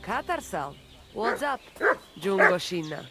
Katarsal. What's up? Jungo Shina.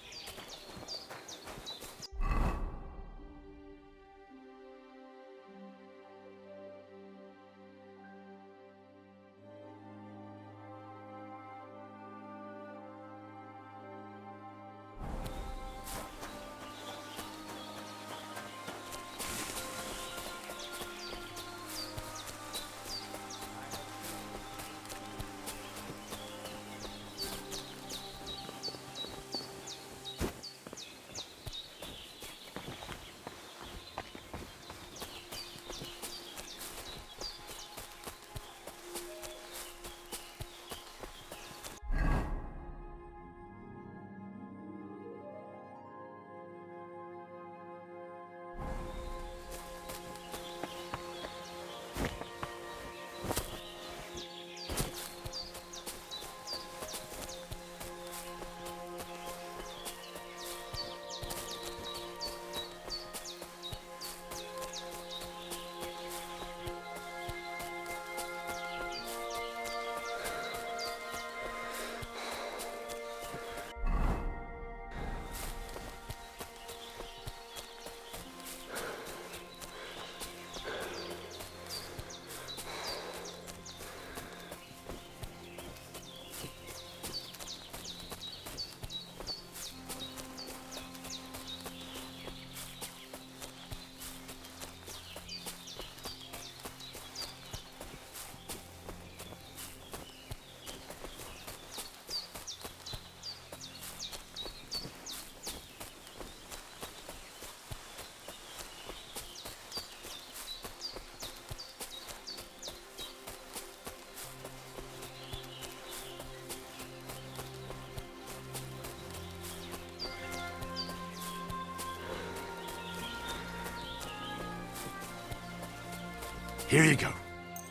Here you go.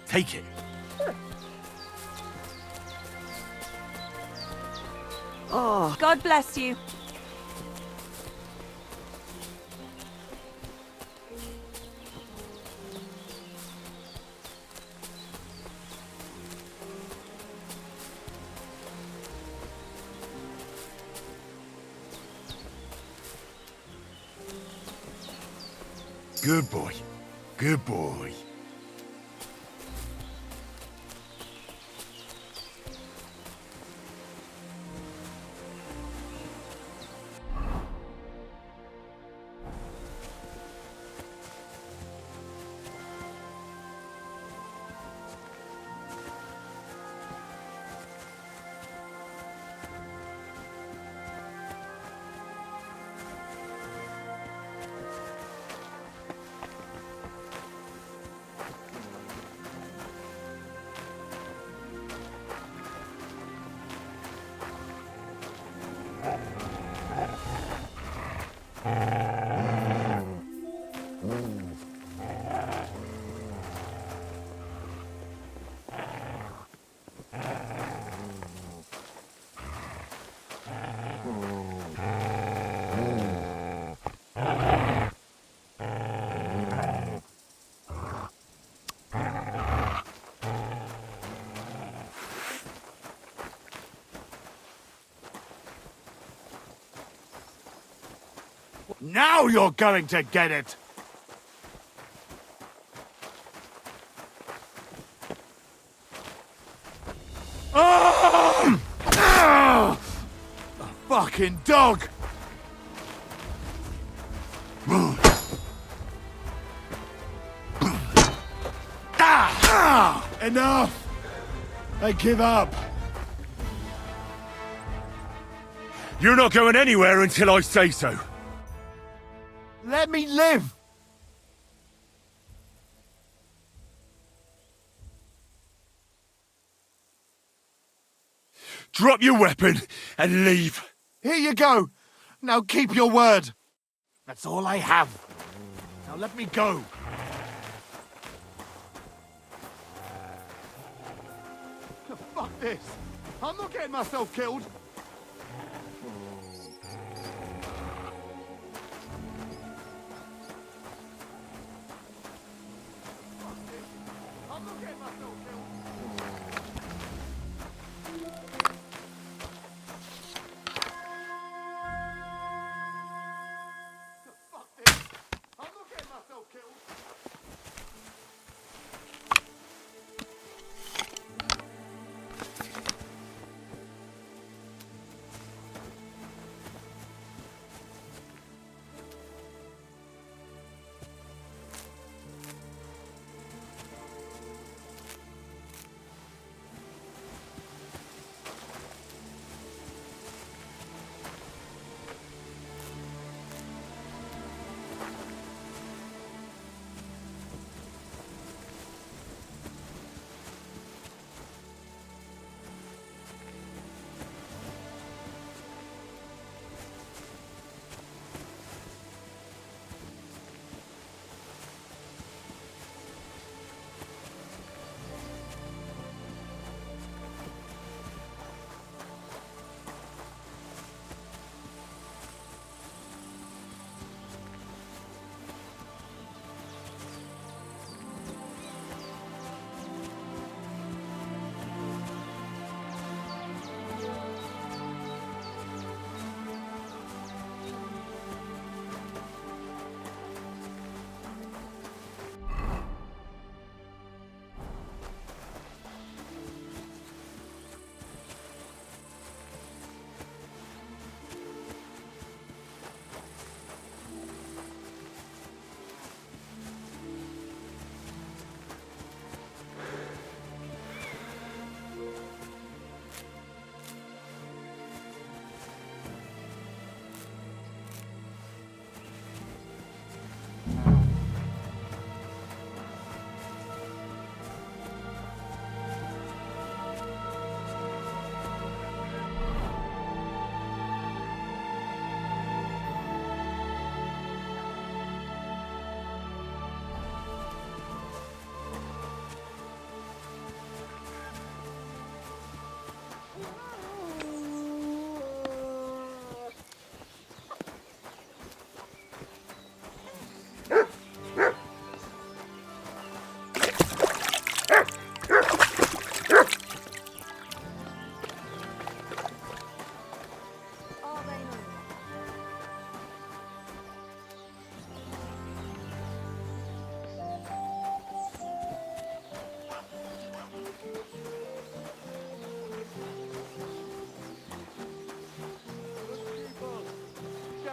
Take it. Oh, God bless you. Good boy. Good boy. Now you're going to get it! Ah! The fucking dog! Enough! I give up. You're not going anywhere until I say so. Let me live! Drop your weapon and leave. Here you go. Now keep your word. That's all I have. Now let me go. Fuck this. I'm not getting myself killed. I'm not getting myself killed.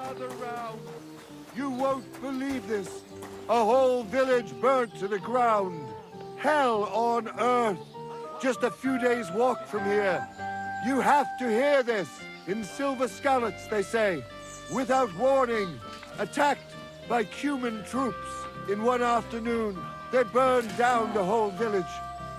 Gather round. You won't believe this. A whole village burnt to the ground. Hell on earth. Just a few days' walk from here. You have to hear this. In Silver Scallots, they say, without warning, attacked by Cuman troops. In one afternoon, they burned down the whole village,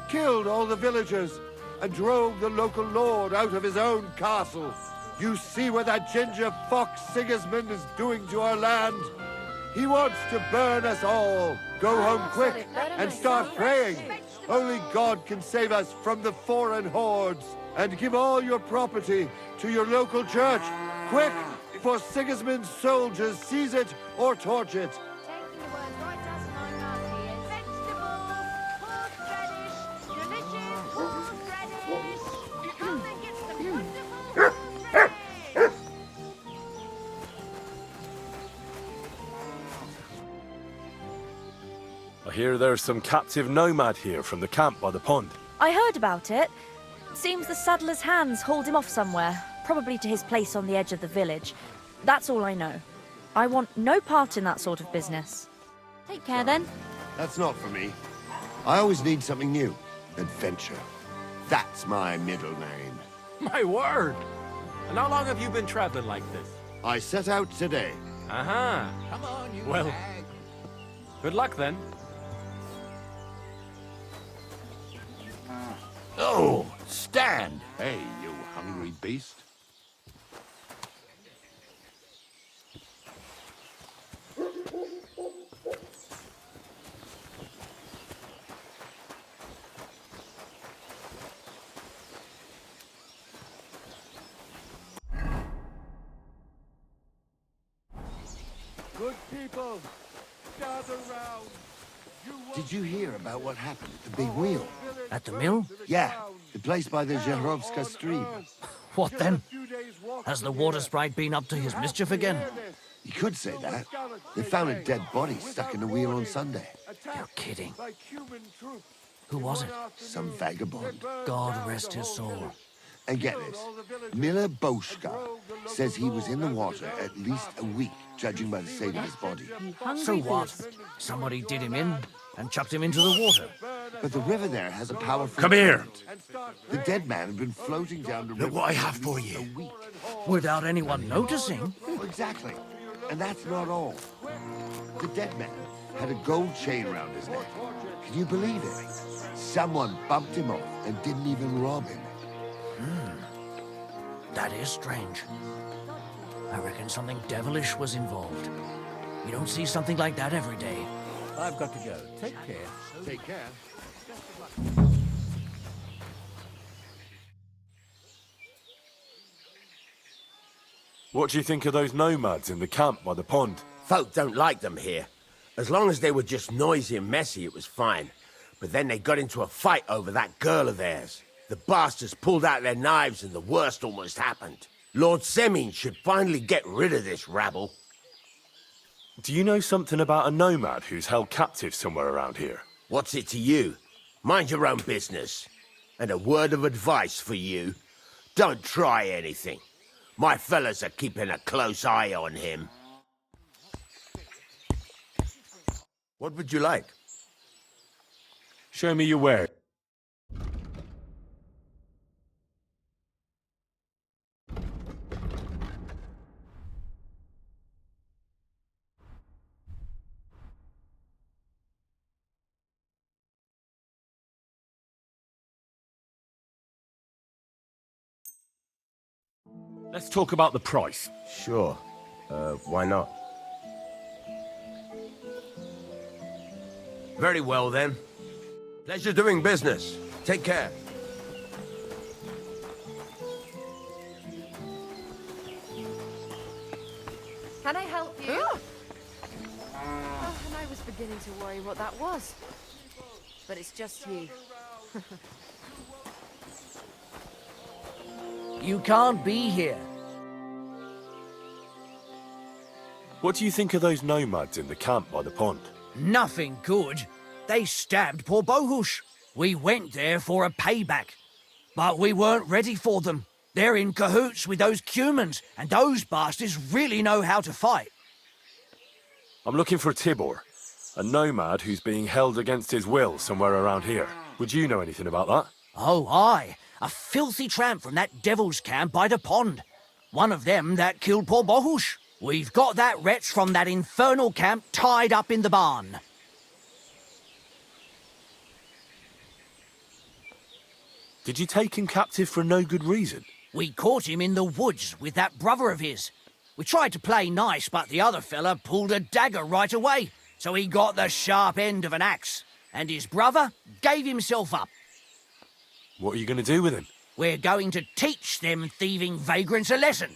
killed all the villagers, and drove the local lord out of his own castle. You see what that ginger fox Sigismund is doing to our land? He wants to burn us all. Go home quick and start praying. Only God can save us from the foreign hordes. And give all your property to your local church. Quick, before Sigismund's soldiers seize it or torch it. Taking the words right out of my mouth here. Vegetables, horseradish, delicious horseradish. Come and get some wonderful horseradish. I hear there's some captive nomad here from the camp by the pond. I heard about it. Seems the saddler's hands hauled him off somewhere, probably to his place on the edge of the village. That's all I know. I want no part in that sort of business. Take care then. That's not for me. I always need something new. Adventure. That's my middle name. My word! And how long have you been traveling like this? I set out today. Uh-huh. Come on, you Well, hag. good luck then. Oh, stand! Hey, you hungry beast. Good people, gather round. Did you hear about what happened at the big wheel? At the mill? Yeah, the place by the Zherovska stream. What then? Has the water sprite been up to his mischief again? You could say that. They found a dead body stuck in the wheel on Sunday. You're kidding. Who was it? Some vagabond. God rest his soul. And get this, Miller Boschka says he was in the water at least a week, judging by the state of his body. So what? Somebody did him in and chucked him into the water. But the river there has a powerful... Come here. current. The dead man had been floating down the river... Look what I have for you. ...a week. Without anyone noticing. Exactly. And that's not all. The dead man had a gold chain around his neck. Can you believe it? Someone bumped him off and didn't even rob him. That is strange. I reckon something devilish was involved. You don't see something like that every day. I've got to go. Take care. Take care. What do you think of those nomads in the camp by the pond? Folk don't like them here. As long as they were just noisy and messy, it was fine. But then they got into a fight over that girl of theirs. The bastards pulled out their knives and the worst almost happened. Lord Semin should finally get rid of this rabble. Do you know something about a nomad who's held captive somewhere around here? What's it to you? Mind your own business. And a word of advice for you. Don't try anything. My fellas are keeping a close eye on him. What would you like? Show me your ware. Let's talk about the price. Sure. Why not? Very well, then. Pleasure doing business. Take care. Can I help you? Oh, and I was beginning to worry what that was. But it's just you. You can't be here. What do you think of those nomads in the camp by the pond? Nothing good. They stabbed poor Bohush. We went there for a payback, but we weren't ready for them. They're in cahoots with those humans, and those bastards really know how to fight. I'm looking for Tibor, a nomad who's being held against his will somewhere around here. Would you know anything about that? Oh, aye. A filthy tramp from that devil's camp by the pond. One of them that killed poor Bohush. We've got that wretch from that infernal camp tied up in the barn. Did you take him captive for no good reason? We caught him in the woods with that brother of his. We tried to play nice, but the other fella pulled a dagger right away, so he got the sharp end of an axe. And his brother gave himself up. What are you going to do with him? We're going to teach them thieving vagrants a lesson.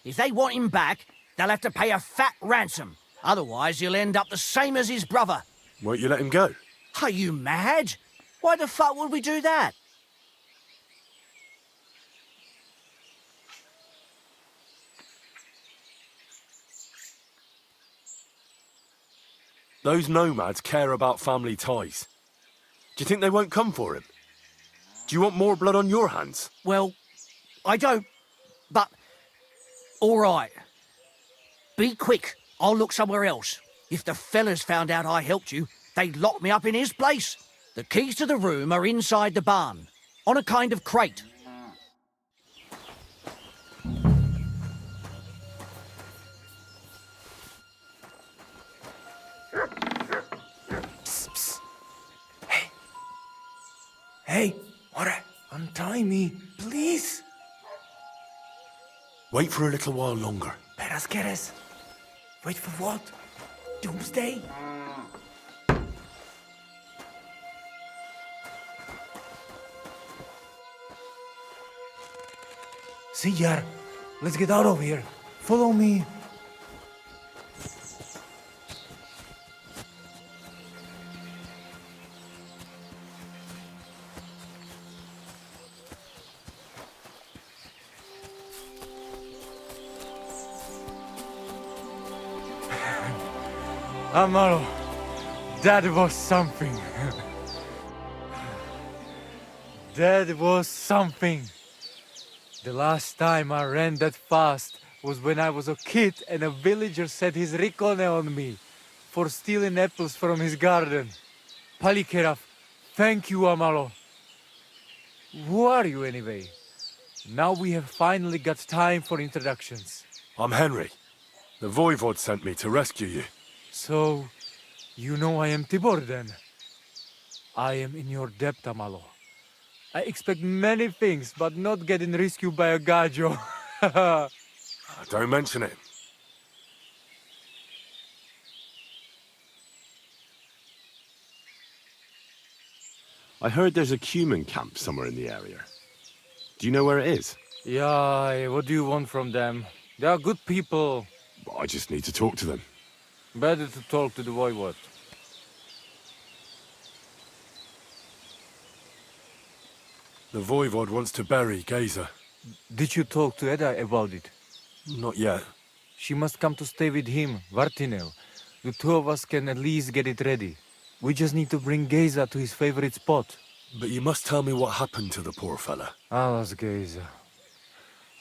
If they want him back, they'll have to pay a fat ransom. Otherwise, he'll end up the same as his brother. Won't you let him go? Are you mad? Why the fuck would we do that? Those nomads care about family ties. Do you think they won't come for him? Do you want more blood on your hands? Well, I don't, but... all right. Be quick. I'll look somewhere else. If the fellas found out I helped you, they'd lock me up in his place. The keys to the room are inside the barn, on a kind of crate. Hey, what? Untie me, please. Wait for a little while longer. Peras quieres? Wait for what? Doomsday? See, Yar, let's get out of here. Follow me. Amaro, that was something. That was something. The last time I ran that fast was when I was a kid and a villager set his ricone on me for stealing apples from his garden. Palikeraf, thank you, Amaro. Who are you anyway? Now we have finally got time for introductions. I'm Henry. The Voivod sent me to rescue you. So, you know I am Tibor then? I am in your debt, Amalo. I expect many things, but not getting rescued by a gajo. Don't mention it. I heard there's a cumin camp somewhere in the area. Do you know where it is? Yeah, what do you want from them? They are good people. I just need to talk to them. Better to talk to the voivod. The Voivod wants to bury Geza. Did you talk to Edda about it? Not yet. She must come to stay with him, Vartinel. The two of us can at least get it ready. We just need to bring Geza to his favorite spot. But you must tell me what happened to the poor fella. Alas, Geza.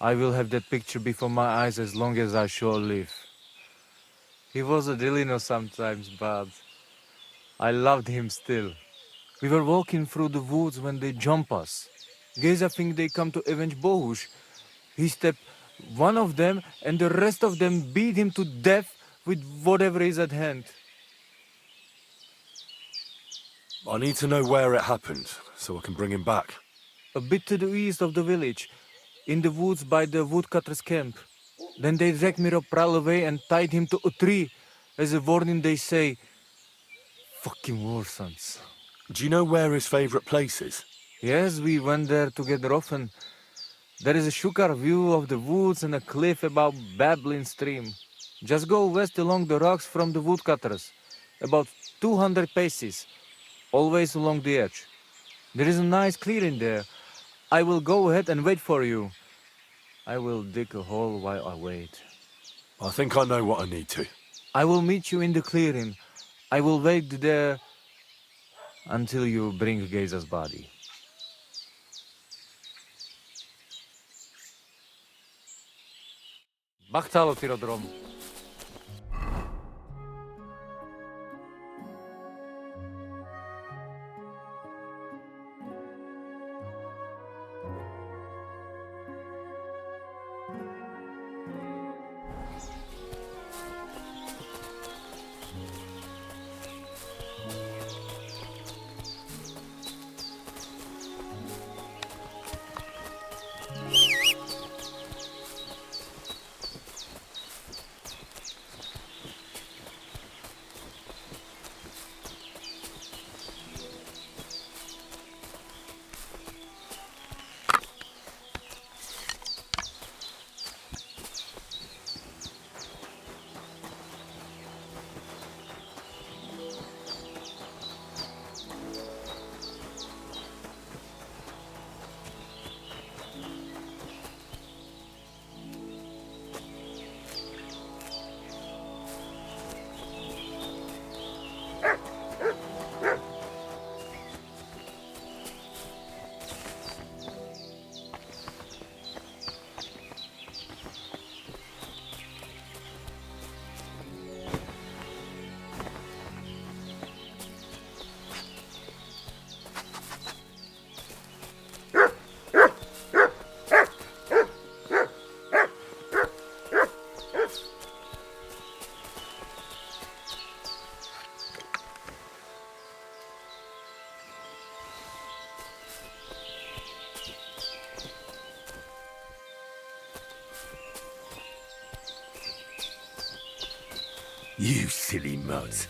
I will have that picture before my eyes as long as I shall live. He was a Delino sometimes, but I loved him still. We were walking through the woods when they jump us. Geza think they come to avenge Bohush. He stepped one of them and the rest of them beat him to death with whatever is at hand. I need to know where it happened, so I can bring him back. A bit to the east of the village, in the woods by the woodcutter's camp. Then they dragged Miropral away and tied him to a tree. As a warning they say, fucking war sons. Do you know where his favorite place is? Yes, we went there together often. There is a shukar view of the woods and a cliff above babbling stream. Just go west along the rocks from the woodcutters. About 200 paces. Always along the edge. There is a nice clearing there. I will go ahead and wait for you. I will dig a hole while I wait. I think I know what I need to. I will meet you in the clearing. I will wait there until you bring Geza's body. Bachtalo, Tyrodrom. You silly mutt.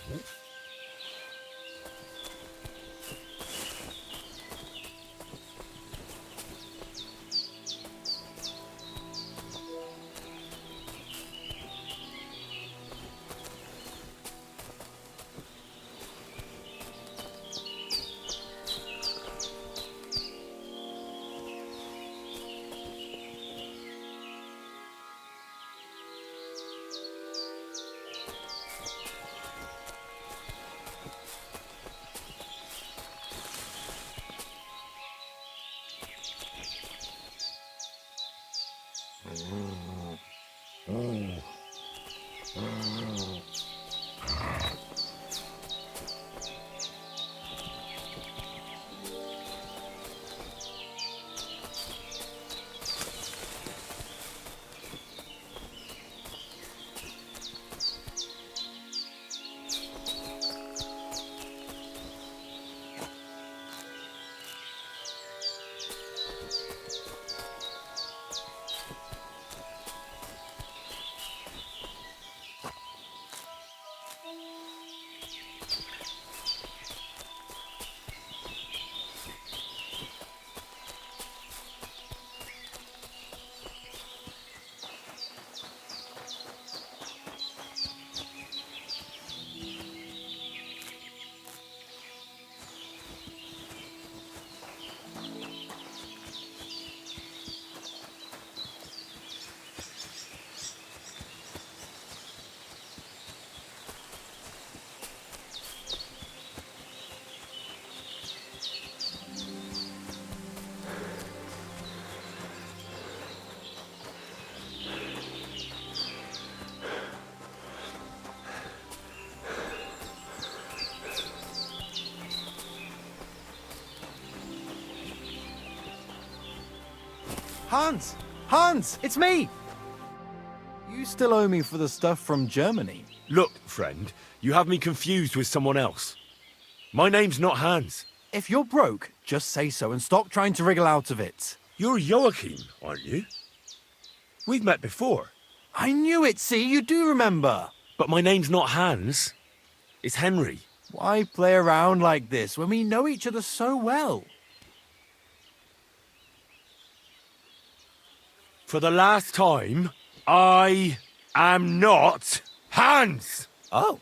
Hans! Hans! It's me! You still owe me for the stuff from Germany. Look, friend, you have me confused with someone else. My name's not Hans. If you're broke, just say so and stop trying to wriggle out of it. You're Joachim, aren't you? We've met before. I knew it, see? You do remember. But my name's not Hans. It's Henry. Why play around like this when we know each other so well? For the last time, I am not Hans! Oh,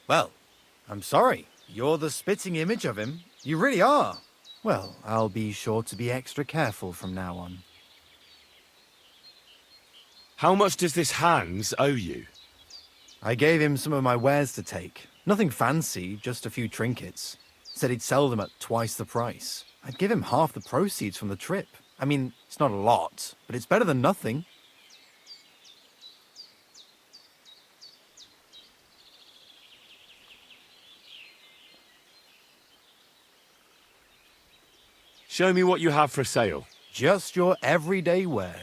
well, I'm sorry. You're the spitting image of him. You really are. Well, I'll be sure to be extra careful from now on. How much does this Hans owe you? I gave him some of my wares to take. Nothing fancy, just a few trinkets. Said he'd sell them at twice the price. I'd give him half the proceeds from the trip. I mean, it's not a lot, but it's better than nothing. Show me what you have for sale. Just your everyday wear.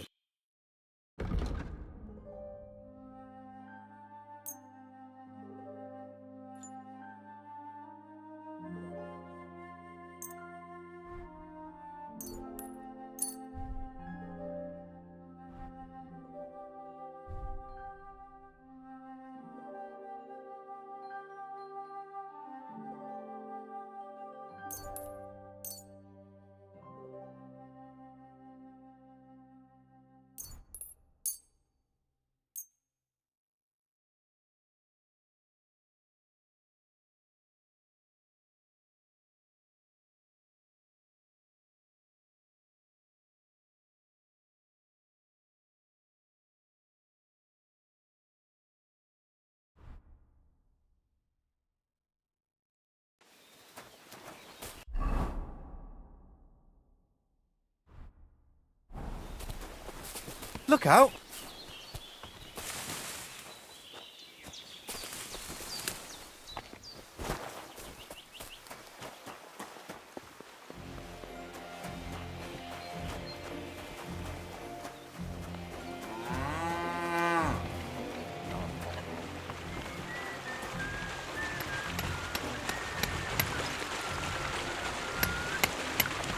Look out!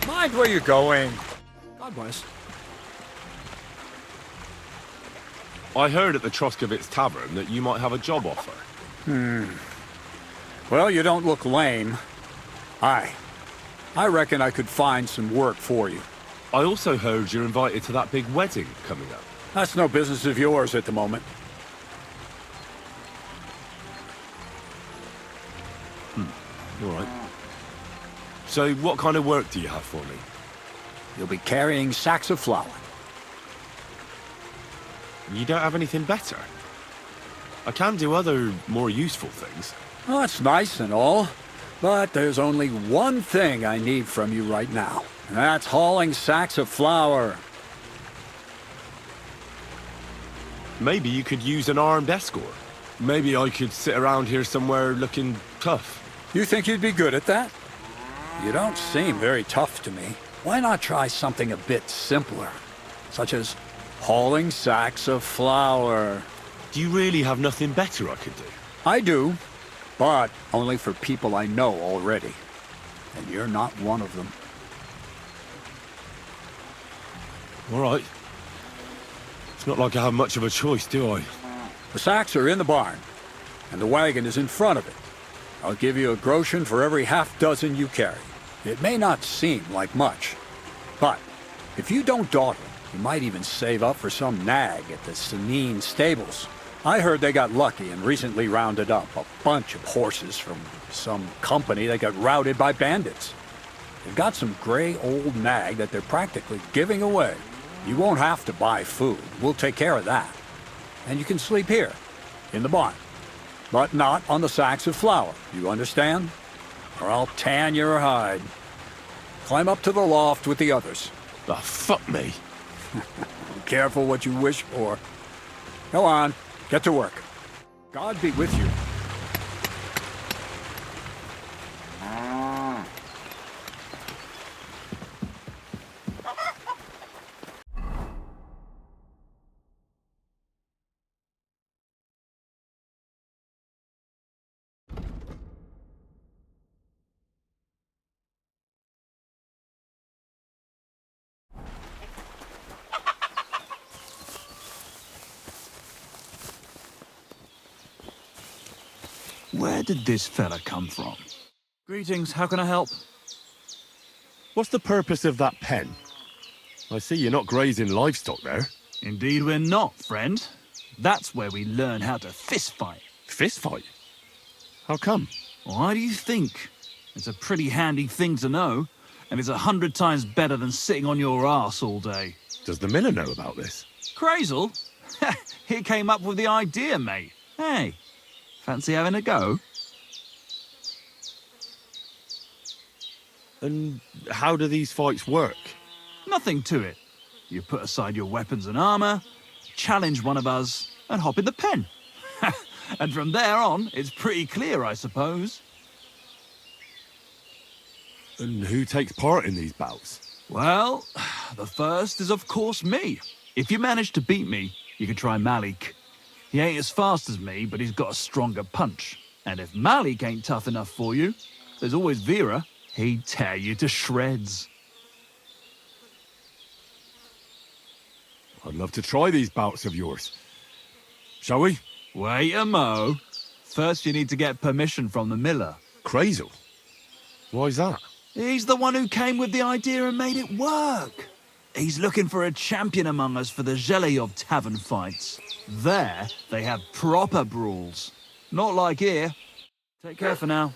Mind where you're going. God bless. I heard at the Troskovitz Tavern that you might have a job offer. Well, you don't look lame. I reckon I could find some work for you. I also heard you're invited to that big wedding coming up. That's no business of yours at the moment. All right. So what kind of work do you have for me? You'll be carrying sacks of flour. You don't have anything better? I can do other, more useful things. Well, that's nice and all, but there's only one thing I need from you right now, and that's hauling sacks of flour. Maybe you could use an armed escort. Maybe I could sit around here somewhere looking tough. You think you'd be good at that? You don't seem very tough to me. Why not try something a bit simpler, such as hauling sacks of flour? Do you really have nothing better I could do? I do, but only for people I know already. And you're not one of them. All right. It's not like I have much of a choice, do I? The sacks are in the barn, and the wagon is in front of it. I'll give you a groschen for every half dozen you carry. It may not seem like much, but if you don't dawdle, you might even save up for some nag at the Sanine stables. I heard they got lucky and recently rounded up a bunch of horses from some company that got routed by bandits. They've got some gray old nag that they're practically giving away. You won't have to buy food. We'll take care of that. And you can sleep here, in the barn. But not on the sacks of flour, you understand? Or I'll tan your hide. Climb up to the loft with the others. Ah, fuck me. Be careful what you wish for. Go on, get to work. God be with you. Where did this fella come from? Greetings, how can I help? What's the purpose of that pen? I see you're not grazing livestock there. Indeed we're not, friend. That's where we learn how to fist fight. Fist fight? How come? Why do you think? It's a pretty handy thing to know, and it's 100 times better than sitting on your arse all day. Does the miller know about this? Crazel? He came up with the idea, mate. Hey, fancy having a go? And how do these fights work? Nothing to it. You put aside your weapons and armor, challenge one of us, and hop in the pen. And from there on, it's pretty clear, I suppose. And who takes part in these bouts? Well, the first is of course me. If you manage to beat me, you can try Malik. He ain't as fast as me, but he's got a stronger punch. And if Malik ain't tough enough for you, there's always Vera. He'd tear you to shreds. I'd love to try these bouts of yours. Shall we? Wait a mo. First you need to get permission from the miller. Crazel? Why's that? He's the one who came with the idea and made it work. He's looking for a champion among us for the Zheleyov tavern fights. There, they have proper brawls. Not like here. Take care for now.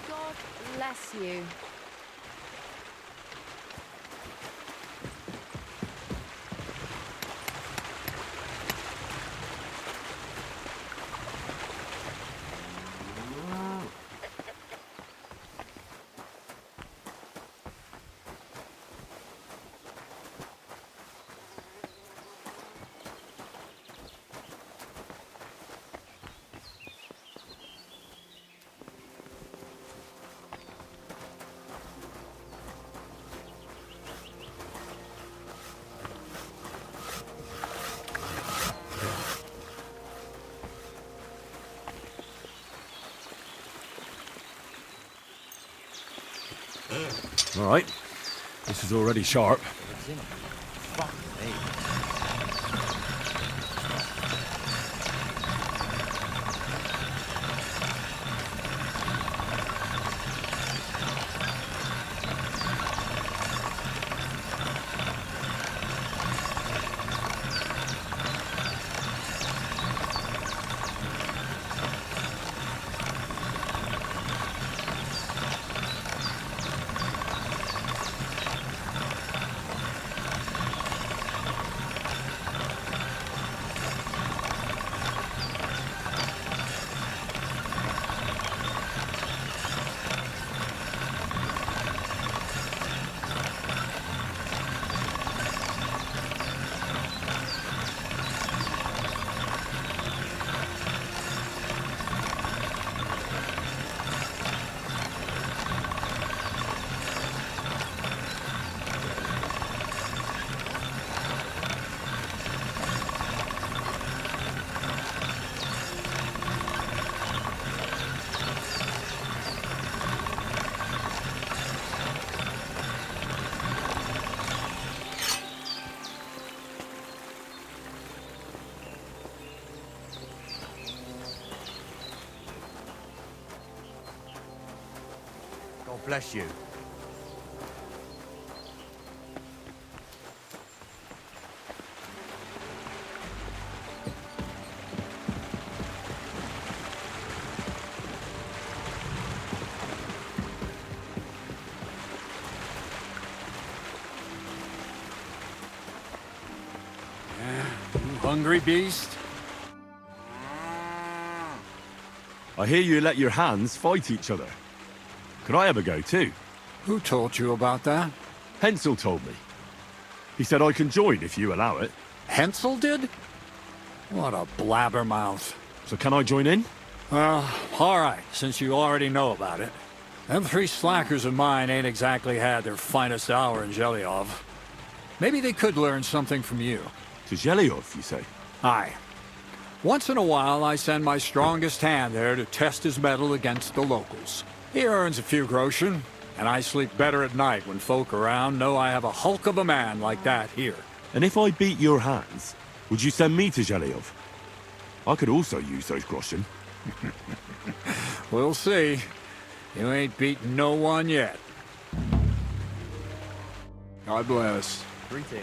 God bless you. All right. This is already sharp. God bless you. You hungry beast? I hear you let your hands fight each other. Could I have a go too? Who told you about that? Hensel told me. He said I can join if you allow it. Hensel did? What a blabbermouth. So can I join in? Well, all right, since you already know about it. Them three slackers of mine ain't exactly had their finest hour in Zheleyov. Maybe they could learn something from you. To Zheleyov, you say? Aye. Once in a while, I send my strongest hand there to test his mettle against the locals. He earns a few groschen, and I sleep better at night when folk around know I have a hulk of a man like that here. And if I beat your hands, would you send me to Zheleyov? I could also use those groschen. We'll see. You ain't beaten no one yet. God bless. Greeting.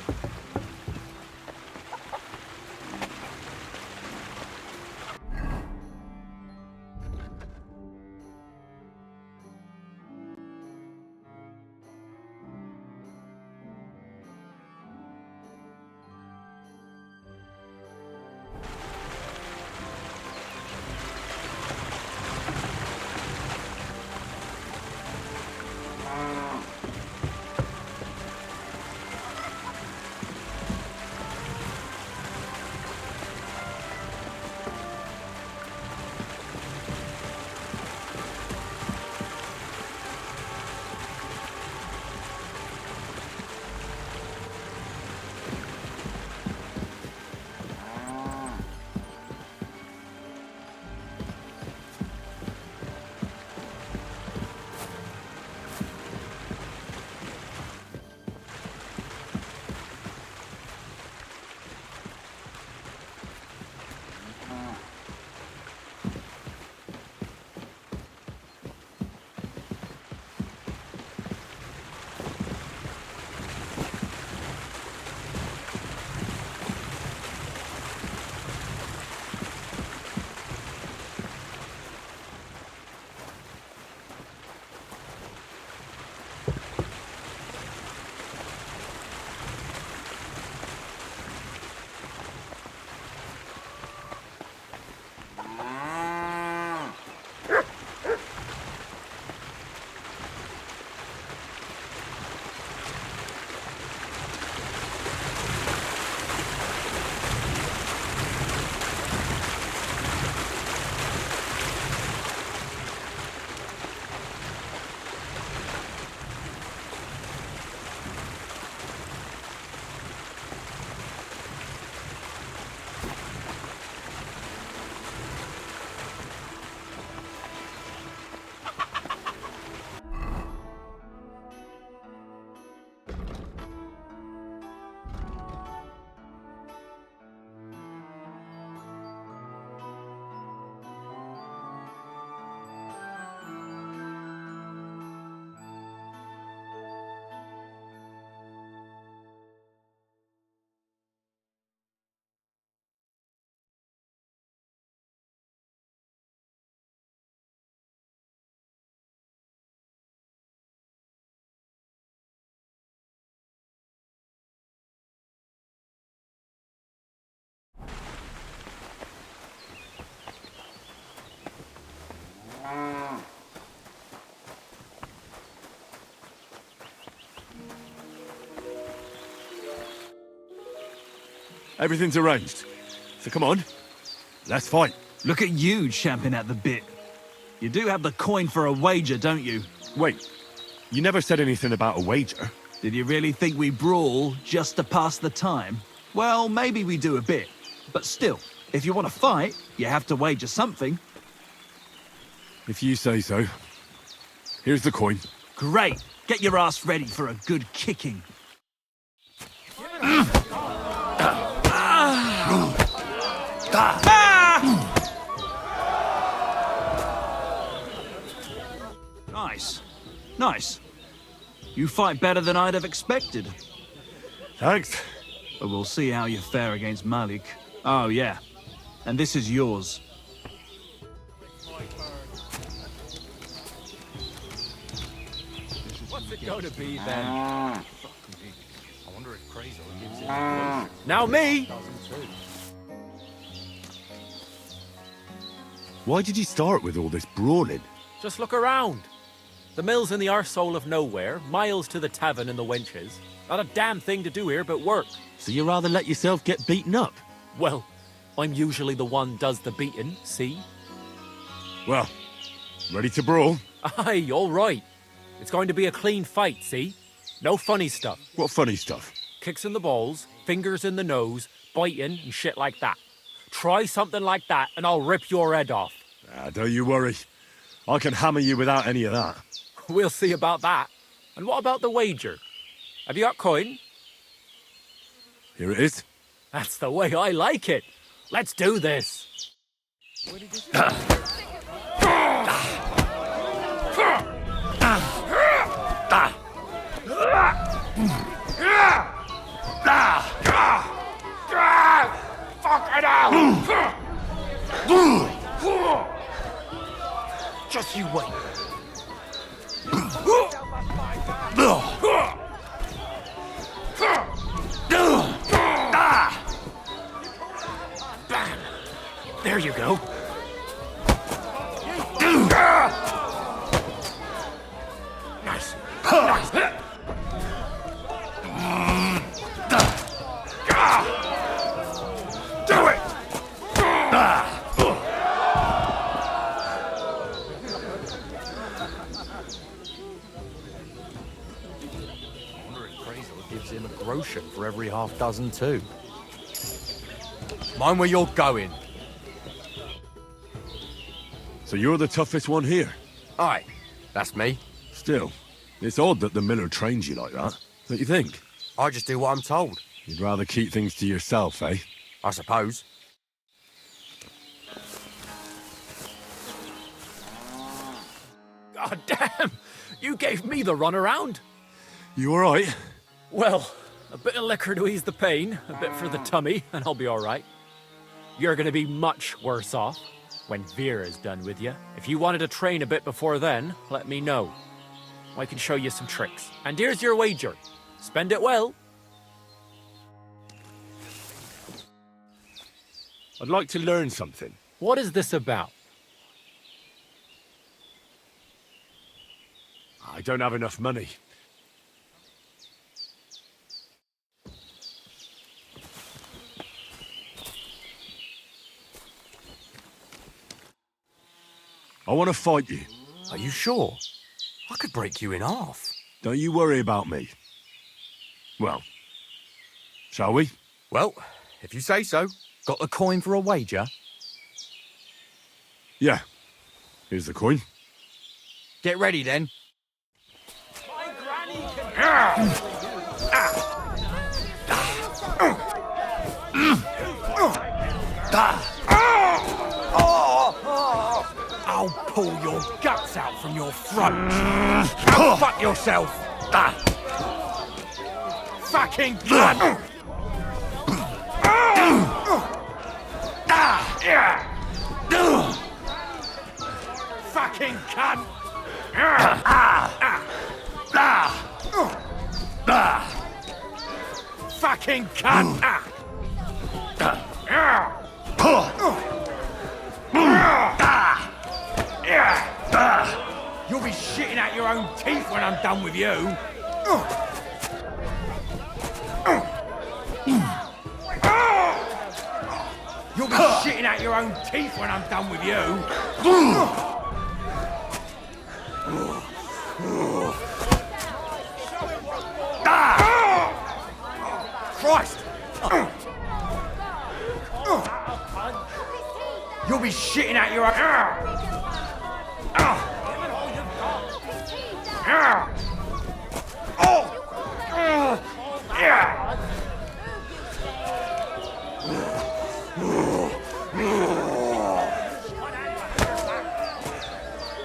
Everything's arranged. So come on, let's fight. Look at you champing at the bit. You do have the coin for a wager, don't you? Wait, you never said anything about a wager. Did you really think we brawl just to pass the time? Well, maybe we do a bit. But still, if you want to fight, you have to wager something. If you say so. Here's the coin. Great. Get your ass ready for a good kicking. Nice. Nice. You fight better than I'd have expected. Thanks. But we'll see how you fare against Malik. Oh, yeah. And this is yours. What's it going to be then? I wonder if Crazel gives it Now me! Why did you start with all this brawling? Just look around. The mill's in the arsehole of nowhere, miles to the tavern and the wenches. Not a damn thing to do here but work. So you rather let yourself get beaten up? Well, I'm usually the one does the beating, see? Well, ready to brawl? Aye, all right. It's going to be a clean fight, see? No funny stuff. What funny stuff? Kicks in the balls, fingers in the nose, biting and shit like that. Try something like that and I'll rip your head off. Don't you worry. I can hammer you without any of that. We'll see about that. And what about the wager? Have you got coin? Here it is. That's the way I like it. Let's do this. Fucking hell! Just you wait. Bam! There you go. Nice. Nice. Do it! I wonder if Crazel gives him a groschen for every half dozen too. Mind where you're going. So you're the toughest one here? Aye, that's me. Still, it's odd that the miller trains you like that. Don't you think? I just do what I'm told. You'd rather keep things to yourself, eh? I suppose. God damn! You gave me the runaround. You alright? Well, a bit of liquor to ease the pain, a bit for the tummy, and I'll be alright. You're gonna be much worse off when Vera's done with you. If you wanted to train a bit before then, let me know. I can show you some tricks. And here's your wager. Spend it well. I'd like to learn something. What is this about? I don't have enough money. I want to fight you. Are you sure? I could break you in half. Don't you worry about me. Well, shall we? Well, if you say so. Got the coin for a wager? Yeah. Here's the coin. Get ready then. I'll pull your guts out from your throat. Go fuck yourself. Fucking cunt. Fucking cunt. Fucking cunt. You'll be shitting out your own teeth when I'm done with you. shitting out your own teeth when I'm done with you. Christ! You'll be shitting out your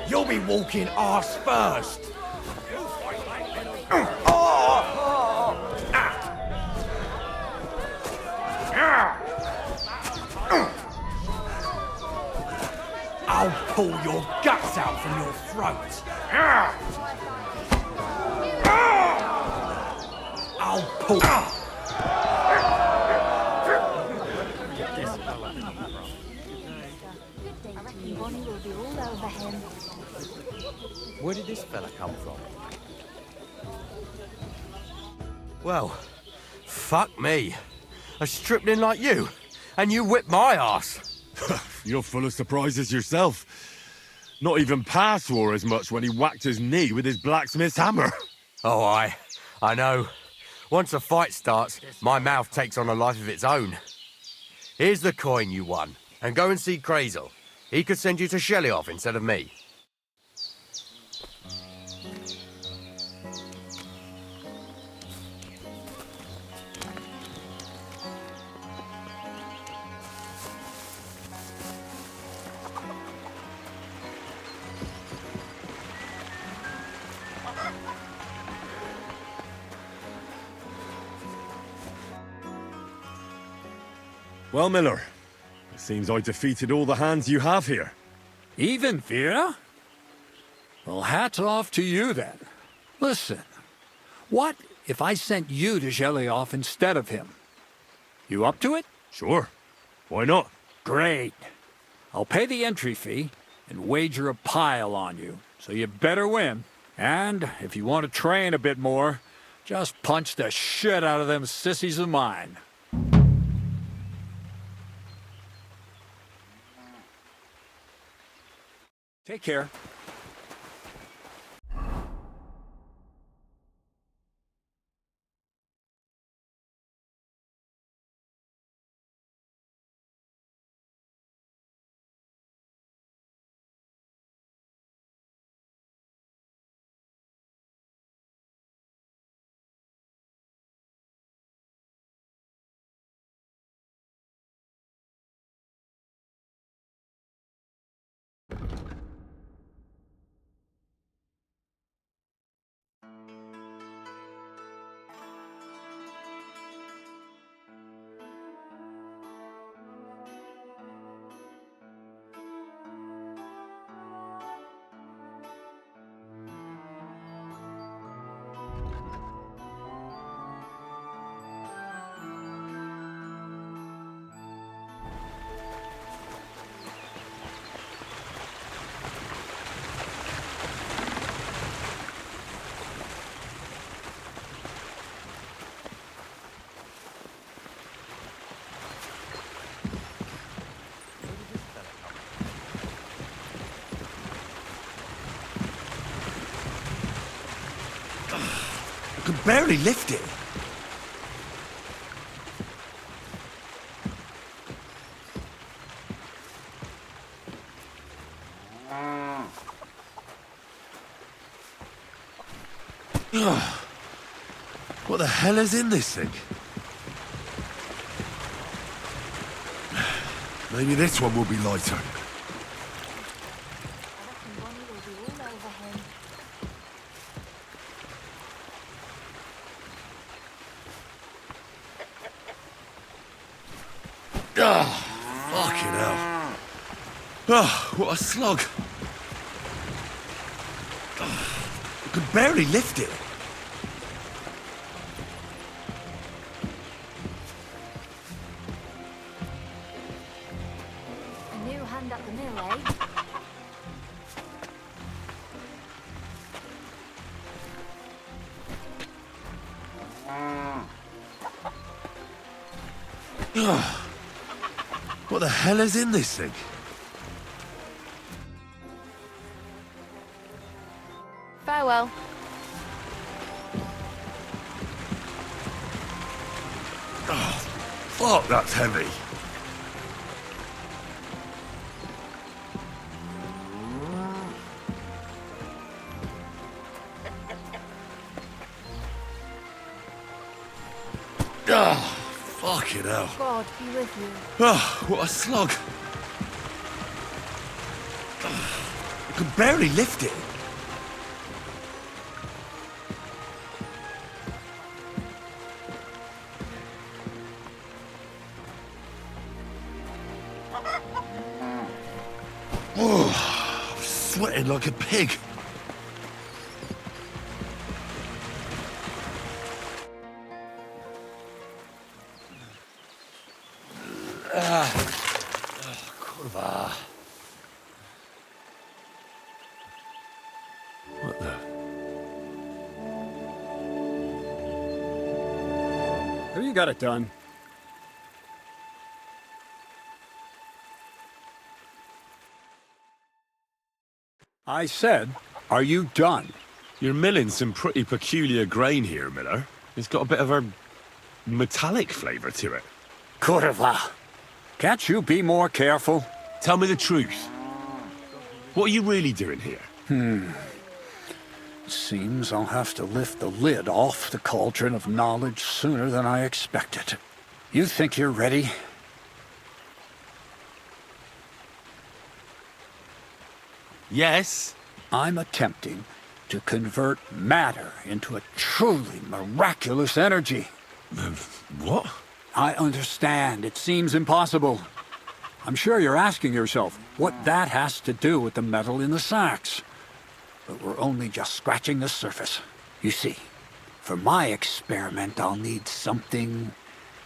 You'll be walking arse first. I'll pull your guts out from your throat. I'll pull. I reckon Bonnie will be all over him. Where did this fella come from? Well, fuck me. A stripling like you, and you whipped my ass. You're full of surprises yourself. Not even Pa swore as much when he whacked his knee with his blacksmith's hammer. Oh, I know. Once a fight starts, my mouth takes on a life of its own. Here's the coin you won, and go and see Crazel. He could send you to Shelly-off instead of me. Well, Miller, it seems I defeated all the hands you have here. Even Vera? Well, hats off to you then. Listen, what if I sent you to Shelly-off instead of him? You up to it? Sure. Why not? Great. I'll pay the entry fee and wager a pile on you, so you better win. And if you want to train a bit more, just punch the shit out of them sissies of mine. Take care. I could barely lift it. What the hell is in this thing? Maybe this one will be lighter. I reckon Bonnie will be all over him. Fucking hell. Oh, what a slog. I could barely lift it. A new hand at the mill, eh? What the hell is in this thing? Farewell. Oh, fuck, that's heavy. Oh, fucking hell. God be with you. Oh, what a slog. I could barely lift it. Oh, I'm sweating like a pig. Kurwa. What the? Have you got it done? I said, are you done? You're milling some pretty peculiar grain here, Miller. It's got a bit of a metallic flavour to it. Kurwa. Can't you be more careful? Tell me the truth. What are you really doing here? Seems I'll have to lift the lid off the cauldron of knowledge sooner than I expected. You think you're ready? Yes. I'm attempting to convert matter into a truly miraculous energy. What? I understand. It seems impossible. I'm sure you're asking yourself what that has to do with the metal in the sacks. But we're only just scratching the surface. You see, for my experiment, I'll need something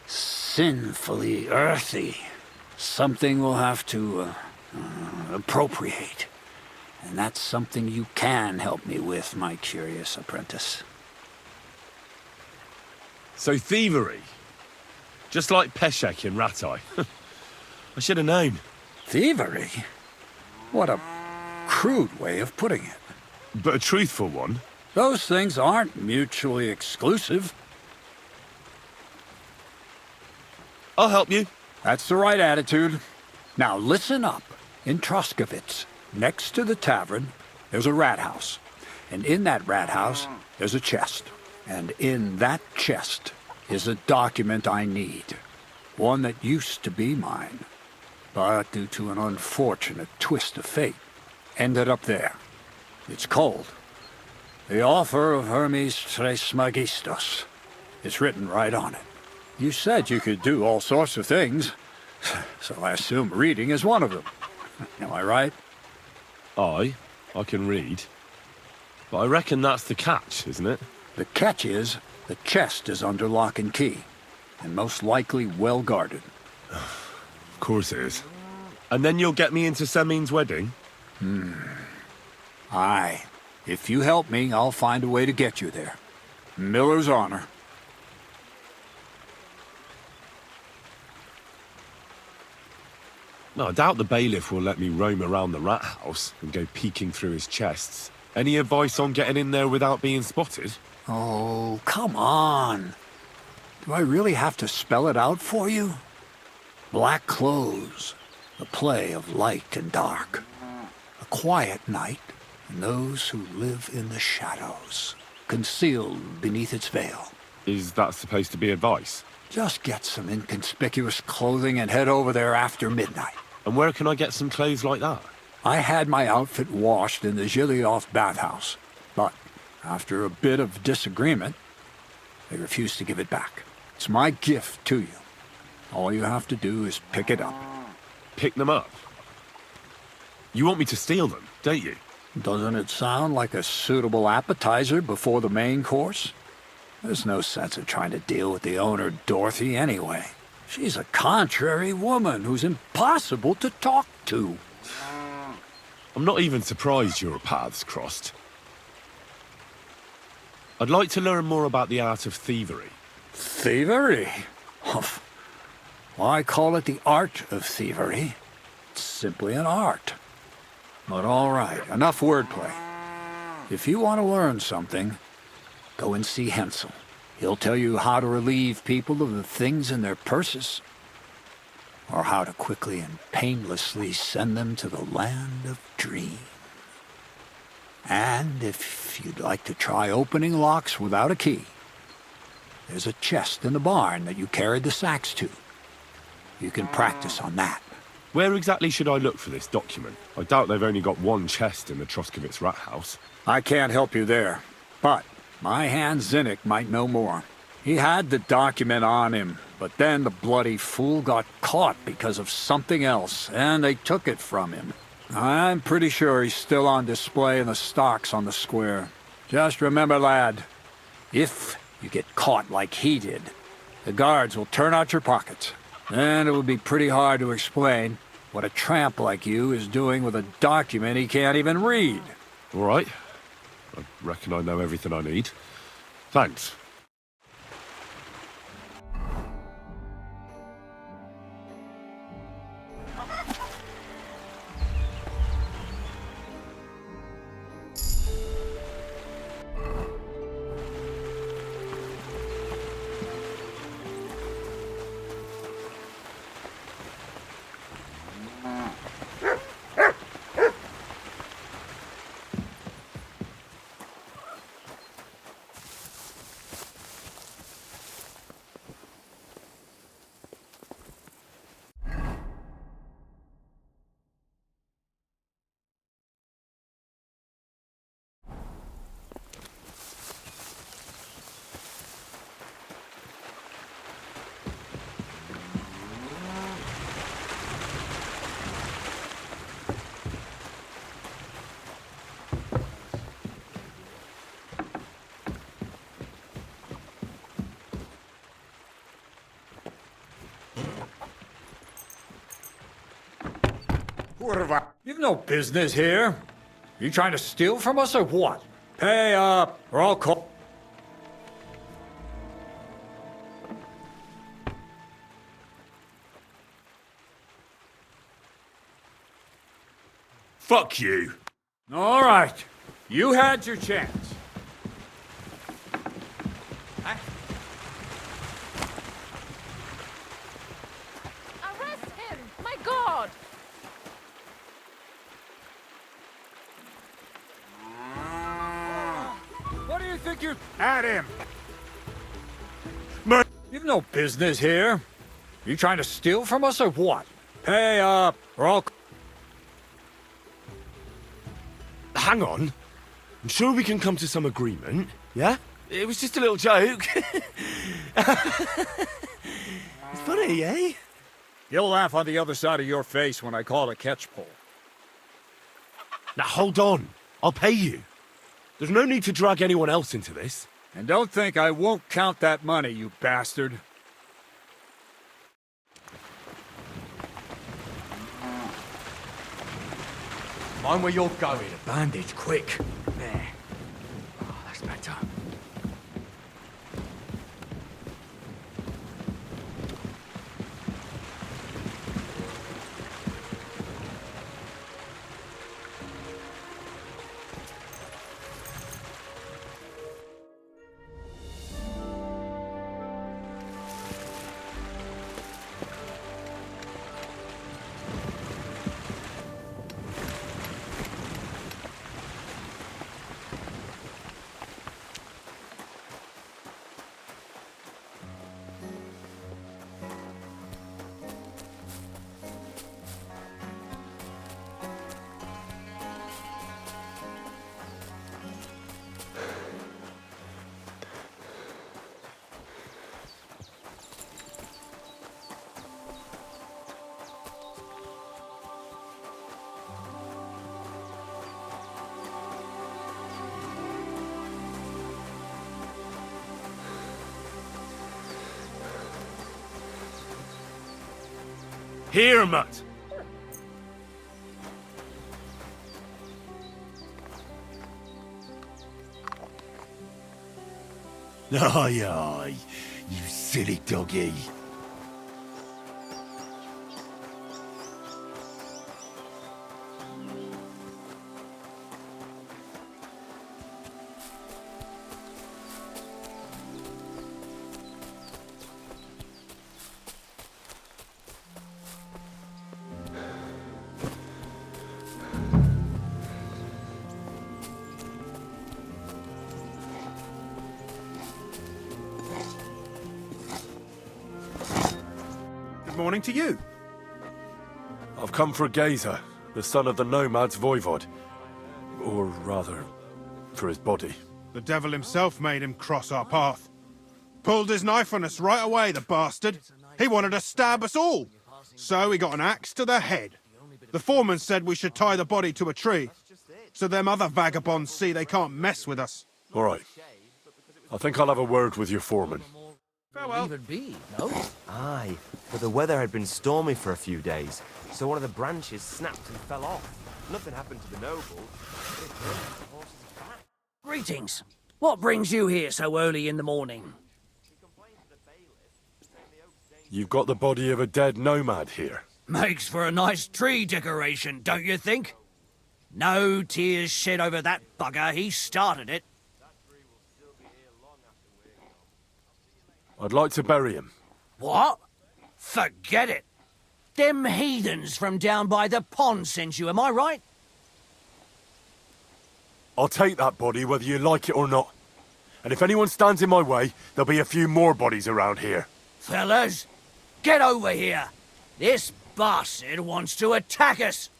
sinfully earthy. Something we'll have to appropriate. And that's something you can help me with, my curious apprentice. So thievery? Just like Peshek in Ratai. I should have known. Thievery? What a crude way of putting it. But a truthful one. Those things aren't mutually exclusive. I'll help you. That's the right attitude. Now listen up. In Troskovitz, next to the tavern, there's a rat house. And in that rat house, there's a chest. And in that chest is a document I need. One that used to be mine. But due to an unfortunate twist of fate, ended up there. It's called The Offer of Hermes Trismegistos. It's written right on it. You said you could do all sorts of things, so I assume reading is one of them. Am I right? I can read. But I reckon that's the catch, isn't it? The catch is, the chest is under lock and key, and most likely well guarded. Of course it is. And then you'll get me into Semin's wedding? Aye. If you help me, I'll find a way to get you there. Miller's honor. No, I doubt the bailiff will let me roam around the rat house and go peeking through his chests. Any advice on getting in there without being spotted? Oh, come on. Do I really have to spell it out for you? Black clothes, the play of light and dark. A quiet night, and those who live in the shadows, concealed beneath its veil. Is that supposed to be advice? Just get some inconspicuous clothing and head over there after midnight. And where can I get some clothes like that? I had my outfit washed in the Gilioff bathhouse, but after a bit of disagreement, they refused to give it back. It's my gift to you. All you have to do is pick it up. Pick them up? You want me to steal them, don't you? Doesn't it sound like a suitable appetizer before the main course? There's no sense in trying to deal with the owner, Dorothy, anyway. She's a contrary woman who's impossible to talk to. I'm not even surprised your paths crossed. I'd like to learn more about the art of thievery. Thievery? I call it the art of thievery. It's simply an art. But all right, enough wordplay. If you want to learn something, go and see Hensel. He'll tell you how to relieve people of the things in their purses, or how to quickly and painlessly send them to the land of dreams. And if you'd like to try opening locks without a key, there's a chest in the barn that you carried the sacks to. You can practice on that. Where exactly should I look for this document? I doubt they've only got one chest in the Troskovitz rat house. I can't help you there, but my hand Zinnik might know more. He had the document on him, but then the bloody fool got caught because of something else, and they took it from him. I'm pretty sure he's still on display in the stocks on the square. Just remember, lad, if you get caught like he did, the guards will turn out your pockets. And it would be pretty hard to explain what a tramp like you is doing with a document he can't even read. All right. I reckon I know everything I need. Thanks. You've no business here. You trying to steal from us or what? Pay up, or I'll call... Fuck you. All right. You had your chance. Arrest him! My God! What do you think you're... At him! Mate! You've no business here. You trying to steal from us or what? Pay up, or I'll... Hang on. I'm sure we can come to some agreement, yeah? It was just a little joke. It's funny, eh? You'll laugh on the other side of your face when I call a catch pole. Now hold on. I'll pay you. There's no need to drag anyone else into this. And don't think I won't count that money, you bastard. Mind where you're going. A bandage, quick. There. Oh, that's better. Here, Mutt. Aye, aye, you silly doggy. Good morning to you. I've come for Gazer, the son of the nomad's voivod. Or rather, for his body. The devil himself made him cross our path. Pulled his knife on us right away, the bastard. He wanted to stab us all. So he got an axe to the head. The foreman said we should tie the body to a tree, so them other vagabonds see they can't mess with us. All right. I think I'll have a word with your foreman. Farewell. Even be, no? Aye, but the weather had been stormy for a few days, so one of the branches snapped and fell off. Nothing happened to the noble. But it broke the horse's back. Greetings. What brings you here so early in the morning? You've got the body of a dead nomad here. Makes for a nice tree decoration, don't you think? No tears shed over that bugger. He started it. I'd like to bury him. What? Forget it. Them heathens from down by the pond sent you, am I right? I'll take that body whether you like it or not. And if anyone stands in my way, there'll be a few more bodies around here. Fellas, get over here. This bastard wants to attack us.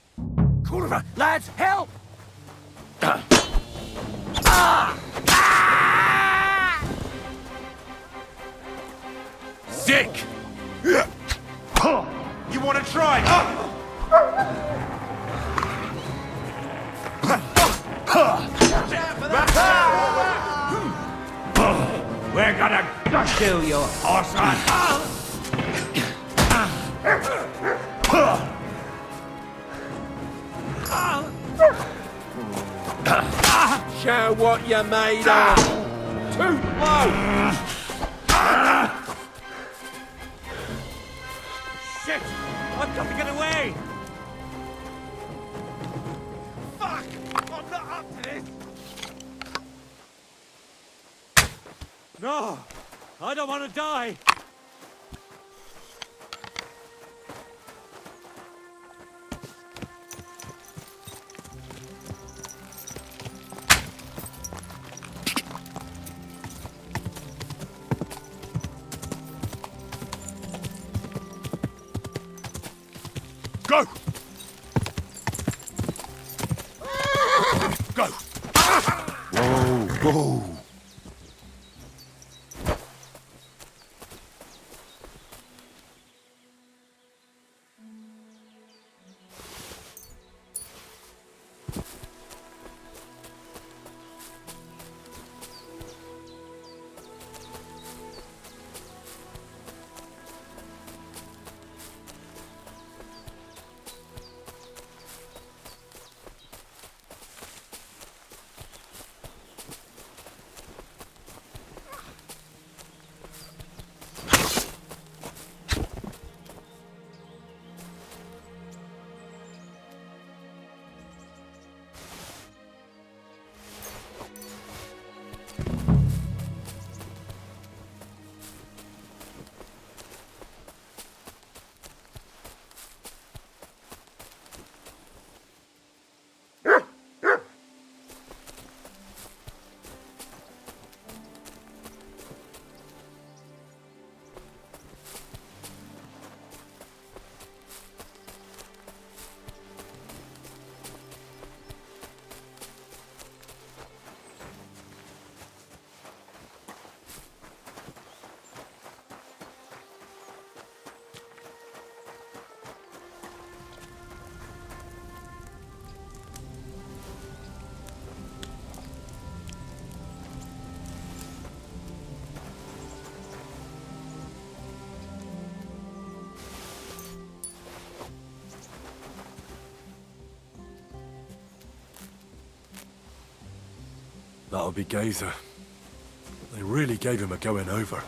Kurva, lads, help! Sick! You want to try? We're gonna kill your horse. Show what you're made of. Too low. Shit! I've got to get away! Fuck! I'm not up to this. No! I don't want to die! Go! Go! Whoa, whoa! That'll be Gazer. They really gave him a going over.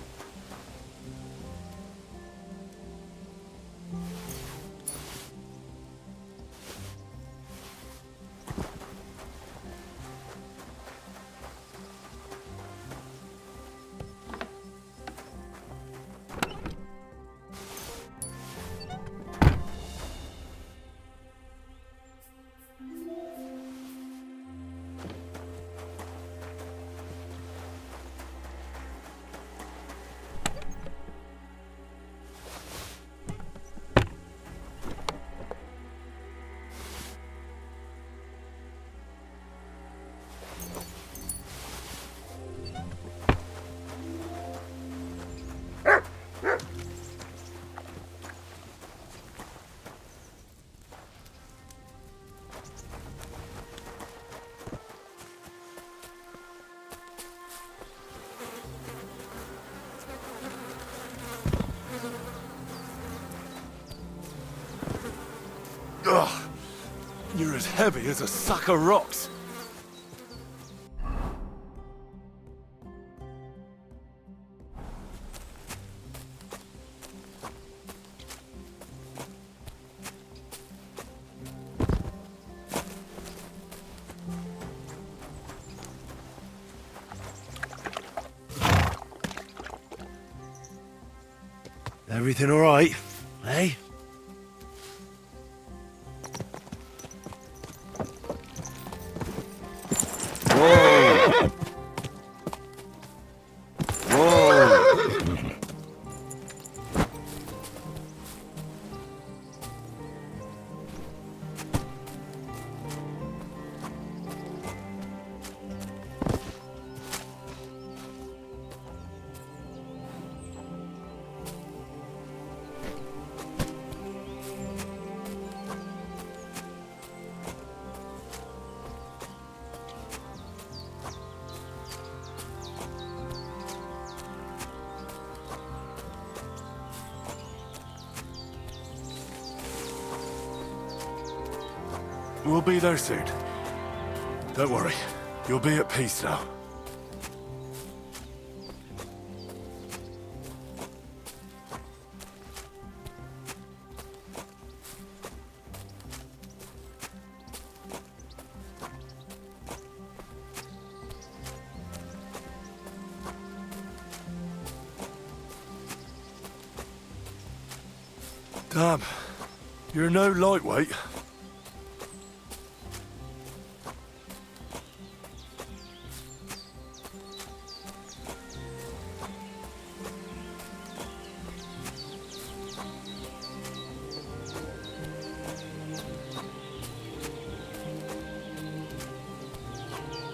You're as heavy as a sack of rocks. Everything all right, eh? Whoa! Whoa! We'll be there soon. Don't worry. You'll be at peace now. Damn. You're no lightweight.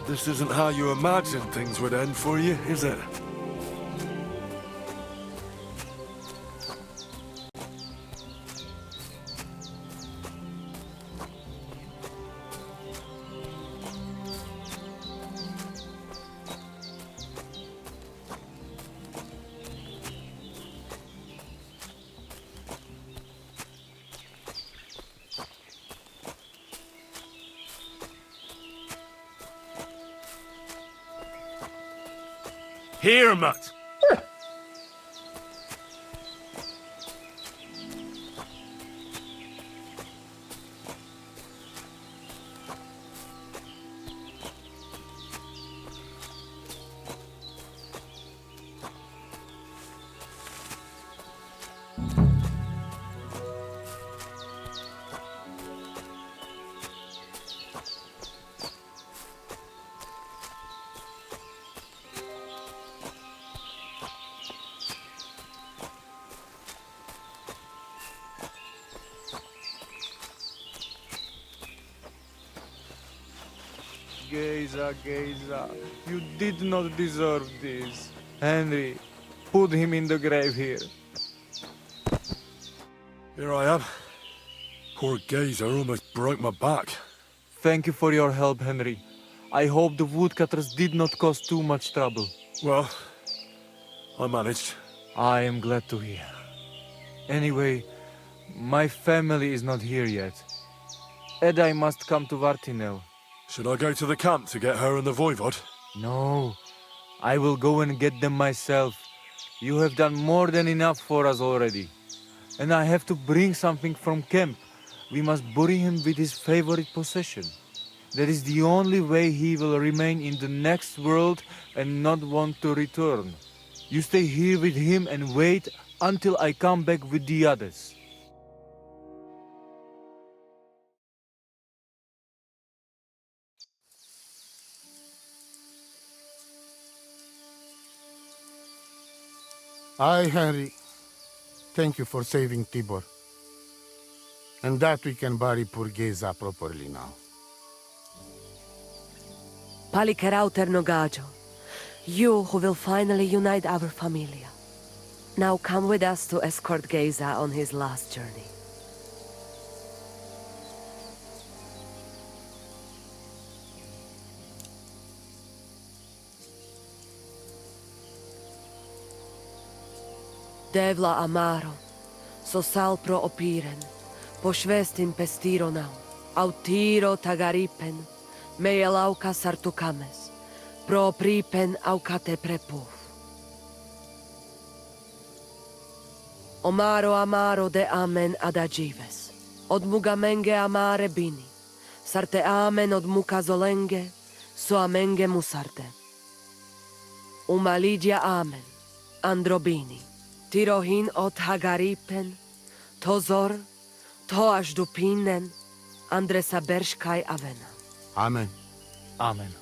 This isn't how you imagined things would end for you, is it? Here, Mutt! Geza, you did not deserve this. Henry, put him in the grave here. Here I am. Poor Gazer almost broke my back. Thank you for your help, Henry. I hope the woodcutters did not cause too much trouble. Well, I managed. I am glad to hear. Anyway, my family is not here yet. Edai must come to Vartinel. Should I go to the camp to get her and the voivod? No, I will go and get them myself. You have done more than enough for us already. And I have to bring something from camp. We must bury him with his favorite possession. That is the only way he will remain in the next world and not want to return. You stay here with him and wait until I come back with the others. Aye, Henry. Thank you for saving Tibor. And that we can bury poor Geza properly now. Palikerauter Nogajo, you who will finally unite our familia. Now come with us to escort Geza on his last journey. Devla amaro, so sal pro opiren, po švestin pestironau, Autiro tagaripen, meelauka sartukames, pro pripen aukate prepuf. Omaro amaro de amen adagives, od mugamenge amare bini, sarte amen od mukazolenge, so amenge musarte. Umalidia amen, androbini, tirohin od hagaripen, tozor, to až dupinen, Andresa berškaj avena. Amen. Amen.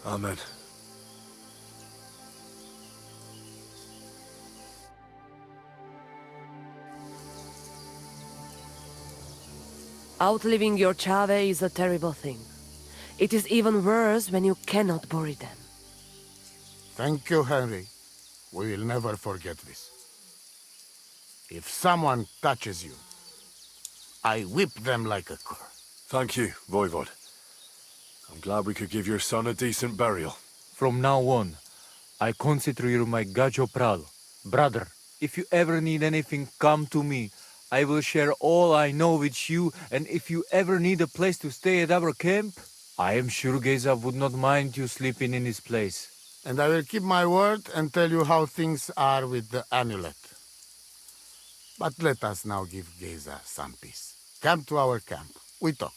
Amen. Outliving your chave is a terrible thing. It is even worse when you cannot bury them. Thank you, Henry. We will never forget this. If someone touches you, I whip them like a cur. Thank you, Voivod. I'm glad we could give your son a decent burial. From now on, I consider you my Gajo Pral. Brother, if you ever need anything, come to me. I will share all I know with you, and if you ever need a place to stay at our camp, I am sure Geza would not mind you sleeping in his place. And I will keep my word and tell you how things are with the amulet. But let us now give Geza some peace. Come to our camp. We talk.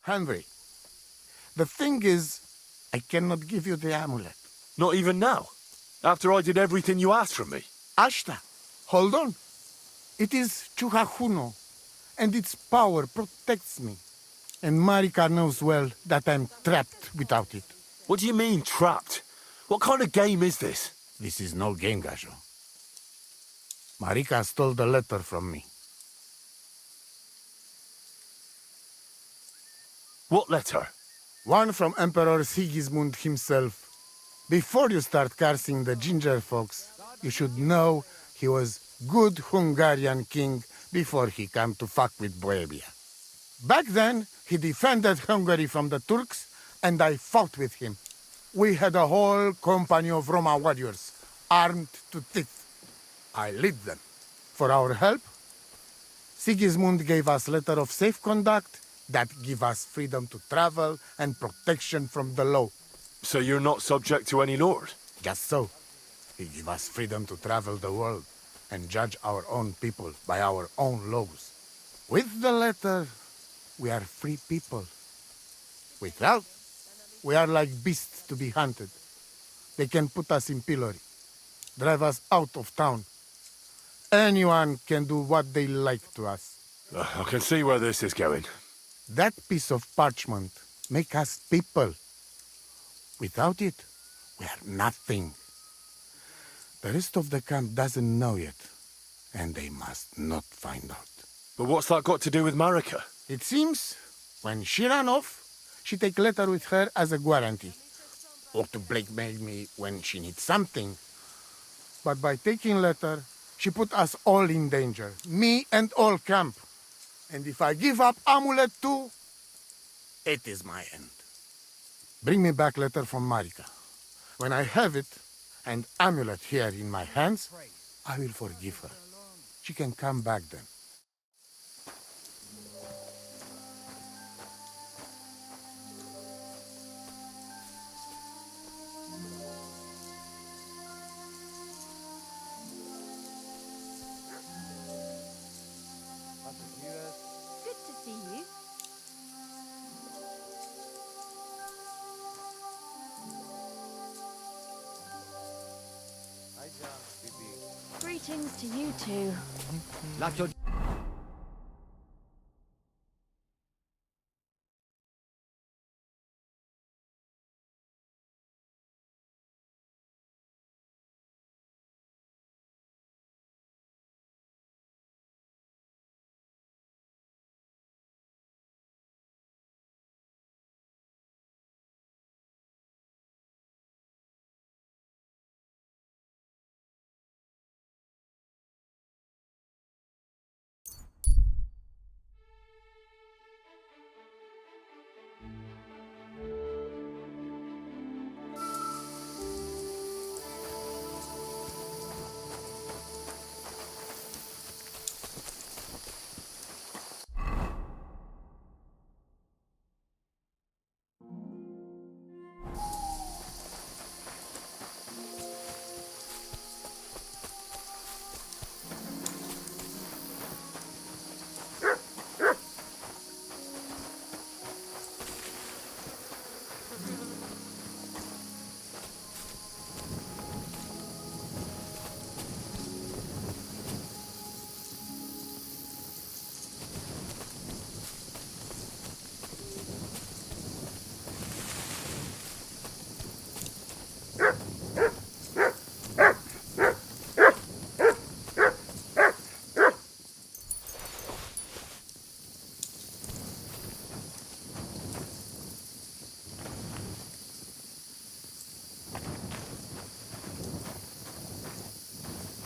Henry, the thing is, I cannot give you the amulet. Not even now? After I did everything you asked from me? Ashta, hold on. It is Chuhajuno, and its power protects me. And Marika knows well that I'm trapped without it. What do you mean, trapped? What kind of game is this? This is no game, Gajo. Marika stole the letter from me. What letter? One from Emperor Sigismund himself. Before you start cursing the ginger folks, you should know he was good Hungarian king before he came to fuck with Bohemia. Back then, he defended Hungary from the Turks, and I fought with him. We had a whole company of Roma warriors, armed to teeth. I lead them. For our help, Sigismund gave us letter of safe conduct that give us freedom to travel and protection from the law. So you're not subject to any lord? Just so. He give us freedom to travel the world and judge our own people by our own laws. With the letter, we are free people. Without, we are like beasts to be hunted. They can put us in pillory, drive us out of town. Anyone can do what they like to us. I can see where this is going. That piece of parchment make us people. Without it, we are nothing. The rest of the camp doesn't know yet, and they must not find out. But what's that got to do with Marika? It seems, when she ran off, she take letter with her as a guarantee. Or to blackmail me when she needs something. But by taking letter, she put us all in danger. Me and all camp. And if I give up amulet too, it is my end. Bring me back letter from Marika. When I have it, and amulet here in my hands, I will forgive her. She can come back then. Good to see you. Greetings to you too. Like your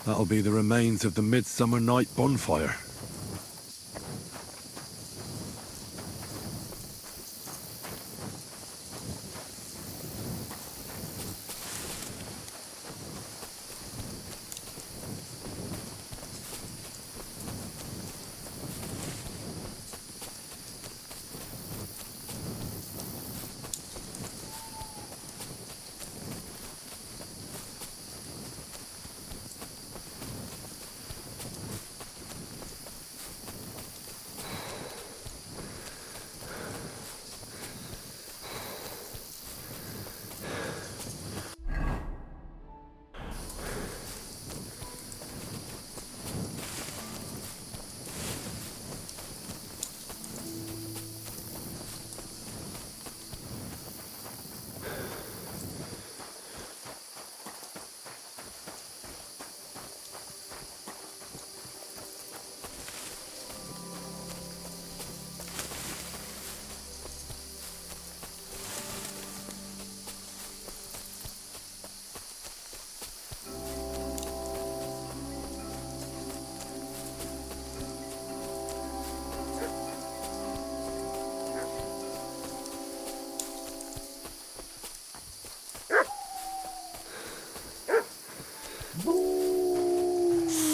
That'll be the remains of the Midsummer Night bonfire.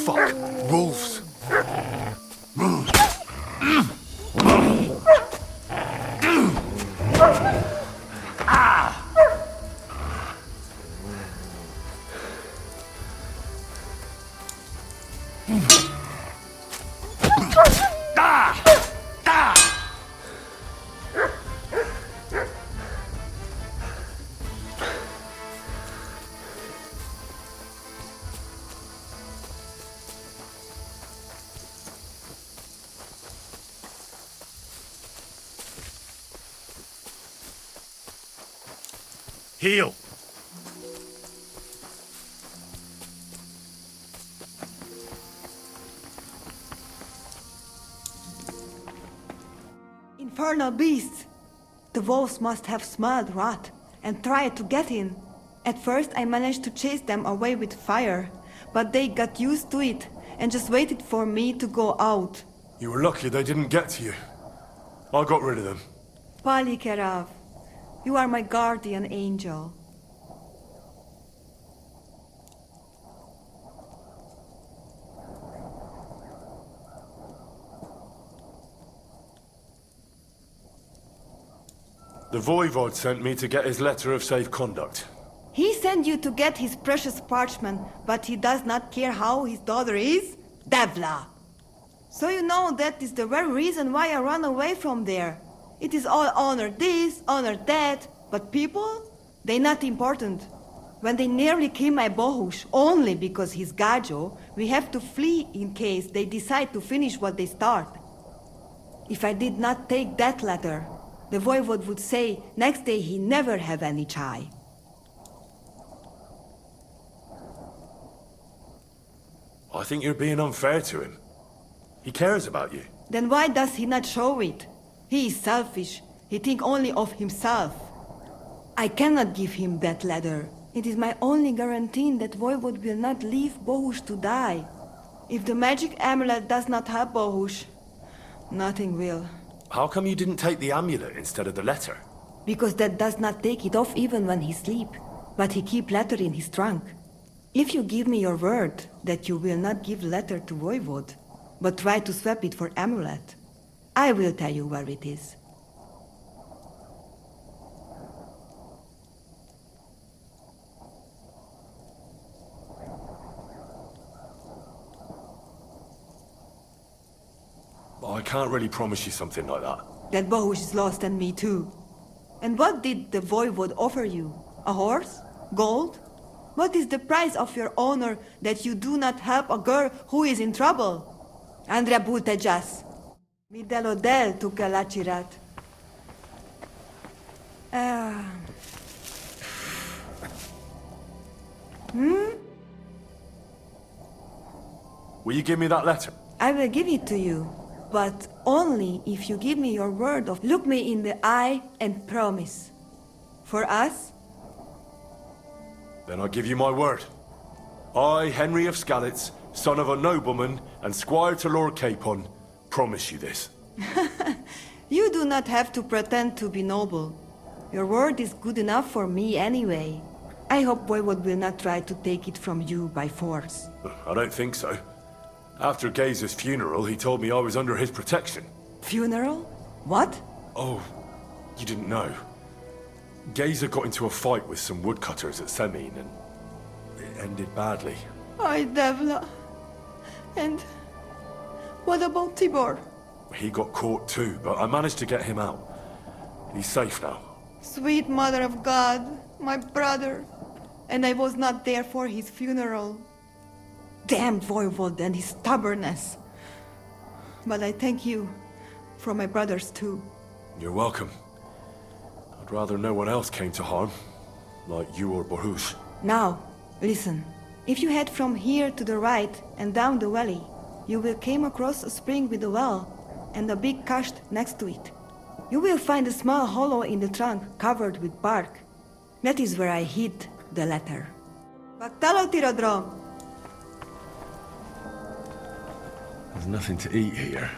Fuck! Wolves! Heal! Infernal beasts! The wolves must have smelled rot and tried to get in. At first I managed to chase them away with fire, but they got used to it and just waited for me to go out. You were lucky they didn't get to you. I got rid of them. Palikerav, you are my guardian angel. The Voivod sent me to get his letter of safe conduct. He sent you to get his precious parchment, but he does not care how his daughter is? Devla! So you know that is the very reason why I run away from there. It is all honor this, honor that, but people? They not important. When they nearly kill my Bohush only because he's Gajo, we have to flee in case they decide to finish what they start. If I did not take that letter, the Voivod would say next day he never have any chai. I think you're being unfair to him. He cares about you. Then why does he not show it? He is selfish. He think only of himself. I cannot give him that letter. It is my only guarantee that Voivod will not leave Bohush to die. If the magic amulet does not help Bohush, nothing will. How come you didn't take the amulet instead of the letter? Because that does not take it off even when he sleep. But he keep letter in his trunk. If you give me your word that you will not give letter to Voivod, but try to swap it for amulet, I will tell you where it is. I can't really promise you something like that. That Bohush is lost and me too. And what did the Voivod offer you? A horse? Gold? What is the price of your honor that you do not help a girl who is in trouble? Andrea Bultejas. Midelo del tu kalachirat. Will you give me that letter? I will give it to you, but only if you give me your word of look me in the eye and promise. For us? Then I'll give you my word. I, Henry of Skalitz, son of a nobleman and squire to Lord Capon, promise you this. You do not have to pretend to be noble. Your word is good enough for me anyway. I hope Voivod will not try to take it from you by force. I don't think so. After Geza's funeral, he told me I was under his protection. Funeral? What? Oh, you didn't know. Geza got into a fight with some woodcutters at Semin, and it ended badly. Ay, Devla. And what about Tibor? He got caught too, but I managed to get him out. He's safe now. Sweet Mother of God, my brother. And I was not there for his funeral. Damn Voivod and his stubbornness. But I thank you for my brothers too. You're welcome. I'd rather no one else came to harm, like you or Baruch. Now, listen. If you head from here to the right and down the valley, you will come across a spring with a well and a big cache next to it. You will find a small hollow in the trunk covered with bark. That is where I hid the letter. Baktalo Tirodrom! There's nothing to eat here.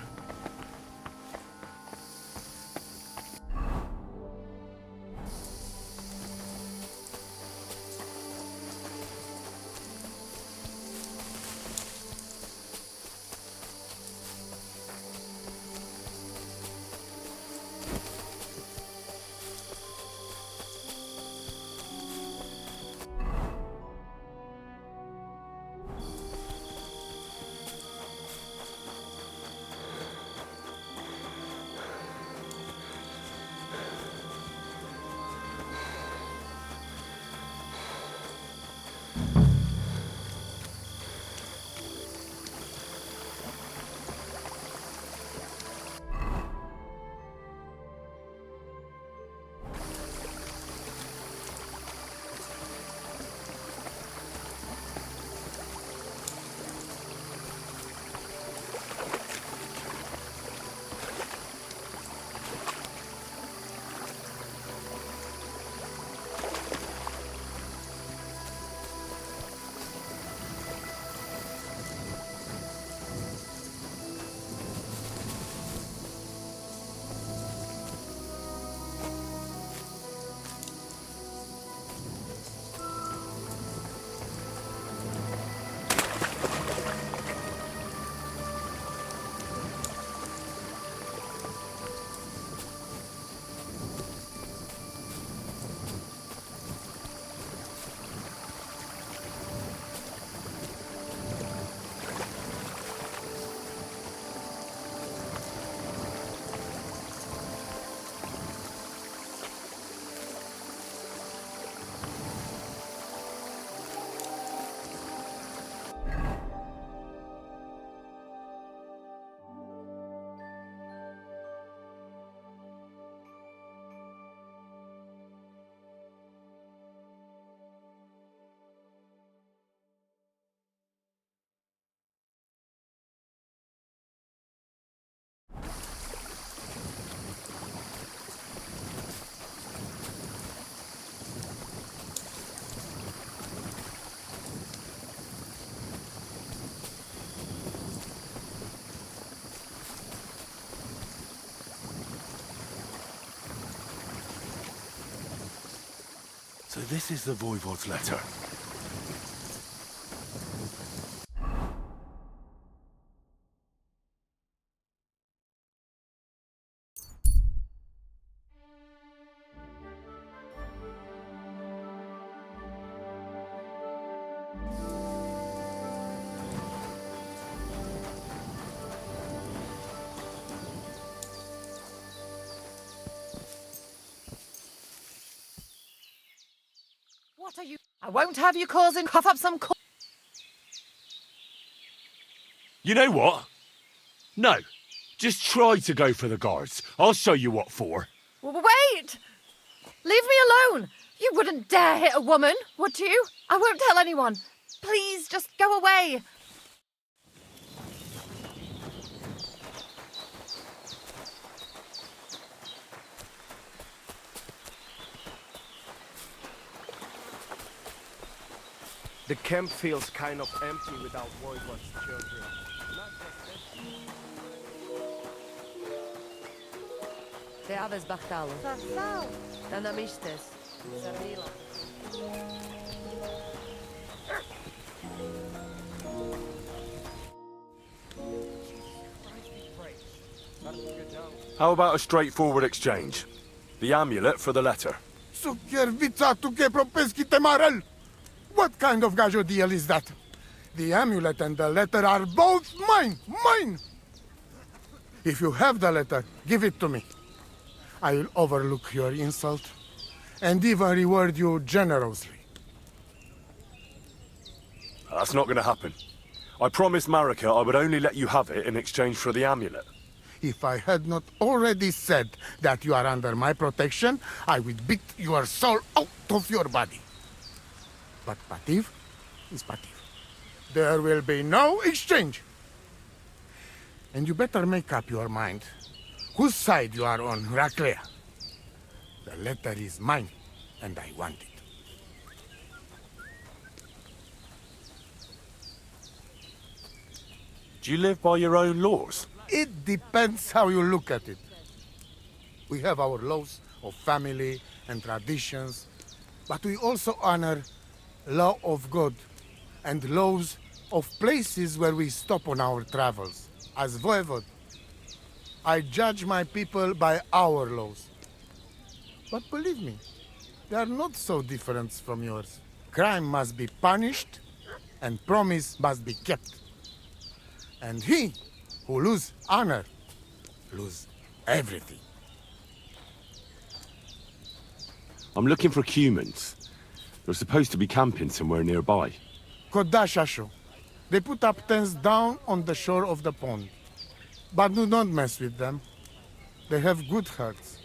So this is the Voivod's letter. What are you? I won't have you causing cough up some. You know what? No. Just try to go for the guards. I'll show you what for. Wait! Leave me alone! You wouldn't dare hit a woman, would you? I won't tell anyone. Please, just go away. The camp feels kind of empty without Voivod's children. Te aveți bachtalul. Sasau. Da namiștes. Sarnila. How about a straightforward exchange? The amulet for the letter. Sukiervița tu che propeschi temarel! What kind of gajo deal is that? The amulet and the letter are both mine! Mine! If you have the letter, give it to me. I will overlook your insult and even reward you generously. That's not going to happen. I promised Marika I would only let you have it in exchange for the amulet. If I had not already said that you are under my protection, I would beat your soul out of your body. But Pativ is Pativ. There will be no exchange. And you better make up your mind whose side you are on, Raclea. The letter is mine, and I want it. Do you live by your own laws? It depends how you look at it. We have our laws of family and traditions, but we also honor law of God and laws of places where we stop on our travels. As voivod, I judge my people by our laws. But believe me, they are not so different from yours. Crime must be punished, and promise must be kept. And he who lose honor, lose everything. I'm looking for humans. They're supposed to be camping somewhere nearby. Kodashasho. They put up tents down on the shore of the pond. But do not mess with them. They have good hearts.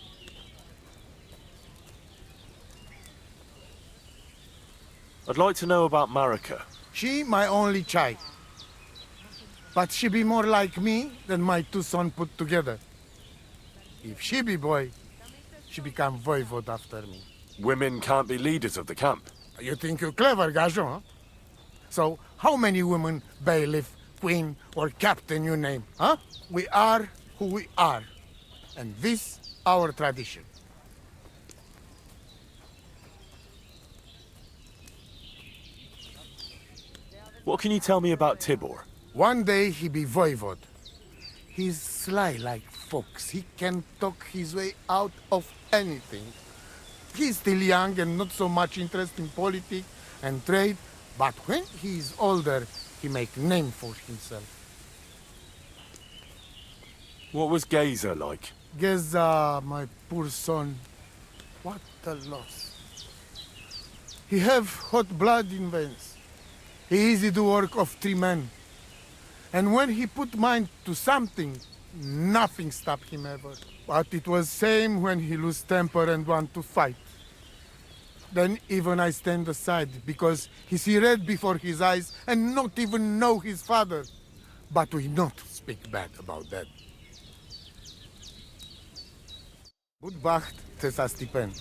I'd like to know about Marika. She my only child. But she be more like me than my two sons put together. If she be boy, she become voivod after me. Women can't be leaders of the camp. You think you're clever, Gajo, huh? So, how many women, bailiff, queen, or captain you name, huh? We are who we are. And this, our tradition. What can you tell me about Tibor? One day he be voivod. He's sly like fox. He can talk his way out of anything. He's still young and not so much interested in politics and trade, but when he's older, he make name for himself. What was Geza like? Geza, my poor son, what a loss. He have hot blood in veins. He easy to work of 3 men. And when he put mind to something, nothing stopped him ever. But it was same when he lose temper and want to fight. Then even I stand aside, because he see red before his eyes and not even know his father. But we not speak bad about that. Budbacht Cesa Stipen.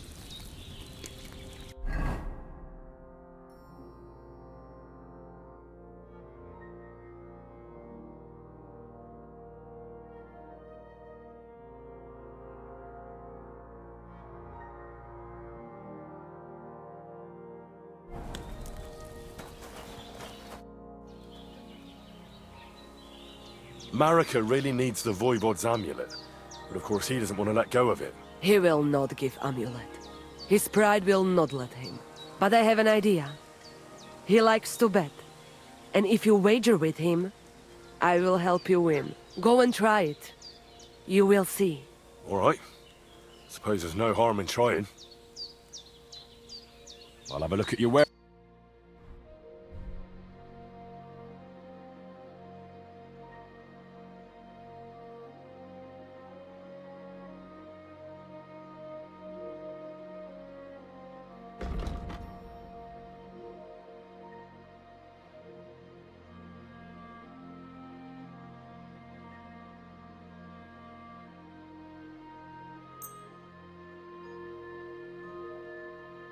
Marika really needs the Voivod's amulet. But of course he doesn't want to let go of it. He will not give amulet. His pride will not let him. But I have an idea. He likes to bet. And if you wager with him, I will help you win. Go and try it. You will see. All right. Suppose there's no harm in trying. I'll have a look at your web.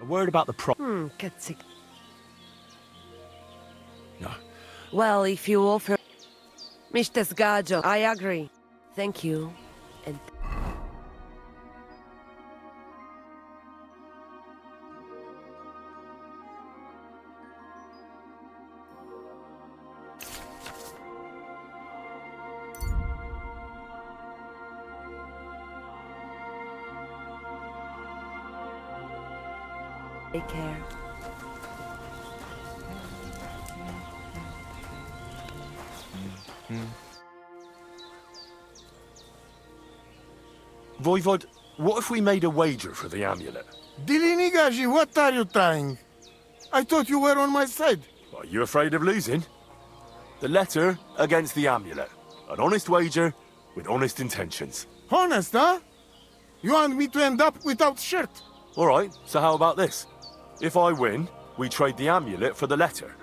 A word about the Katsik. Well, if you offer... Mr. Sgaggio, I agree. Thank you. And... Take care. Voivod, what if we made a wager for the amulet? Dilinigaji, what are you trying? I thought you were on my side. Are you afraid of losing? The letter against the amulet. An honest wager with honest intentions. Honest, huh? You want me to end up without shirt? All right, so how about this? If I win, we trade the amulet for the letter.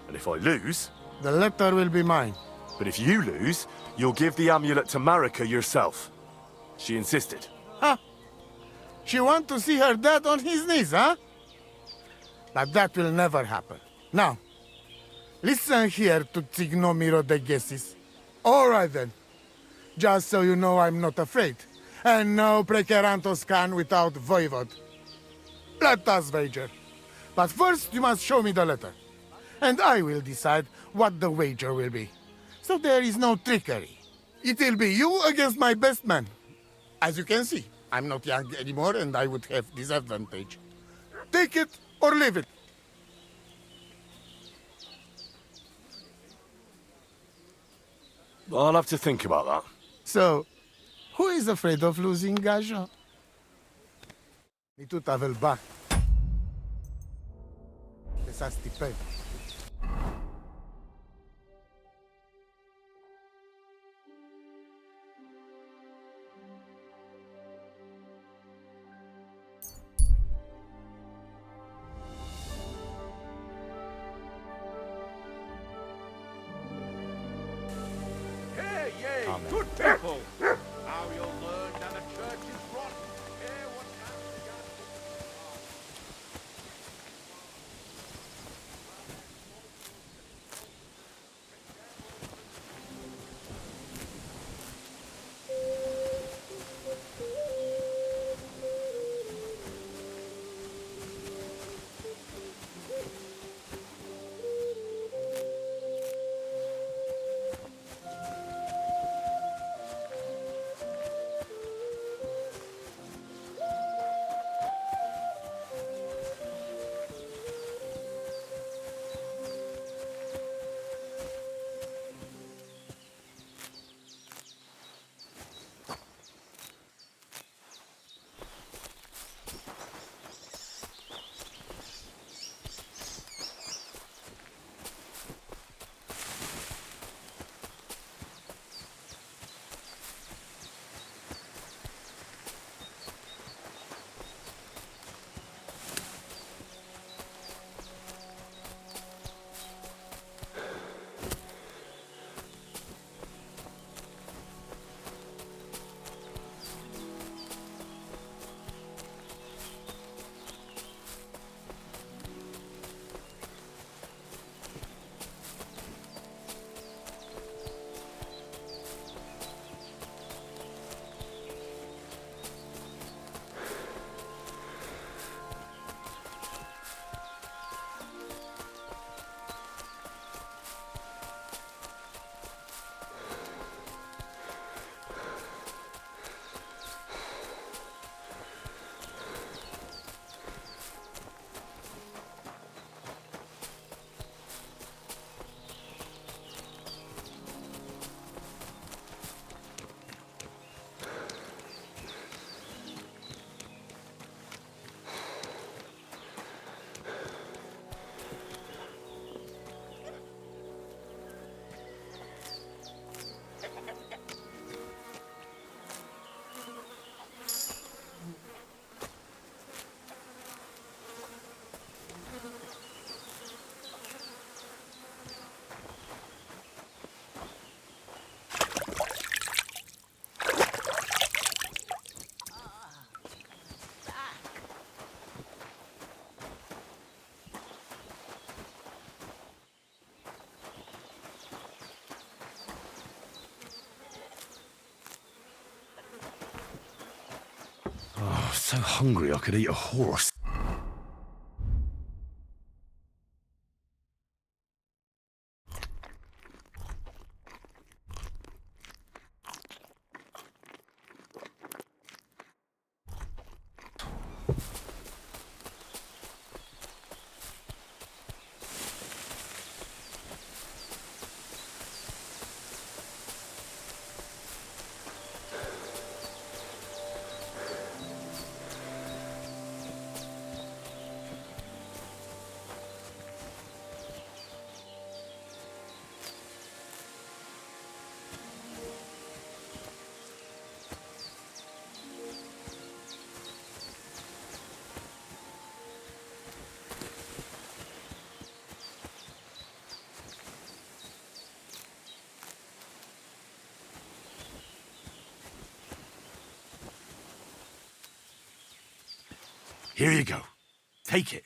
And if I lose... The letter will be mine. But if you lose, you'll give the amulet to Marika yourself. She insisted. Huh? She want to see her dad on his knees, huh? But that will never happen. Now, listen here to Tsignomiro de Gessis. All right then. Just so you know I'm not afraid. And no Prekerantos can without Voivod. Let us wager. But first you must show me the letter. And I will decide what the wager will be. So there is no trickery. It will be you against my best man. As you can see, I'm not young anymore and I would have disadvantage. Take it or leave it. I'll have to think about that. So, who is afraid of losing, Gajo? Mi tu tavel ba. Esa stipe. Hey, yay, good people! Now you'll learn that the church is rotten. Hear what so hungry I could eat a horse. Here you go. Take it.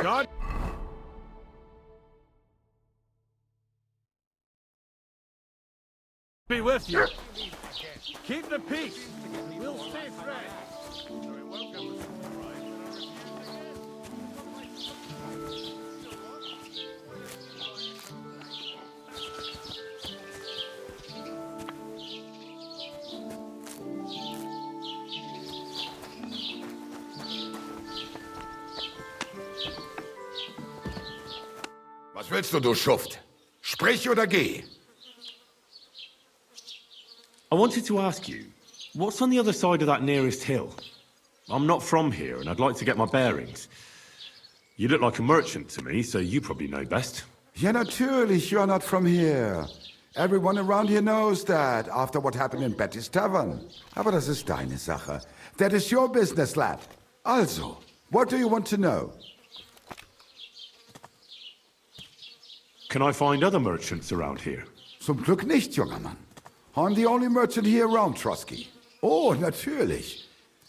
God be with you. Keep the peace. We'll stay friends. Was willst du Schuft? Sprich oder geh. I wanted to ask you, what's on the other side of that nearest hill? I'm not from here, and I'd like to get my bearings. You look like a merchant to me, so you probably know best. Ja, natürlich, you're not from here. Everyone around here knows that, after what happened in Betty's Tavern. Aber das ist deine Sache. That is your business, lad. Also, what do you want to know? Can I find other merchants around here? Zum Glück nicht, junger Mann. I'm the only merchant here around, Trotsky. Oh, natürlich.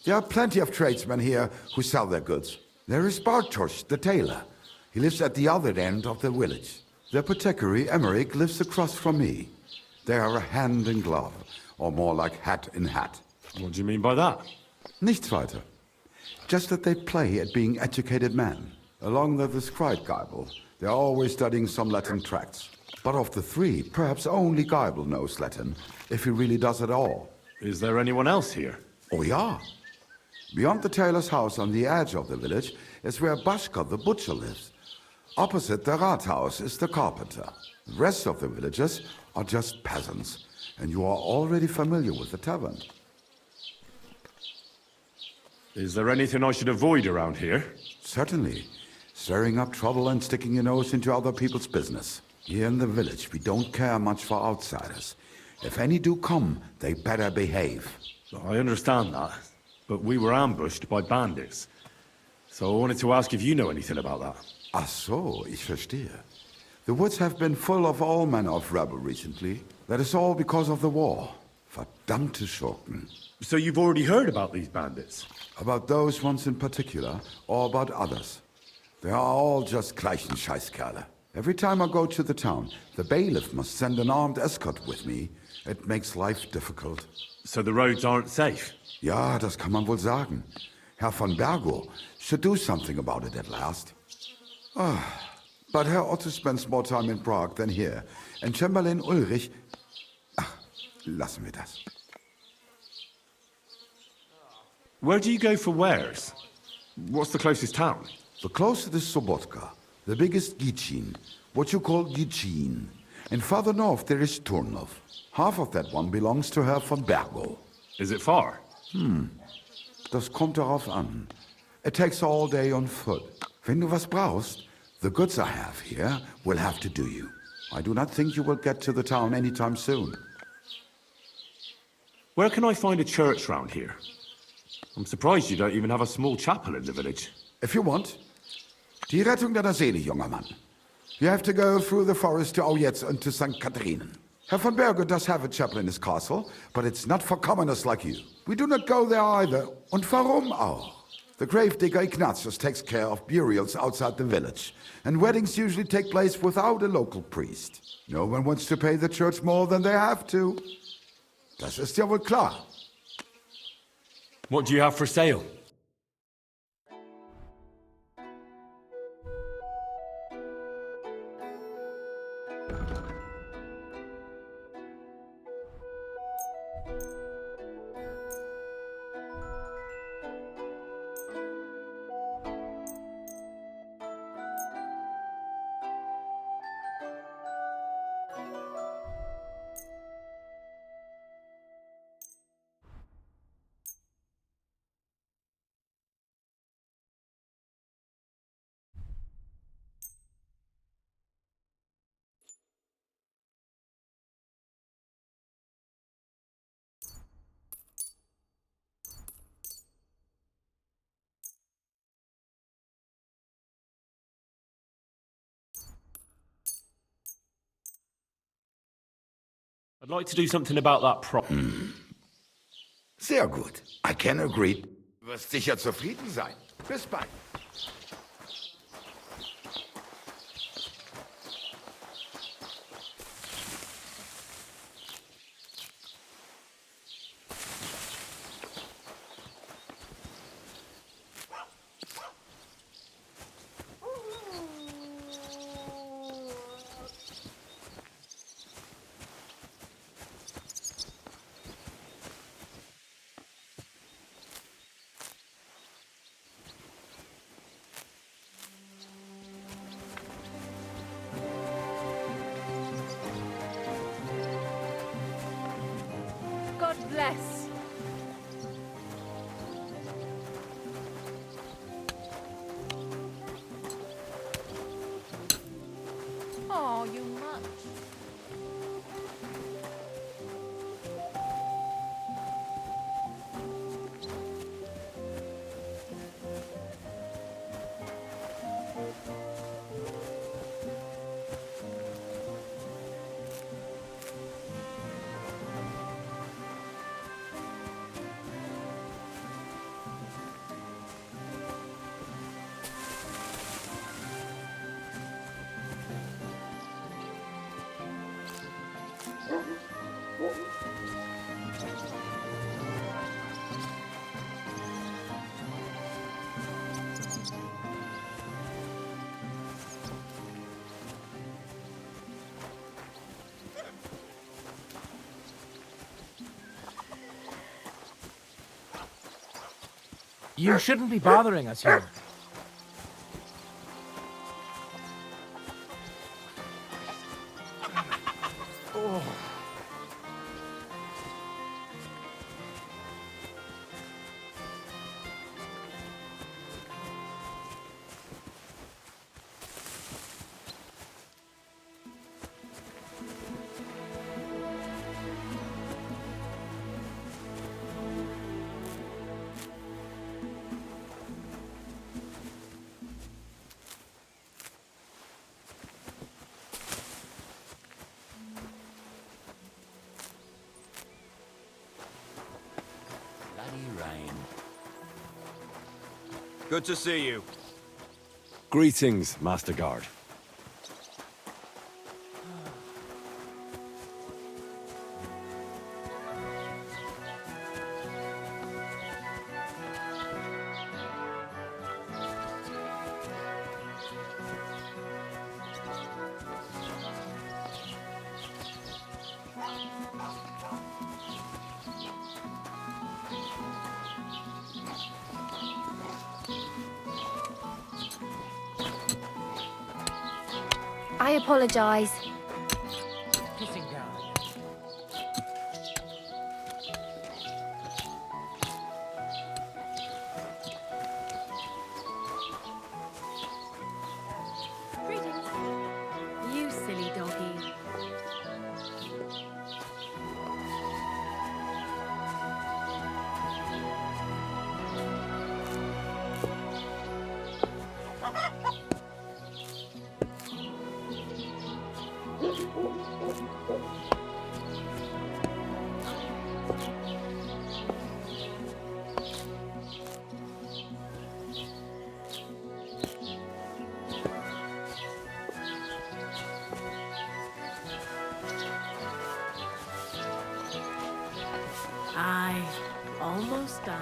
There are plenty of tradesmen here who sell their goods. There is Bartosz, the tailor. He lives at the other end of the village. The apothecary, Emmerich, lives across from me. They are a hand in glove, or more like hat in hat. What do you mean by that? Nichts weiter. Just that they play at being educated men. Along with the scribe Geibel, they are always studying some Latin tracts. But of the three, perhaps only Geibel knows Latin, if he really does at all. Is there anyone else here? Oh, yeah. Beyond the tailor's house on the edge of the village is where Bashka the butcher lives. Opposite the Rathaus is the carpenter. The rest of the villagers are just peasants, and you are already familiar with the tavern. Is there anything I should avoid around here? Certainly. Stirring up trouble and sticking your nose into other people's business. Here in the village, we don't care much for outsiders. If any do come, they better behave. I understand that, but we were ambushed by bandits. So I wanted to ask if you know anything about that. Ach so, ich verstehe. The woods have been full of all manner of rebel recently. That is all because of the war. Verdammte Schurken. So you've already heard about these bandits? About those ones in particular, or about others. They are all just gleichen Scheißkerle. Every time I go to the town, the bailiff must send an armed escort with me. It makes life difficult. So the roads aren't safe? Ja, das kann man wohl sagen. Herr von Bergo should do something about it at last. But Herr Otto spends more time in Prague than here. And Chamberlain Ulrich... Ach, lassen wir das. Where do you go for wares? What's the closest town? The closest is Sobotka, the biggest Gichin, what you call Gichin. And farther north there is Turnov. Half of that one belongs to Herr von Bergo. Is it far? Das kommt darauf an. It takes all day on foot. Wenn du was brauchst, the goods I have here will have to do you. I do not think you will get to the town anytime soon. Where can I find a church round here? I'm surprised you don't even have a small chapel in the village. If you want. Die Rettung deiner Seele, junger Mann. You have to go through the forest to Aujetz and to St. Catherine. Herr von Berger does have a chapel in his castle, but it's not for commoners like you. We do not go there either. Und warum auch? The gravedigger Ignatius takes care of burials outside the village, and weddings usually take place without a local priest. No one wants to pay the church more than they have to. Das ist ja wohl klar. What do you have for sale? I'd like to do something about that problem. Sehr gut. I can agree. Du wirst sicher zufrieden sein. Bis bald. mess. Oh, you much. You shouldn't be bothering us here. Oh. Good to see you. Greetings, Master Guard. I apologize. Pissing down. You silly doggy. Aye, almost done.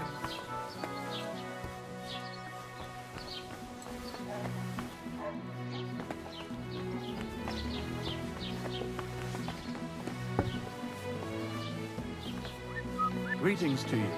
Greetings to you.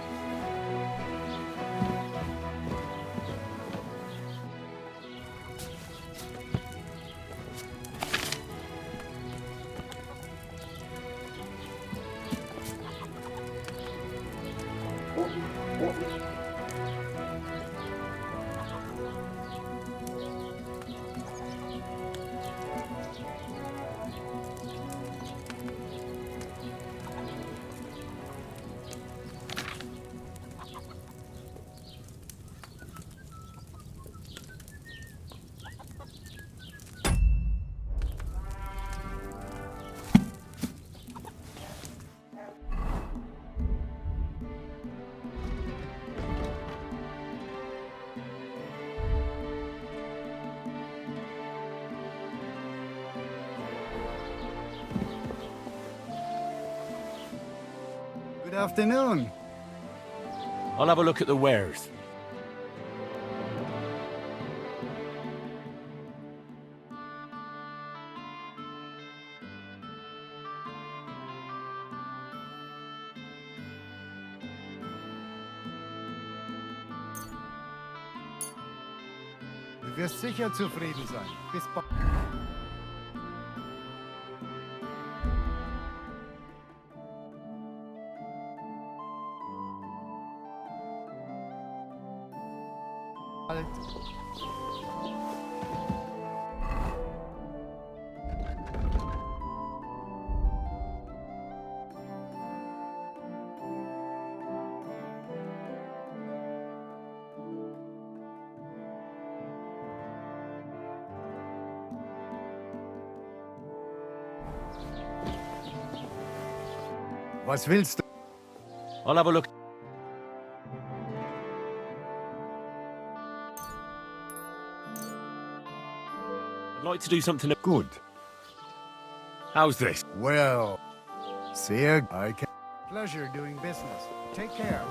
Good afternoon. I'll have a look at the wares. Du wirst sicher zufrieden sein. Bis bald. Halt. Was willst du? I'll have a look. I'd like to do something good. How's this? Well, sehr. I can. Pleasure doing business. Take care.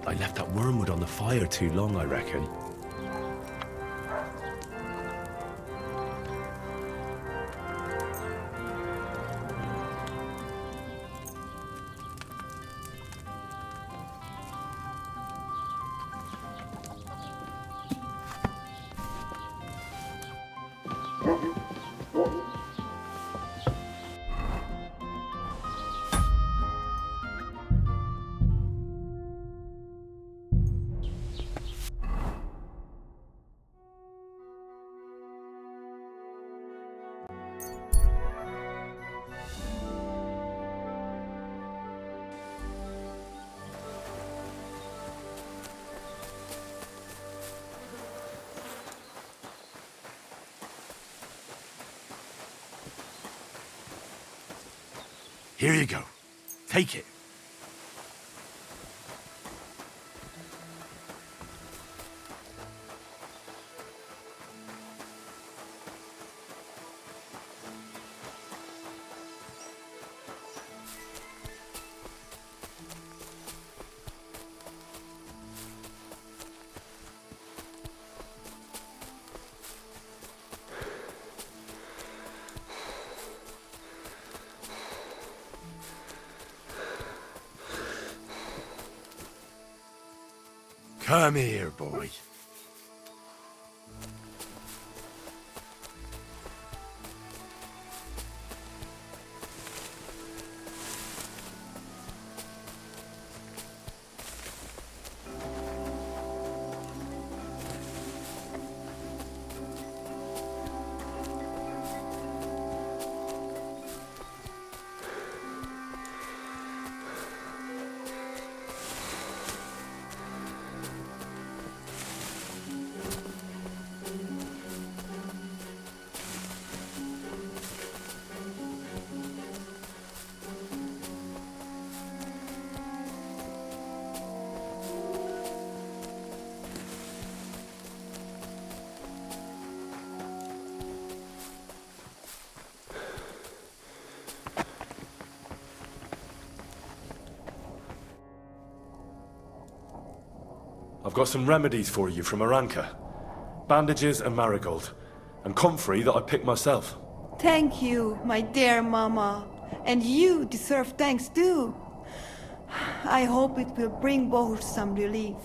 I left that wormwood on the fire too long, I reckon. Here you go. Take it. Come here, boy. I've got some remedies for you from Aranka. Bandages and marigold. And comfrey that I picked myself. Thank you, my dear Mama. And you deserve thanks too. I hope it will bring Bohush some relief.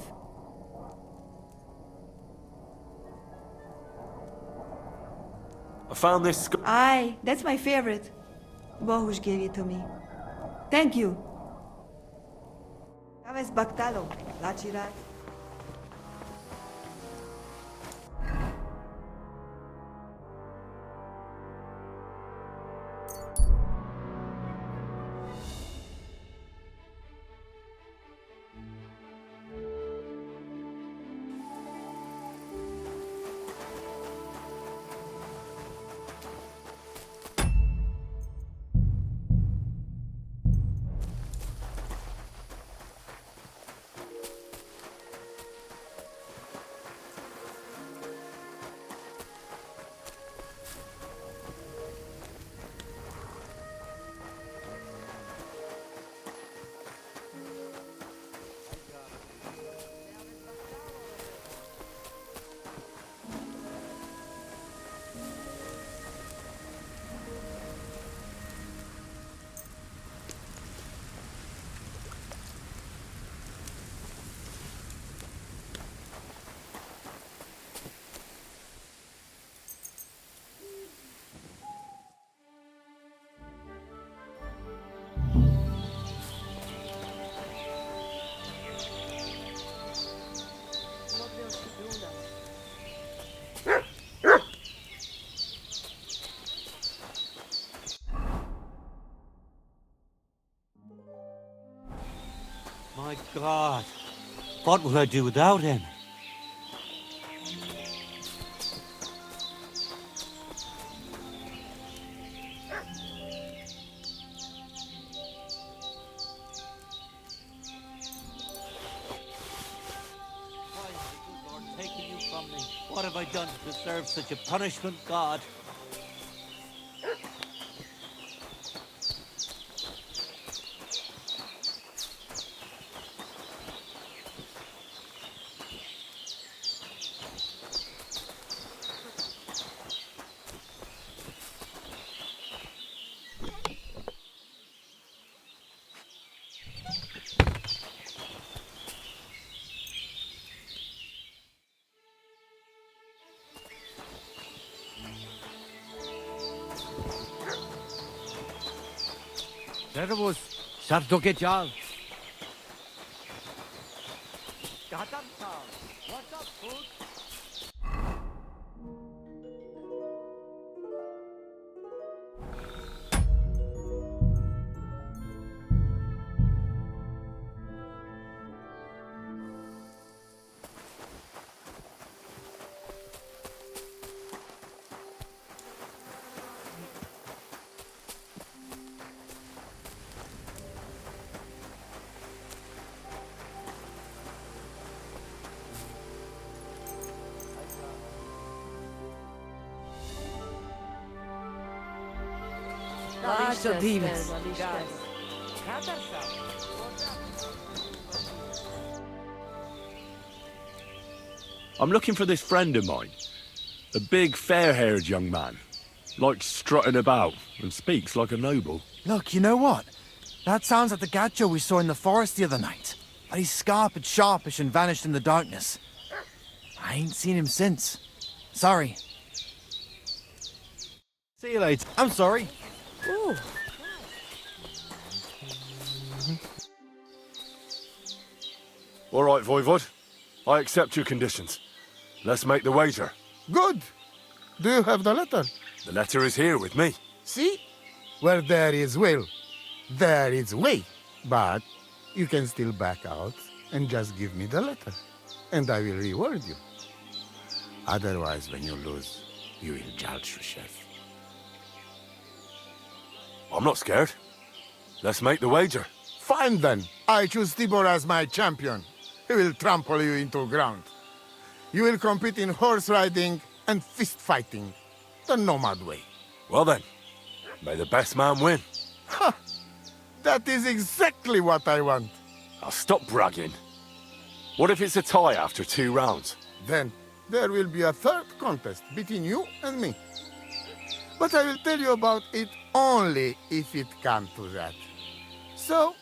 I found this Aye, that's my favorite. Bohush gave it to me. Thank you. Aves baktalo, lachirat. My God, what will I do without him? Why has the good Lord taken you from me? What have I done to deserve such a punishment, God? Servus, Sartoketal. What's up, food? Lascia Dives. I'm looking for this friend of mine. A big, fair-haired young man. Likes strutting about and speaks like a noble. Look, you know what? That sounds like the gacho we saw in the forest the other night. But he's scarp and sharpish and vanished in the darkness. I ain't seen him since. Sorry. See you later. I'm sorry. Ooh. All right, Voivod. I accept your conditions. Let's make the wager. Good. Do you have the letter? The letter is here with me. See? Where there is will, there is way. But you can still back out and just give me the letter, and I will reward you. Otherwise, when you lose, you will judge the chef. I'm not scared. Let's make the wager. Fine then. I choose Tibor as my champion. He will trample you into ground. You will compete in horse riding and fist fighting, the nomad way. Well then, may the best man win. Ha! That is exactly what I want. I'll stop bragging. What if it's a tie after 2 rounds? Then there will be a third contest between you and me. But I will tell you about it only if it comes to that. So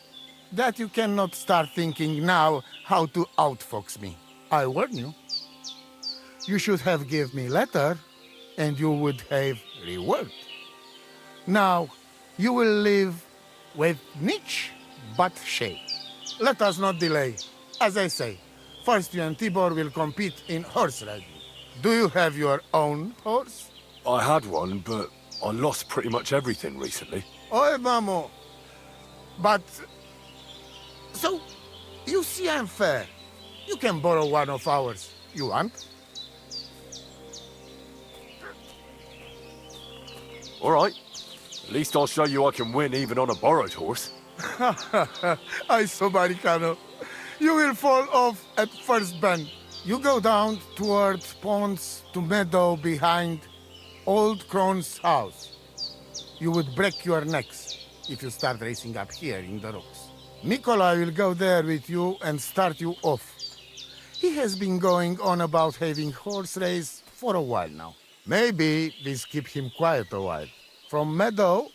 that you cannot start thinking now how to outfox me. I warn you. You should have give me letter, and you would have reward. Now, you will live with niche but shame. Let us not delay. As I say, first you and Tibor will compete in horse riding. Do you have your own horse? I had one, but I lost pretty much everything recently. Oi, Mamo. But... So, you see I'm fair. You can borrow one of ours. You want? All right. At least I'll show you I can win even on a borrowed horse. Ay, so Maricano. You will fall off at first bend. You go down toward ponds to meadow behind Old Crone's house. You would break your necks if you start racing up here in the rocks. Nikolai will go there with you and start you off. He has been going on about having horse race for a while now. Maybe this keep him quiet a while. From meadow,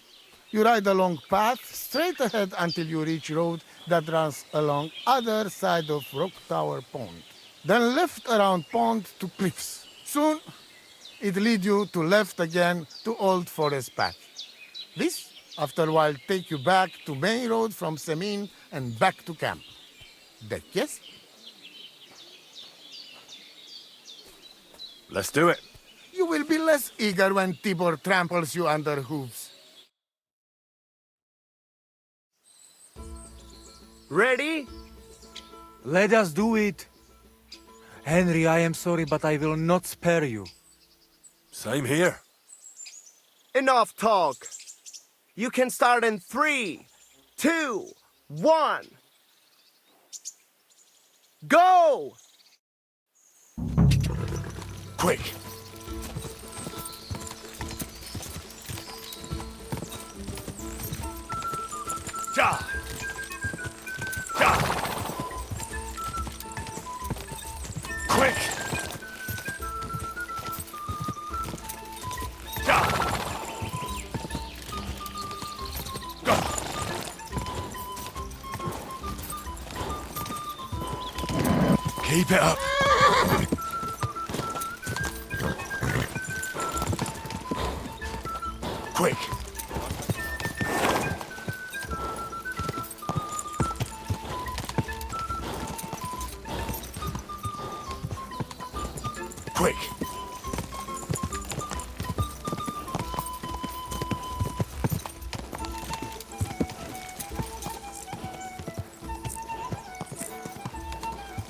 you ride along path straight ahead until you reach road that runs along other side of Rock Tower Pond. Then left around pond to cliffs. Soon, it lead you to left again to Old Forest Path. This, after a while, take you back to main road from Semin and back to camp. That yes? Let's do it. You will be less eager when Tibor tramples you under hooves. Ready? Let us do it. Henry, I am sorry, but I will not spare you. Same here. Enough talk. You can start in 3, 2, 1. Go! Quick! Ja! Ja! Quick! Ja! Go! Keep it up! Quick! Quick!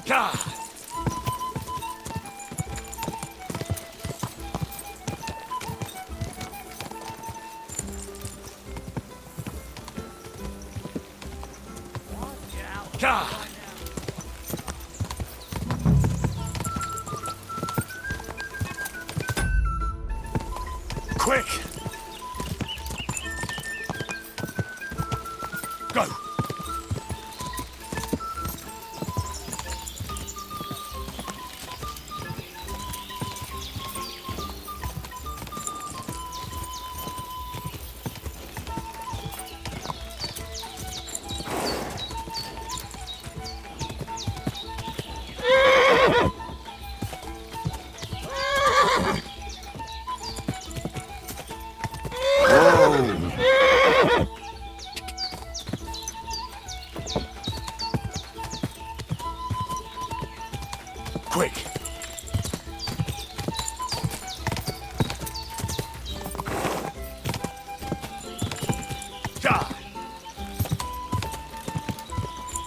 God! God! Quick! Go! Quick! Ja!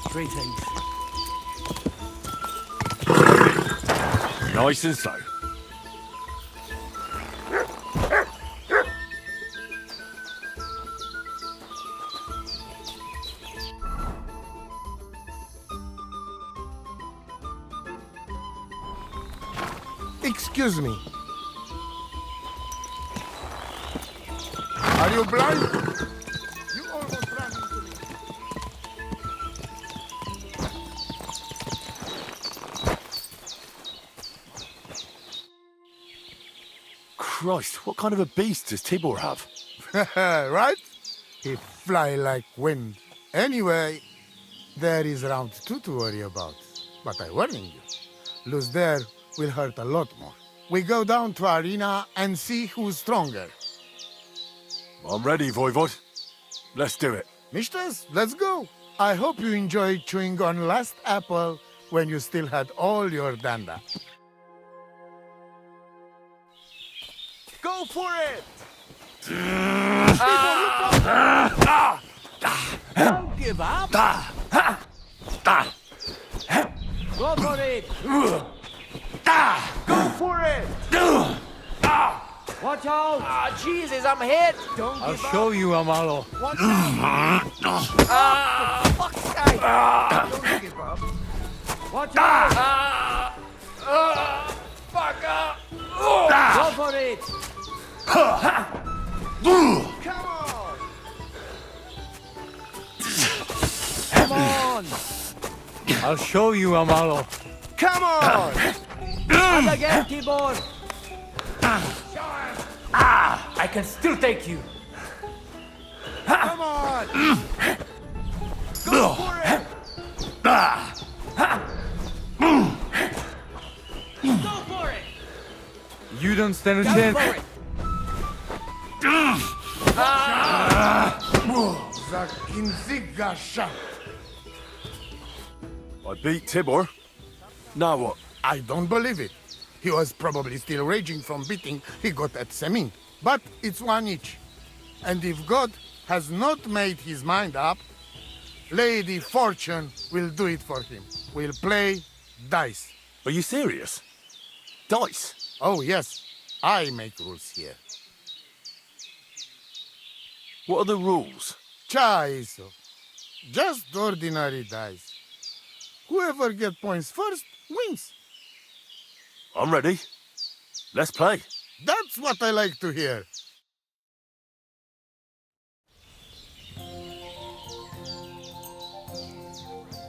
Greetings. Nice and slow. Excuse me. Are you blind? You almost ran into me. Christ, what kind of a beast does Tibor have? Right? He fly like wind. Anyway, there is round 2 to worry about. But I warning you, lose there will hurt a lot more. We go down to arena and see who's stronger. I'm ready, Voivod. Let's do it. Mistress, let's go. I hope you enjoyed chewing on last apple when you still had all your danda. Go for it! Don't give up! Go for it! Go for it! Watch out! Ah, Jesus, I'm hit! Don't I'll give show you, Amalo. Watch out! Fuck's sake! Don't give up. Watch out! Fuck up! Go for it! Come on! Come on! I'll show you, Amalo. Come on! And again, Tibor! I can still take you! Come on! Go for it! Go for it! You don't stand a Go chance. for it! I beat Tibor. Now what? I don't believe it. He was probably still raging from beating he got at Semin. But it's one each. And if God has not made his mind up, Lady Fortune will do it for him. We'll play dice. Are you serious? Dice? Oh, yes. I make rules here. What are the rules? Chaiso. Just ordinary dice. Whoever gets points first wins. I'm ready. Let's play. That's what I like to hear.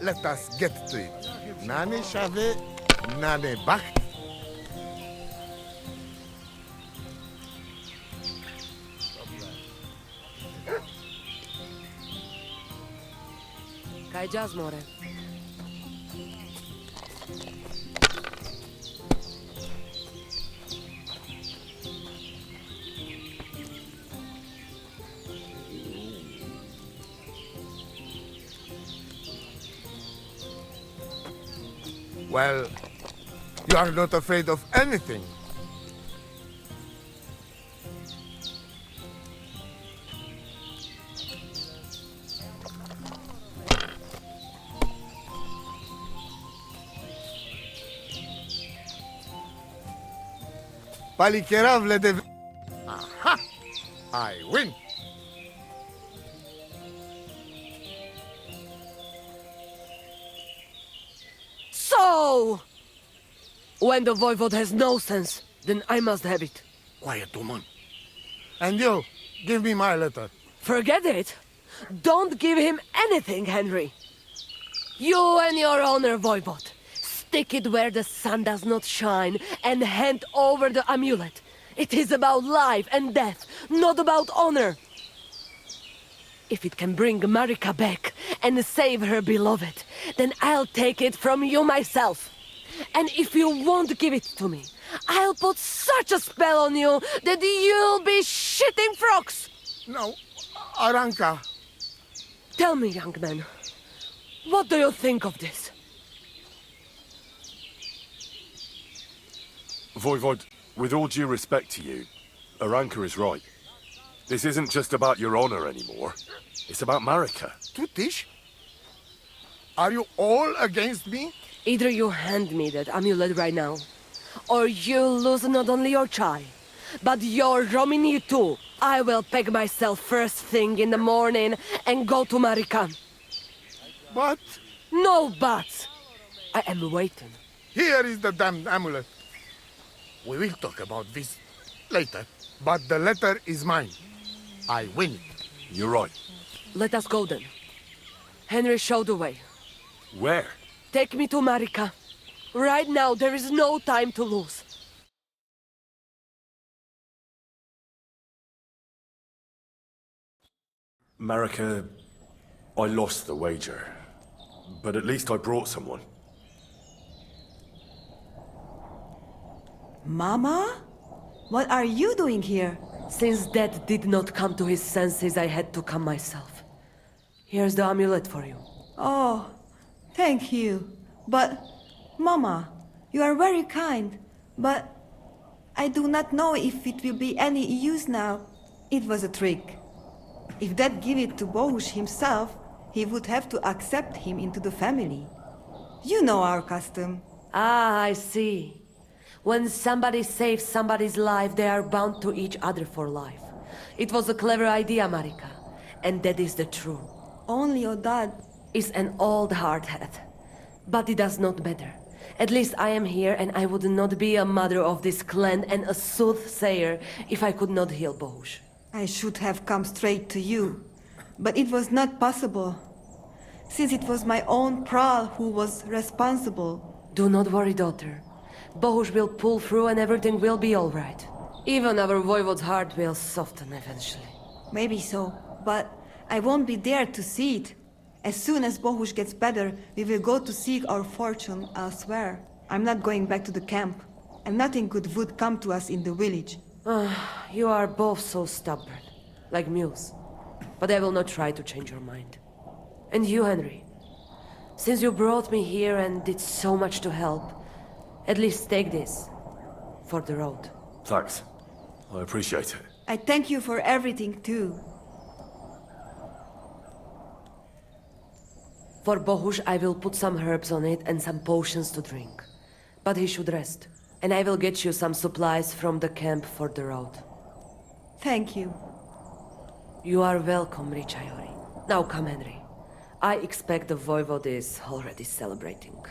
Let us get to it. Nane shave, nane bach. Kaj jazz more. Well, you are not afraid of anything. Palikerav de... Aha! I win! So! When the Voivod has no sense, then I must have it. Quiet, woman. And you, give me my letter. Forget it! Don't give him anything, Henry! You and your honor, Voivod. Stick it where the sun does not shine and hand over the amulet. It is about life and death, not about honor. If it can bring Marika back and save her beloved, then I'll take it from you myself. And if you won't give it to me, I'll put such a spell on you that you'll be shitting frogs. No, Aranka. Tell me, young man, what do you think of this? Voivod, with all due respect to you, Aranka is right. This isn't just about your honor anymore. It's about Marika. Tutish? Are you all against me? Either you hand me that amulet right now, or you lose not only your child, but your Romini too. I will pack myself first thing in the morning and go to Marika. But... No buts! I am waiting. Here is the damned amulet. We will talk about this later, but the letter is mine. I win it. You're right. Let us go then. Henry, show the way. Where? Take me to Marika. Right now, there is no time to lose. Marika, I lost the wager. But at least I brought someone. Mama? What are you doing here? Since Dad did not come to his senses, I had to come myself. Here's the amulet for you. Oh, thank you. But, Mama, you are very kind. But I do not know if it will be any use now. It was a trick. If Dad give it to Bohush himself, he would have to accept him into the family. You know our custom. Ah, I see. When somebody saves somebody's life, they are bound to each other for life. It was a clever idea, Marika. And that is the truth. Only your dad is an old hardhead. But it does not matter. At least I am here, and I would not be a mother of this clan and a soothsayer if I could not heal Bohush. I should have come straight to you. But it was not possible. Since it was my own Pral who was responsible. Do not worry, daughter. Bohush will pull through and everything will be all right. Even our voivode's heart will soften eventually. Maybe so, but I won't be there to see it. As soon as Bohush gets better, we will go to seek our fortune elsewhere. I'm not going back to the camp, and nothing good would come to us in the village. You are both so stubborn, like mules. But I will not try to change your mind. And you, Henry, since you brought me here and did so much to help, at least take this for the road. Thanks. I appreciate it. I thank you for everything, too. For Bohush, I will put some herbs on it and some potions to drink. But he should rest. And I will get you some supplies from the camp for the road. Thank you. You are welcome, Richayori. Now come, Henry. I expect the voivode is already celebrating.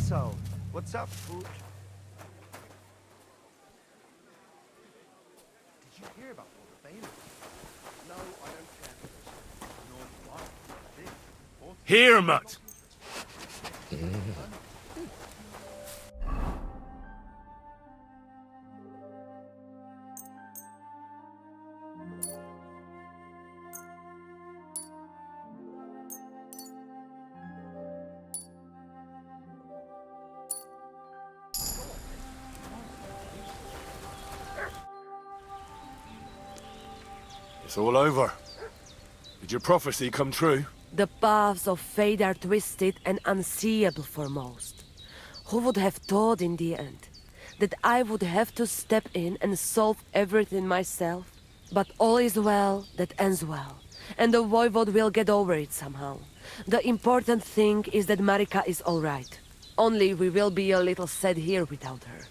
So, what's up, Pooch? Did you hear about all the Bailey? No, I don't care. Here, Mutt! It's all over. Did your prophecy come true? The paths of fate are twisted and unseeable for most. Who would have thought in the end that I would have to step in and solve everything myself? But all is well that ends well, and the voivode will get over it somehow. The important thing is that Marika is all right. Only we will be a little sad here without her.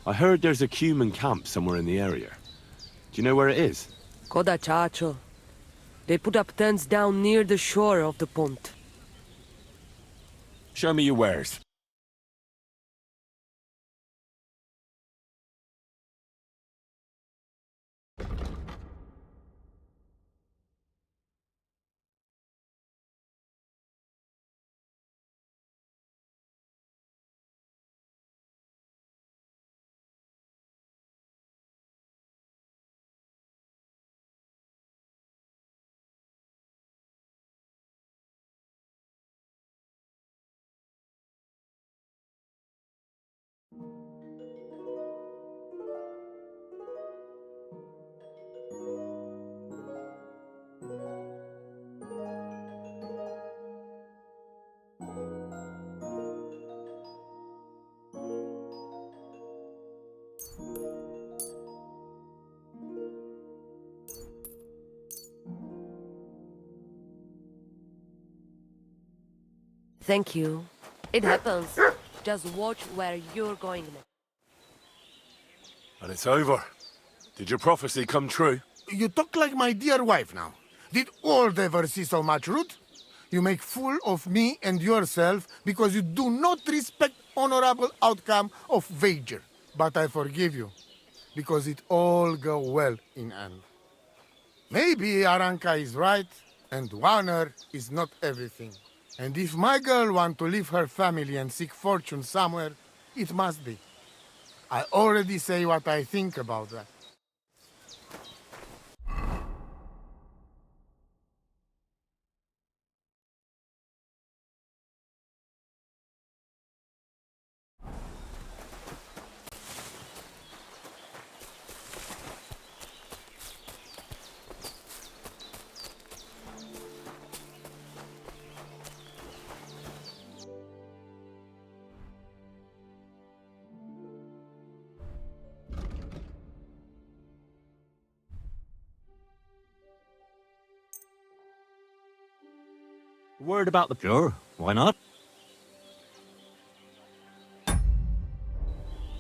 I heard there's a Cuman camp somewhere in the area. Do you know where it is? Koda Chacho. They put up tents down near the shore of the pond. Show me your wares. Thank you. It happens. Just watch where you're going next. And it's over. Did your prophecy come true? You talk like my dear wife now. Did old ever see so much root? You make fool of me and yourself because you do not respect honorable outcome of wager. But I forgive you, because it all go well in end. Maybe Aranka is right, and honor is not everything. And if my girl want to leave her family and seek fortune somewhere, it must be. I already say what I think about that. Word about the... Sure, why not?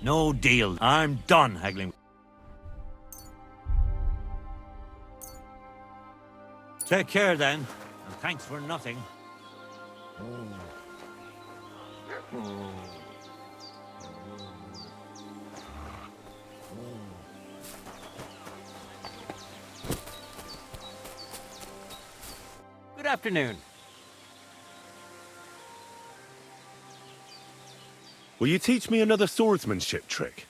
No deal. I'm done haggling. Take care then, and thanks for nothing. Good afternoon. Will you teach me another swordsmanship trick?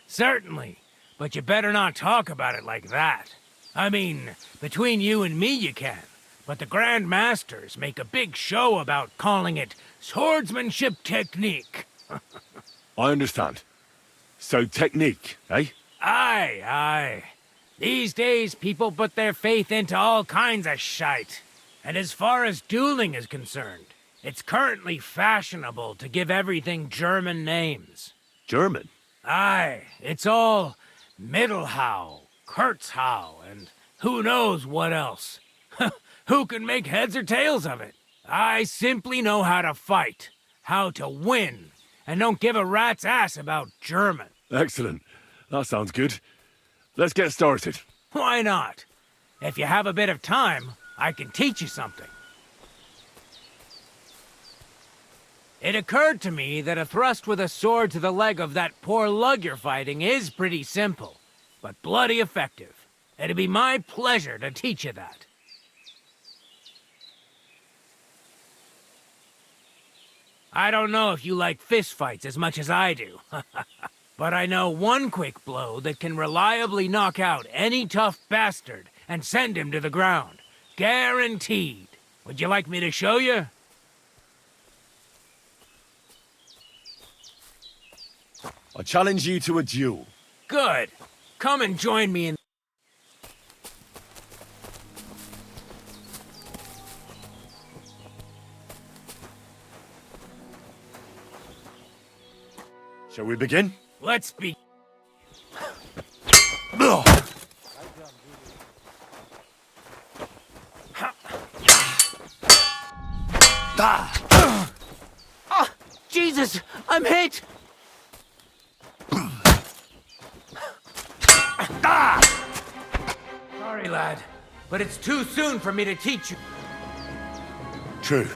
Certainly, but you better not talk about it like that. I mean, between you and me you can, but the Grand Masters make a big show about calling it swordsmanship technique. I understand. So technique, eh? Aye, aye. These days people put their faith into all kinds of shite. And as far as dueling is concerned, it's currently fashionable to give everything German names. German? Aye, it's all Mittelhau, Kurzhau, and who knows what else. Who can make heads or tails of it? I simply know how to fight, how to win, and don't give a rat's ass about German. Excellent. That sounds good. Let's get started. Why not? If you have a bit of time, I can teach you something. It occurred to me that a thrust with a sword to the leg of that poor lug you're fighting is pretty simple, but bloody effective. It'd be my pleasure to teach you that. I don't know if you like fistfights as much as I do, but I know one quick blow that can reliably knock out any tough bastard and send him to the ground. Guaranteed. Would you like me to show you? I challenge you to a duel. Good. Come and join me in... Shall we begin? Let's be... Ah! Jesus! I'm hit! Sorry, lad, but it's too soon for me to teach you. True.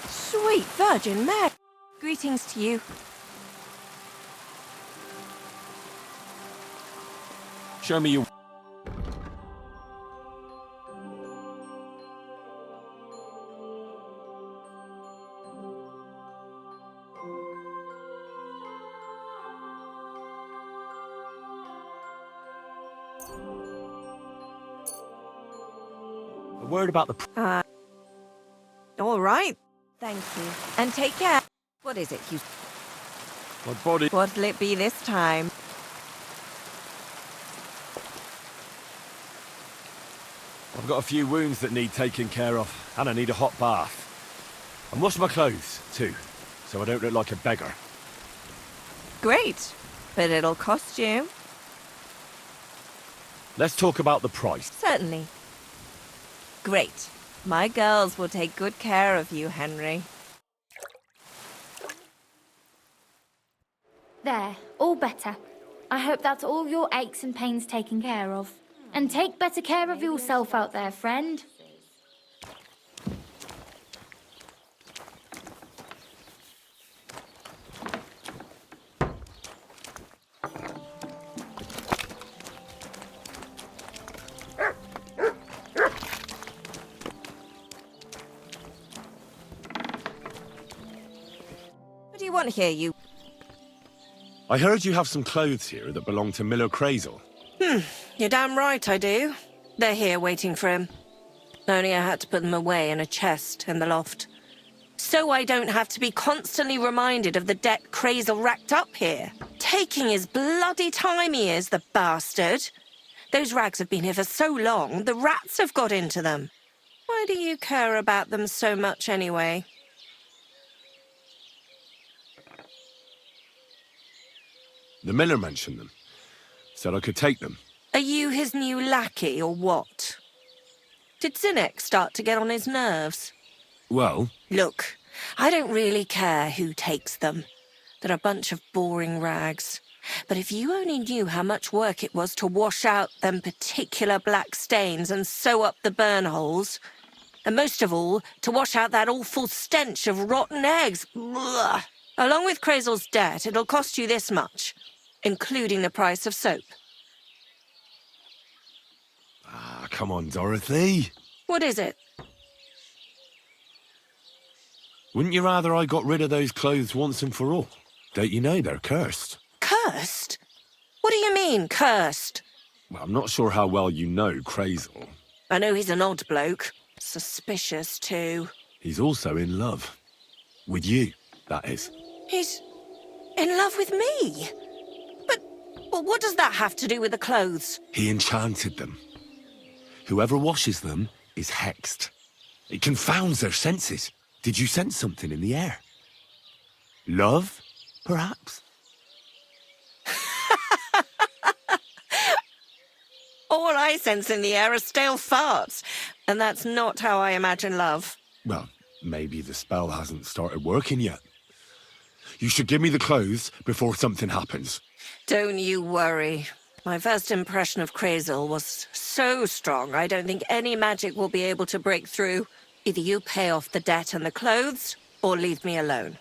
Sweet Virgin Mary! Greetings to you. Show me your... A word about the... All right. Thank you. And take care. What is it, you... My body... What'll it be this time? I've got a few wounds that need taking care of, and I need a hot bath. And wash my clothes, too, so I don't look like a beggar. Great. But it'll cost you. Let's talk about the price. Certainly. Great. My girls will take good care of you, Henry. There, all better. I hope that's all your aches and pains taken care of. And take better care of yourself out there, friend. What do you want here, you... I heard you have some clothes here that belong to Miller Crazel. You're damn right I do. They're here waiting for him. Only I had to put them away in a chest in the loft. So I don't have to be constantly reminded of the debt Crazel racked up here. Taking his bloody time he is, the bastard. Those rags have been here for so long, the rats have got into them. Why do you care about them so much anyway? The miller mentioned them. Said I could take them. Are you his new lackey or what? Did Zinnek start to get on his nerves? Well, Look, I don't really care who takes them. They're a bunch of boring rags. But if you only knew how much work it was to wash out them particular black stains and sew up the burn holes, and most of all, to wash out that awful stench of rotten eggs. Ugh. Along with Crazel's debt, it'll cost you this much, including the price of soap. ah, come on, Dorothy. What is it? Wouldn't you rather I got rid of those clothes once and for all? Don't you know they're cursed? Cursed? What do you mean, cursed? Well, I'm not sure how well you know Crazel. I know he's an odd bloke. Suspicious, too. He's also in love. With you, that is. He's in love with me? But what does that have to do with the clothes? He enchanted them. Whoever washes them is hexed. It confounds their senses. Did you sense something in the air? Love, perhaps? All I sense in the air are stale farts, and that's not how I imagine love. Well, maybe the spell hasn't started working yet. You should give me the clothes before something happens. Don't you worry. My first impression of Crazel was so strong, I don't think any magic will be able to break through. Either you pay off the debt and the clothes, or leave me alone.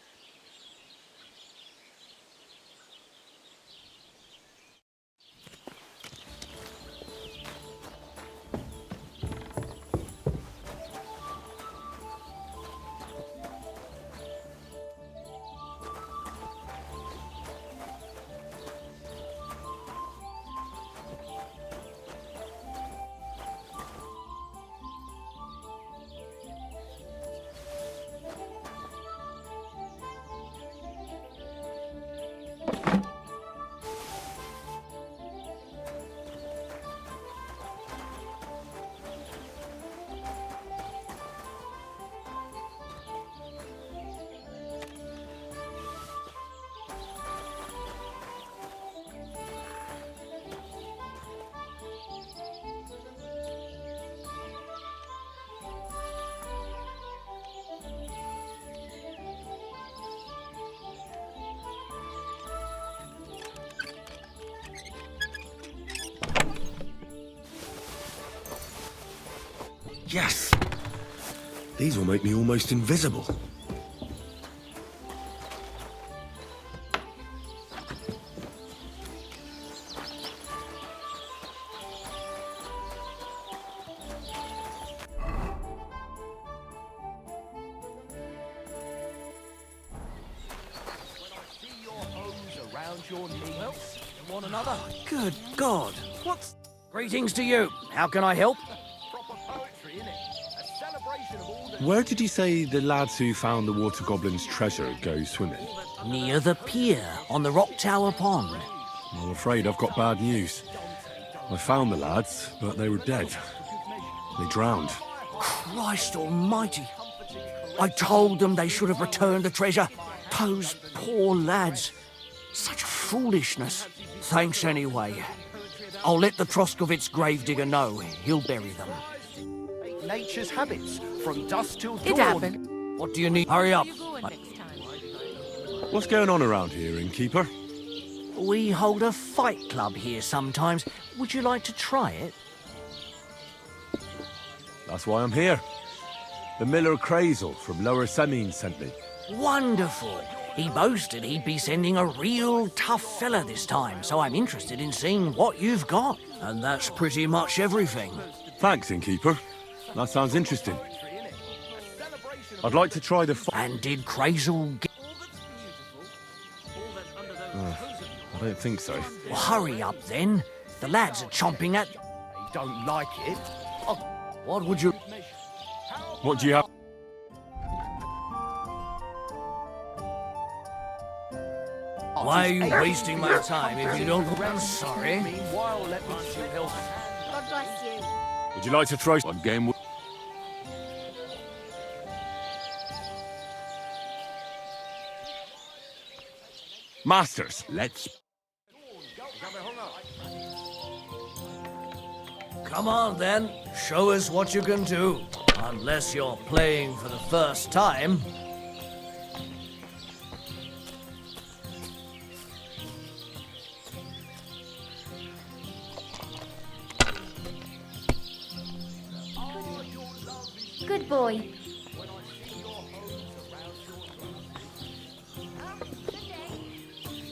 Yes! These will make me almost invisible. One another. Good God. What's... Greetings to you. How can I help? Proper poetry, innit? Where did you say the lads who found the water goblin's treasure go swimming? Near the pier, on the Rock Tower Pond. I'm afraid I've got bad news. I found the lads, but they were dead. They drowned. Christ almighty! I told them they should have returned the treasure. Those poor lads. Such foolishness. Thanks anyway. I'll let the Troskovitz gravedigger know. He'll bury them. Nature's habits, from dusk till dawn. It happened. What do you need? Hurry up. What's going on around here, innkeeper? We hold a fight club here sometimes. Would you like to try it? That's why I'm here. The Miller Crazel from Lower Semine sent me. Wonderful. He boasted he'd be sending a real tough fella this time, so I'm interested in seeing what you've got. And that's pretty much everything. Thanks, innkeeper. That sounds interesting. I'd like to try the And did Crazel get... I don't think so. Well, hurry up then. The lads are chomping at... Don't like it. What would you... What do you have? Why are you wasting my time if you don't... I'm sorry. Meanwhile, let me help. God bless you. Would you like to throw one game? Masters, let's... Come on then. Show us what you can do. Unless you're playing for the first time. Good boy.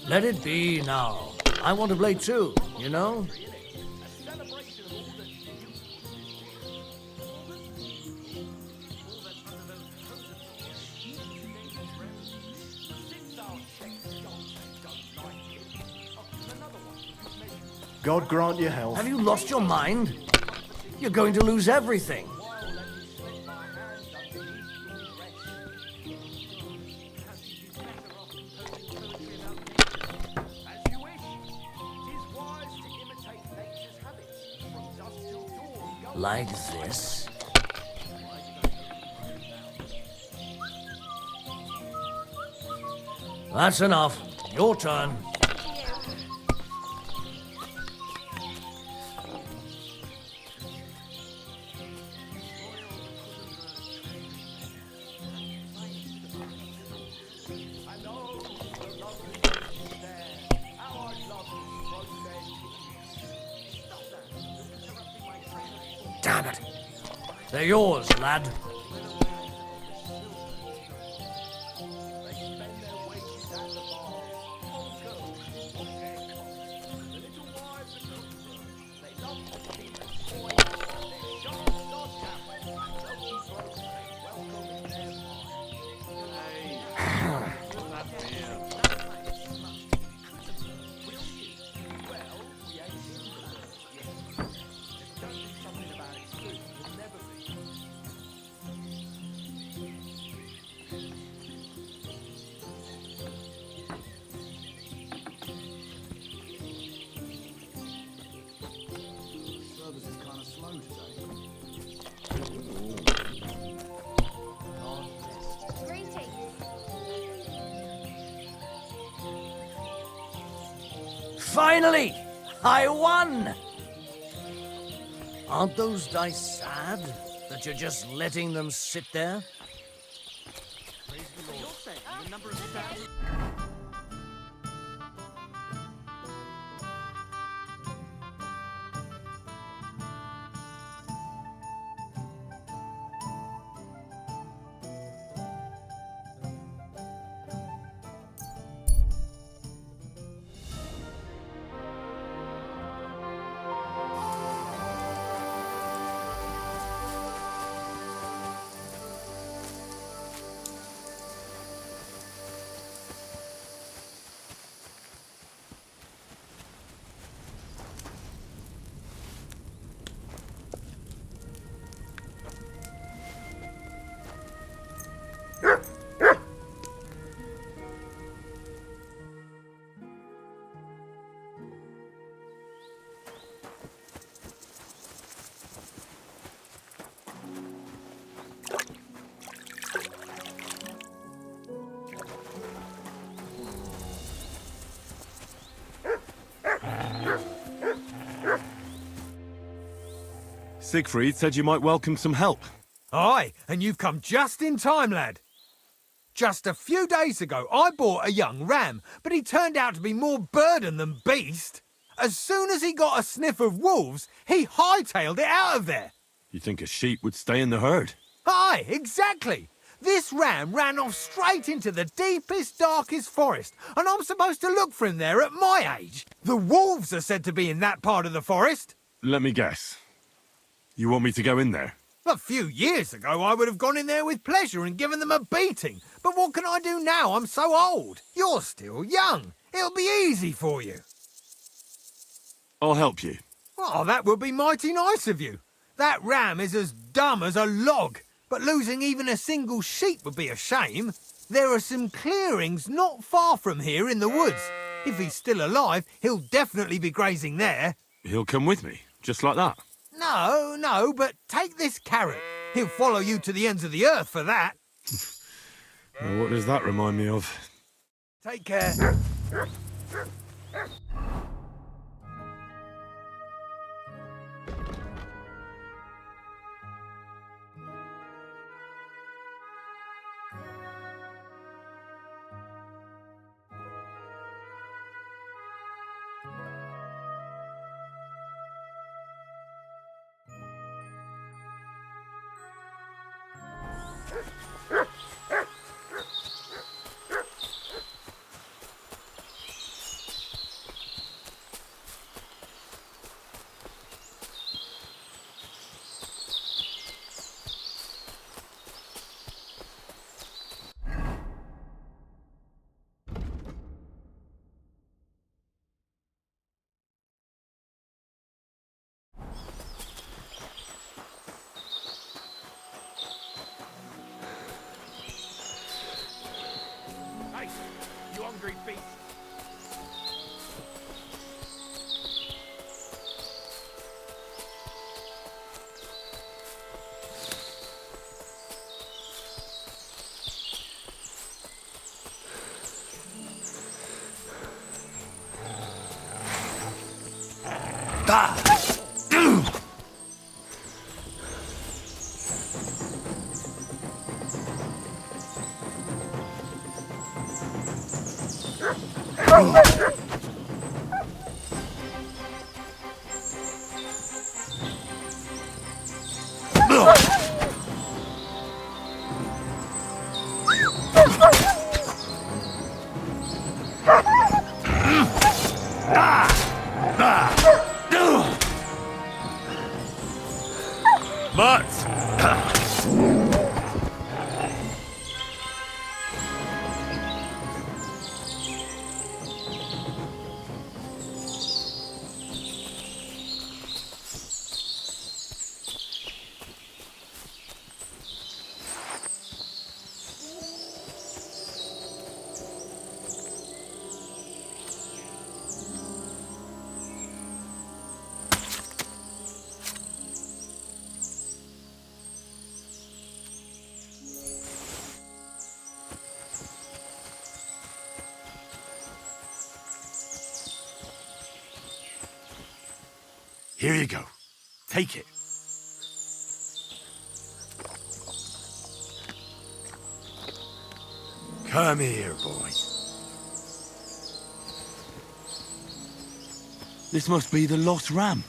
Let it be now. I want to play too, you know? God grant you health. Have you lost your mind? You're going to lose everything. Like this. That's enough. Your turn. Damn it. They're yours, lad. Finally! I won! Aren't those dice sad that you're just letting them sit there? Siegfried said you might welcome some help. Aye, and you've come just in time, lad. Just a few days ago, I bought a young ram, but he turned out to be more burden than beast. As soon as he got a sniff of wolves, he hightailed it out of there. You think a sheep would stay in the herd? Aye, exactly. This ram ran off straight into the deepest, darkest forest, and I'm supposed to look for him there at my age. The wolves are said to be in that part of the forest. Let me guess. You want me to go in there? A few years ago, I would have gone in there with pleasure and given them a beating. But what can I do now? I'm so old. You're still young. It'll be easy for you. I'll help you. Oh, that would be mighty nice of you. That ram is as dumb as a log, but losing even a single sheep would be a shame. There are some clearings not far from here in the woods. If he's still alive, he'll definitely be grazing there. He'll come with me, just like that. No, but take this carrot. He'll follow you to the ends of the earth for that. Well, what does that remind me of? Take care. Hey, you hungry beast? Here you go. Take it. Come here, boy. This must be the lost ram.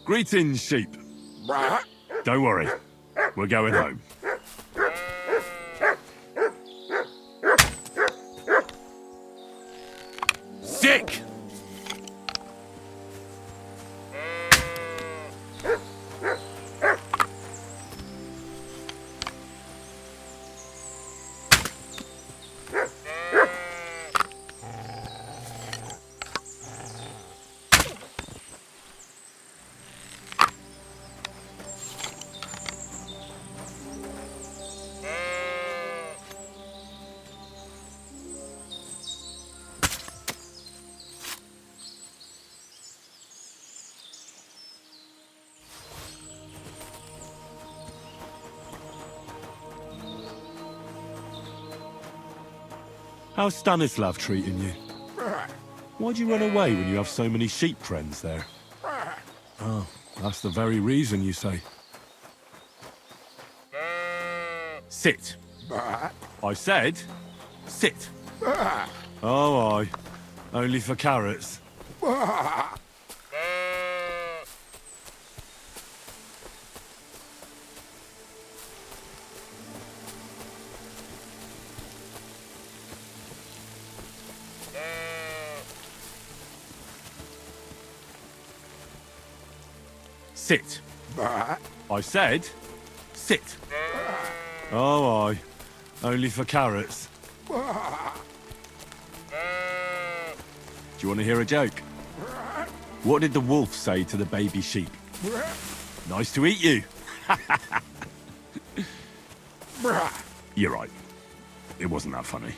Greetings, sheep. Don't worry, we're going home. Sick! How's Stanislav treating you? Why'd you run away when you have so many sheep friends there? Oh, that's the very reason, you say. Sit. I said, sit. Oh, aye. Only for carrots. Sit. I said, sit. Oh, aye. Only for carrots. Do you want to hear a joke? What did the wolf say to the baby sheep? Nice to eat you. You're right. It wasn't that funny.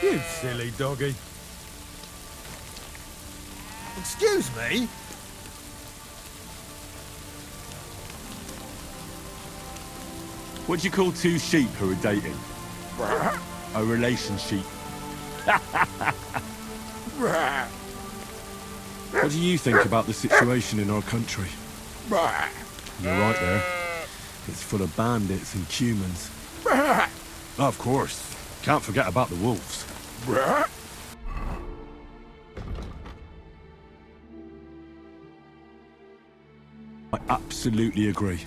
You silly doggy. Excuse me? What do you call two sheep who are dating? A relationship. What do you think about the situation in our country? You're right there. It's full of bandits and humans. Of course. Can't forget about the wolves. I absolutely agree.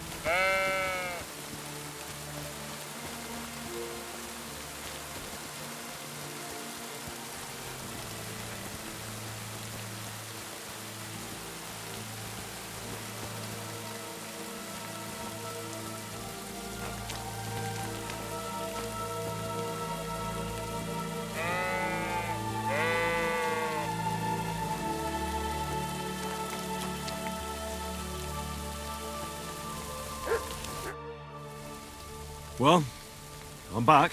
Well, I'm back.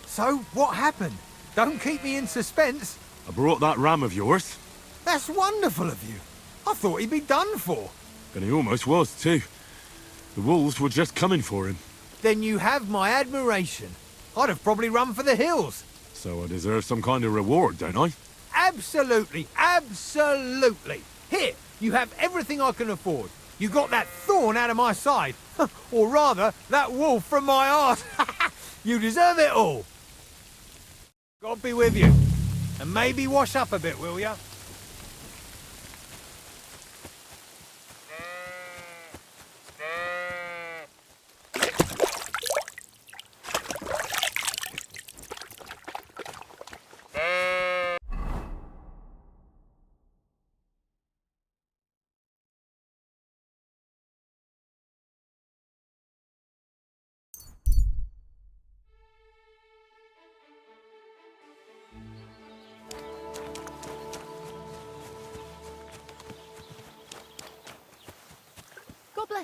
So, what happened? Don't keep me in suspense. I brought that ram of yours. That's wonderful of you. I thought he'd be done for. And he almost was, too. The wolves were just coming for him. Then you have my admiration. I'd have probably run for the hills. So I deserve some kind of reward, don't I? Absolutely, absolutely. Here, you have everything I can afford. You got that thorn out of my side. Or rather, that wolf from my arse. You deserve it all. God be with you. And maybe wash up a bit, will ya?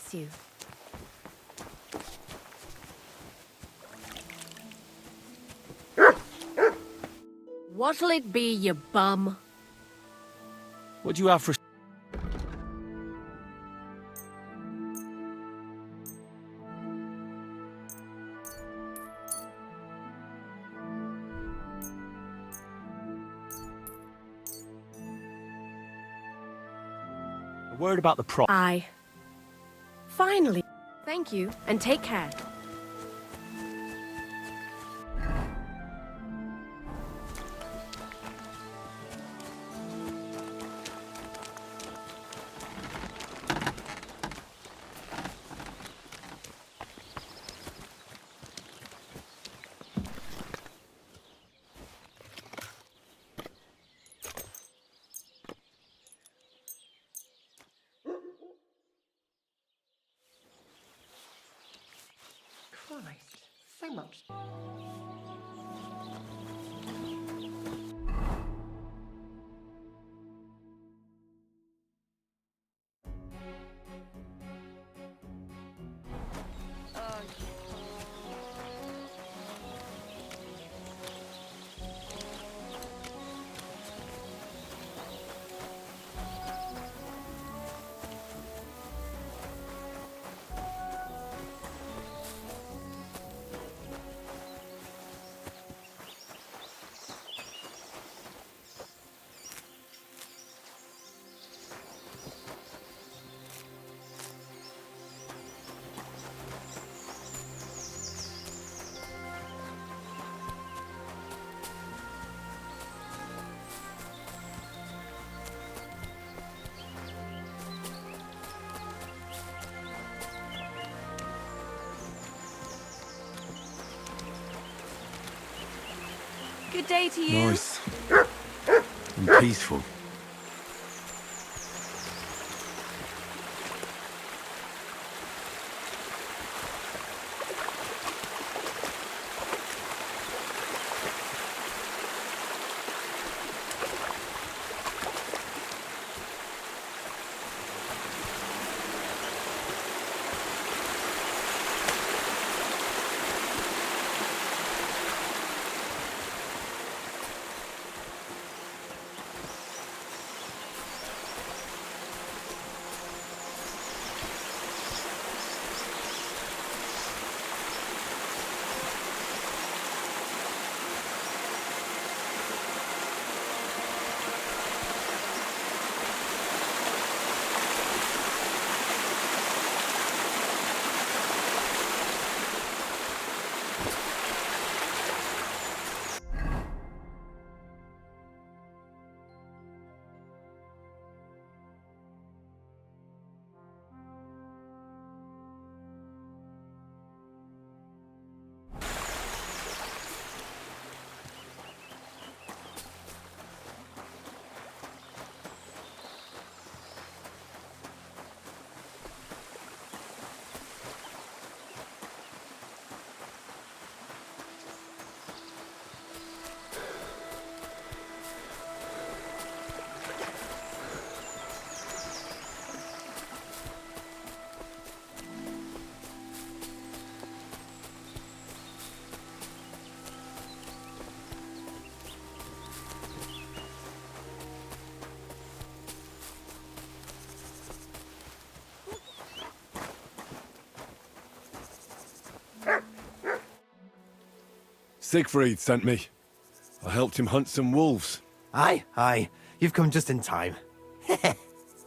bless you. What'll it be, you bum? What do you have for... A word about the price. Aye. Finally. Thank you, and take care. Christ, so much. Good day to you. Nice. And peaceful. Siegfried sent me. I helped him hunt some wolves. Aye, aye. You've come just in time.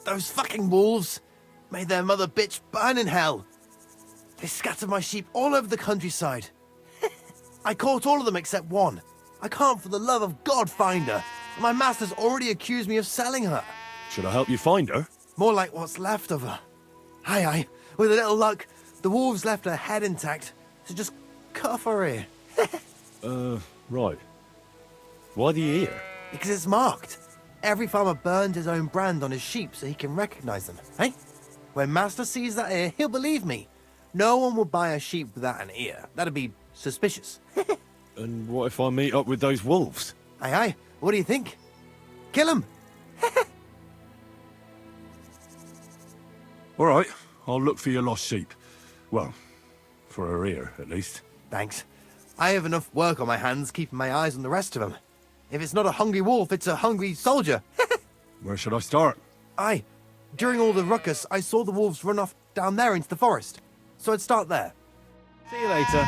Those fucking wolves made their mother bitch burn in hell. They scattered my sheep all over the countryside. I caught all of them except one. I can't for the love of God find her. My master's already accused me of selling her. Should I help you find her? More like what's left of her. Aye, aye. With a little luck, the wolves left her head intact, so just cut off her ear. Right. Why the ear? Because it's marked. Every farmer burns his own brand on his sheep so he can recognize them, eh? When Master sees that ear, he'll believe me. No one will buy a sheep without an ear. That'd be suspicious. And what if I meet up with those wolves? Aye, aye. What do you think? Kill him! All right, I'll look for your lost sheep. Well, for her ear, at least. Thanks. I have enough work on my hands keeping my eyes on the rest of them. If it's not a hungry wolf, it's a hungry soldier. Where should I start? During all the ruckus, I saw the wolves run off down there into the forest. So I'd start there. See you later.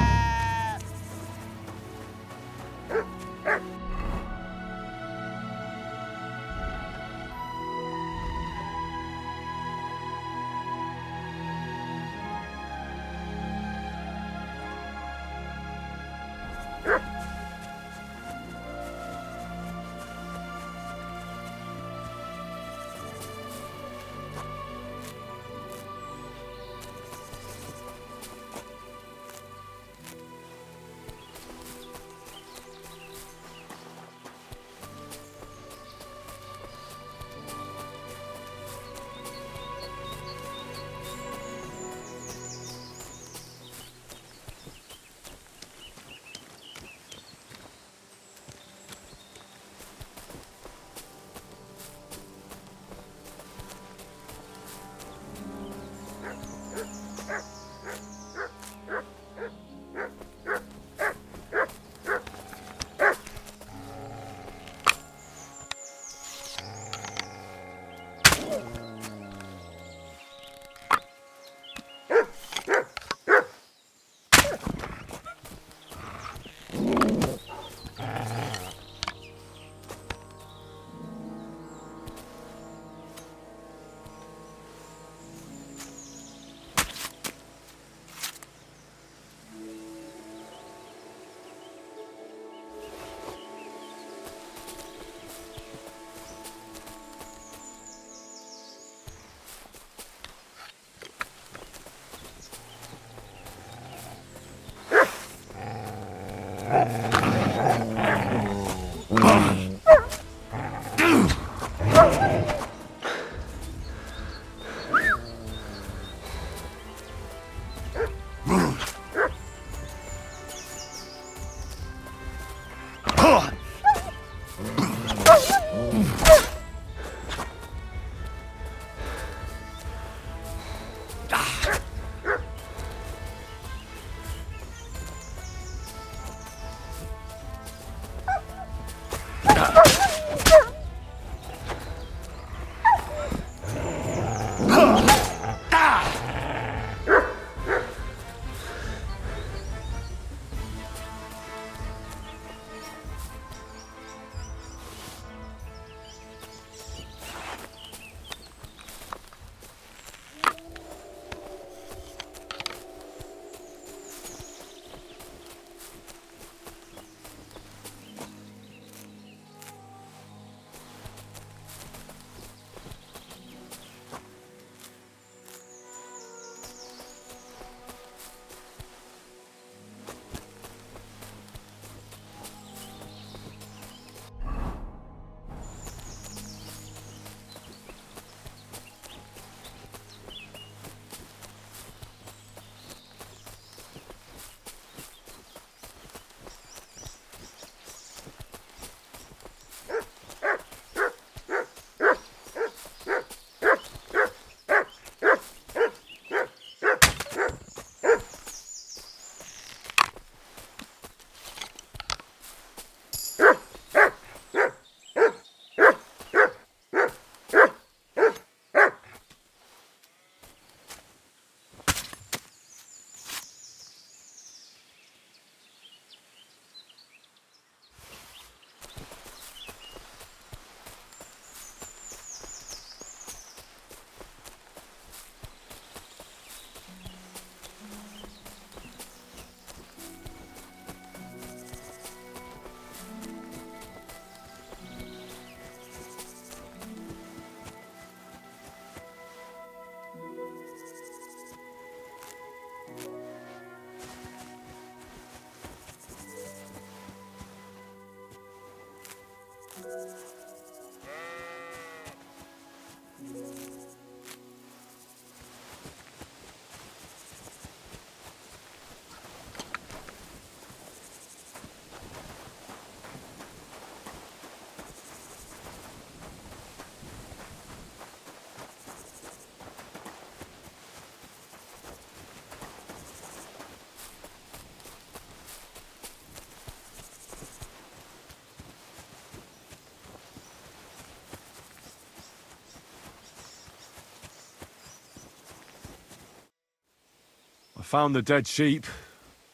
found the dead sheep,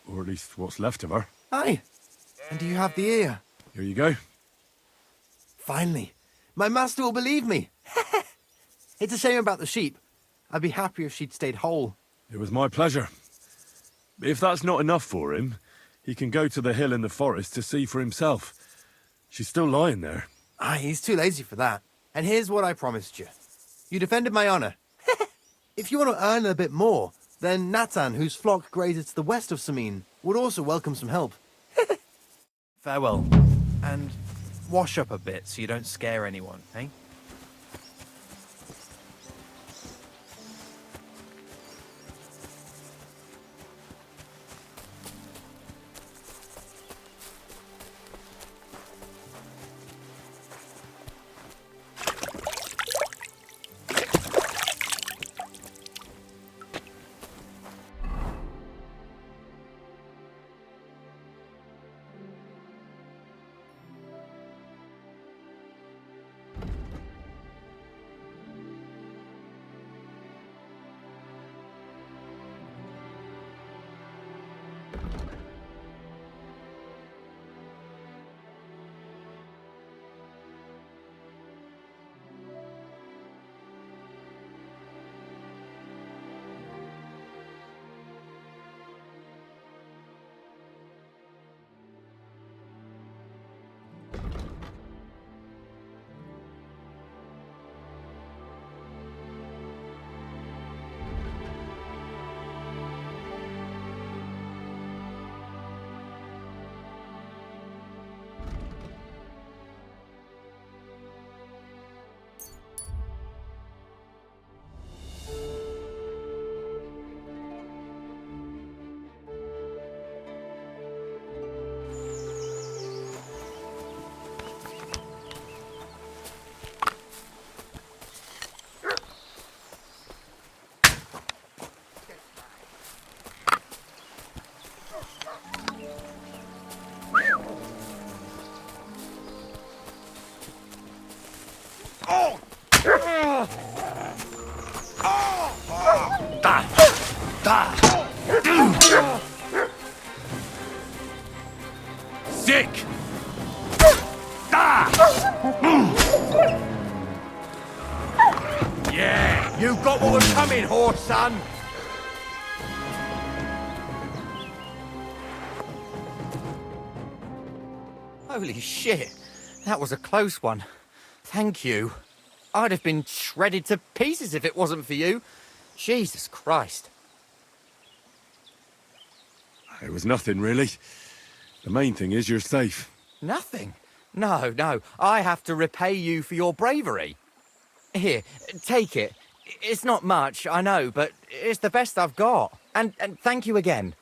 or at least what's left of her. Aye. And do you have the ear? Here you go. Finally. My master will believe me. It's a shame about the sheep. I'd be happier if she'd stayed whole. It was my pleasure. If that's not enough for him, he can go to the hill in the forest to see for himself. She's still lying there. Aye, he's too lazy for that. And here's what I promised you. You defended my honor. If you want to earn a bit more, then Natan, whose flock grazes to the west of Samin, would also welcome some help. Farewell. And wash up a bit so you don't scare anyone, eh? Sick! Yeah, you got what was coming, horse son! Holy shit. That was a close one. Thank you. I'd have been shredded to pieces if it wasn't for you. Jesus Christ. It was nothing, really. The main thing is you're safe. Nothing? No, no. I have to repay you for your bravery. Here, take it. It's not much, I know, but it's the best I've got. And thank you again.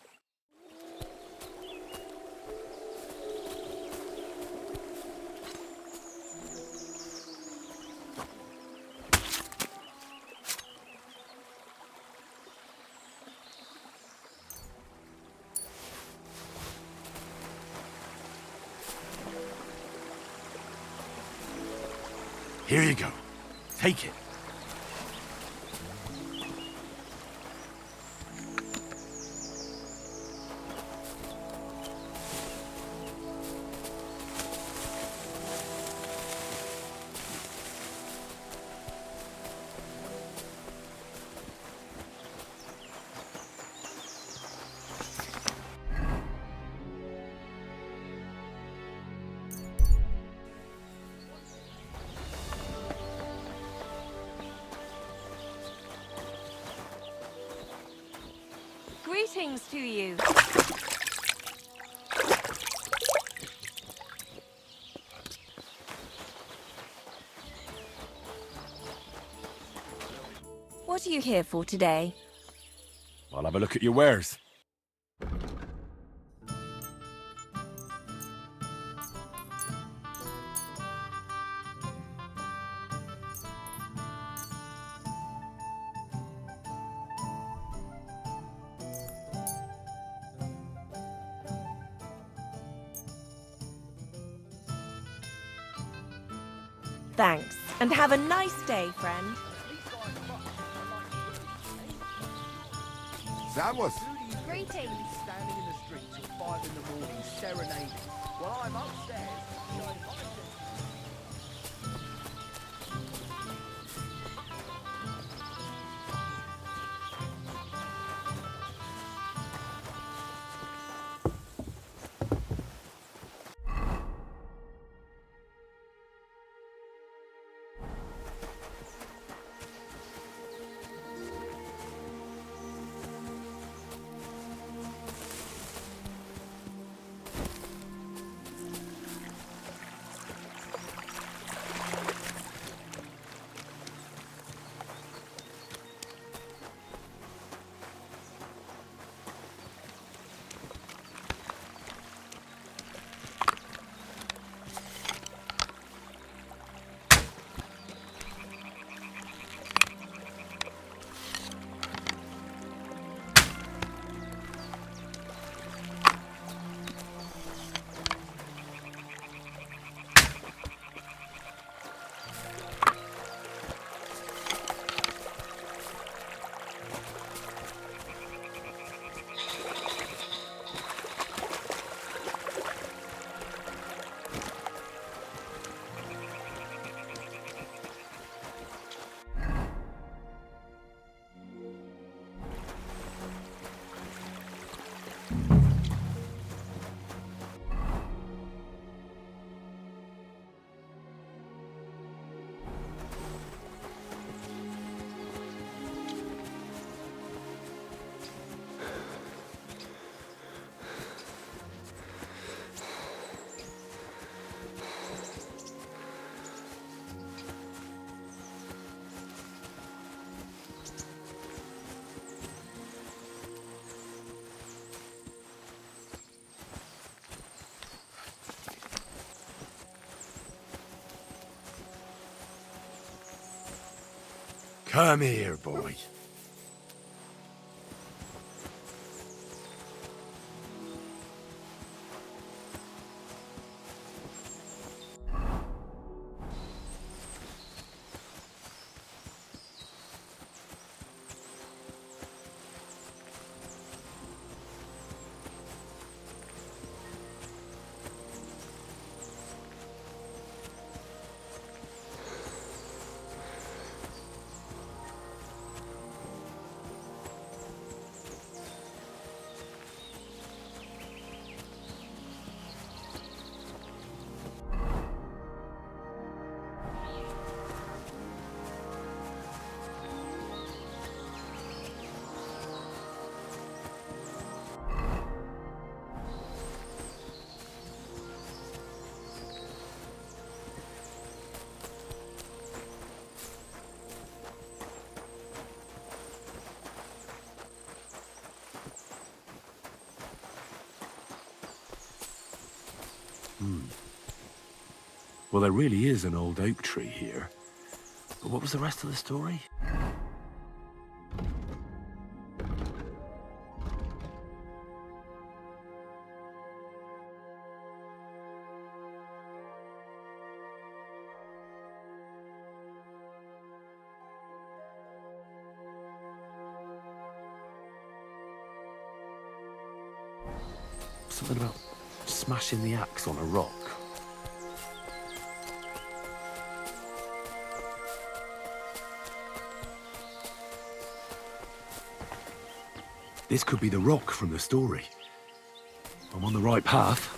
Here you go. Take it. Greetings to you. What are you here for today? I'll have a look at your wares. Thanks, and have a nice day, friend. Servus. Greetings. Standing in the street till 5 in the morning serenading, while I'm upstairs showing my Come here, boy. Well, there really is an old oak tree here. But what was the rest of the story? Something about smashing the axe on a rock. This could be the rock from the story. I'm on the right path.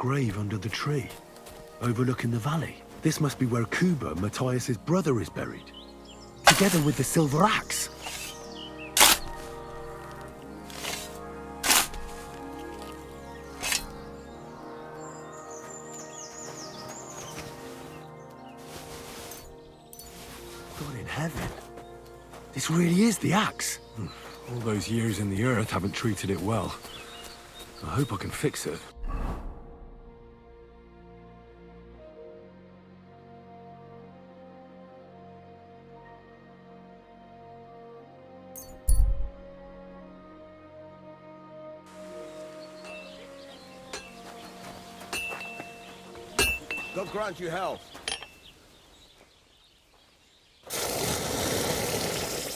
grave under the tree, overlooking the valley. This must be where Kuba, Matthias's brother, is buried, together with the silver axe. God in heaven. This really is the axe. All those years in the earth haven't treated it well. I hope I can fix it. God grant you health.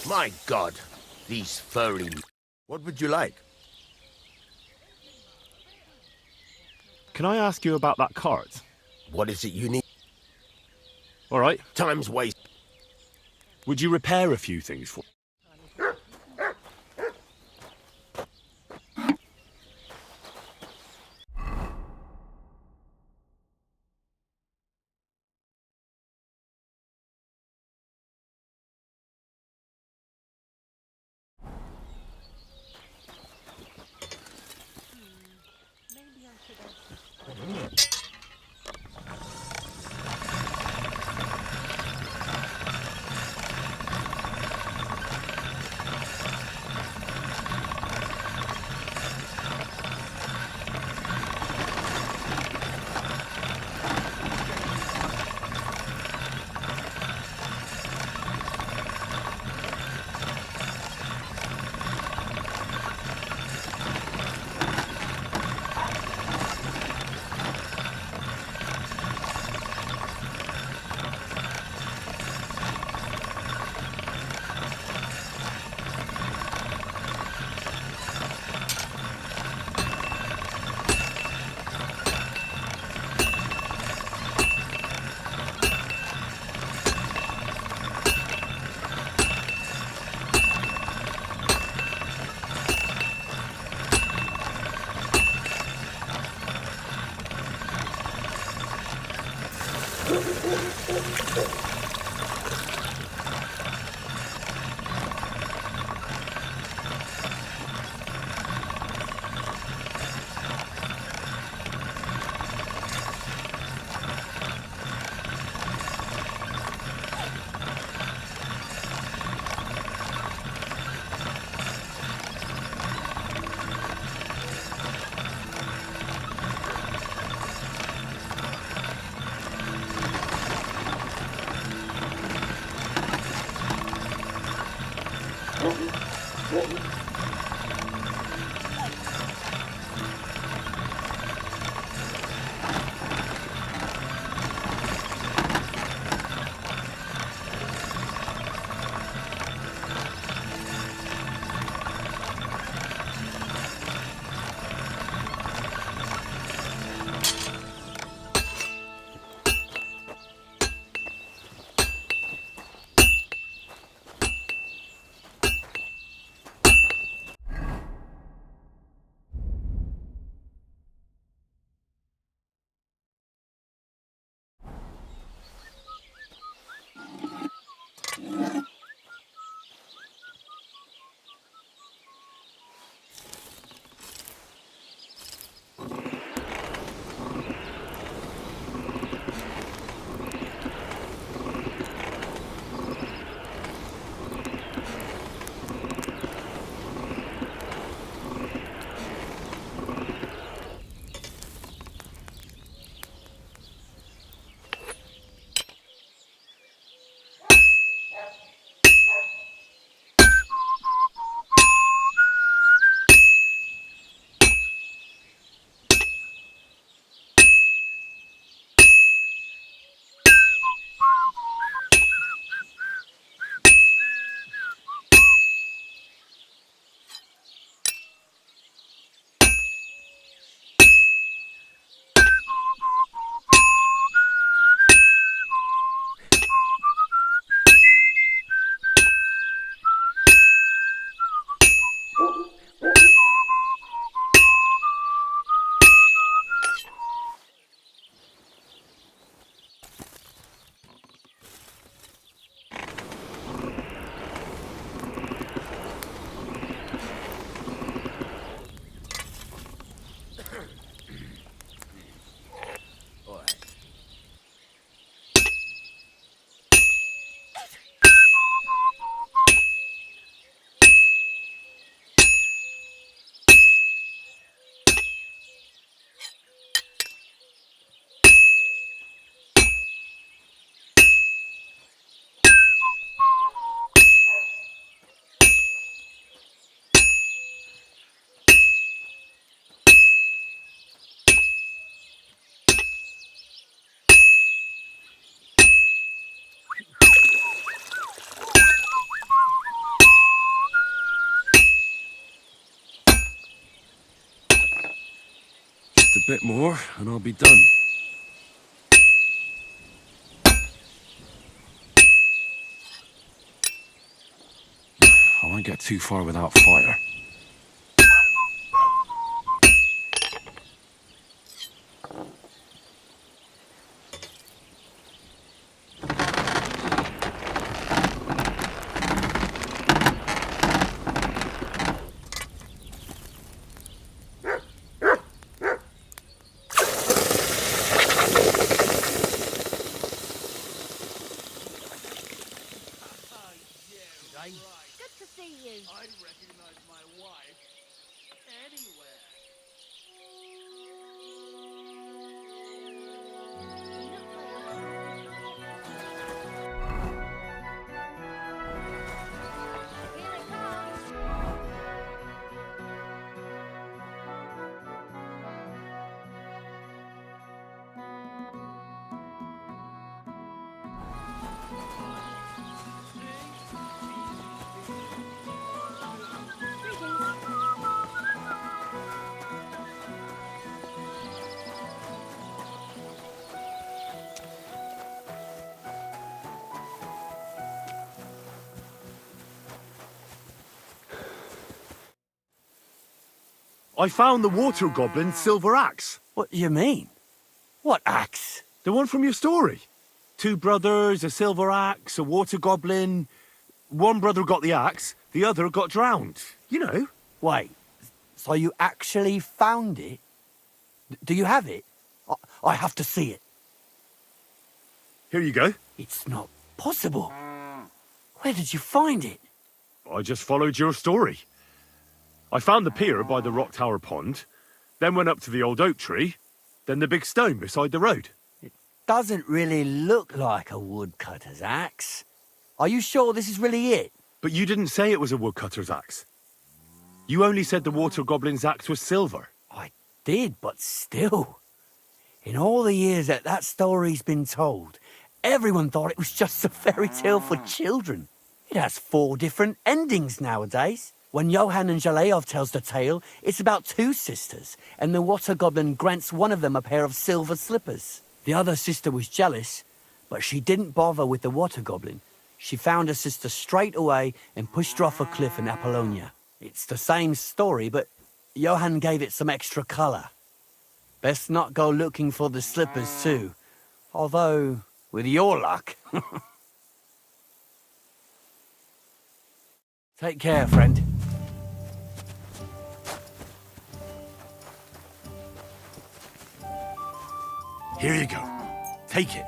My God, these furry... What would you like? Can I ask you about that cart? What is it you need? All right. Time's waste. Would you repair a few things for... bit more, and I'll be done. I won't get too far without fire. Good to see you. I'd recognize my wife anywhere. I found the water goblin's silver axe. What do you mean? What axe? The one from your story. 2 brothers, a silver axe, a water goblin. One brother got the axe, the other got drowned. You know. Wait, so you actually found it? Do you have it? I have to see it. Here you go. It's not possible. Where did you find it? I just followed your story. I found the pier by the rock tower pond, then went up to the old oak tree, then the big stone beside the road. Doesn't really look like a woodcutter's axe. Are you sure this is really it? But you didn't say it was a woodcutter's axe. You only said the water goblin's axe was silver. I did, but still. In all the years that story's been told, everyone thought it was just a fairy tale for children. It has 4 different endings nowadays. When Johann and Jaleov tells the tale, it's about 2 sisters, and the water goblin grants one of them a pair of silver slippers. The other sister was jealous, but she didn't bother with the water goblin. She found her sister straight away and pushed her off a cliff in Apollonia. It's the same story, but Johann gave it some extra colour. Best not go looking for the slippers too. Although, with your luck... Take care, friend. Here you go. Take it.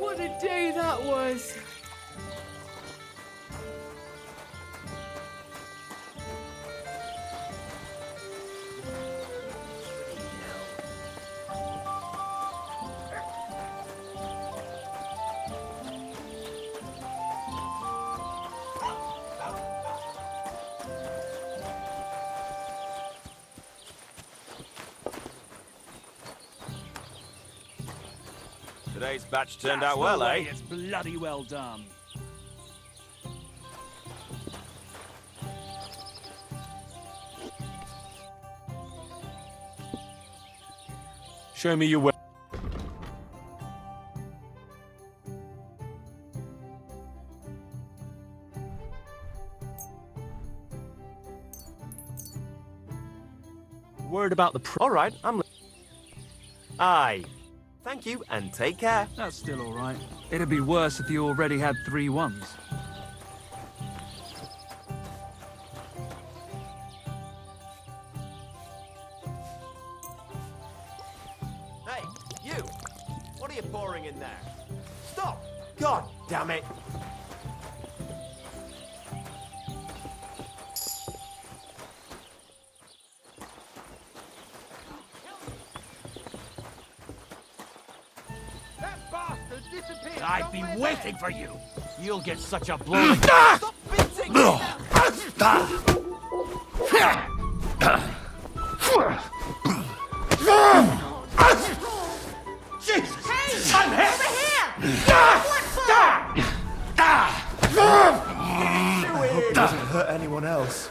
What a day that was! Today's batch turned out well, eh? It's bloody well done. Show me your way. Worried about the All right, I'm... Aye. Thank you, and take care. That's still all right. It'd be worse if you already had 3 ones. Hey, you! What are you pouring in there? Stop! God damn it! That bastard disappeared. I've been waiting for you. You'll get such a blow. Stop bitching! Jesus! Hey! I'm here! Over here! I hope it doesn't hurt anyone else.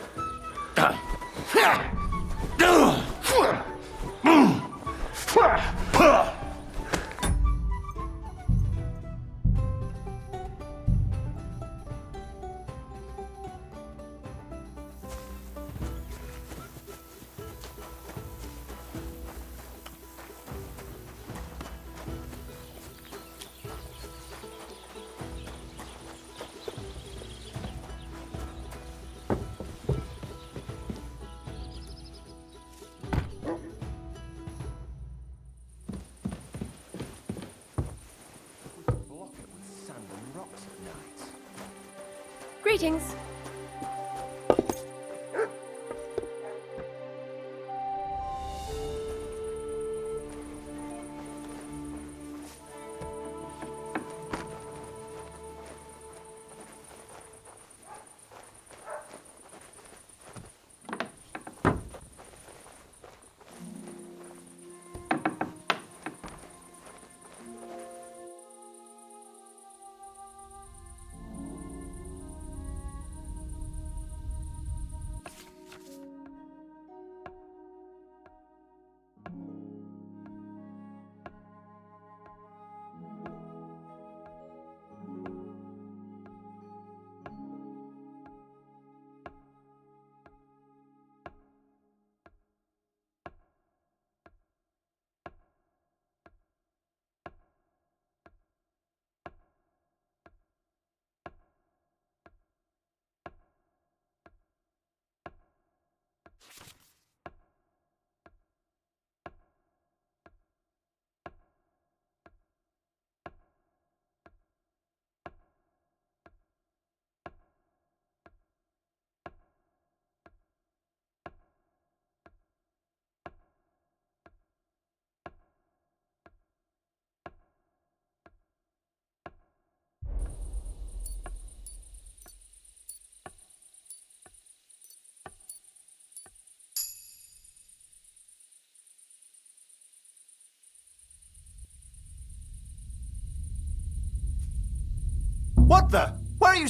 Block it with sand and rocks at night. Greetings. What the? Where are you?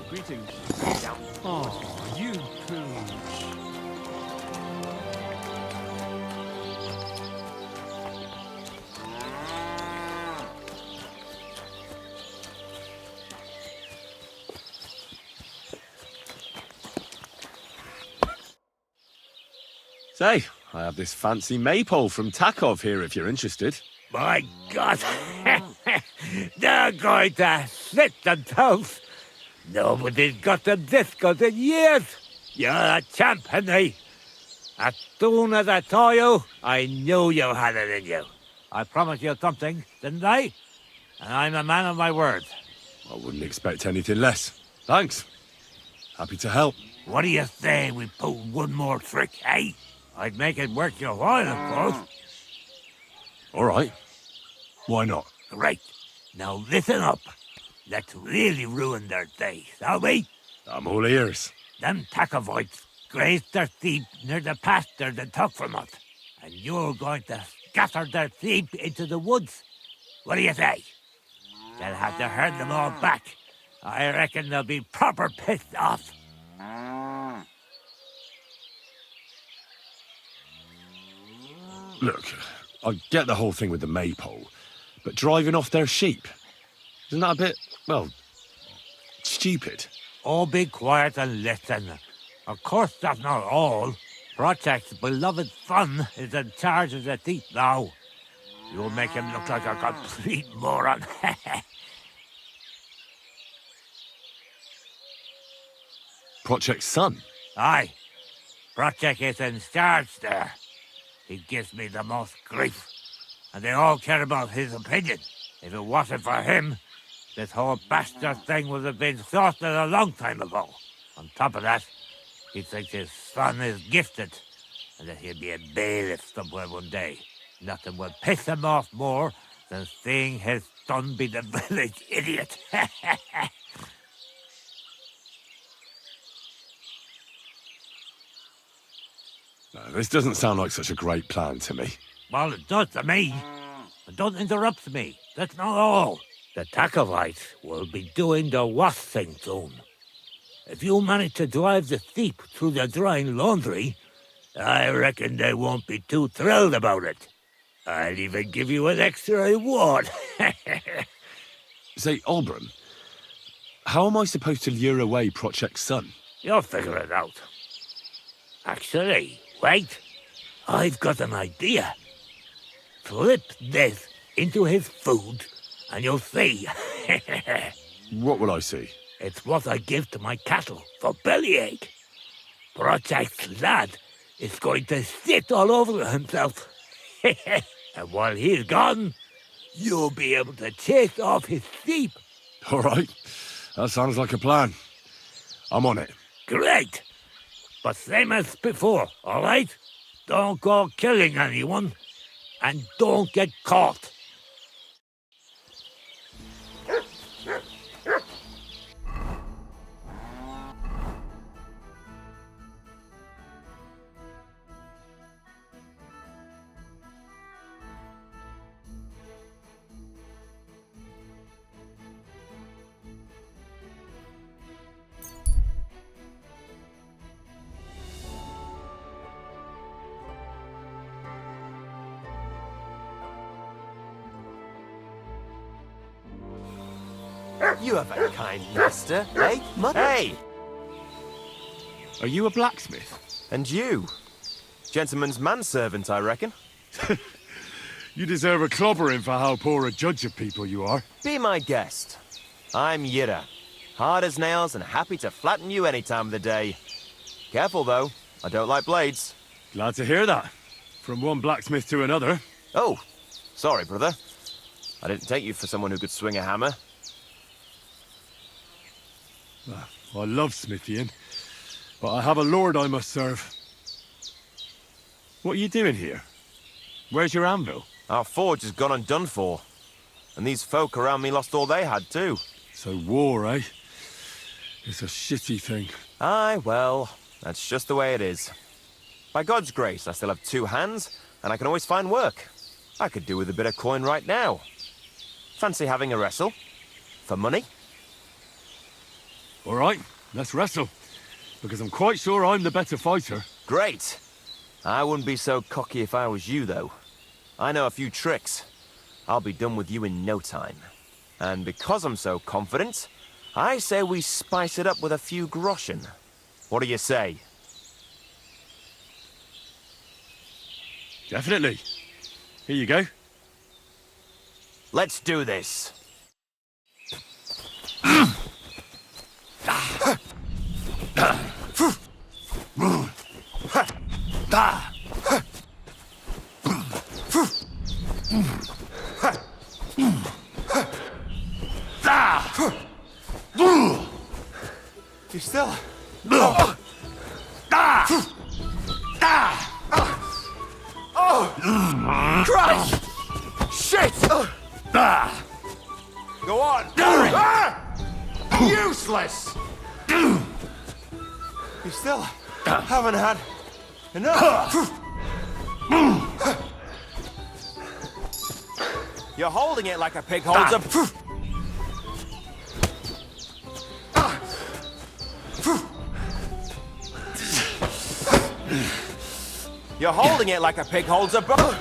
Greetings. Oh, you pooch. Say, I have this fancy maypole from Takov here if you're interested. My God! They're going to slit the toast! Nobody's got them this good in years! You're a champ, Henry! As soon as I saw you, I knew you had it in you. I promised you something, didn't I? And I'm a man of my word. I wouldn't expect anything less. Thanks. Happy to help. What do you say we pull one more trick, eh? I'd make it worth your while, of course. All right. Why not? Great. Now listen up. Let's really ruin their day, shall we? I'm all ears. Them Takovites grazed their sheep near the pasture they took from us. And you're going to scatter their sheep into the woods. What do you say? They'll have to herd them all back. I reckon they'll be proper pissed off. Look, I get the whole thing with the maypole, but driving off their sheep, isn't that a bit, well, stupid? Oh, be quiet and listen. Of course, that's not all. Project's beloved son is in charge of the thief now. You'll make him look like a complete moron. Project's son? Aye. Project is in charge there. He gives me the most grief. and they all care about his opinion. If it wasn't for him, this whole bastard thing would have been sorted a long time ago. On top of that, he thinks his son is gifted, and that he'll be a bailiff somewhere one day. Nothing will piss him off more than seeing his son be the village idiot. No, this doesn't sound like such a great plan to me. Well, it does to me. But don't interrupt me. That's not all. The Takovites will be doing the worst thing soon. If you manage to drive the thief through the drying laundry, I reckon they won't be too thrilled about it. I'll even give you an extra reward. Say, Olbram, how am I supposed to lure away Prochek's son? You'll figure it out. Actually, wait. I've got an idea. Flip this into his food, and you'll see. What will I see? It's what I give to my cattle for bellyache. Prochek's lad is going to sit all over himself. And while he's gone, you'll be able to chase off his sheep. All right. That sounds like a plan. I'm on it. Great. But same as before, all right? Don't go killing anyone, and don't get caught. You have a kind master, eh? Hey! Are you a blacksmith? And you? Gentleman's manservant, I reckon. You deserve a clobbering for how poor a judge of people you are. Be my guest. I'm Yira. Hard as nails and happy to flatten you any time of the day. Careful, though. I don't like blades. Glad to hear that. From one blacksmith to another. Oh, sorry, brother. I didn't take you for someone who could swing a hammer. I love smithying, but I have a lord I must serve. What are you doing here? Where's your anvil? Our forge has gone undone for. And these folk around me lost all they had, too. So war, eh? It's a shitty thing. Aye, well, that's just the way it is. By God's grace, I still have 2 hands, and I can always find work. I could do with a bit of coin right now. Fancy having a wrestle? For money? All right, let's wrestle. Because I'm quite sure I'm the better fighter. Great! I wouldn't be so cocky if I was you, though. I know a few tricks. I'll be done with you in no time. And because I'm so confident, I say we spice it up with a few groschen. What do you say? Definitely. Here you go. Let's do this. You still? Oh! Christ! Shit! Go on! Useless! You still haven't had enough? You're holding it like a pig holds a... You're holding it like a pig holds a bow.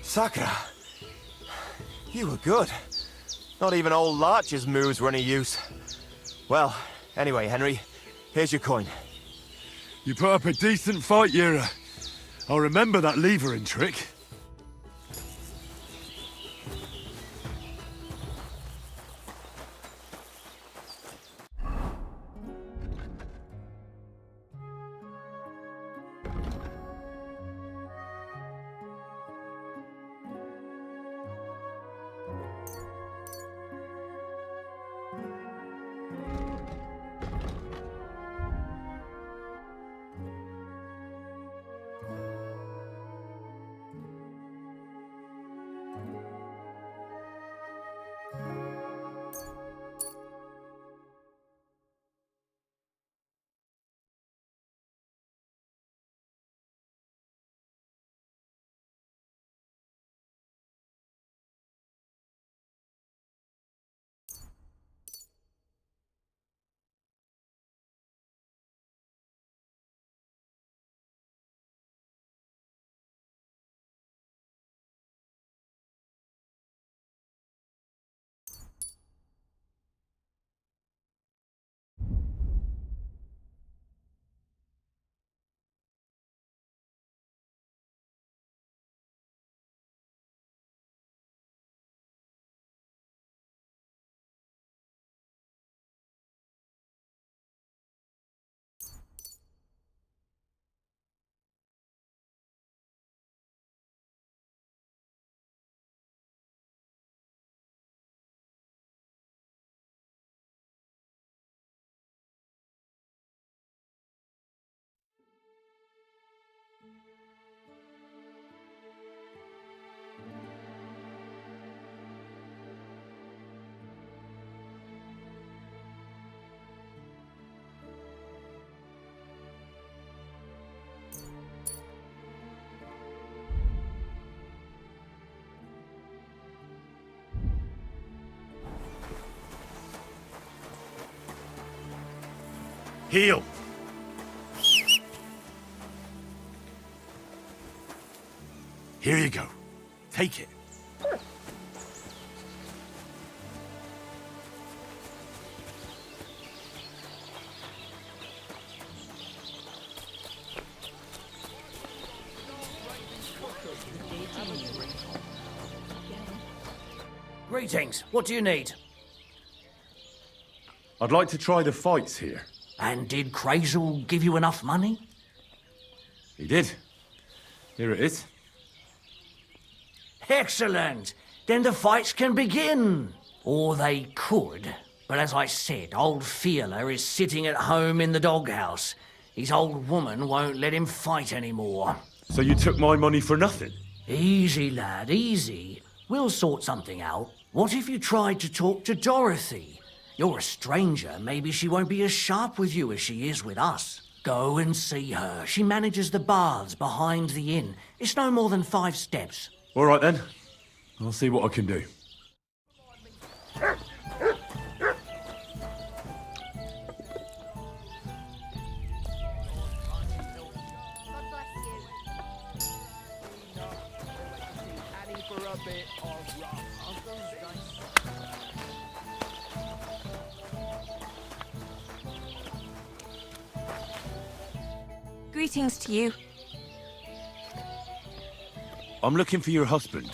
Sakura, you were good. Not even old Larcher's moves were any use. Well, anyway, Henry, here's your coin. You put up a decent fight, Yura. I'll remember that levering trick. Heal! Here you go. Take it. Greetings. What do you need? I'd like to try the fights here. And did Crazel give you enough money? He did. Here it is. Excellent. Then the fights can begin. Or they could. But as I said, old Fiala is sitting at home in the doghouse. His old woman won't let him fight anymore. So you took my money for nothing? Easy, lad, easy. We'll sort something out. What if you tried to talk to Dorothy? You're a stranger. Maybe she won't be as sharp with you as she is with us. Go and see her. She manages the baths behind the inn. It's no more than 5 steps. All right then. I'll see what I can do. Greetings to you. I'm looking for your husband,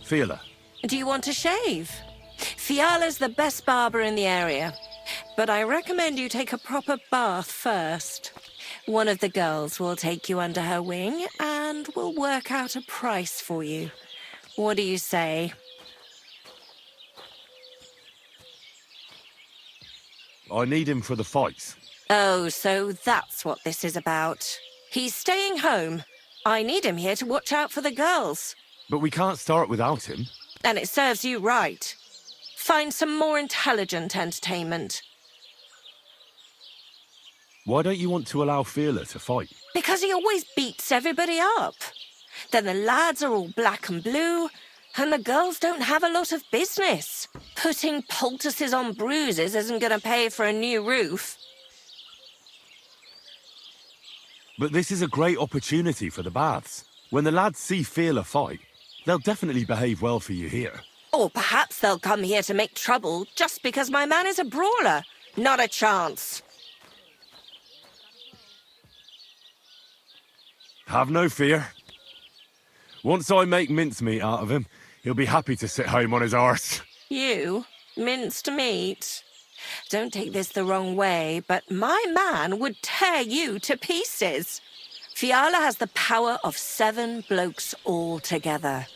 Fiala. Do you want to shave? Fiala's the best barber in the area, but I recommend you take a proper bath first. One of the girls will take you under her wing and will work out a price for you. What do you say? I need him for the fights. Oh, so that's what this is about. He's staying home. I need him here to watch out for the girls. But we can't start without him. And it serves you right. Find some more intelligent entertainment. Why don't you want to allow Fiala to fight? Because he always beats everybody up. Then the lads are all black and blue, and the girls don't have a lot of business. Putting poultices on bruises isn't going to pay for a new roof. But this is a great opportunity for the baths. When the lads see Fiala fight, they'll definitely behave well for you here. Or perhaps they'll come here to make trouble just because my man is a brawler. Not a chance. Have no fear. Once I make mincemeat out of him, he'll be happy to sit home on his arse. You? Minced meat? Don't take this the wrong way, but my man would tear you to pieces. Fiala has the power of 7 blokes all together.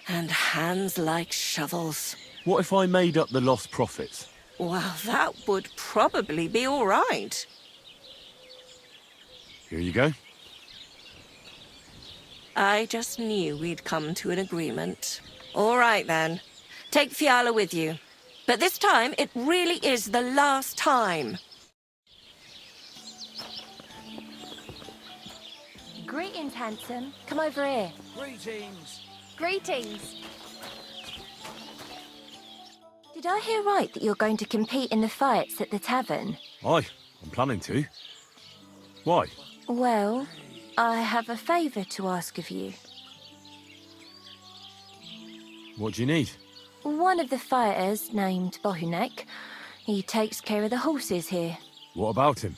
And hands like shovels. What if I made up the lost profits? Well, that would probably be all right. Here you go. I just knew we'd come to an agreement. All right, then. Take Fiala with you. But this time, it really is the last time. Greetings, handsome. Come over here. Greetings. Greetings. Did I hear right that you're going to compete in the fights at the tavern? Aye, I'm planning to. Why? Well, I have a favour to ask of you. What do you need? One of the fighters, named Bohunek, he takes care of the horses here. What about him?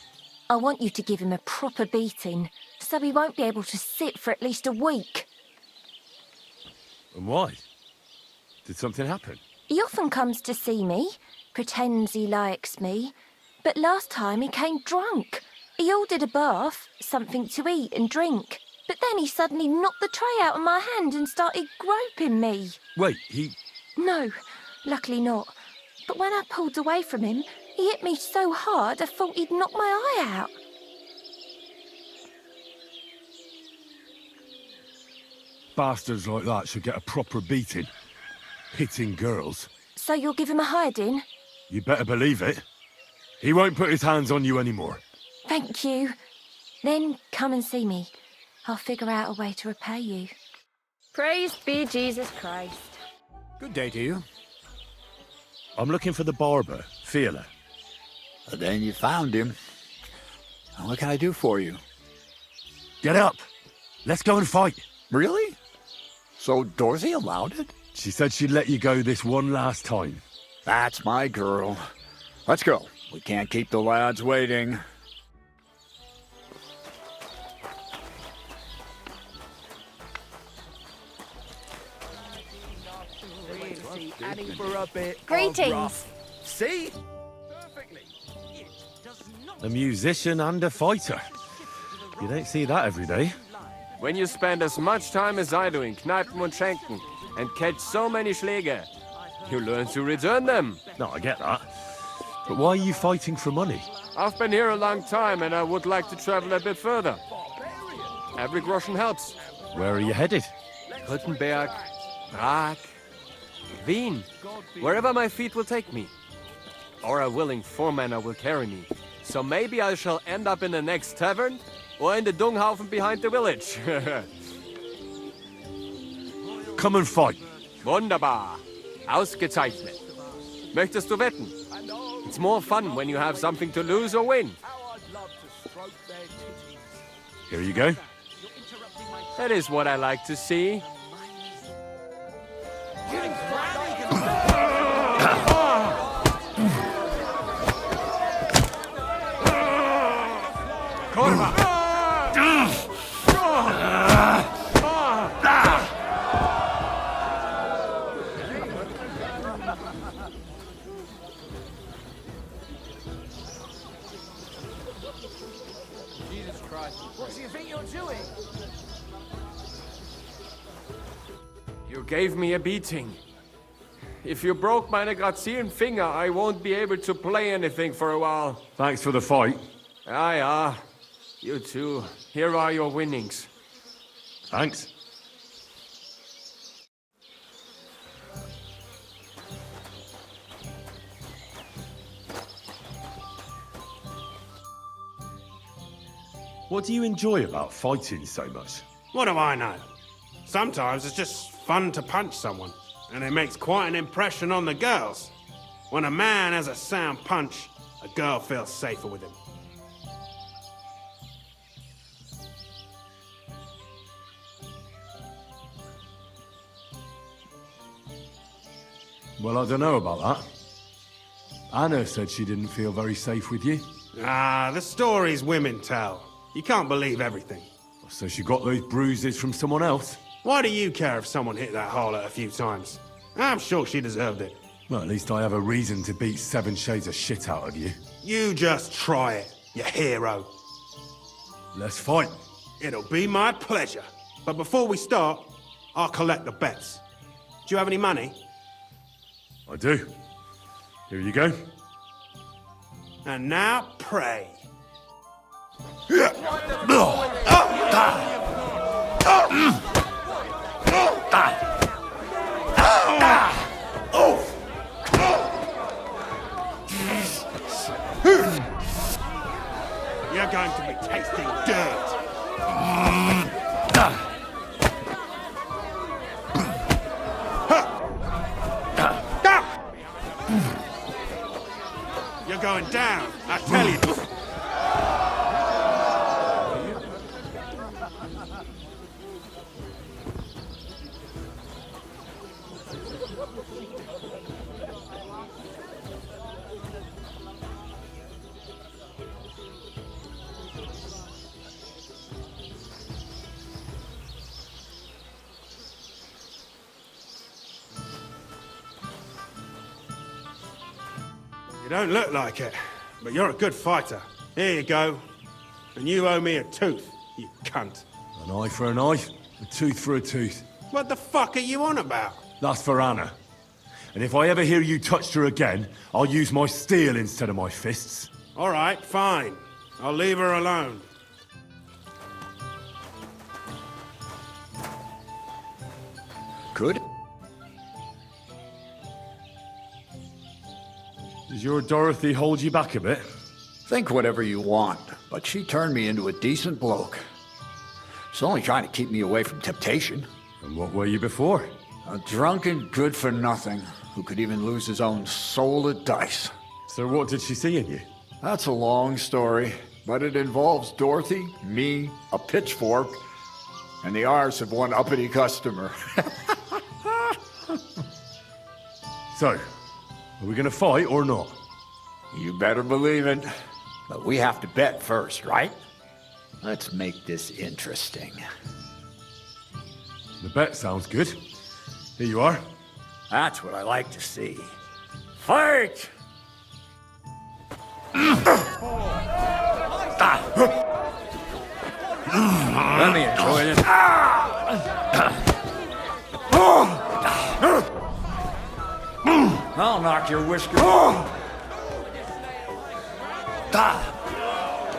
I want you to give him a proper beating, so he won't be able to sit for at least a week. And why? Did something happen? He often comes to see me, pretends he likes me, but last time he came drunk. He ordered a bath, something to eat and drink, but then he suddenly knocked the tray out of my hand and started groping me. Wait, he... No, luckily not. But when I pulled away from him, he hit me so hard I thought he'd knock my eye out. Bastards like that should get a proper beating. Hitting girls. So you'll give him a hiding? You better believe it. He won't put his hands on you anymore. Thank you. Then come and see me. I'll figure out a way to repay you. Praise be Jesus Christ. Good day to you. I'm looking for the barber, Fiala. Then you found him. What can I do for you? Get up. Let's go and fight. Really? So Dorothy allowed it? She said she'd let you go this one last time. That's my girl. Let's go. We can't keep the lads waiting. Annie for a bit. Greetings. See? A musician and a fighter. You don't see that every day. When you spend as much time as I do in Kneipen und Schenken and catch so many Schläge, you learn to return them. No, I get that. But why are you fighting for money? I've been here a long time and I would like to travel a bit further. Every groschen helps. Where are you headed? Rüttenberg, Prag, Wien, wherever my feet will take me. Or a willing foreman will carry me. So maybe I shall end up in the next tavern or in the Dunghaufen behind the village. Come and fight. Wunderbar. Ausgezeichnet. Möchtest du wetten? It's more fun when you have something to lose or win. Here you go. That is what I like to see. Jesus Christ, what do you think you're doing? You gave me a beating. If you broke my Grazian finger, I won't be able to play anything for a while. Thanks for the fight. Ah. You too. Here are your winnings. Thanks. What do you enjoy about fighting so much? What do I know? Sometimes it's just fun to punch someone, and it makes quite an impression on the girls. When a man has a sound punch, a girl feels safer with him. Well, I don't know about that. Anna said she didn't feel very safe with you. Ah, the stories women tell. You can't believe everything. So she got those bruises from someone else? Why do you care if someone hit that harlot a few times? I'm sure she deserved it. Well, at least I have a reason to beat 7 shades of shit out of you. You just try it, you hero. Let's fight. It'll be my pleasure. But before we start, I'll collect the bets. Do you have any money? I do. Here you go. And now pray. You're going to be tasting dirt. You're going down, I tell you. You don't look like it, but you're a good fighter. Here you go. And you owe me a tooth, you cunt. An eye for an eye, a tooth for a tooth. What the fuck are you on about? That's for Anna. And if I ever hear you touched her again, I'll use my steel instead of my fists. All right, fine. I'll leave her alone. Good. Does your Dorothy hold you back a bit? Think whatever you want, but she turned me into a decent bloke. She's only trying to keep me away from temptation. And what were you before? A drunken good-for-nothing who could even lose his own soul at dice. So what did she see in you? That's a long story. but it involves Dorothy, me, a pitchfork, and the arse of one uppity customer. So, are we gonna fight or not? You better believe it. But we have to bet first, right? Let's make this interesting. The bet sounds good. Here you are. That's what I like to see. Fight! Let me enjoy this. I'll knock your whiskers.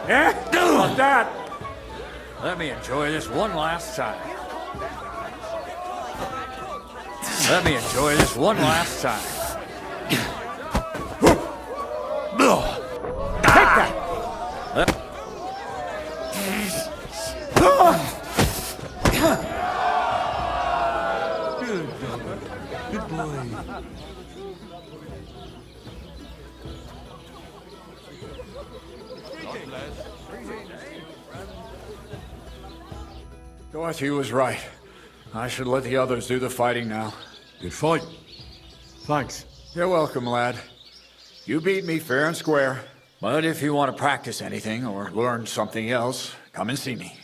Yeah? Like that. Let me enjoy this one last time. Let me enjoy this one last time. Take that! Good boy. Dorothy was right. I should let the others do the fighting now. Good fight. Thanks. You're welcome, lad. You beat me fair and square. But if you want to practice anything or learn something else, come and see me.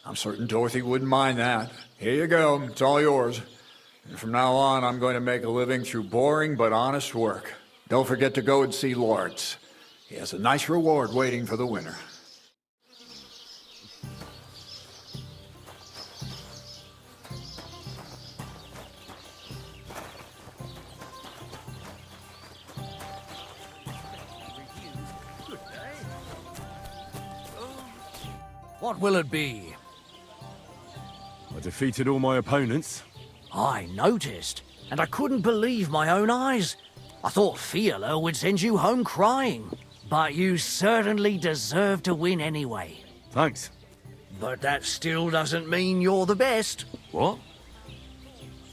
I'm certain Dorothy wouldn't mind that. Here you go. It's all yours. And from now on, I'm going to make a living through boring but honest work. Don't forget to go and see Lawrence. He has a nice reward waiting for the winner. What will it be? I defeated all my opponents. I noticed, and I couldn't believe my own eyes. I thought Fiala would send you home crying. But you certainly deserve to win anyway. Thanks. But that still doesn't mean you're the best. What?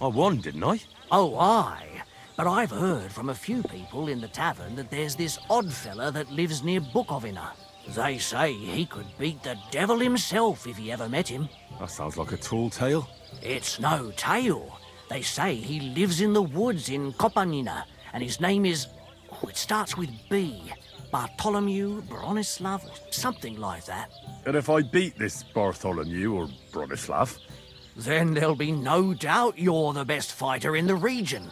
I won, didn't I? Oh, aye. But I've heard from a few people in the tavern that there's this odd fella that lives near Bukovina. They say he could beat the devil himself if he ever met him. That sounds like a tall tale. It's no tale. They say he lives in the woods in Kopanina, and his name is... Oh, it starts with B. Bartholomew, Bronislav, something like that. And if I beat this Bartholomew or Bronislav? Then there'll be no doubt you're the best fighter in the region.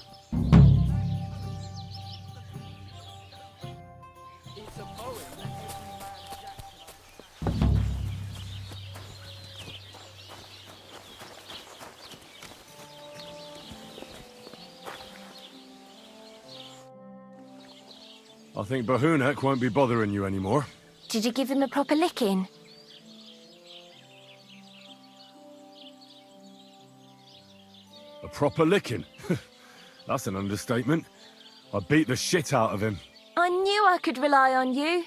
I think Bahunek won't be bothering you anymore. Did you give him a proper licking? A proper licking? That's an understatement. I beat the shit out of him. I knew I could rely on you.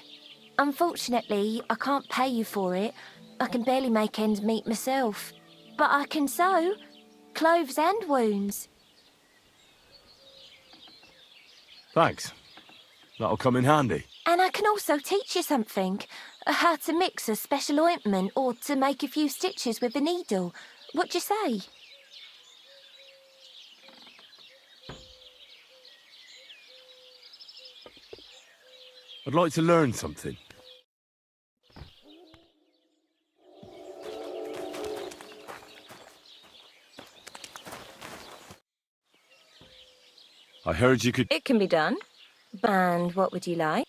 Unfortunately, I can't pay you for it. I can barely make ends meet myself. But I can sew. Clothes and wounds. Thanks. That'll come in handy. And I can also teach you something. How to mix a special ointment or to make a few stitches with a needle. What do you say? I'd like to learn something. I heard you could... It can be done. And what would you like?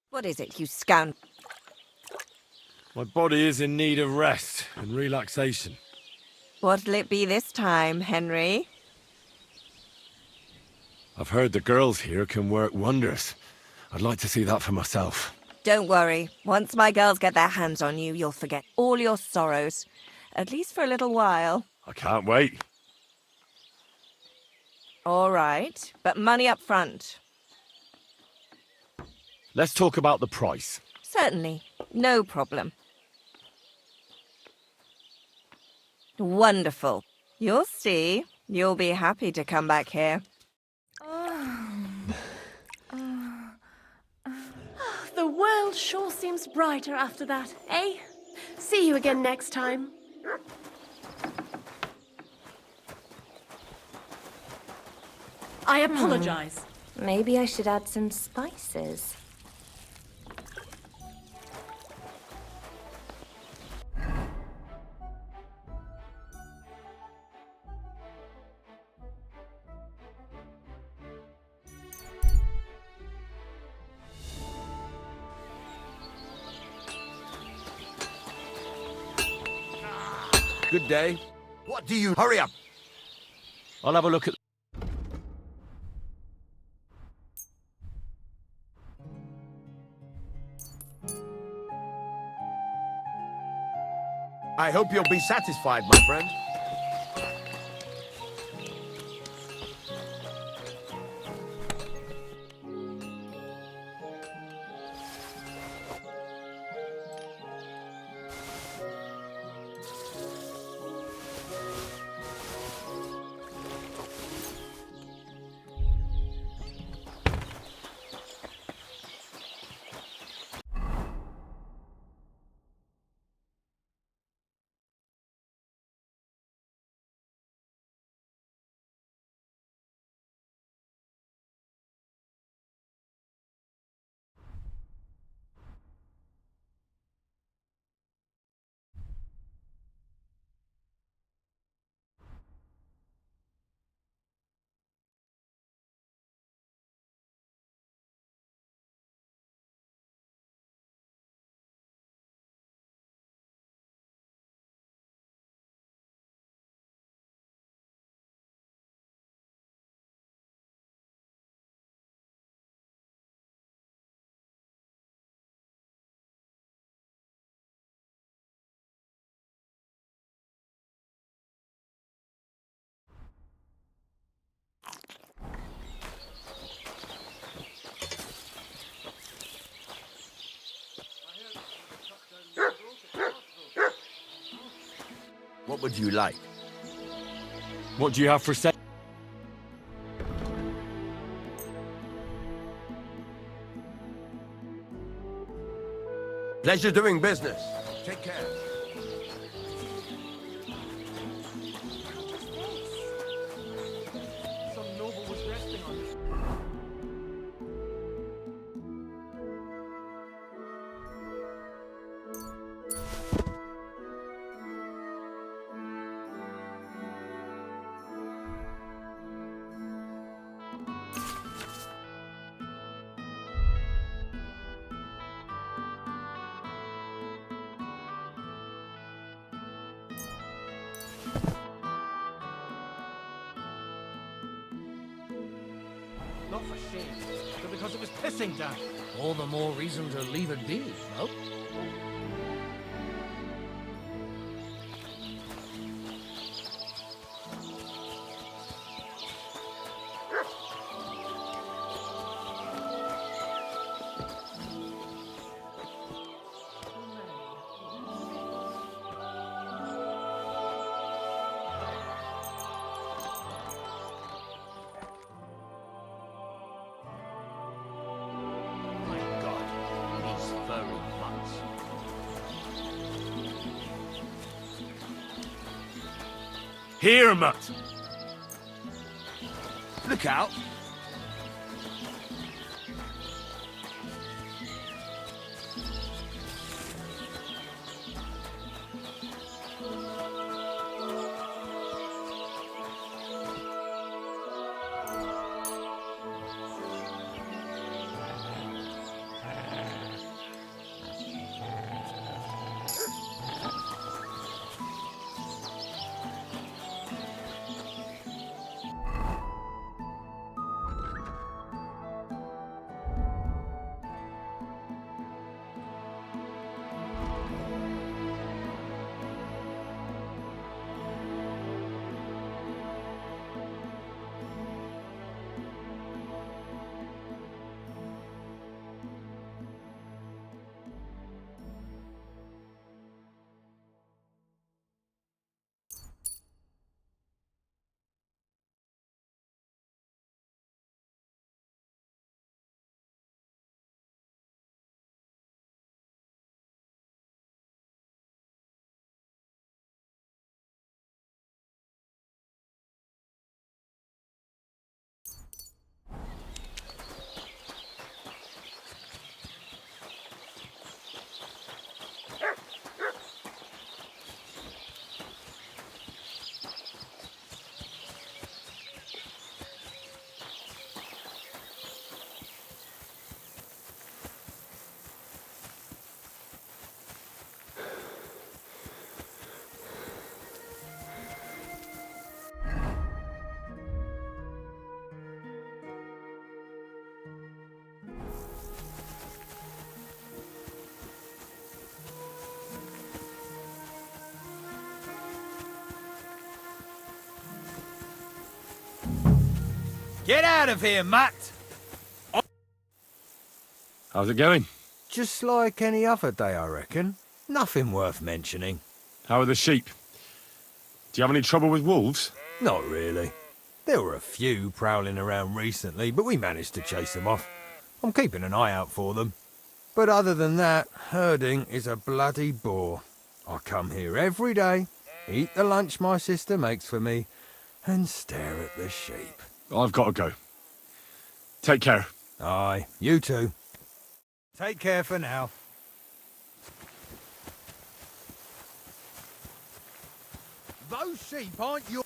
What is it, you scoundrel? My body is in need of rest and relaxation. What'll it be this time, Henry? I've heard the girls here can work wonders. I'd like to see that for myself. Don't worry. Once my girls get their hands on you, you'll forget all your sorrows. At least for a little while. I can't wait. All right, but money up front. Let's talk about the price. Certainly. No problem. Wonderful. You'll see. You'll be happy to come back here. seems brighter after that, eh? See you again next time. I apologize. Maybe I should add some spices. Good day. What do you... Hurry up! I'll have a look at... I hope you'll be satisfied, my friend. What would you like? What do you have for sale? Pleasure doing business. Take care. Some noble was resting on it. Not for shame, but because it was pissing down. All the more reason to leave it be, no? Here, Mutt. Look out. Get out of here, Matt! How's it going? Just like any other day, I reckon. Nothing worth mentioning. How are the sheep? Do you have any trouble with wolves? Not really. There were a few prowling around recently, but we managed to chase them off. I'm keeping an eye out for them. But other than that, herding is a bloody bore. I come here every day, eat the lunch my sister makes for me, and stare at the sheep. I've got to go. Take care. Aye, you too. Take care for now. Those sheep aren't your...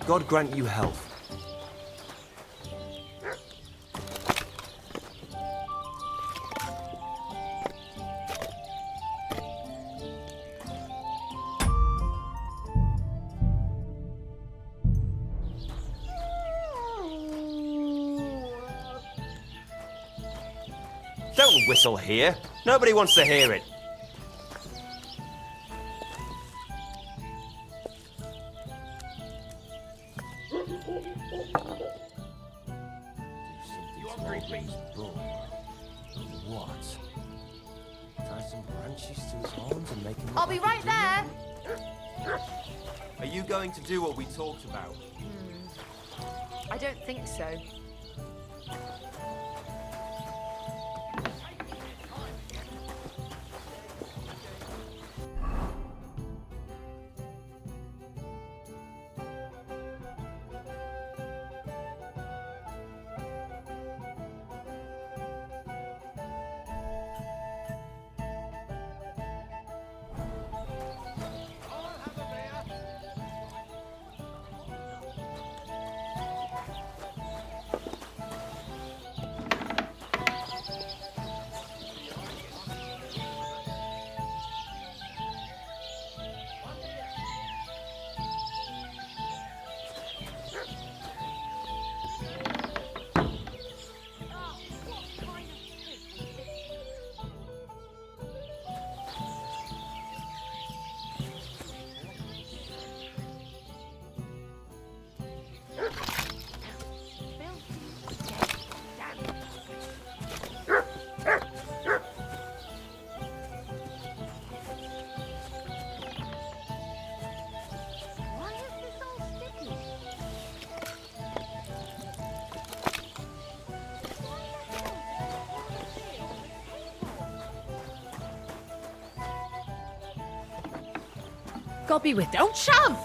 God grant you health. Don't whistle here. Nobody wants to hear it. You hungry, please? What? Tie some branches to his horns and make him look I'll be like right a there. Are you going to do what we talked about? I don't think so. God be with. Don't shove!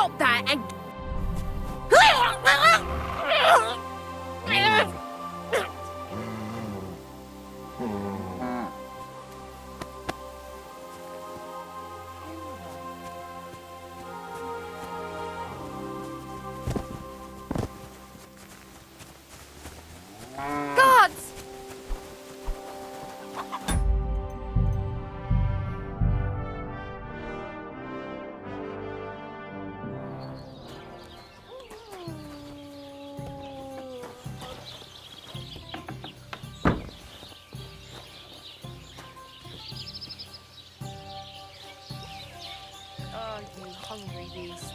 stop that and... Guards! Oh, you hungry beast.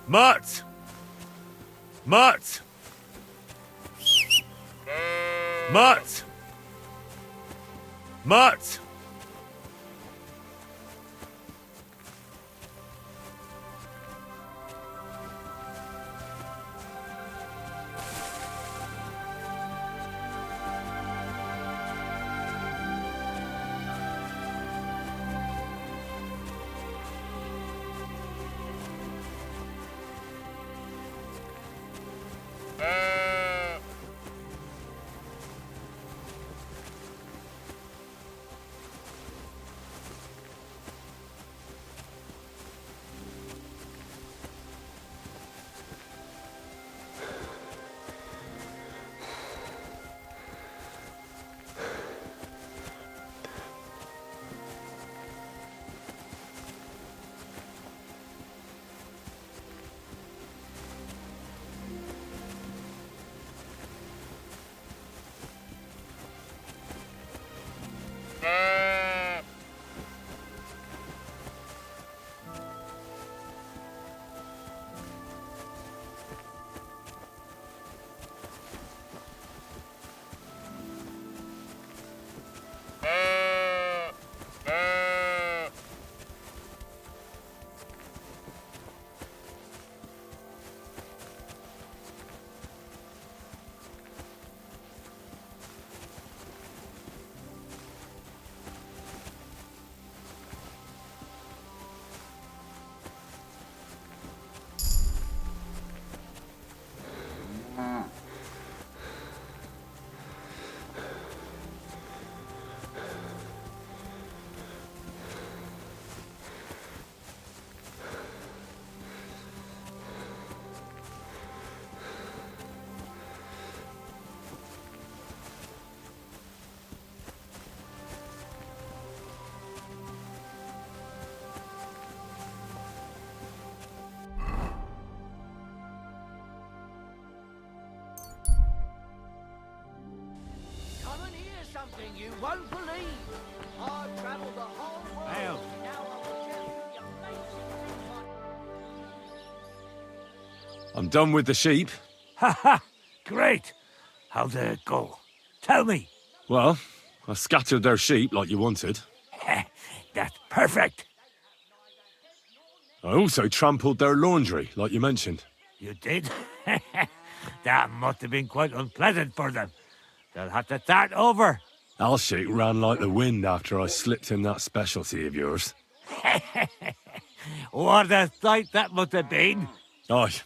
Mutt! Mutt! Mutt! Mutt! Come and hear something you won't believe. I've traveled the whole world. Well. Now I will tell you the amazing thing I'm done with the sheep. Ha ha! Great! How did it go? Tell me! Well, I scattered their sheep like you wanted. That's perfect! I also trampled their laundry, like you mentioned. You did? That must have been quite unpleasant for them. They'll have to start over. Alshik ran like the wind after I slipped in that specialty of yours. What a sight that must have been. Aye.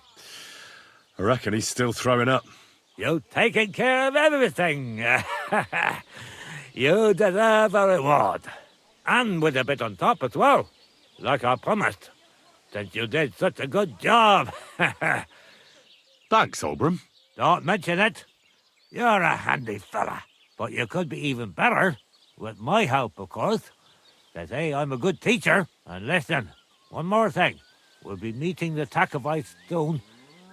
I reckon he's still throwing up. You've taken care of everything. You deserve a reward. And with a bit on top as well, like I promised, since you did such a good job. Thanks, Oberon. Don't mention it. You're a handy fella, but you could be even better, with my help, of course. They say I'm a good teacher. And listen, one more thing. We'll be meeting the Takovites soon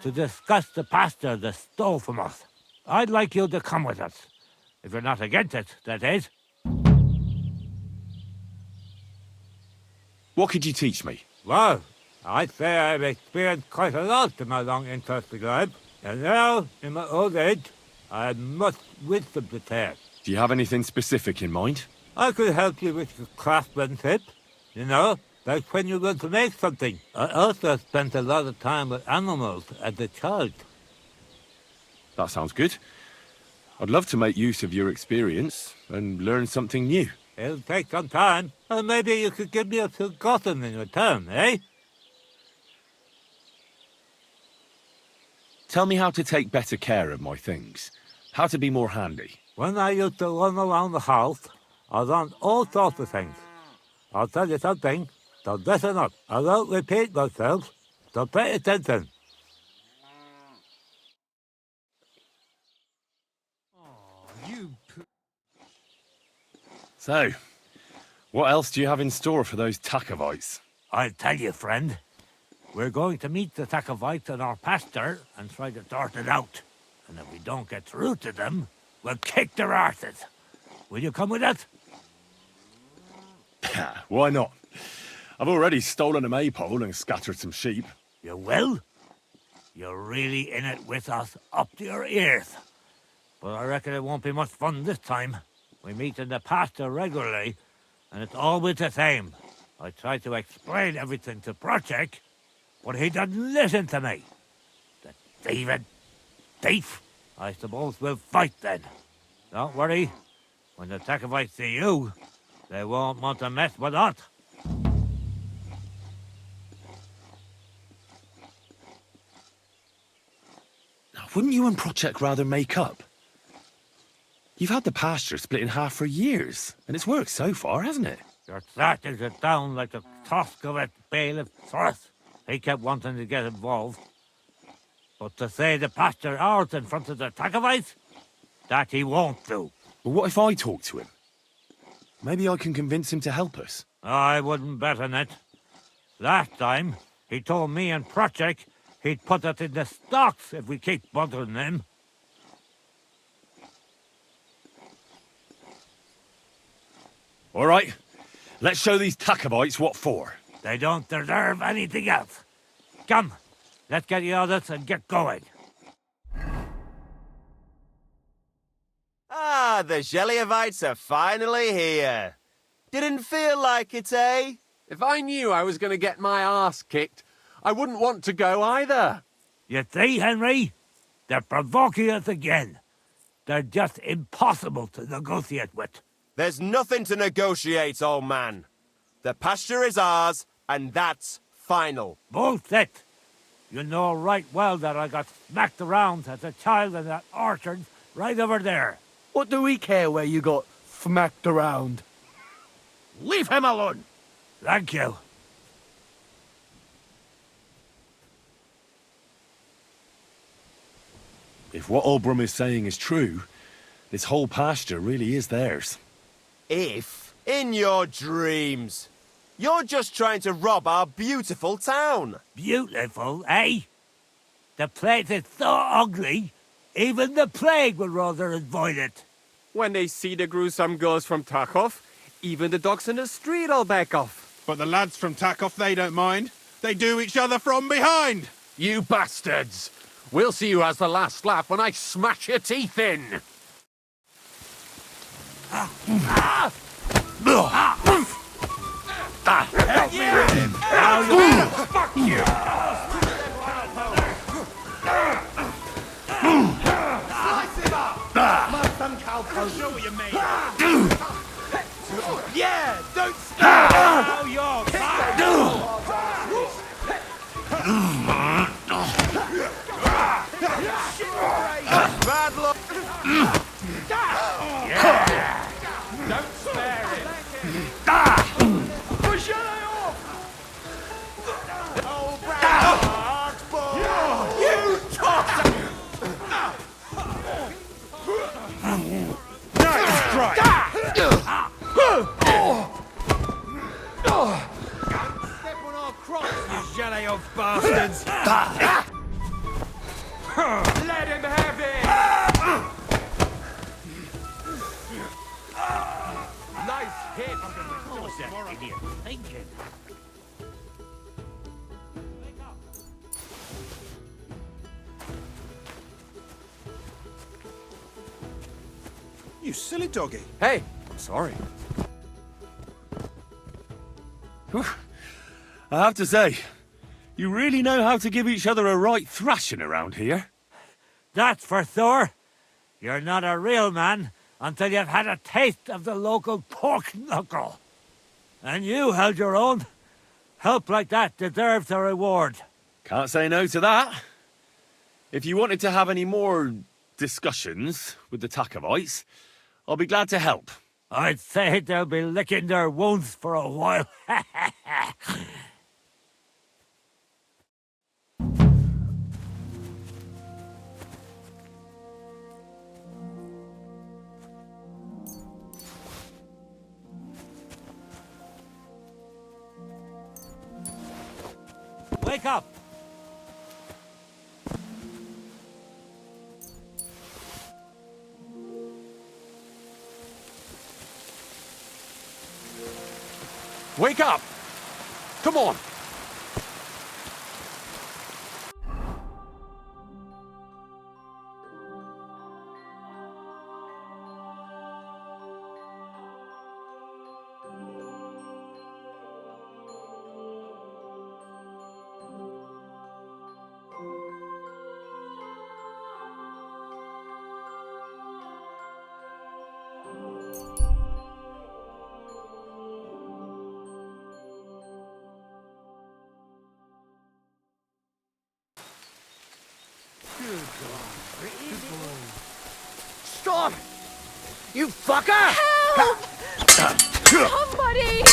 to discuss the pasture they stole from us. I'd like you to come with us. If you're not against it, that is. What could you teach me? Well, I'd say I've experienced quite a lot in my long, interesting life. And now, in my old age, I have much wisdom to share. Do you have anything specific in mind? I could help you with your craftsmanship. You know, like when you're going to make something. I also spent a lot of time with animals as a child. That sounds good. I'd love to make use of your experience and learn something new. It'll take some time, and maybe you could give me a few gossip in return, eh? Tell me how to take better care of my things. How to be more handy. When I used to run around the house, I learned all sorts of things. I'll tell you something, so listen up. I won't repeat myself, so pay attention. So, what else do you have in store for those Takovites? I'll tell you, friend. We're going to meet the Takovites in our pasture and try to sort it out. And if we don't get through to them, we'll kick their arses. Will you come with us? Why not? I've already stolen a maypole and scattered some sheep. You will? You're really in it with us up to your ears. But I reckon it won't be much fun this time. We meet in the pasture regularly, and it's always the same. I try to explain everything to Project, but he doesn't listen to me. The thieving thief. I suppose we'll fight then. Don't worry. When the Takovites see you, they won't want to mess with us. Wouldn't you and Project rather make up? You've had the pasture split in half for years, and it's worked so far, hasn't it? You're starting to sound like the tusk of a bailiff thrust. He kept wanting to get involved. But to say the pasture ours in front of the Takovites, that he won't do. But what if I talk to him? Maybe I can convince him to help us. I wouldn't bet on it. Last time, he told me and Project he'd put us in the stocks if we keep bothering him. All right, let's show these Takovites what for. They don't deserve anything else. Come, let's get the others and get going. Ah, the Geliovites are finally here. Didn't feel like it, eh? If I knew I was going to get my arse kicked, I wouldn't want to go either. You see, Henry? They're provoking us again. They're just impossible to negotiate with. There's nothing to negotiate, old man. The pasture is ours, and that's final. Bullshit! You know right well that I got smacked around as a child in that orchard right over there. What do we care where you got smacked around? Leave him alone! Thank you. If what Obram is saying is true, this whole pasture really is theirs. If, in your dreams, you're just trying to rob our beautiful town. Beautiful, eh? The place is so ugly, even the plague would rather avoid it. When they see the gruesome girls from Tarkov, even the dogs in the street will back off. But the lads from Takov, they don't mind. They do each other from behind. You bastards! We'll see who has the last laugh when I smash your teeth in! Help me with him! Fuck you! Slice him up! I'll show what you made. Yeah! Don't stop! Now you're Step on our crops, you jelly-off bastards! Let him have it! Nice hit! What's that idiot thinking? You silly doggy. Hey, sorry. I have to say, you really know how to give each other a right thrashing around here. That's for Thor. You're not a real man until you've had a taste of the local pork knuckle. And you held your own. Help like that deserves a reward. Can't say no to that. If you wanted to have any more discussions with the Takovites, I'll be glad to help. I'd say they'll be licking their wounds for a while. Wake up! Wake up! Come on! Stop! You fucker! Help! Somebody!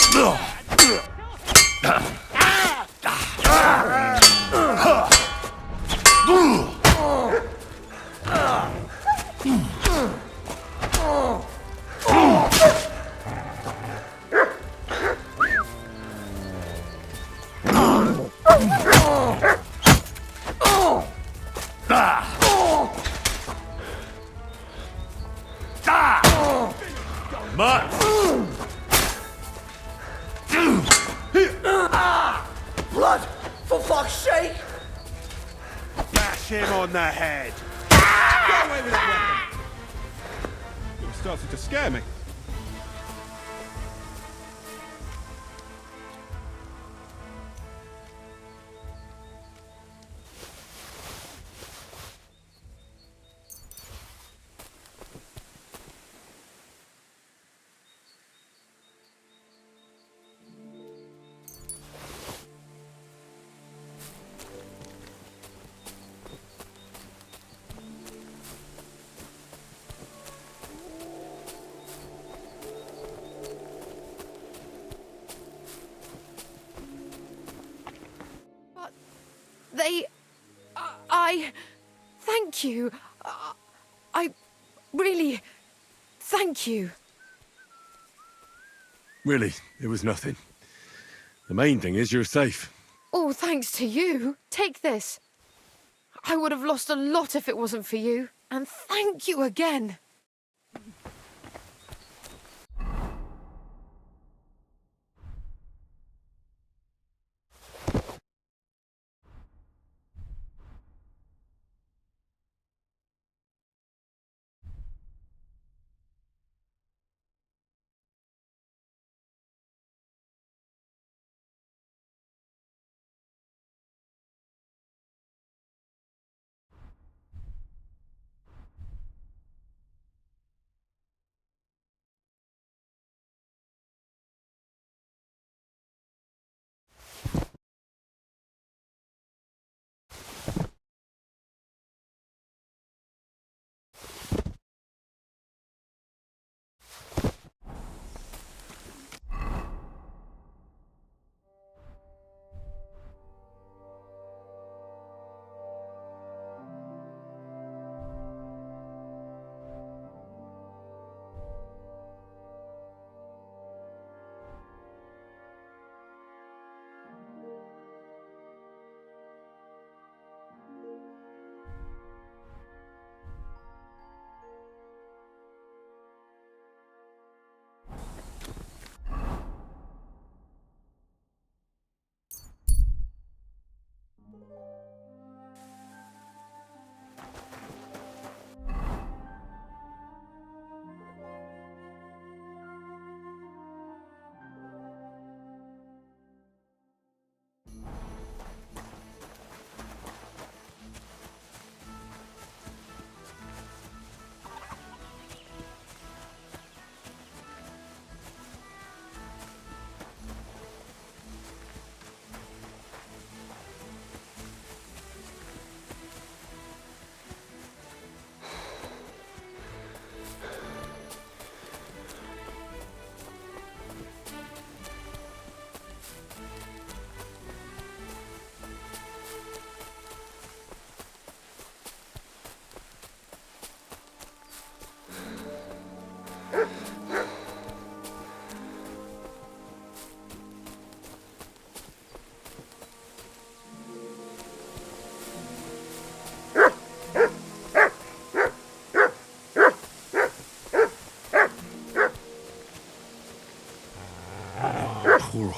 Blood! For fuck's sake! Bash him on the head. Get away with that weapon. You're starting to scare me. I thank you. I really thank you. Really, it was nothing. The main thing is you're safe. All thanks to you. Take this. I would have lost a lot if it wasn't for you. And thank you again.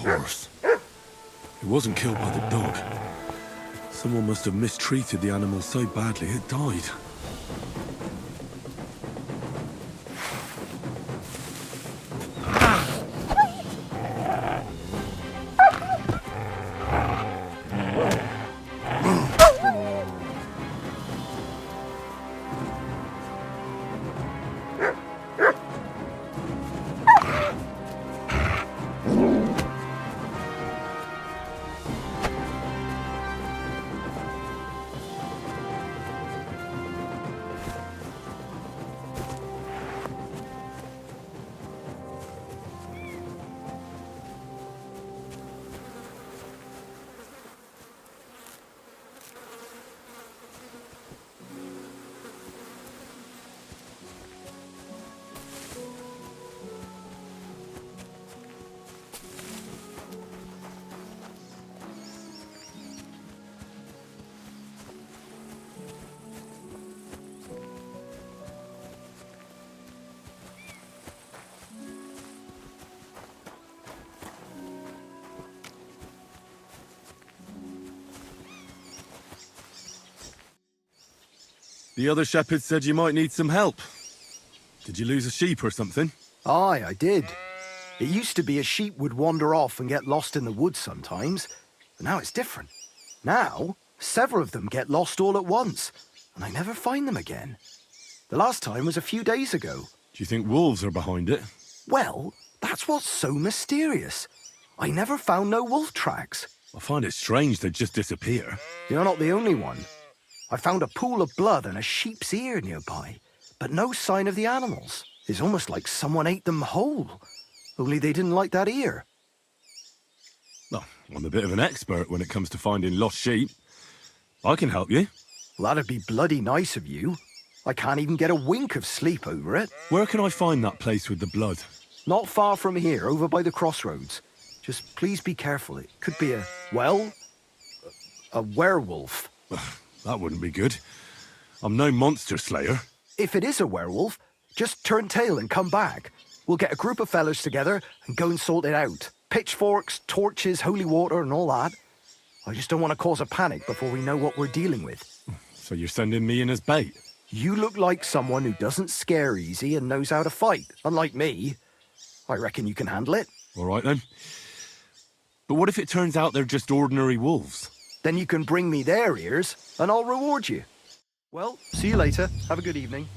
horse. It wasn't killed by the dog. Someone must have mistreated the animal so badly it died. The other shepherd said you might need some help. Did you lose a sheep or something? Aye, I did. It used to be a sheep would wander off and get lost in the woods sometimes, but now it's different. Now, several of them get lost all at once, and I never find them again. The last time was a few days ago. Do you think wolves are behind it? Well, that's what's so mysterious. I never found no wolf tracks. I find it strange they'd just disappear. You're not the only one. I found a pool of blood and a sheep's ear nearby, but no sign of the animals. It's almost like someone ate them whole, only they didn't like that ear. Well, I'm a bit of an expert when it comes to finding lost sheep. I can help you. Well, that'd be bloody nice of you. I can't even get a wink of sleep over it. Where can I find that place with the blood? Not far from here, over by the crossroads. Just please be careful. It could be a werewolf. That wouldn't be good. I'm no monster slayer. If it is a werewolf, just turn tail and come back. We'll get a group of fellas together and go and sort it out. Pitchforks, torches, holy water and all that. I just don't want to cause a panic before we know what we're dealing with. So you're sending me in as bait? You look like someone who doesn't scare easy and knows how to fight, unlike me. I reckon you can handle it. All right then. But what if it turns out they're just ordinary wolves? Then you can bring me their ears, and I'll reward you. Well, see you later. Have a good evening.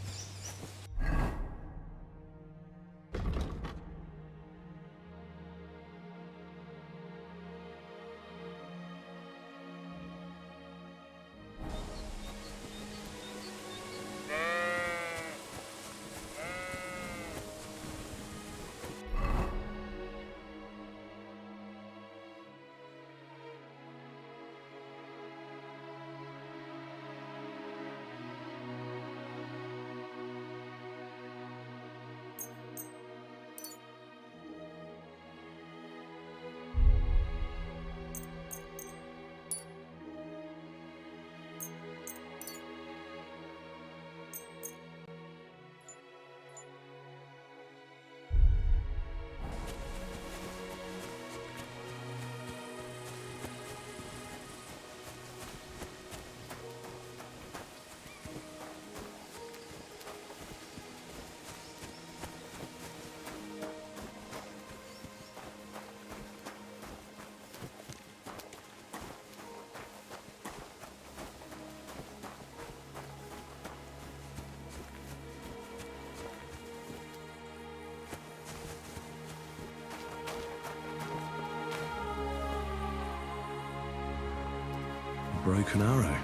Broken arrow.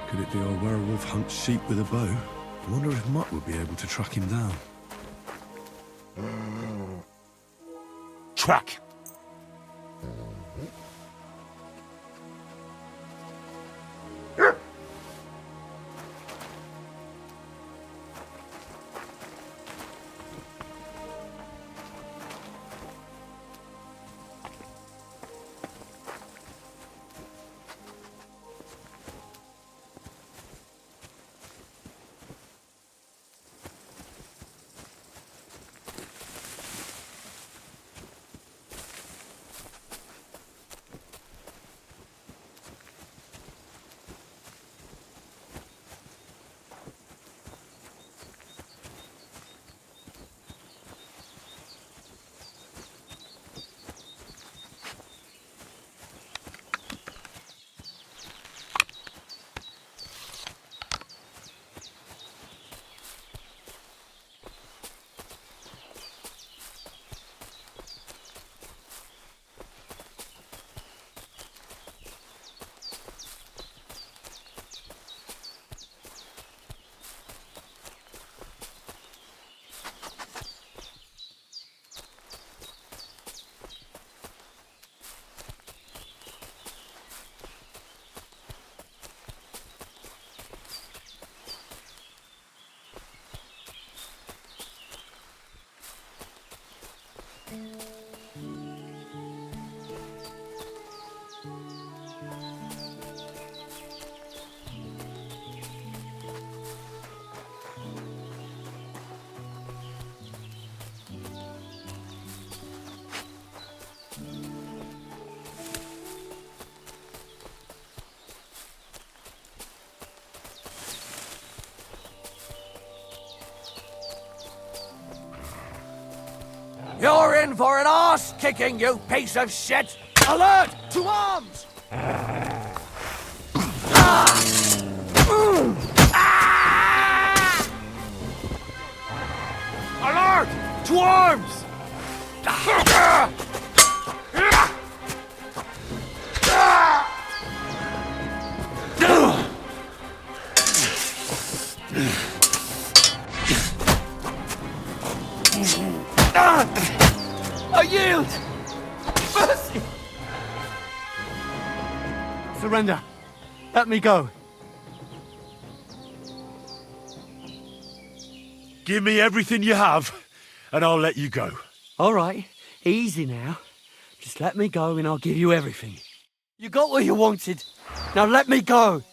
Could it be our werewolf hunts sheep with a bow? I wonder if Mutt would be able to track him down. Track! You're in for an arse kicking, you piece of shit! Alert! To arms! Alert! To arms! I yield! Mercy! Surrender. Let me go. Give me everything you have, and I'll let you go. All right, easy now. Just let me go and I'll give you everything. You got what you wanted. Now let me go.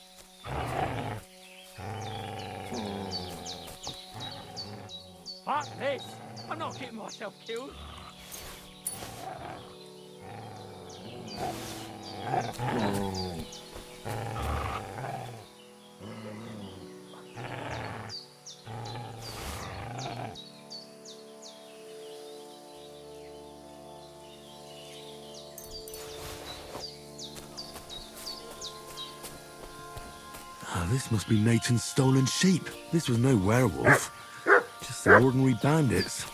Fuck this. I'm not getting myself killed. Ah, this must be Nathan's stolen sheep. This was no werewolf. Just some ordinary bandits.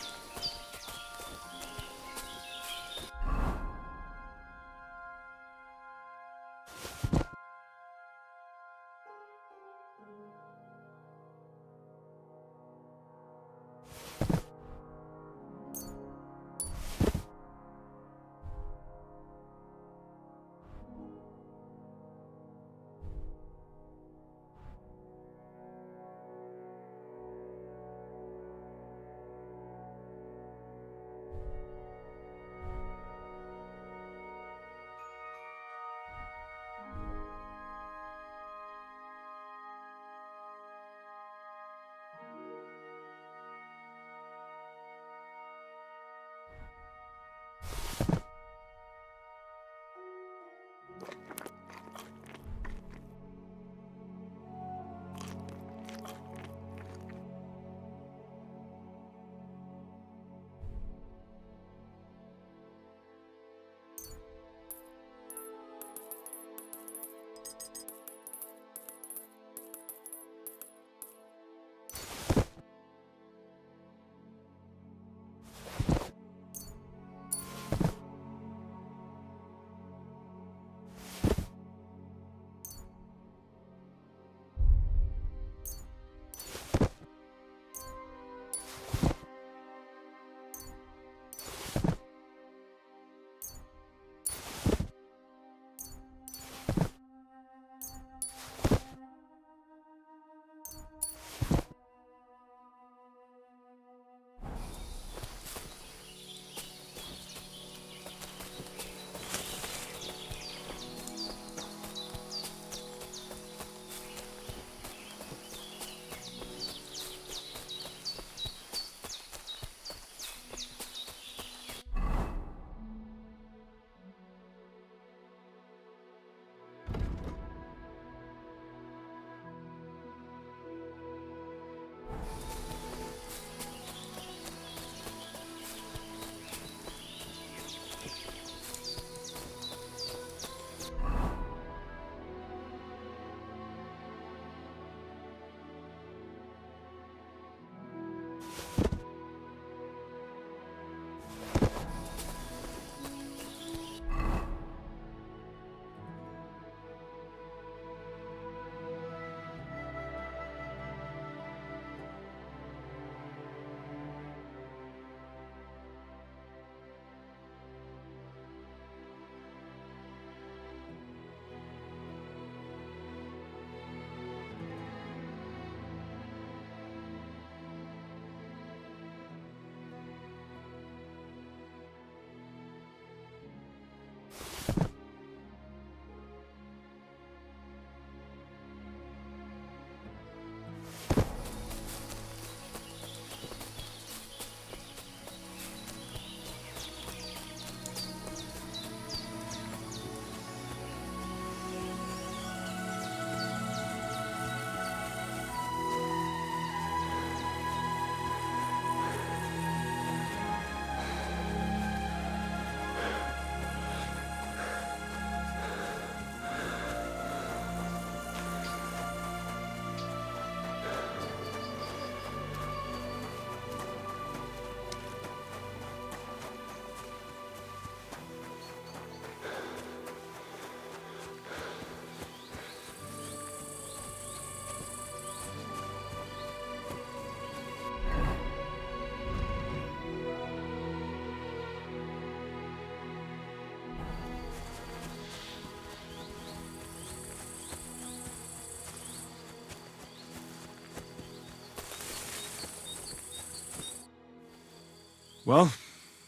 Well,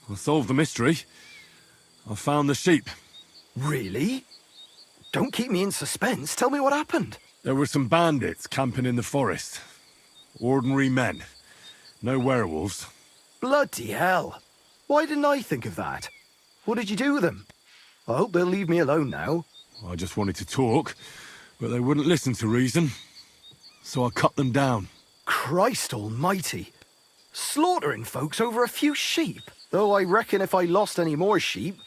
I solved the mystery. I found the sheep. Really? Don't keep me in suspense. Tell me what happened. There were some bandits camping in the forest. Ordinary men. No werewolves. Bloody hell. Why didn't I think of that? What did you do with them? I hope they'll leave me alone now. I just wanted to talk, but they wouldn't listen to reason. So I cut them down. Christ almighty. Slaughtering folks over a few sheep. Though I reckon if I lost any more sheep,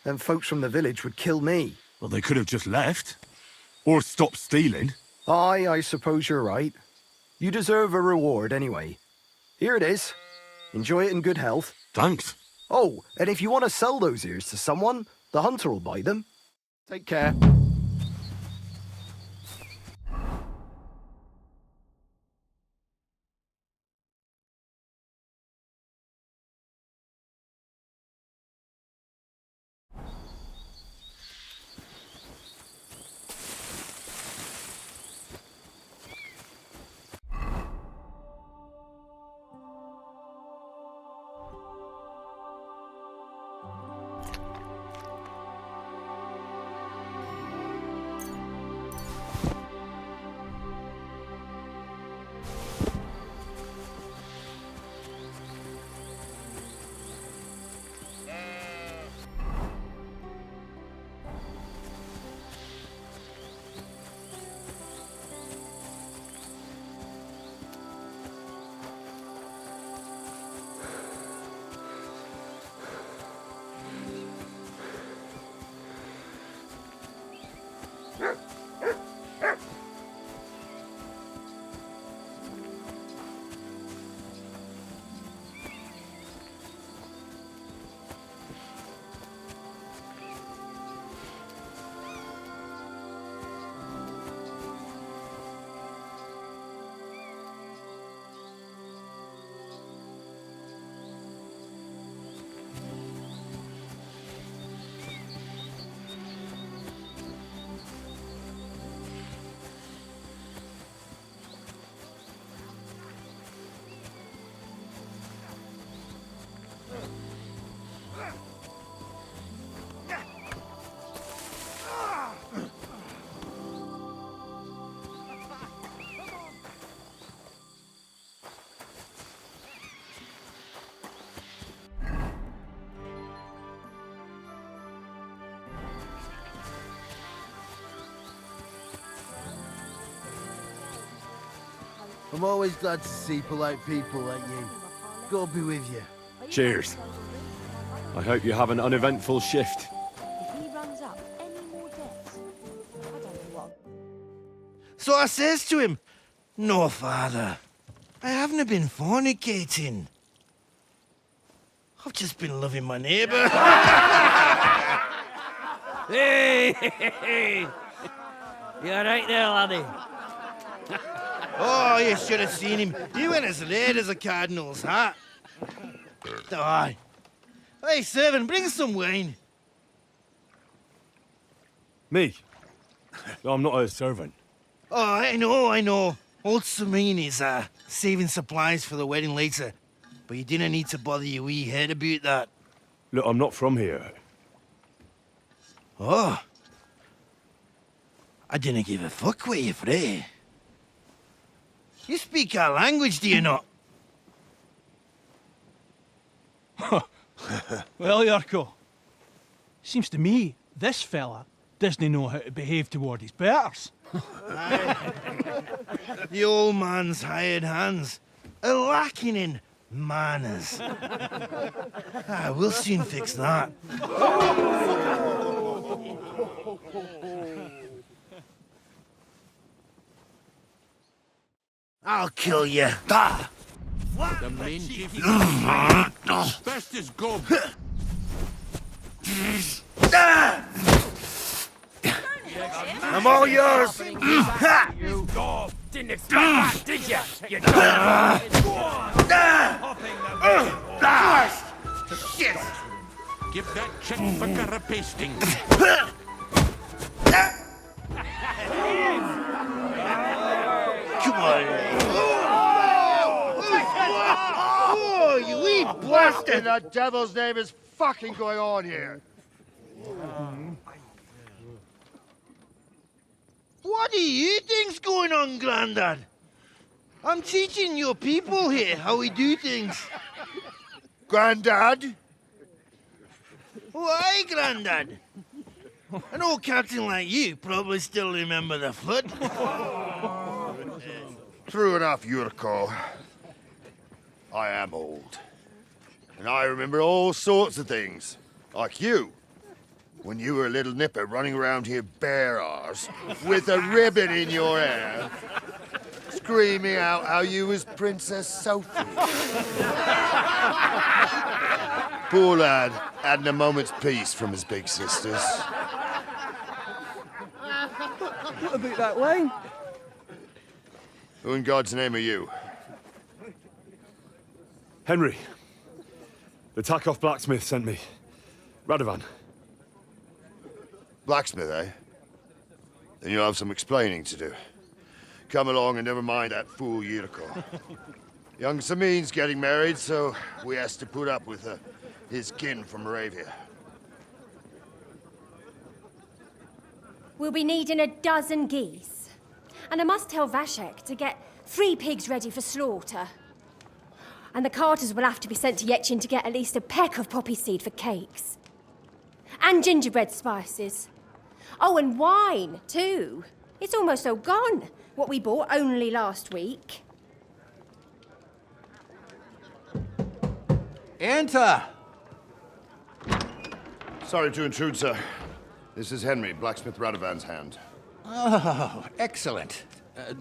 then folks from the village would kill me. Well, they could have just left. Or stopped stealing. Aye, I suppose you're right. You deserve a reward anyway. Here it is. Enjoy it in good health. Thanks. Oh, and if you want to sell those ears to someone, the hunter will buy them. Take care. I'm always glad to see polite people like you. God be with you. Cheers. I hope you have an uneventful shift. If he runs up any more debts, I don't know what. So I says to him, "No, father, I haven't been fornicating. I've just been loving my neighbour." Hey! You alright there, laddie? Oh, you should have seen him. He went as red as a cardinal's hat. Aye. Hey, servant, bring some wine. Me? I'm not a servant. Oh, I know. Old Serene is saving supplies for the wedding later. But you didn't need to bother your wee head about that. Look, I'm not from here. Oh. I didn't give a fuck what you pray. You speak our language, do you not? Well, Yarko, seems to me this fella doesn't know how to behave toward his betters. The old man's hired hands are lacking in manners. We'll soon fix that. I'll kill you. The main chief best is go. I'm all yours. You didn't expect that, did you? You Shit! Give that check for carapasting. Come on. Oh, you wee blast! What in the devil's name is fucking going on here? What do you think's going on, Grandad? I'm teaching your people here how we do things. Grandad? Why, Grandad? An old captain like you probably still remember the flood. True enough, Yurko. I am old. And I remember all sorts of things. Like you. When you were a little nipper running around here bare arse, with a ribbon in your hair, screaming out how you was Princess Sophie. Poor lad, hadn't a moment's peace from his big sisters. What about that wine? Who in God's name are you? Henry. The Takoff blacksmith sent me. Radovan. Blacksmith, eh? Then you'll have some explaining to do. Come along and never mind that fool Yurko. Young Samin's getting married, so we has to put up with his kin from Moravia. We'll be needing a dozen geese. And I must tell Vashek to get 3 pigs ready for slaughter. And the carters will have to be sent to Yetchin to get at least a peck of poppy seed for cakes. And gingerbread spices. Oh, and wine, too. It's almost all gone, what we bought only last week. Enter! Sorry to intrude, sir. This is Henry, blacksmith Radovan's hand. Oh, excellent.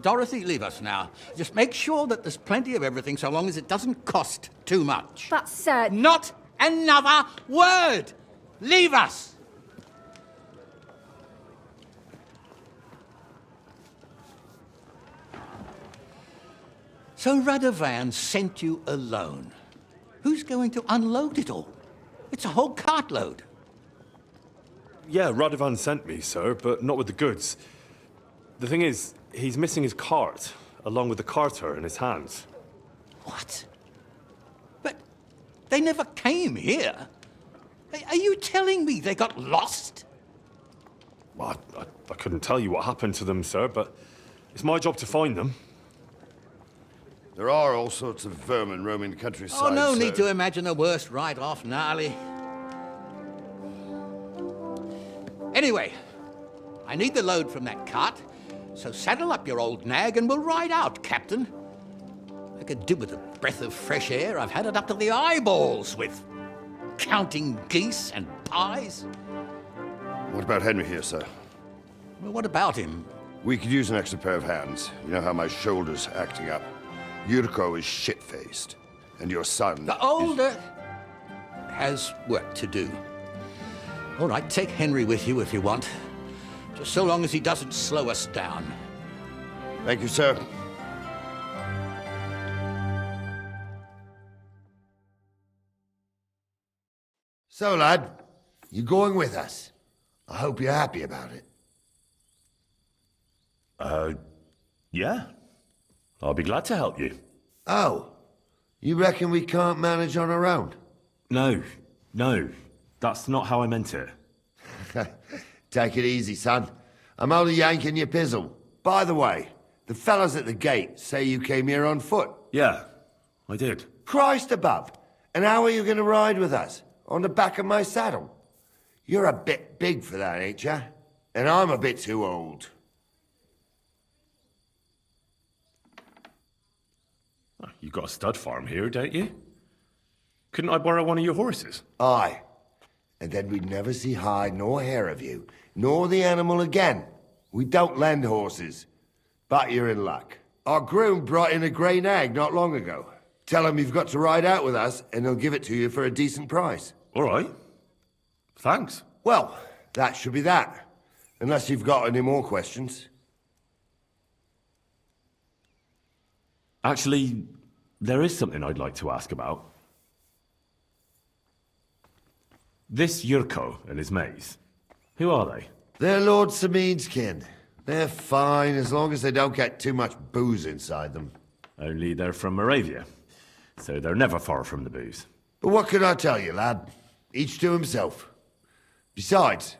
Dorothy, leave us now. Just make sure that there's plenty of everything so long as it doesn't cost too much. But, sir... Not another word! Leave us! So Radovan sent you alone. Who's going to unload it all? It's a whole cartload. Yeah, Radovan sent me, sir, but not with the goods. The thing is, he's missing his cart, along with the carter in his hands. What? But they never came here. Are you telling me they got lost? Well, I couldn't tell you what happened to them, sir, but it's my job to find them. There are all sorts of vermin roaming the countryside. Oh, no so... need to imagine the worst right off, gnarly. Anyway, I need the load from that cart, so saddle up your old nag and we'll ride out, Captain. I could do with a breath of fresh air. I've had it up to the eyeballs with counting geese and pies. What about Henry here, sir? Well, what about him? We could use an extra pair of hands. You know how my shoulder's acting up. Yurko is shit-faced, and your son... The older has work to do. All right, take Henry with you if you want. Just so long as he doesn't slow us down. Thank you, sir. So, lad, you going with us? I hope you're happy about it. Yeah. I'll be glad to help you. Oh, you reckon we can't manage on our own? No. That's not how I meant it. Take it easy, son. I'm only yanking your pizzle. By the way, the fellas at the gate say you came here on foot. Yeah, I did. Christ above. And how are you going to ride with us? On the back of my saddle? You're a bit big for that, ain't ya? And I'm a bit too old. You got a stud farm here, don't you? Couldn't I borrow one of your horses? Aye. And then we'd never see hide nor hair of you, nor the animal again. We don't lend horses. But you're in luck. Our groom brought in a grey nag not long ago. Tell him you've got to ride out with us, and he'll give it to you for a decent price. All right. Thanks. Well, that should be that. Unless you've got any more questions. Actually, there is something I'd like to ask about. This Yurko and his mates, who are they? They're Lord Samin's kin. They're fine as long as they don't get too much booze inside them. Only they're from Moravia, so they're never far from the booze. But what can I tell you, lad? Each to himself. Besides,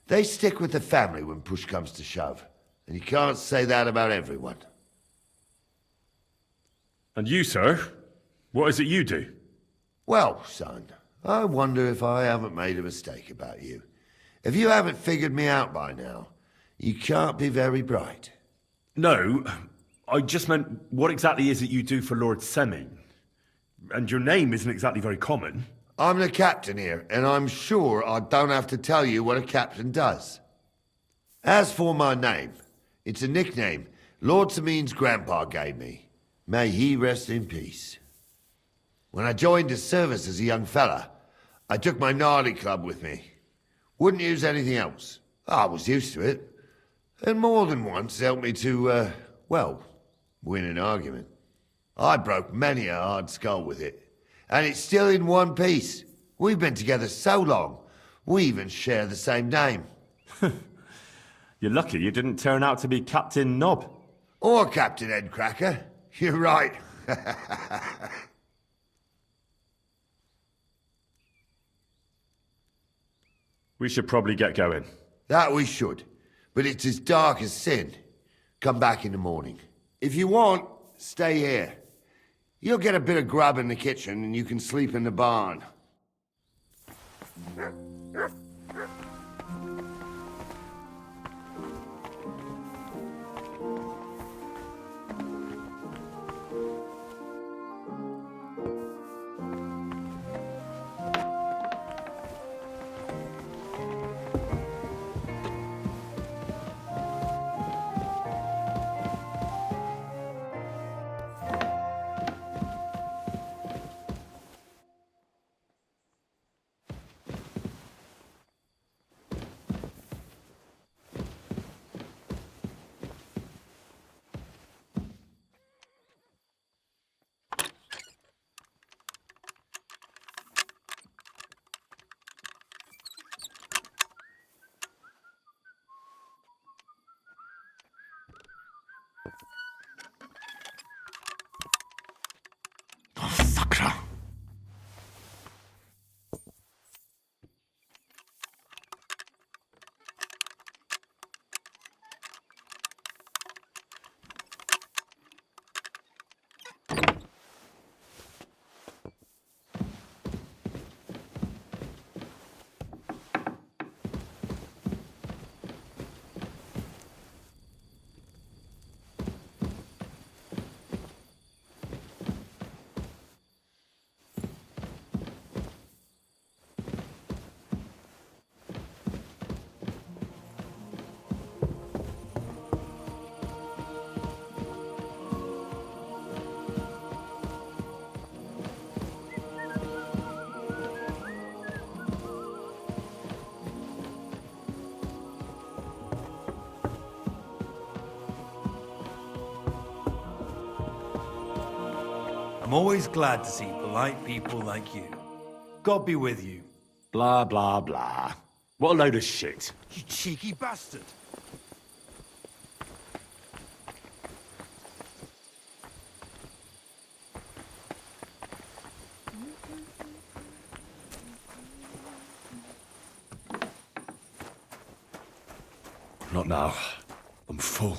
they stick with the family when push comes to shove. And you can't say that about everyone. And you, sir? What is it you do? Well, son, I wonder if I haven't made a mistake about you. If you haven't figured me out by now, you can't be very bright. No, I just meant, what exactly is it you do for Lord Seming? And your name isn't exactly very common. I'm the captain here, and I'm sure I don't have to tell you what a captain does. As for my name, it's a nickname Lord Seming's grandpa gave me. May he rest in peace. When I joined his service as a young fella, I took my gnarly club with me. Wouldn't use anything else. I was used to it. And more than once helped me to, well, win an argument. I broke many a hard skull with it. And it's still in one piece. We've been together so long, we even share the same name. You're lucky you didn't turn out to be Captain Knob. Or Captain Headcracker. You're right. We should probably get going. That we should. But it's as dark as sin. Come back in the morning. If you want, stay here. You'll get a bit of grub in the kitchen and you can sleep in the barn. I'm always glad to see polite people like you. God be with you. Blah, blah, blah. What a load of shit. You cheeky bastard. Not now. I'm full.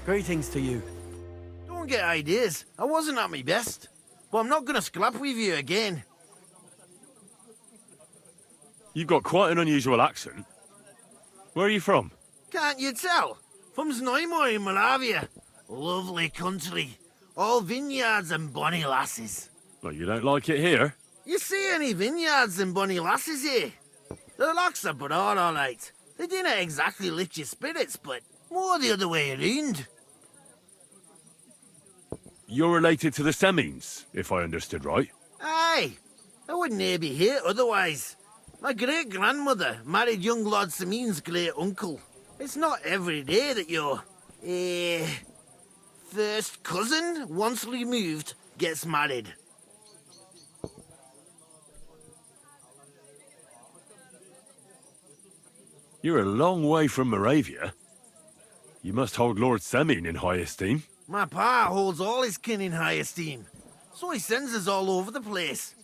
Greetings to you. Don't get ideas. I wasn't at my best. But I'm not gonna scrap with you again. You've got quite an unusual accent. Where are you from? Can't you tell? From Znaimoy in Moravia. Lovely country. All vineyards and bonny lasses. Well, you don't like it here? You see any vineyards and bonny lasses here? The locks are broad, all right. They didn't exactly lift your spirits, but more the other way around. You're related to the Semings, if I understood right. Aye. I wouldn't be here otherwise. My great-grandmother married young Lord Samin's great-uncle. It's not every day that your, first cousin, once removed, gets married. You're a long way from Moravia. You must hold Lord Semin in high esteem. My pa holds all his kin in high esteem, so he sends us all over the place.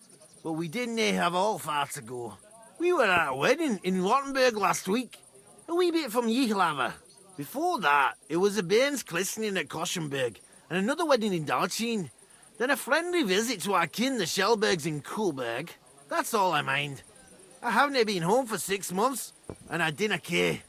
But we didn't have all far to go. We were at a wedding in Rottenburg last week, a wee bit from Yichlava. Before that, it was a bairn's christening at Koschenberg, and another wedding in Dalchin. Then a friendly visit to our kin, the Schellbergs in Kuhlberg. That's all I mind. I haven't been home for 6 months, and I dinna care.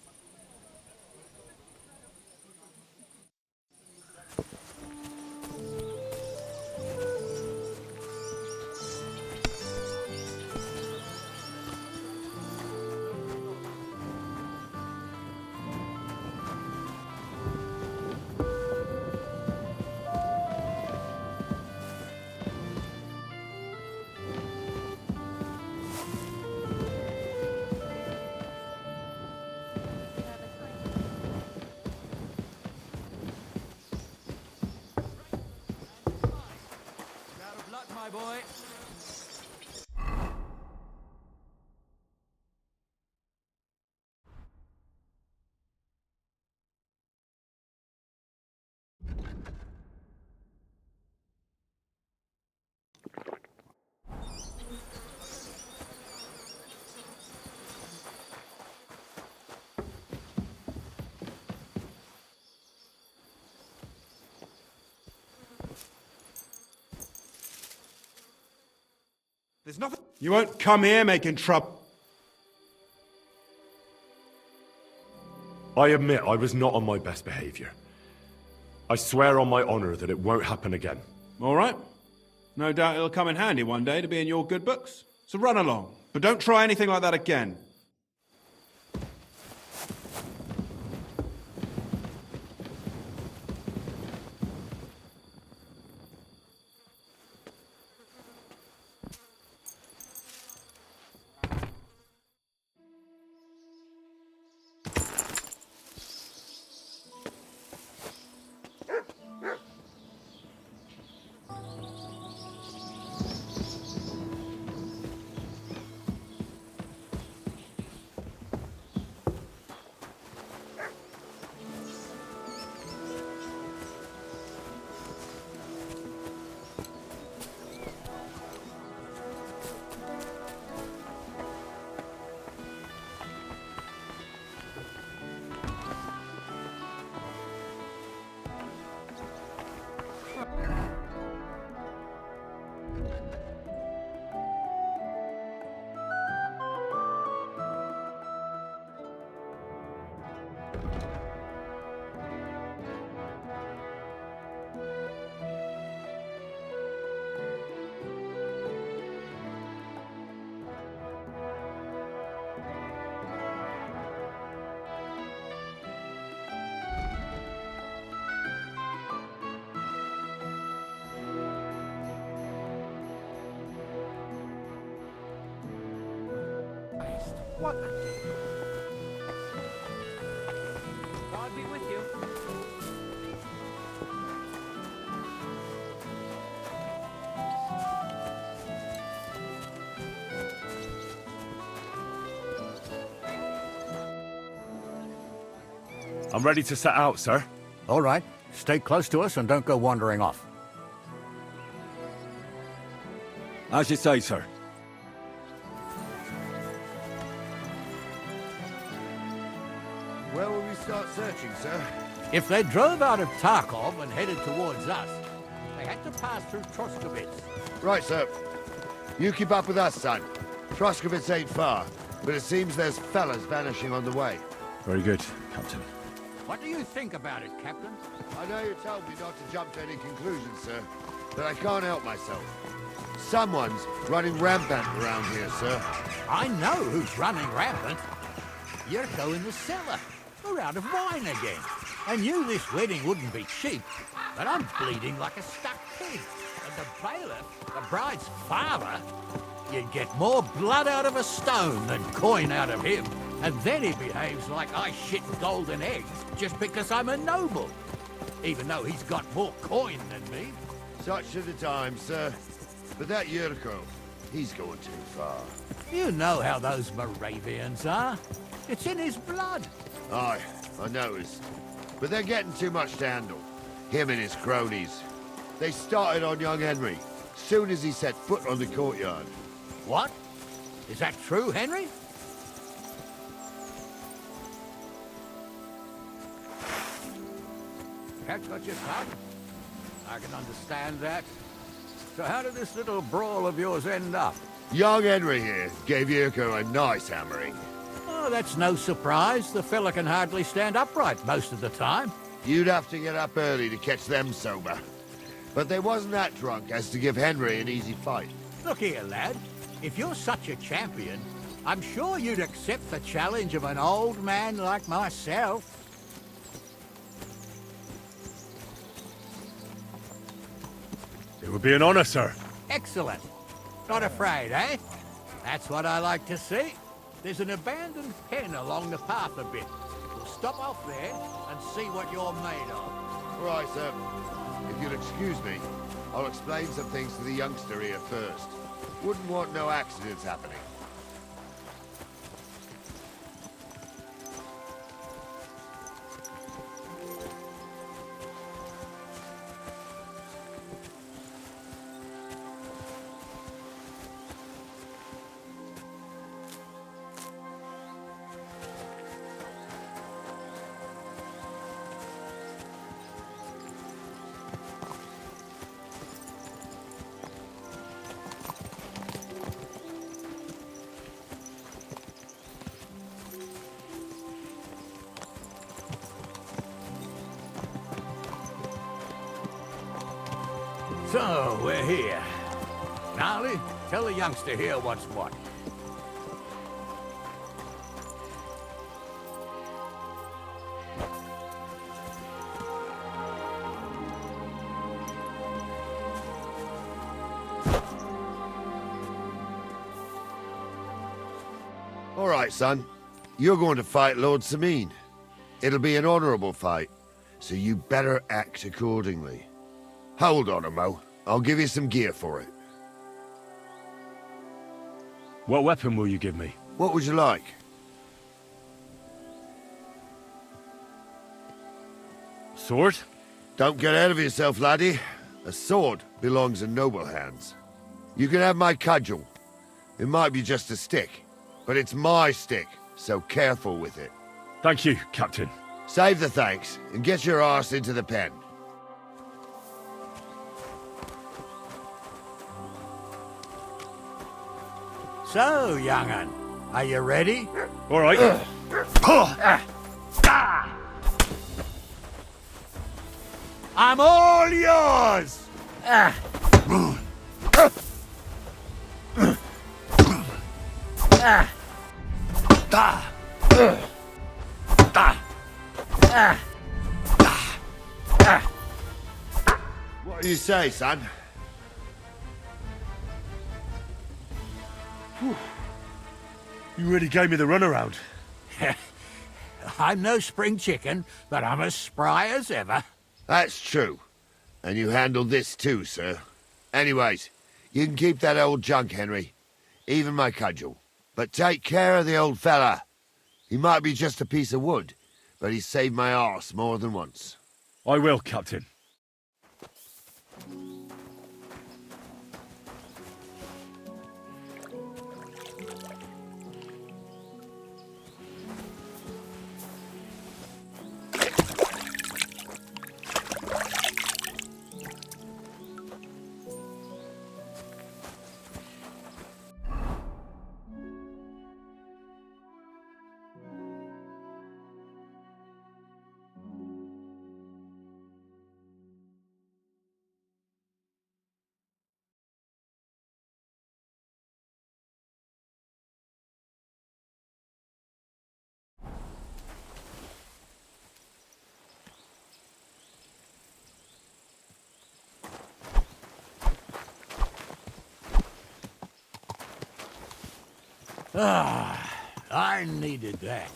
My boy. There's nothing. You won't come here making trouble. I admit I was not on my best behavior. I swear on my honor that it won't happen again. All right. No doubt it'll come in handy one day to be in your good books. So run along, but don't try anything like that again. What? God be with you. I'm ready to set out, sir. All right. Stay close to us and don't go wandering off. As you say, sir. Where will we start searching, sir? If they drove out of Tarkov and headed towards us, they had to pass through Troskovitz. Right, sir. You keep up with us, son. Troskovitz ain't far, but it seems there's fellas vanishing on the way. Very good, Captain. What do you think about it, Captain? I know you told me not to jump to any conclusions, sir, but I can't help myself. Someone's running rampant around here, sir. I know who's running rampant. Yurko in the cellar. We're out of wine again. I knew this wedding wouldn't be cheap, but I'm bleeding like a stuck pig. And the bailiff, the bride's father, You'd get more blood out of a stone than coin out of him. And then he behaves like I shit golden eggs just because I'm a noble. Even though he's got more coin than me. Such are the times, sir. But that Yurko, he's going too far. You know how those Moravians are. It's in his blood. Aye, I noticed. But they're getting too much to handle. Him and his cronies. They started on young Henry, soon as he set foot on the courtyard. What? Is that true, Henry? Catch what you tongue? I can understand that. So how did this little brawl of yours end up? Young Henry here gave Yurko a nice hammering. Oh, that's no surprise. The fella can hardly stand upright most of the time. You'd have to get up early to catch them sober. But they wasn't that drunk as to give Henry an easy fight. Look here, lad. If you're such a champion, I'm sure you'd accept the challenge of an old man like myself. It would be an honor, sir. Excellent. Not afraid, eh? That's what I like to see. There's an abandoned pen along the path a bit. We'll stop off there and see what you're made of. All right, sir. If you'll excuse me, I'll explain some things to the youngster here first. Wouldn't want no accidents happening. So, we're here. Gnarly, tell the youngster here what's what. All right, son. You're going to fight Lord Sameen. It'll be an honorable fight, so you better act accordingly. Hold on, Mo. I'll give you some gear for it. What weapon will you give me? What would you like? Sword? Don't get ahead of yourself, laddie. A sword belongs in noble hands. You can have my cudgel. It might be just a stick, but it's my stick, so careful with it. Thank you, Captain. Save the thanks, and get your arse into the pen. So, young'un, are you ready? All right. I'm all yours! What do you say, son? You really gave me the runaround. I'm no spring chicken, but I'm as spry as ever. That's true. And you handled this too, sir. Anyways, you can keep that old junk, Henry. Even my cudgel. But take care of the old fella. He might be just a piece of wood, but he's saved my arse more than once. I will, Captain. I needed that.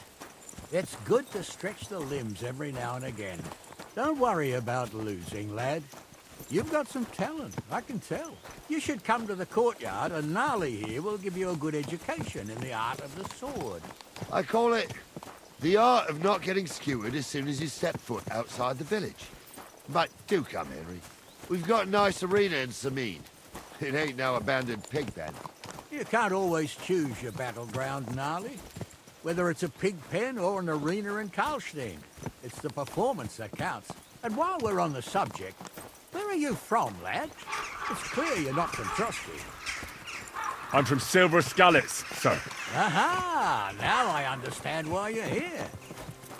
It's good to stretch the limbs every now and again. Don't worry about losing, lad. You've got some talent, I can tell. You should come to the courtyard, and Gnarly here will give you a good education in the art of the sword. I call it the art of not getting skewered as soon as you step foot outside the village. But do come, Henry. We've got a nice arena in Sameen. It ain't no abandoned pig pen. You can't always choose your battleground, Gnarly. Whether it's a pig pen or an arena in Karlstein, it's the performance that counts. And while we're on the subject, where are you from, lad? It's clear you're not from Trusty. I'm from Silver Skallets, sir. Aha! Now I understand why you're here.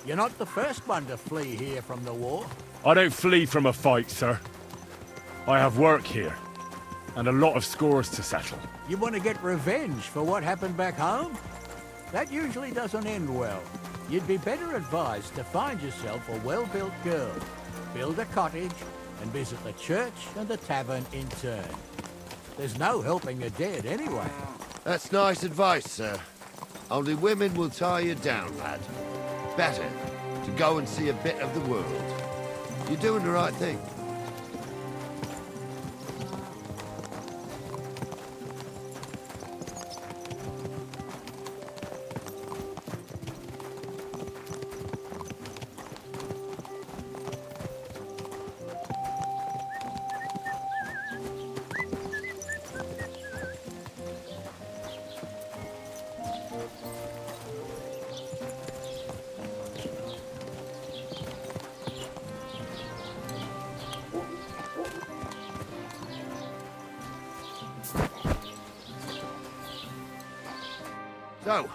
You're not the first one to flee here from the war. I don't flee from a fight, sir. I have work here, and a lot of scores to settle. You want to get revenge for what happened back home? That usually doesn't end well. You'd be better advised to find yourself a well-built girl, build a cottage, and visit the church and the tavern in turn. There's no helping the dead anyway. That's nice advice, sir. Only women will tie you down, lad. Better to go and see a bit of the world. You're doing the right thing. So,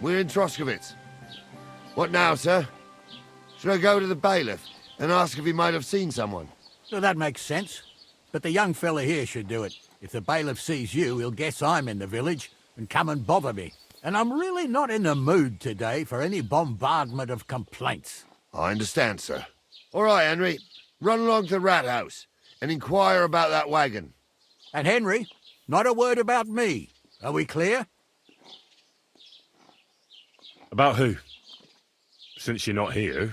we're in Troskowitz. What now, sir? Should I go to the bailiff and ask if he might have seen someone? So that makes sense. But the young fella here should do it. If the bailiff sees you, he'll guess I'm in the village and come and bother me. And I'm really not in the mood today for any bombardment of complaints. I understand, sir. All right, Henry. Run along to the rat house and inquire about that wagon. And Henry, not a word about me. Are we clear? About who? Since you're not here,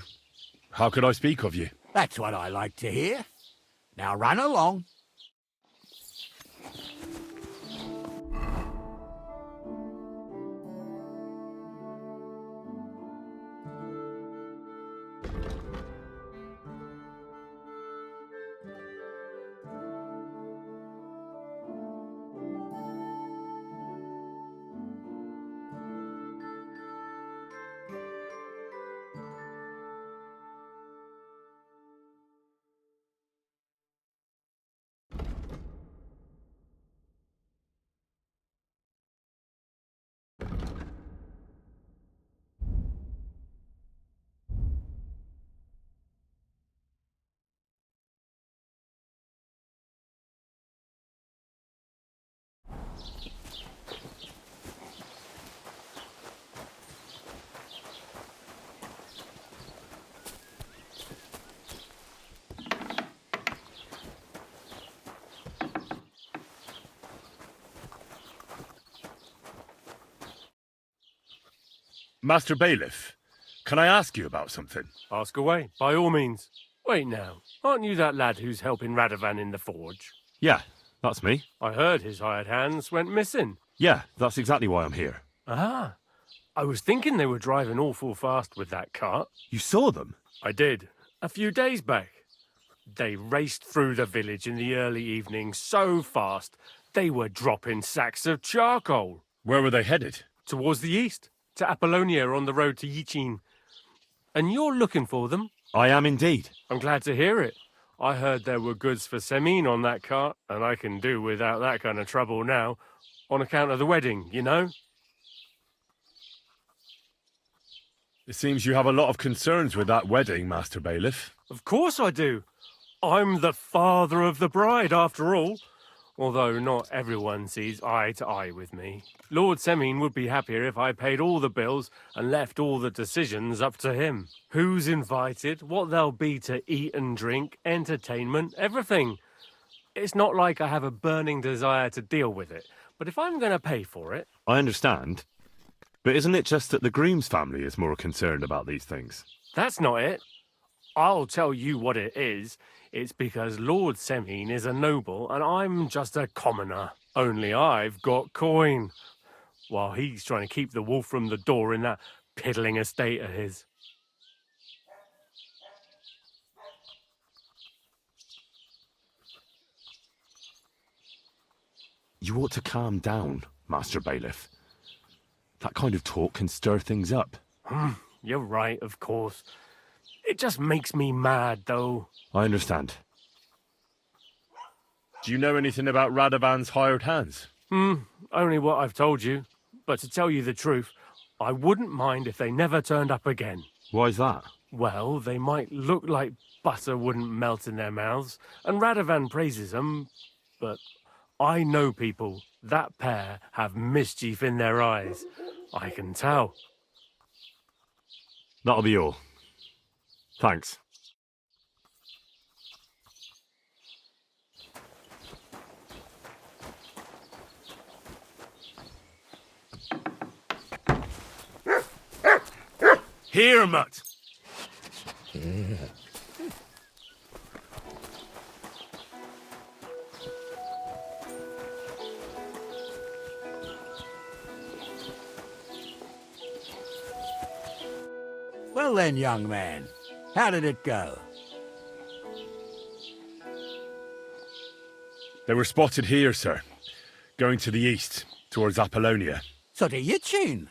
how could I speak of you? That's what I like to hear. Now run along. Master Bailiff, can I ask you about something? Ask away, by all means. Wait now, aren't you that lad who's helping Radovan in the forge? Yeah, that's me. I heard his hired hands went missing. Yeah, that's exactly why I'm here. Ah, I was thinking they were driving awful fast with that cart. You saw them? I did, a few days back. They raced through the village in the early evening so fast, they were dropping sacks of charcoal. Where were they headed? Towards the east, to Apollonia on the road to Yichin. And you're looking for them? I am indeed. I'm glad to hear it. I heard there were goods for Semine on that cart, and I can do without that kind of trouble now, on account of the wedding, you know? It seems you have a lot of concerns with that wedding, Master Bailiff. Of course I do. I'm the father of the bride, after all. Although not everyone sees eye to eye with me. Lord Semine would be happier if I paid all the bills and left all the decisions up to him. Who's invited, what there'll be to eat and drink, entertainment, everything. It's not like I have a burning desire to deal with it, but if I'm going to pay for it... I understand, But isn't it just that the Grooms family is more concerned about these things? That's not it. I'll tell you what it is. It's because Lord Semine is a noble and I'm just a commoner. Only I've got coin, while he's trying to keep the wolf from the door in that piddling estate of his. You ought to calm down, Master Bailiff. That kind of talk can stir things up. You're right, of course. It just makes me mad, though. I understand. Do you know anything about Radovan's hired hands? Only what I've told you. But to tell you the truth, I wouldn't mind if they never turned up again. Why's that? Well, they might look like butter wouldn't melt in their mouths, and Radovan praises them, but I know people. That pair have mischief in their eyes. I can tell. That'll be all. Thanks. Here, Mutt. Well then, young man, how did it go? They were spotted here, sir. Going to the east, towards Apollonia. So to Yitchin?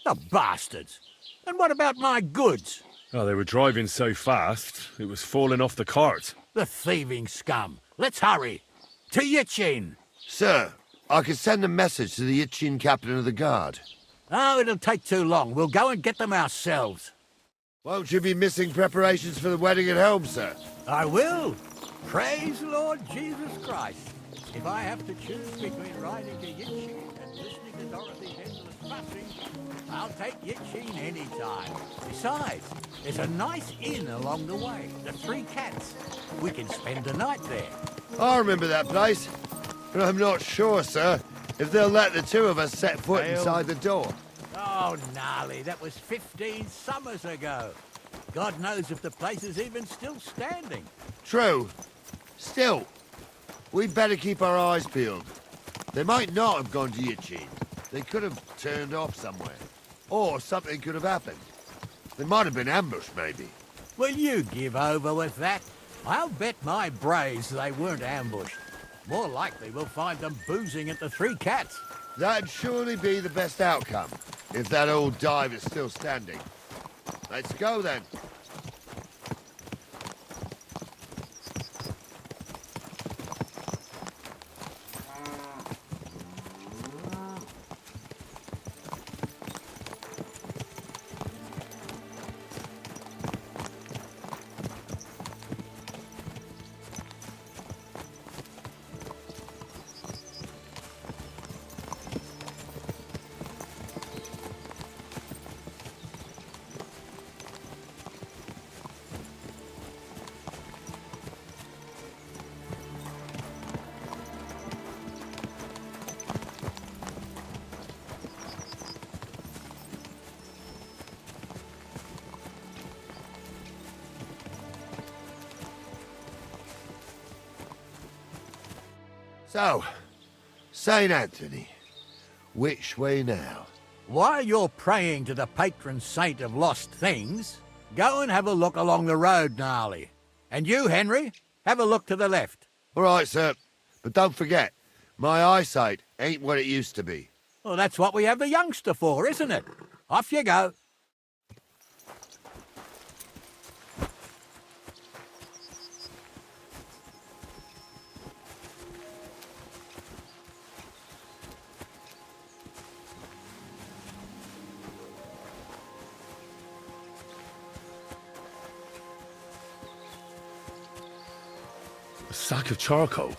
The bastards! And what about my goods? Oh, they were driving so fast, it was falling off the cart. The thieving scum! Let's hurry! To Yitchin! Sir, I could send a message to the Yitchin captain of the guard. Oh, it'll take too long. We'll go and get them ourselves. Won't you be missing preparations for the wedding at home, sir? I will. Praise Lord Jesus Christ. If I have to choose between riding to Yitchin and listening to Dorothy's endless fussing, I'll take Yitchin any time. Besides, there's a nice inn along the way, the Three Cats. We can spend the night there. I remember that place, but I'm not sure, sir, if they'll let the two of us set foot inside the door. Oh, gnarly, that was 15 summers ago. God knows if the place is even still standing. True. Still, we'd better keep our eyes peeled. They might not have gone to Yitchin. They could have turned off somewhere. Or something could have happened. They might have been ambushed, maybe. Will you give over with that? I'll bet my braves they weren't ambushed. More likely we'll find them boozing at the Three Cats. That'd surely be the best outcome, if that old dive is still standing. Let's go, then. So, St. Anthony, which way now? While you're praying to the patron saint of lost things, go and have a look along the road, Gnarly. And you, Henry, have a look to the left. All right, sir. But don't forget, my eyesight ain't what it used to be. Well, that's what we have the youngster for, isn't it? Off you go. A sack of charcoal?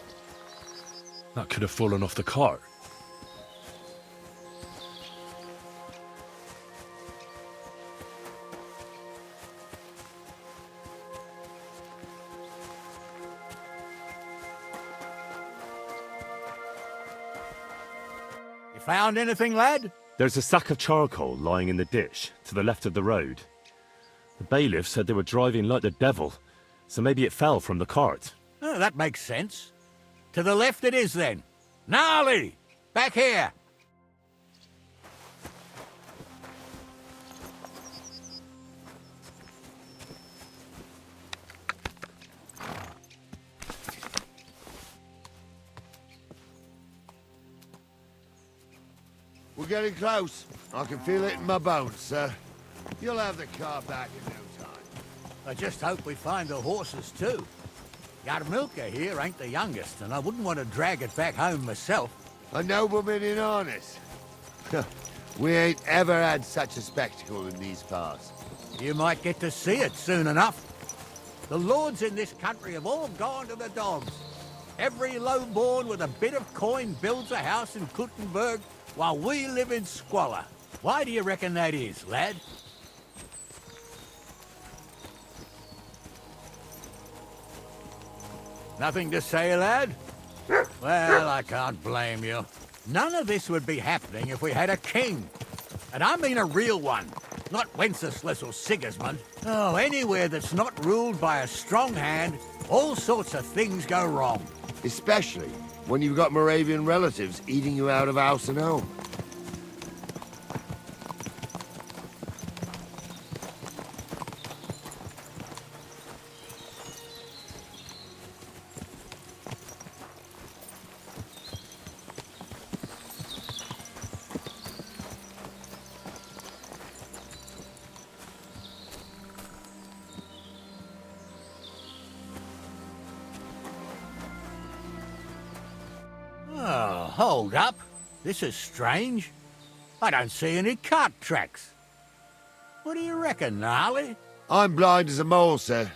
That could have fallen off the cart. You found anything, lad? There's a sack of charcoal lying in the ditch to the left of the road. The bailiff said they were driving like the devil, so maybe it fell from the cart. Oh, that makes sense. To the left it is, then. Gnarly! Back here! We're getting close. I can feel it in my bones, sir. You'll have the car back in no time. I just hope we find the horses, too. Yarmilka here ain't the youngest, and I wouldn't want to drag it back home myself. A nobleman in harness. We ain't ever had such a spectacle in these parts. You might get to see it soon enough. The lords in this country have all gone to the dogs. Every low-born with a bit of coin builds a house in Kuttenberg, while we live in squalor. Why do you reckon that is, lad? Nothing to say, lad? Well, I can't blame you. None of this would be happening if we had a king. And I mean a real one, not Wenceslas or Sigismund. Oh, anywhere that's not ruled by a strong hand, all sorts of things go wrong. Especially when you've got Moravian relatives eating you out of house and home. Oh, hold up. This is strange. I don't see any cart tracks. What do you reckon, Gnarly? I'm blind as a mole, sir.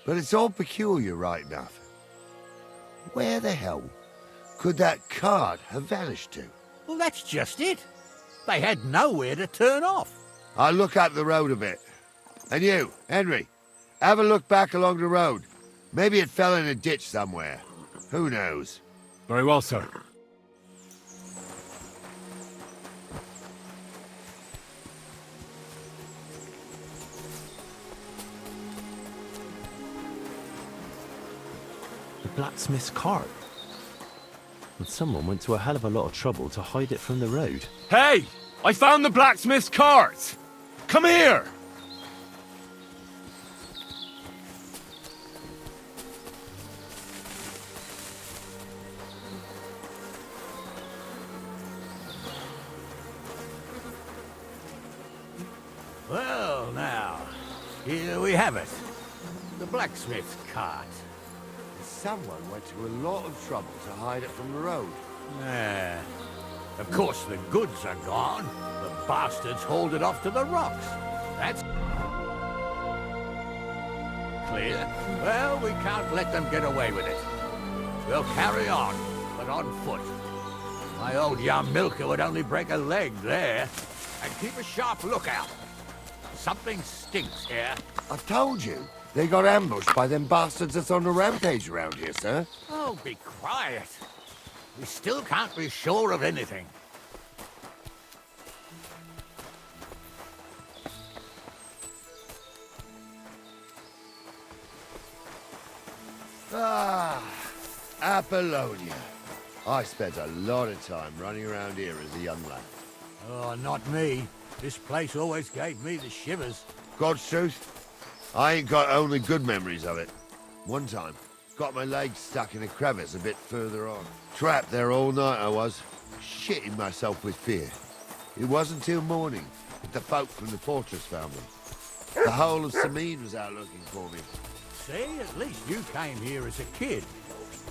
But it's all peculiar right enough. Where the hell could that cart have vanished to? Well, that's just it. They had nowhere to turn off. I'll look up the road a bit. And you, Henry, have a look back along the road. Maybe it fell in a ditch somewhere. Who knows? Very well, sir. The blacksmith's cart. And someone went to a hell of a lot of trouble to hide it from the road. Hey! I found the blacksmith's cart! Come here! Well, now, here we have it. The blacksmith's cart. Someone went to a lot of trouble to hide it from the road. Yeah. Of course, the goods are gone. The bastards hauled it off to the rocks. That's clear. Well, we can't let them get away with it. We'll carry on, but on foot. My old Yarmilka would only break a leg there. And keep a sharp lookout. Something stinks here. I told you. They got ambushed by them bastards that's on the rampage around here, sir. Oh, be quiet. We still can't be sure of anything. Ah, Apollonia. I spent a lot of time running around here as a young lad. Oh, not me. This place always gave me the shivers. God's truth, I ain't got only good memories of it. One time, got my leg stuck in a crevice a bit further on. Trapped there all night I was, shitting myself with fear. It wasn't till morning that the folk from the fortress found me. The whole of Sameen was out looking for me. See, at least you came here as a kid.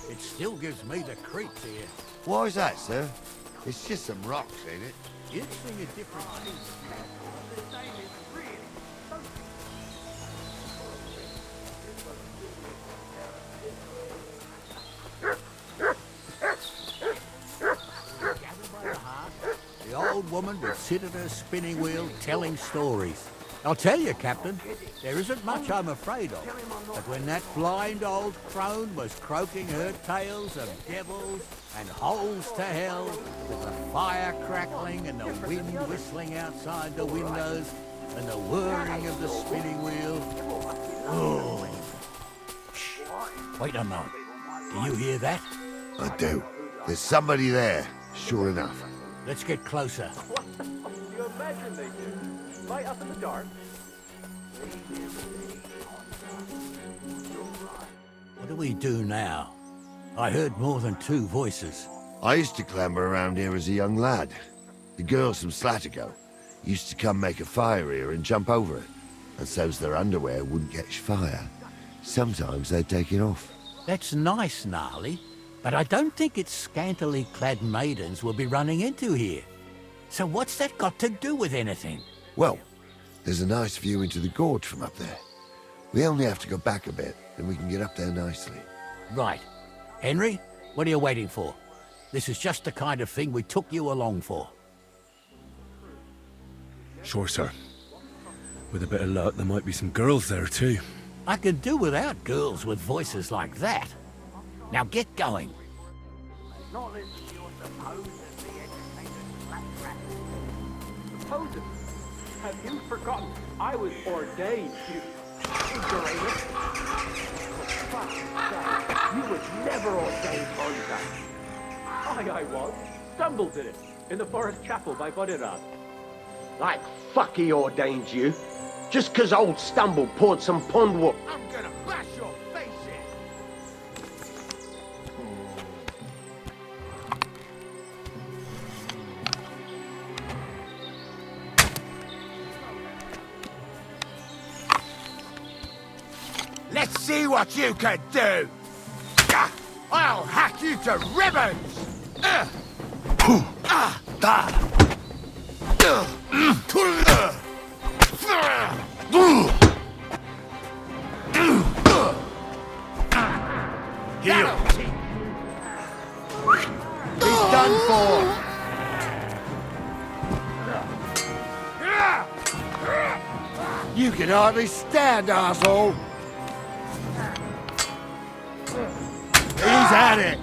It still gives me the creeps here. Why's that, sir? It's just some rocks, ain't it? You'd sing a different tune. The old woman would sit at her spinning wheel telling stories. I'll tell you, Captain, there isn't much I'm afraid of. But when that blind old crone was croaking her tales of devils and holes to hell, with the fire crackling and the wind whistling outside the windows and the whirring of the spinning wheel... Oh. Shh. Wait a moment. Do you hear that? I do. There's somebody there, sure enough. Let's get closer. You imagine they do? Light up in the dark? What do we do now? I heard more than two voices. I used to clamber around here as a young lad. The girls from Slattergo used to come make a fire here and jump over it, and so's their underwear wouldn't catch fire. Sometimes they'd take it off. That's nice, Gnarly, but I don't think it's scantily clad maidens we'll be running into here. So what's that got to do with anything? Well, there's a nice view into the gorge from up there. We only have to go back a bit, and we can get up there nicely. Right. Henry, what are you waiting for? This is just the kind of thing we took you along for. Sure, sir. With a bit of luck, there might be some girls there, too. I can do without girls with voices like that. Now get going. Supposed. Have you forgotten? I was ordained, you ignoramus. You was never ordained, Hunter. I was. Stumbled in it, in the forest chapel by Bodhirat. Like fuck he ordained you. Just 'cause old Stumble poured some pond whoop. I'm gonna bash your face in! Let's see what you can do! I'll hack you to ribbons! Heal! He's done for! You can hardly stand, asshole! He's at it!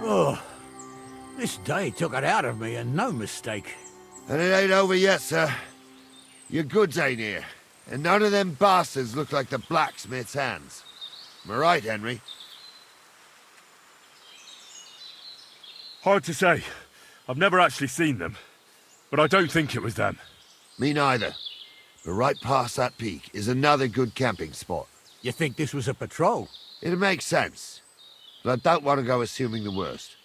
Oh, this day took it out of me, and no mistake. And it ain't over yet, sir. Your goods ain't here, and none of them bastards look like the blacksmith's hands. Am I right, Henry? Hard to say. I've never actually seen them, but I don't think it was them. Me neither. But right past that peak is another good camping spot. You think this was a patrol? It makes sense. But I don't want to go assuming the worst.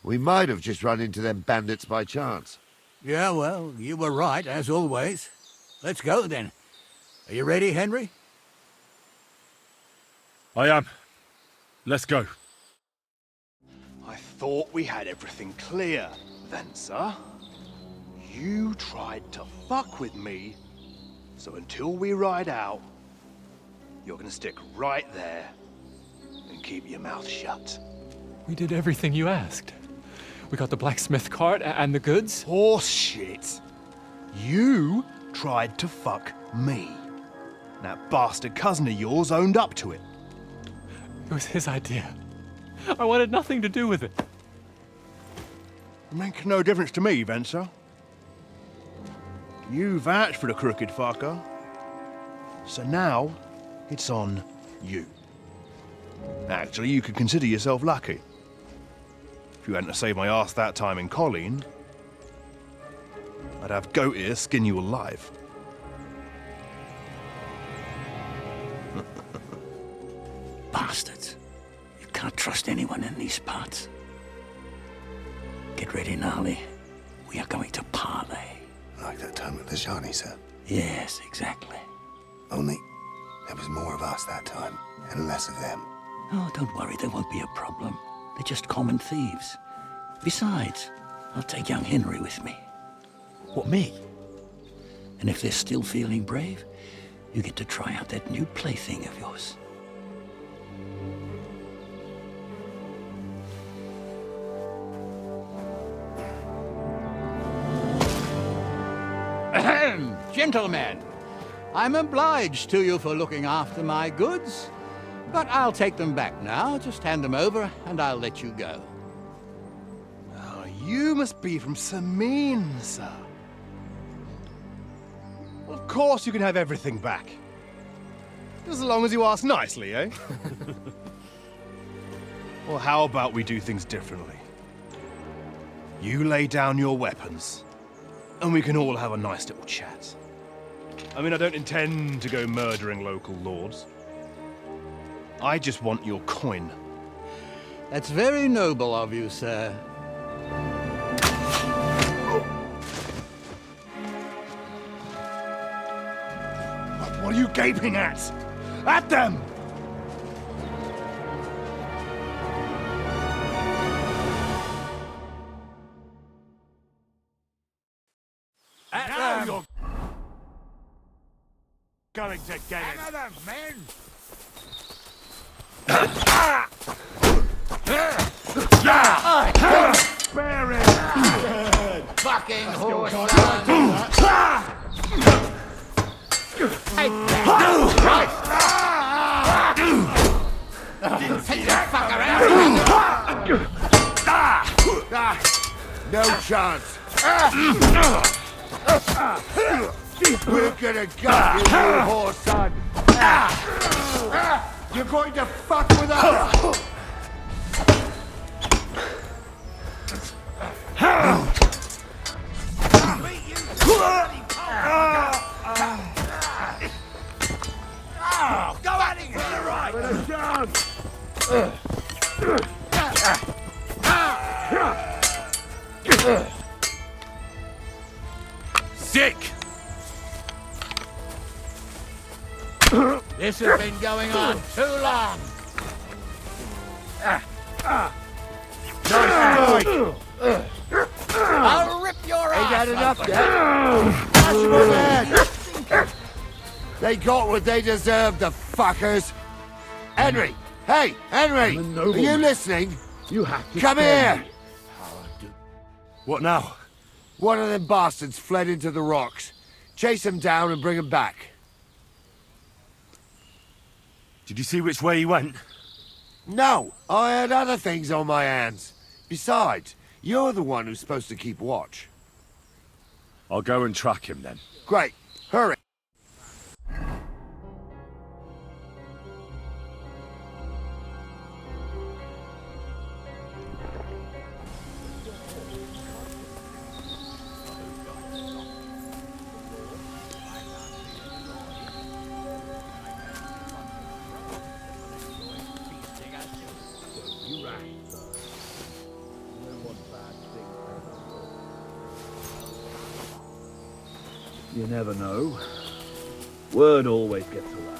We might have just run into them bandits by chance. Yeah, well, you were right, as always. Let's go, then. Are you ready, Henry? I am. Let's go. I thought we had everything clear, then, sir. You tried to fuck with me, so until we ride out, you're gonna stick right there and keep your mouth shut. We did everything you asked. We got the blacksmith cart and the goods. Horse shit. You tried to fuck me. That bastard cousin of yours owned up to it. It was his idea. I wanted nothing to do with it. Make no difference to me, Venser. You vouched for the crooked fucker. So now, it's on you. Actually, you could consider yourself lucky. If you hadn't saved my ass that time in Colleen, I'd have goat ear skin you alive. Bastards. You can't trust anyone in these parts. Get ready, Gnarly. We are going to parley. Like that time with the Johnny, sir. Yes, exactly. Only there was more of us that time, and less of them. Oh, don't worry, there won't be a problem. They're just common thieves. Besides, I'll take young Henry with me. What, me? And if they're still feeling brave, you get to try out that new plaything of yours. Ahem, gentlemen, I'm obliged to you for looking after my goods, but I'll take them back now. Just hand them over and I'll let you go. Oh, you must be from Samin, sir. Well, of course you can have everything back. Just as long as you ask nicely, eh? Well, how about we do things differently? You lay down your weapons, and we can all have a nice little chat. I mean, I don't intend to go murdering local lords. I just want your coin. That's very noble of you, sir. What are you gaping at? At them! Now you're going to get it. Another men. Bear it! Fucking horse! Take that! Didn't take that fucker out! No chance. We're gonna gut you, you horse son. You're going to fuck with us. Go at it! You're right! Sick! This has been going on too long. Nice strike. I'll rip your Ain't ass that enough open. yet? Smash them on the head. They got what they deserved, the fuckers. Henry! Hey, Henry! Are you listening? You have to Come here! What now? One of them bastards fled into the rocks. Chase him down and bring him back. Did you see which way he went? No, I had other things on my hands. Besides, you're the one who's supposed to keep watch. I'll go and track him then. Great. Hurry. You never know. Word always gets around.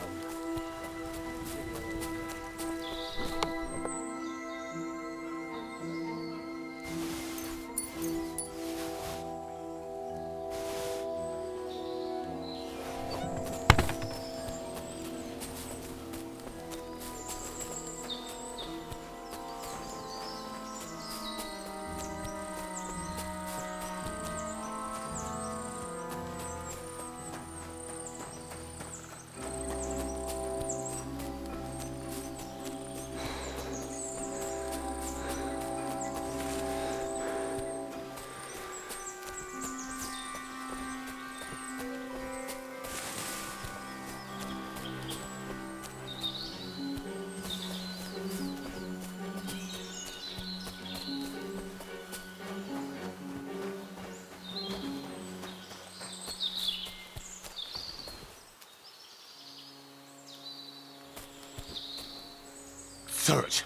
search.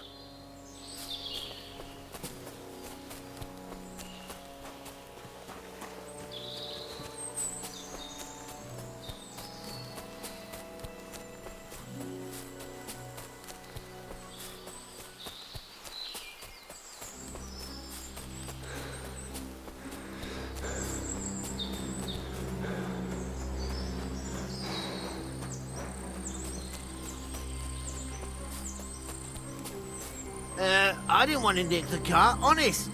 I didn't want to nick the car, honest.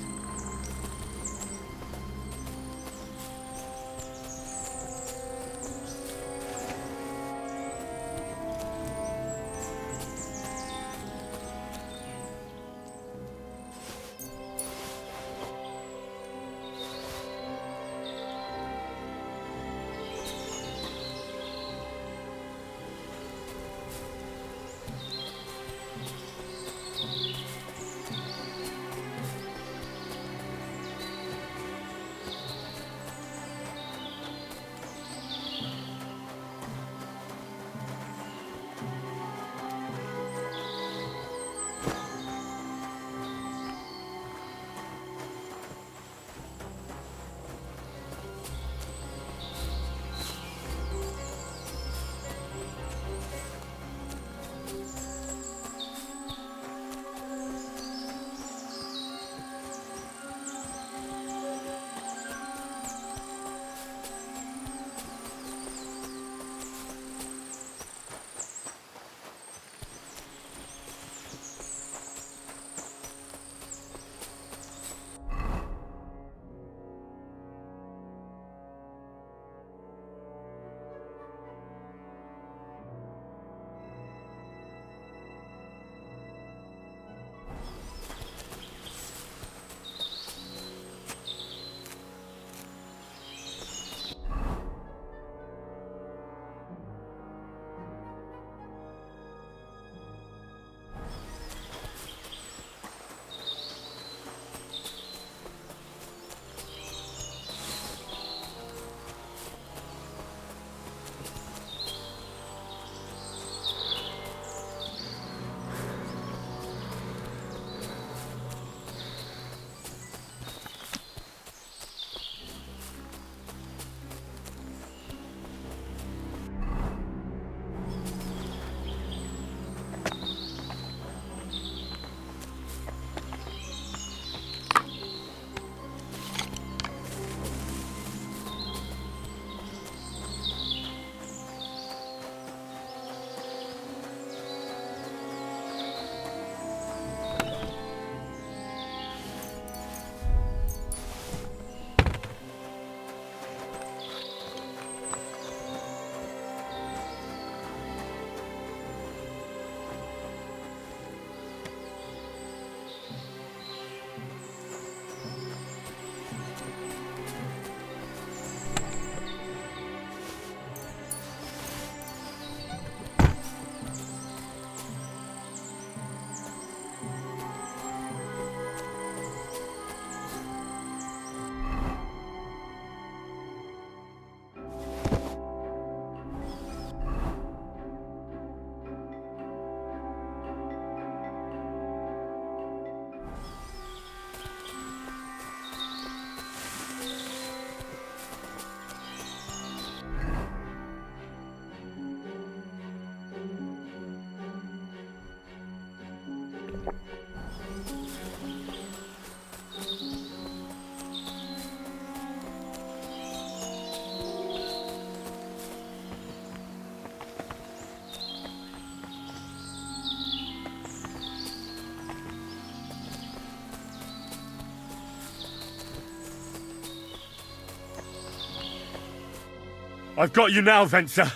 I've got you now, Venser.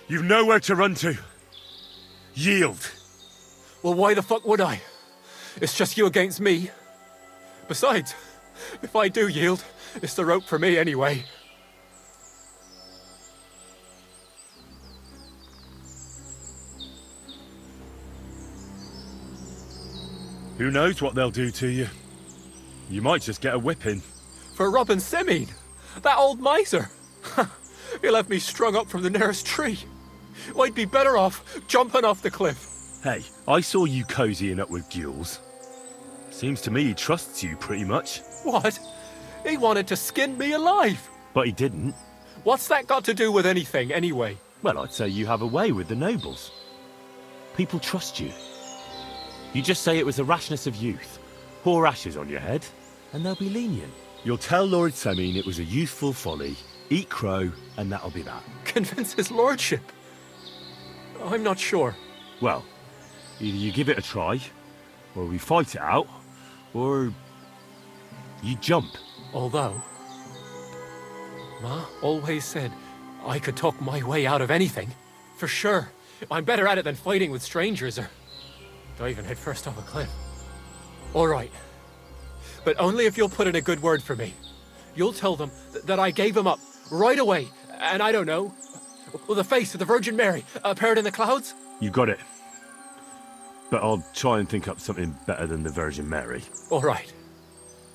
You've nowhere to run to. Yield. Well, why the fuck would I? It's just you against me. Besides, if I do yield, it's the rope for me anyway. Who knows what they'll do to you? You might just get a whipping. For robbing Semine, that old miser. He'll have me strung up from the nearest tree. I'd be better off jumping off the cliff. Hey, I saw you cozying up with Gules. Seems to me he trusts you pretty much. What? He wanted to skin me alive. But he didn't. What's that got to do with anything, anyway? Well, I'd say you have a way with the nobles. People trust you. You just say it was the rashness of youth. Pour ashes on your head, and they'll be lenient. You'll tell Lord Semine it was a youthful folly, eat crow, and that'll be that. Convince his lordship? I'm not sure. Well, either you give it a try, or we fight it out, or you jump. Although, Ma always said I could talk my way out of anything. For sure. I'm better at it than fighting with strangers or diving headfirst off a cliff. All right. But only if you'll put in a good word for me. You'll tell them that I gave him up right away. And I don't know, with the face of the Virgin Mary appeared in the clouds? You got it. But I'll try and think up something better than the Virgin Mary. All right.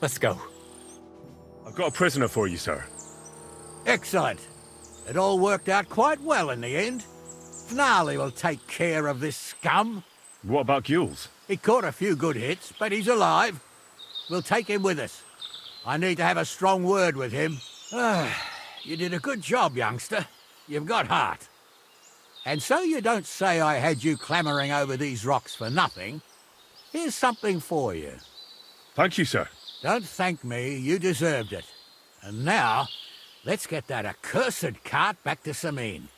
Let's go. I've got a prisoner for you, sir. Excellent. It all worked out quite well in the end. Gnarly will take care of this scum. What about Gules? He caught a few good hits, but he's alive. We'll take him with us. I need to have a strong word with him. You did a good job, youngster. You've got heart. And so you don't say I had you clambering over these rocks for nothing. Here's something for you. Thank you, sir. Don't thank me, you deserved it. And now, let's get that accursed cart back to Semine.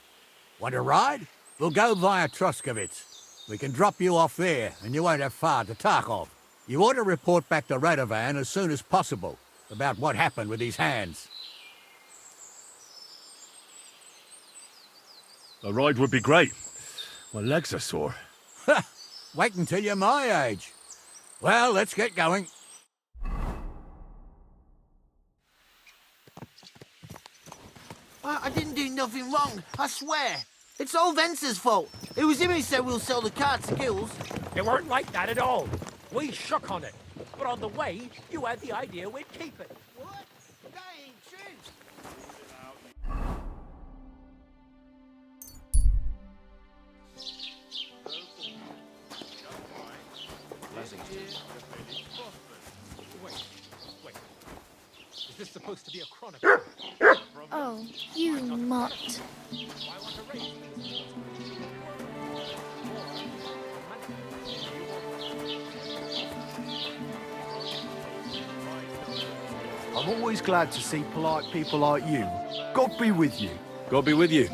Want a ride? We'll go via Troskovitz. We can drop you off there, and you won't have far to Tarkov. You ought to report back to Radovan as soon as possible about what happened with his hands. A ride would be great. My legs are sore. Wait until you're my age. Well, let's get going. I didn't do nothing wrong, I swear. It's all Vence's fault. It was him who said we'll sell the car to Gules. It weren't like that at all. We shook on it. But on the way, you had the idea we'd keep it. What? That ain't true. Wait. Is this supposed to be a chronicle? Oh, you mutt. I'm always glad to see polite people like you. God be with you. God be with you.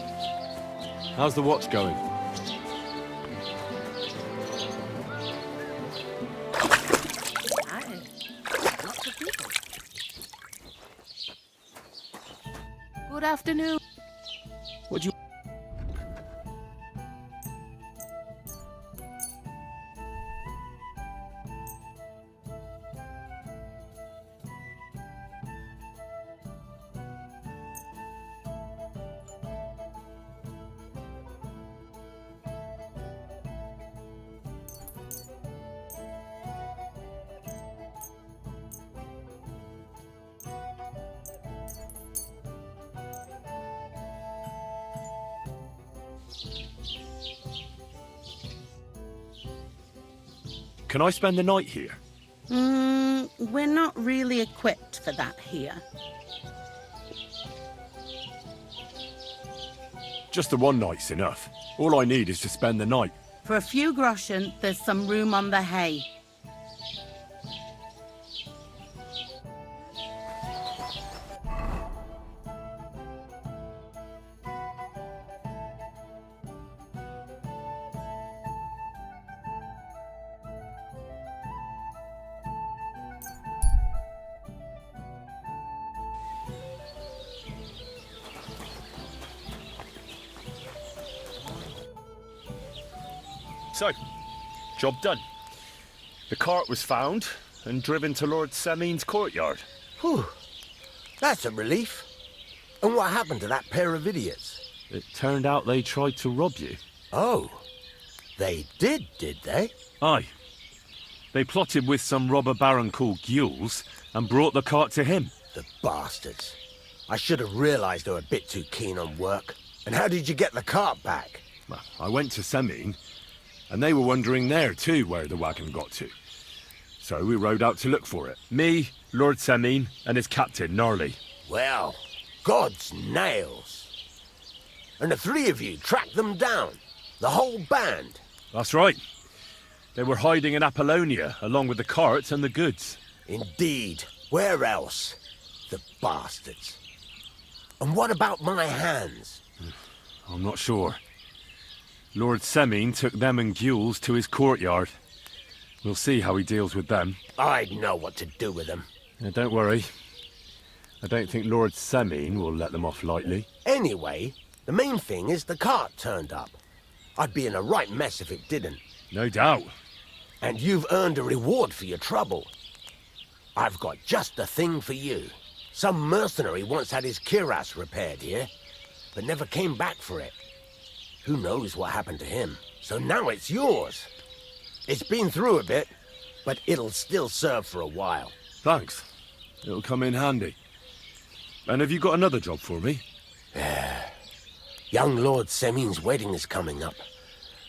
How's the watch going? Good afternoon. What do you... Can I spend the night here? We're not really equipped for that here. Just the one night's enough. All I need is to spend the night. For a few groschen, there's some room on the hay. So, job done. The cart was found and driven to Lord Semine's courtyard. Whew. That's a relief. And what happened to that pair of idiots? It turned out they tried to rob you. Oh. They did they? Aye. They plotted with some robber baron called Gules and brought the cart to him. The bastards. I should have realised they were a bit too keen on work. And how did you get the cart back? Well, I went to Semine. And they were wondering there too where the wagon got to. So we rode out to look for it. Me, Lord Semine, and his captain, Gnarly. Well, God's nails. And the three of you tracked them down? The whole band? That's right. They were hiding in Apollonia, along with the carts and the goods. Indeed. Where else? The bastards. And what about my hands? I'm not sure. Lord Semine took them and Gules to his courtyard. We'll see how he deals with them. I'd know what to do with them. Now, don't worry. I don't think Lord Semine will let them off lightly. Anyway, the main thing is the cart turned up. I'd be in a right mess if it didn't. No doubt. And you've earned a reward for your trouble. I've got just the thing for you. Some mercenary once had his cuirass repaired here, but never came back for it. Who knows what happened to him? So now it's yours. It's been through a bit, but it'll still serve for a while. Thanks. It'll come in handy. And have you got another job for me? Young Lord Semine's wedding is coming up,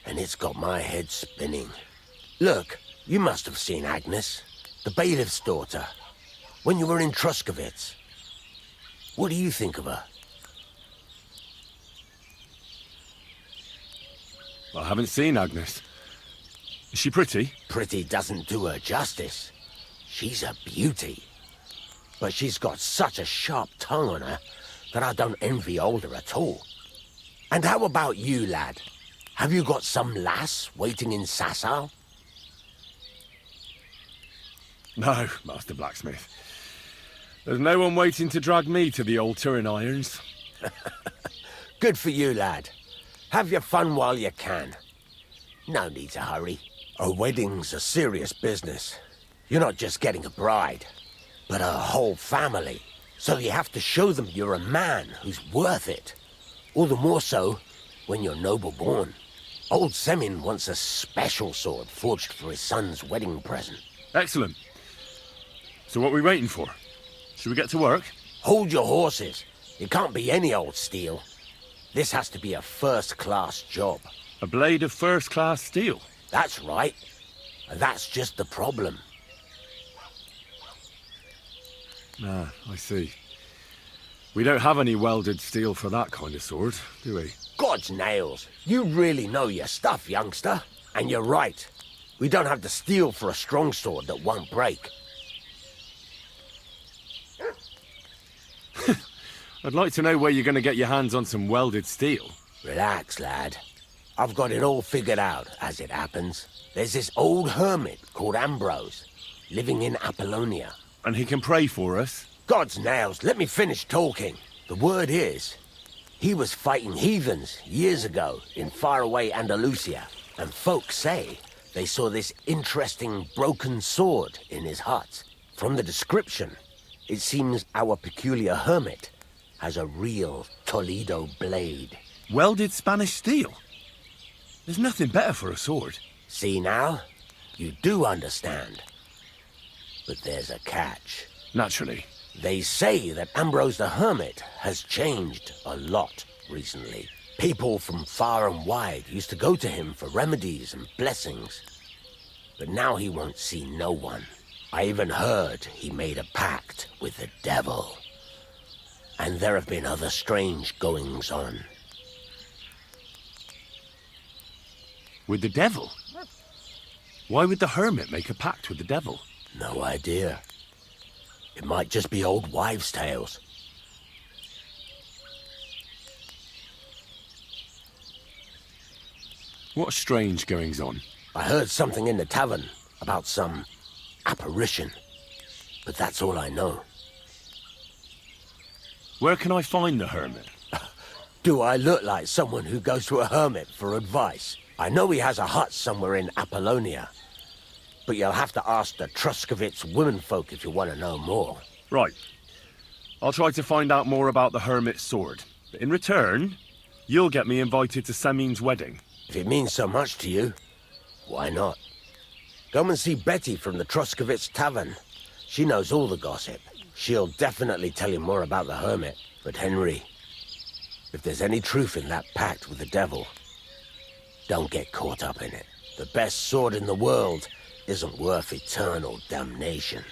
and it's got my head spinning. Look, you must have seen Agnes, the bailiff's daughter, when you were in Truskovitz. What do you think of her? I haven't seen Agnes. Is she pretty? Pretty doesn't do her justice. She's a beauty. But she's got such a sharp tongue on her that I don't envy older at all. And how about you, lad? Have you got some lass waiting in Sasau? No, Master Blacksmith. There's no one waiting to drag me to the altar in irons. Good for you, lad. Have your fun while you can. No need to hurry. A wedding's a serious business. You're not just getting a bride, but a whole family. So you have to show them you're a man who's worth it. All the more so when you're noble-born. Old Semine wants a special sword forged for his son's wedding present. Excellent. So what are we waiting for? Should we get to work? Hold your horses. It can't be any old steel. This has to be a first-class job. A blade of first-class steel? That's right. And that's just the problem. Ah, I see. We don't have any welded steel for that kind of sword, do we? God's nails. You really know your stuff, youngster. And you're right. We don't have the steel for a strong sword that won't break. I'd like to know where you're going to get your hands on some welded steel. Relax, lad. I've got it all figured out, as it happens. There's this old hermit called Ambrose, living in Apollonia. And he can pray for us? God's nails, let me finish talking. The word is, he was fighting heathens years ago in faraway Andalusia, and folks say they saw this interesting broken sword in his hut. From the description, it seems our peculiar hermit has a real Toledo blade. Welded Spanish steel? There's nothing better for a sword. See now? You do understand. But there's a catch. Naturally. They say that Ambrose the Hermit has changed a lot recently. People from far and wide used to go to him for remedies and blessings. But now he won't see no one. I even heard he made a pact with the devil. And there have been other strange goings-on. With the devil? Why would the hermit make a pact with the devil? No idea. It might just be old wives' tales. What strange goings-on? I heard something in the tavern about some apparition. But that's all I know. Where can I find the hermit? Do I look like someone who goes to a hermit for advice? I know he has a hut somewhere in Apollonia. But you'll have to ask the Truskovitz womenfolk if you want to know more. Right. I'll try to find out more about the hermit's sword. But in return, you'll get me invited to Semine's wedding. If it means so much to you, why not? Come and see Betty from the Truskovitz Tavern. She knows all the gossip. She'll definitely tell you more about the hermit. But Henry, if there's any truth in that pact with the devil, don't get caught up in it. The best sword in the world isn't worth eternal damnation.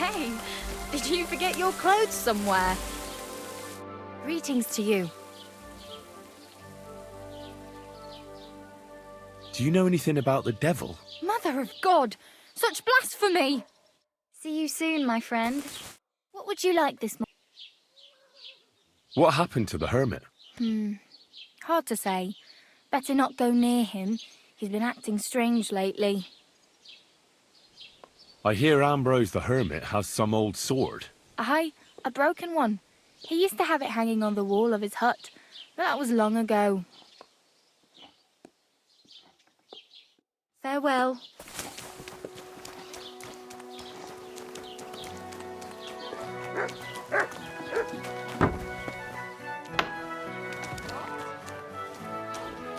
Hey, did you forget your clothes somewhere? Greetings to you. Do you know anything about the devil? Mother of God! Such blasphemy! See you soon, my friend. What would you like this What happened to the hermit? Hard to say. Better not go near him. He's been acting strange lately. I hear Ambrose the hermit has some old sword. Aye, a broken one. He used to have it hanging on the wall of his hut, but that was long ago. Farewell.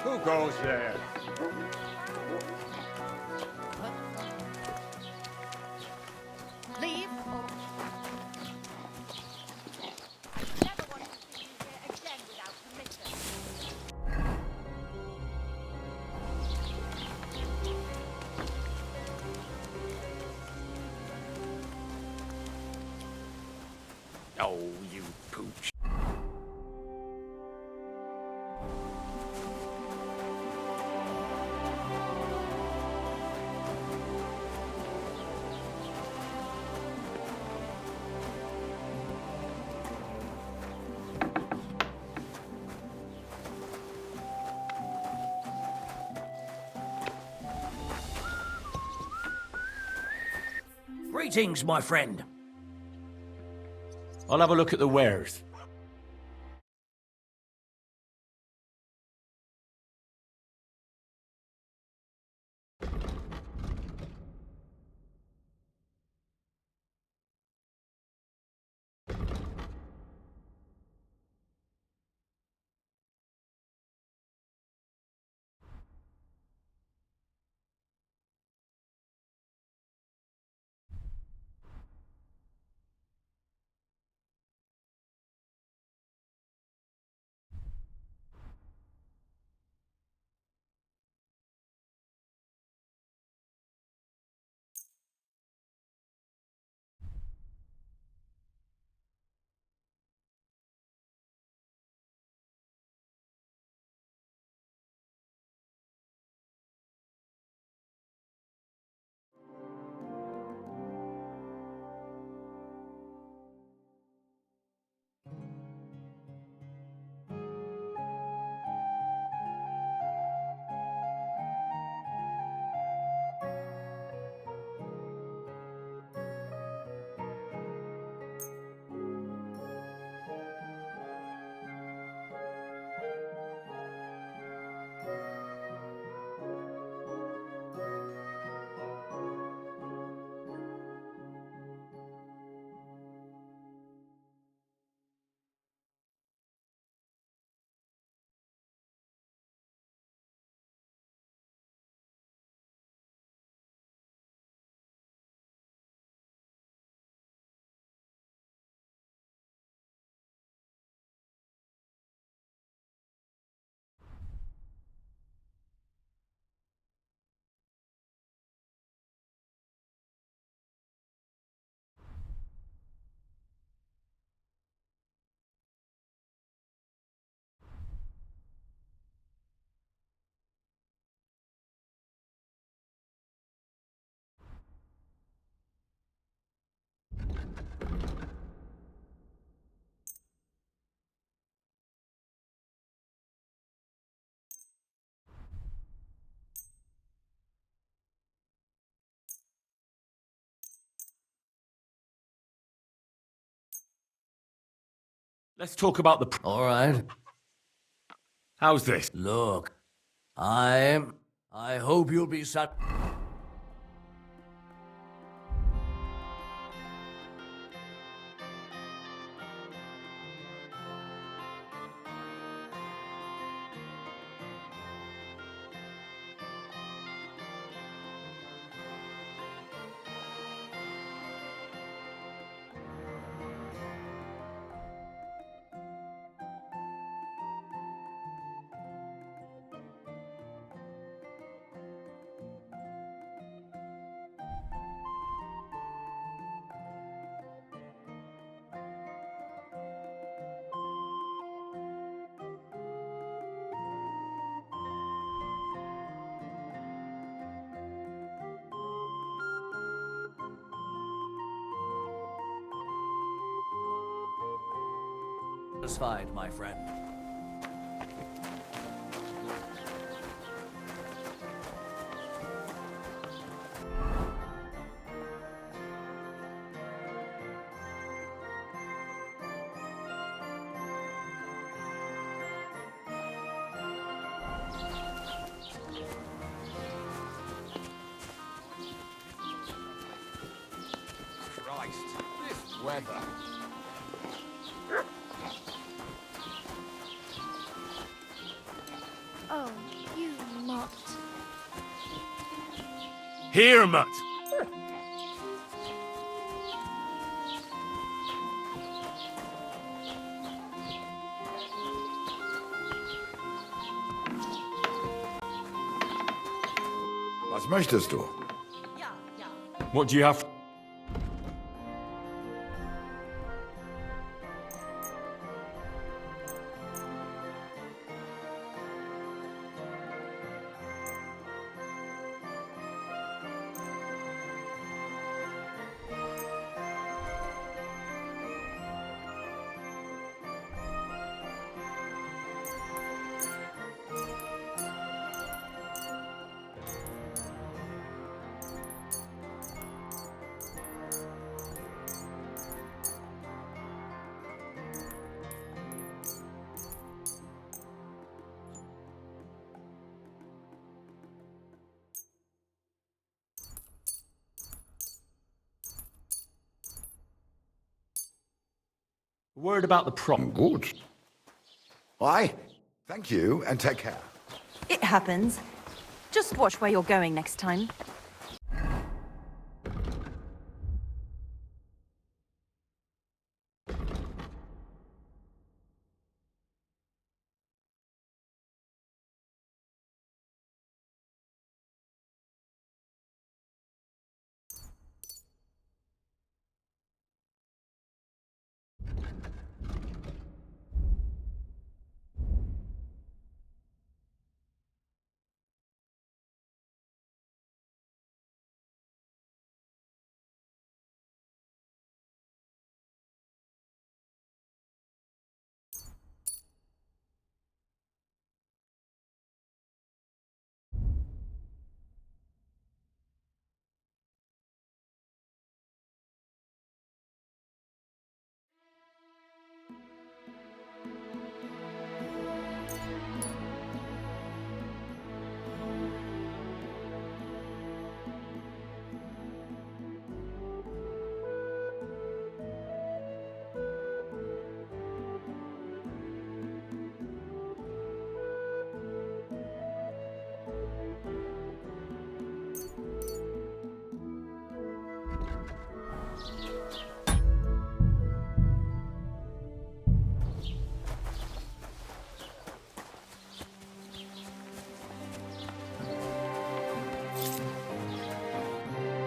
Who goes there? Leave or... Never want to see you here again without permission. Oh, you pooch. Greetings, my friend. I'll have a look at the wares. Let's talk about the... All right. How's this? Look, I hope you'll be sat... Satisfied, my friend. Christ, this weather. Oh, you mutt. Here, mutt! Was möchtest du? What do you have? Word about the prop. Gut. Why? Thank you, and take care. It happens. Just watch where you're going next time.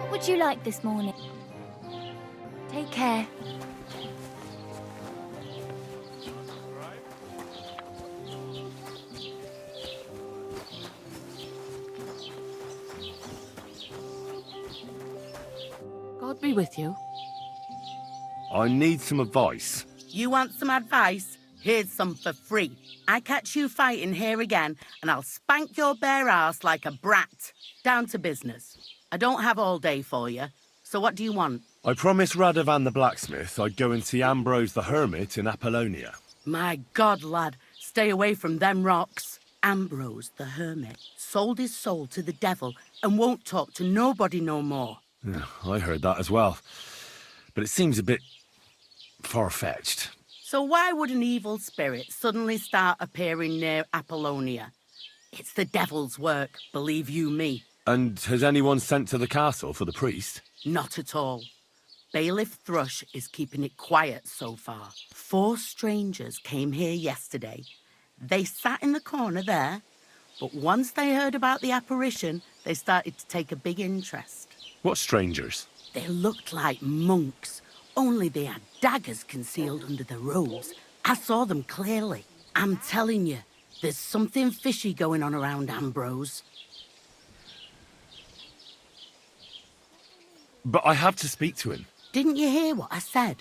What would you like this morning? Take care. God be with you. I need some advice. You want some advice? Here's some for free. I catch you fighting here again, and I'll spank your bare ass like a brat. Down to business. I don't have all day for you, so what do you want? I promised Radovan the blacksmith I'd go and see Ambrose the hermit in Apollonia. My God, lad, stay away from them rocks. Ambrose the hermit sold his soul to the devil and won't talk to nobody no more. Yeah, I heard that as well. But it seems a bit far-fetched. So why would an evil spirit suddenly start appearing near Apollonia? It's the devil's work, believe you me. And has anyone sent to the castle for the priest? Not at all. Bailiff Thrush is keeping it quiet so far. 4 strangers came here yesterday. They sat in the corner there, but once they heard about the apparition, they started to take a big interest. What strangers? They looked like monks, only they had daggers concealed under their robes. I saw them clearly. I'm telling you, there's something fishy going on around Ambrose. But I have to speak to him. Didn't you hear what I said?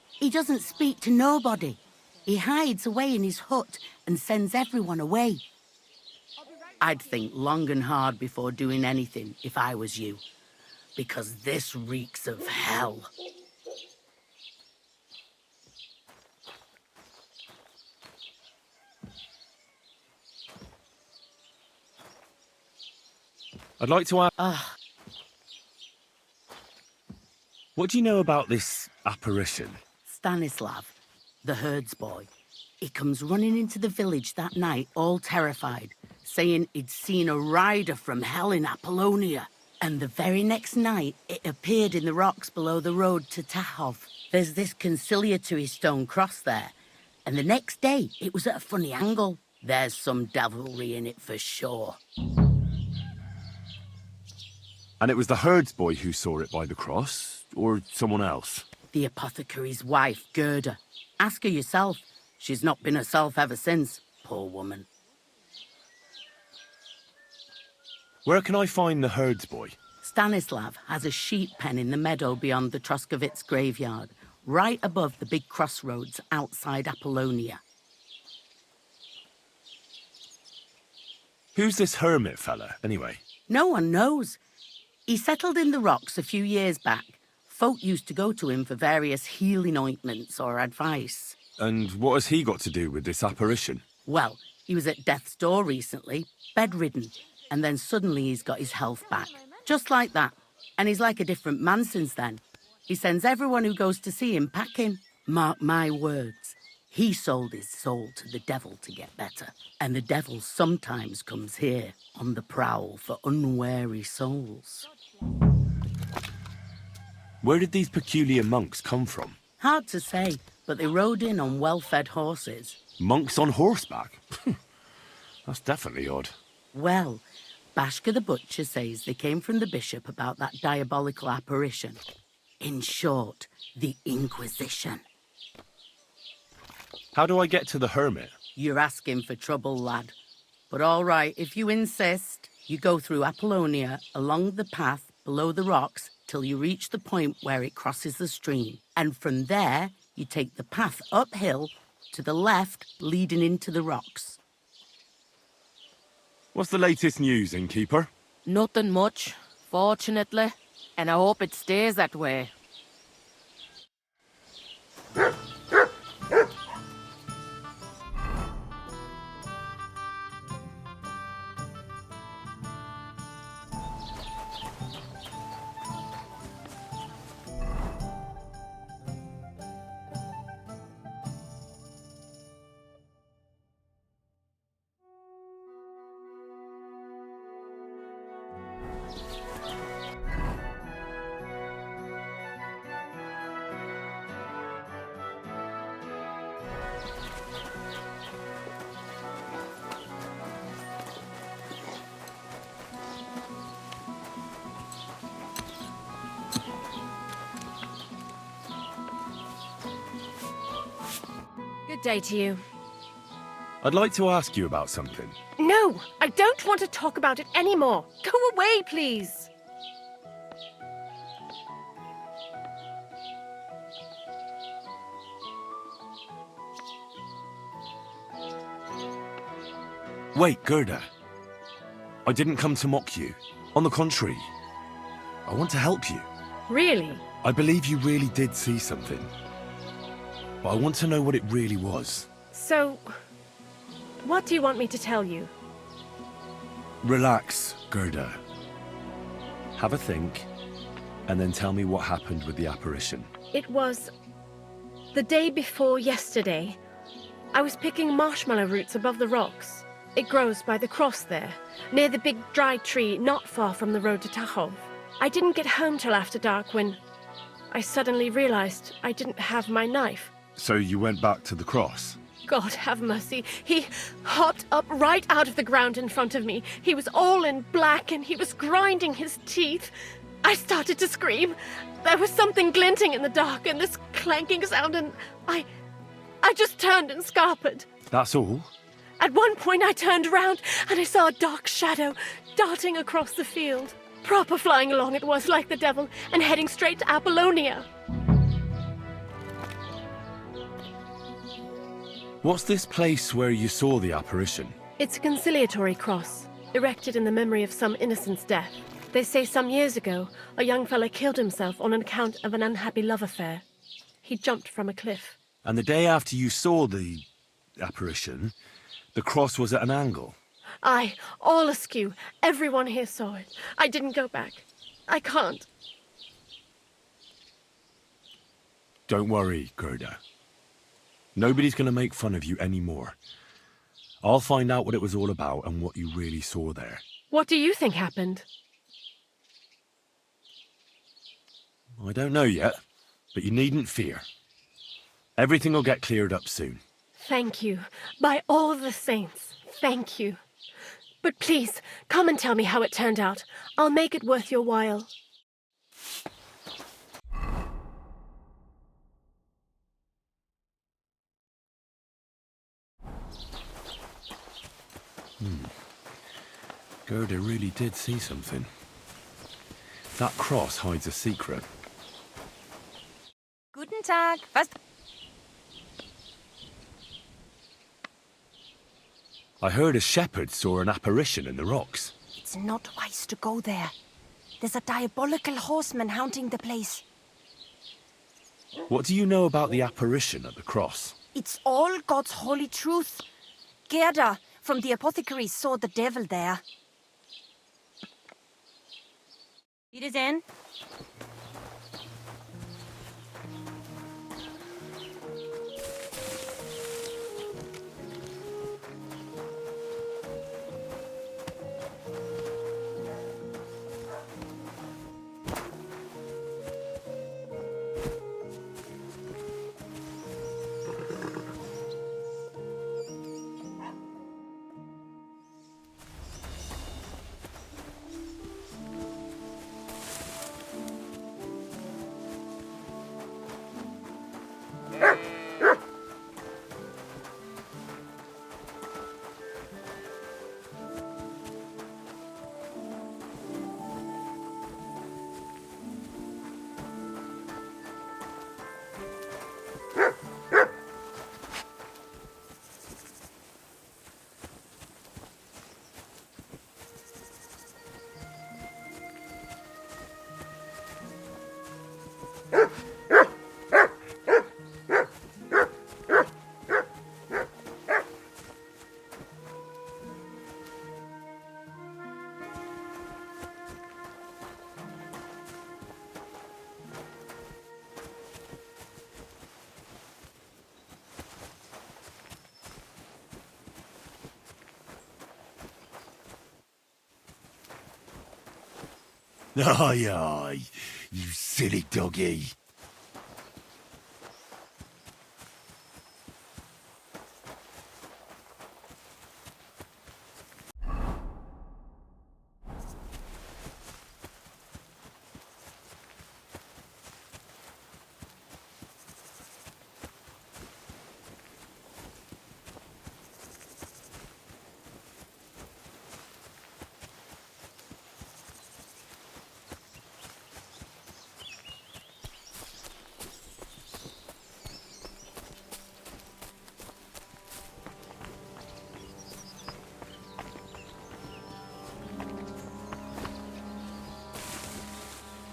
He doesn't speak to nobody. He hides away in his hut and sends everyone away. I'd think long and hard before doing anything if I was you, because this reeks of hell. I'd like to ask... What do you know about this apparition? Stanislav, the herds boy. He comes running into the village that night, all terrified, saying he'd seen a rider from hell in Apollonia. And the very next night, it appeared in the rocks below the road to Tahov. There's this conciliatory stone cross there. And the next day, it was at a funny angle. There's some devilry in it for sure. And it was the herds boy who saw it by the cross, or someone else? The apothecary's wife, Gerda. Ask her yourself. She's not been herself ever since, poor woman. Where can I find the herds boy? Stanislav has a sheep pen in the meadow beyond the Troskovitz graveyard, right above the big crossroads outside Apollonia. Who's this hermit fella, anyway? No one knows. He settled in the rocks a few years back. Folk used to go to him for various healing ointments or advice. And what has he got to do with this apparition? Well, he was at death's door recently, bedridden, and then suddenly he's got his health back. Just like that. And he's like a different man since then. He sends everyone who goes to see him packing. Mark my words. He sold his soul to the devil to get better. And the devil sometimes comes here on the prowl for unwary souls. Where did these peculiar monks come from? Hard to say, but they rode in on well-fed horses. Monks on horseback? That's definitely odd. Well, Bashka the butcher says they came from the bishop about that diabolical apparition. In short, the Inquisition. How do I get to the hermit? You're asking for trouble, lad. But all right, if you insist, you go through Apollonia, along the path below the rocks, till you reach the point where it crosses the stream. And from there, you take the path uphill to the left, leading into the rocks. What's the latest news, innkeeper? Nothing much, fortunately. And I hope it stays that way. Good day to you. I'd like to ask you about something. No, I don't want to talk about it anymore. Go away, please. Wait, Gerda. I didn't come to mock you. On the contrary, I want to help you. Really? I believe you really did see something. But I want to know what it really was. So, what do you want me to tell you? Relax, Gerda. Have a think, and then tell me what happened with the apparition. It was the day before yesterday. I was picking marshmallow roots above the rocks. It grows by the cross there, near the big dry tree not far from the road to Tahov. I didn't get home till after dark when I suddenly realized I didn't have my knife. So you went back to the cross? God have mercy. He hopped up right out of the ground in front of me. He was all in black and he was grinding his teeth. I started to scream. There was something glinting in the dark and this clanking sound and I just turned and scarpered. That's all? At one point I turned around and I saw a dark shadow darting across the field. Proper flying along it was like the devil and heading straight to Apollonia. What's this place where you saw the apparition? It's a conciliatory cross, erected in the memory of some innocent's death. They say some years ago, a young fellow killed himself on account of an unhappy love affair. He jumped from a cliff. And the day after you saw the apparition, the cross was at an angle. Aye, all askew. Everyone here saw it. I didn't go back. I can't. Don't worry, Gerda. Nobody's going to make fun of you anymore. I'll find out what it was all about and what you really saw there. What do you think happened? I don't know yet, but you needn't fear. Everything will get cleared up soon. Thank you. By all the saints, thank you. But please, come and tell me how it turned out. I'll make it worth your while. Gerda really did see something. That cross hides a secret. Guten Tag. Was? I heard a shepherd saw an apparition in the rocks. It's not wise to go there. There's a diabolical horseman haunting the place. What do you know about the apparition at the cross? It's all God's holy truth. Gerda from the apothecary saw the devil there. Wiedersehen. Aye, aye, you silly doggy.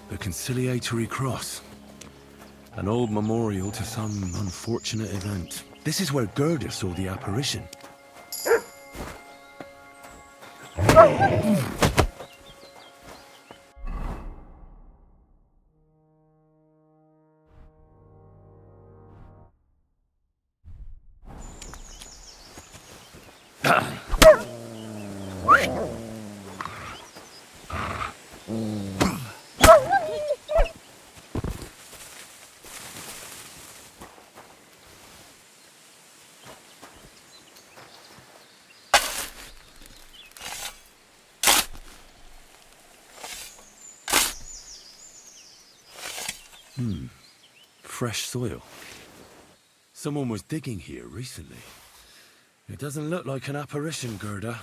The conciliatory cross. An old memorial to some unfortunate event. This is where Gerda saw the apparition. Fresh soil. Someone was digging here recently. It doesn't look like an apparition, Gerda.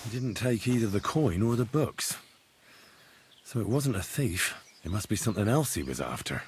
He didn't take either the coin or the books. So it wasn't a thief. It must be something else he was after.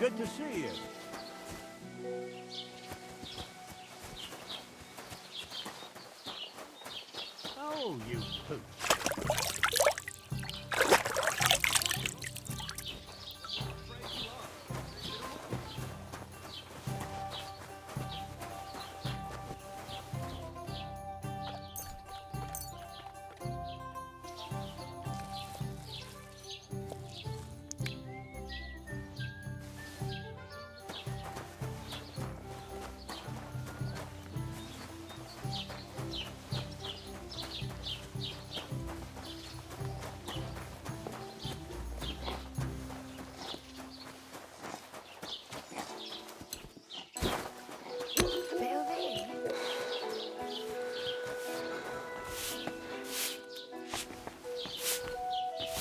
Good to see you. Oh, you poop.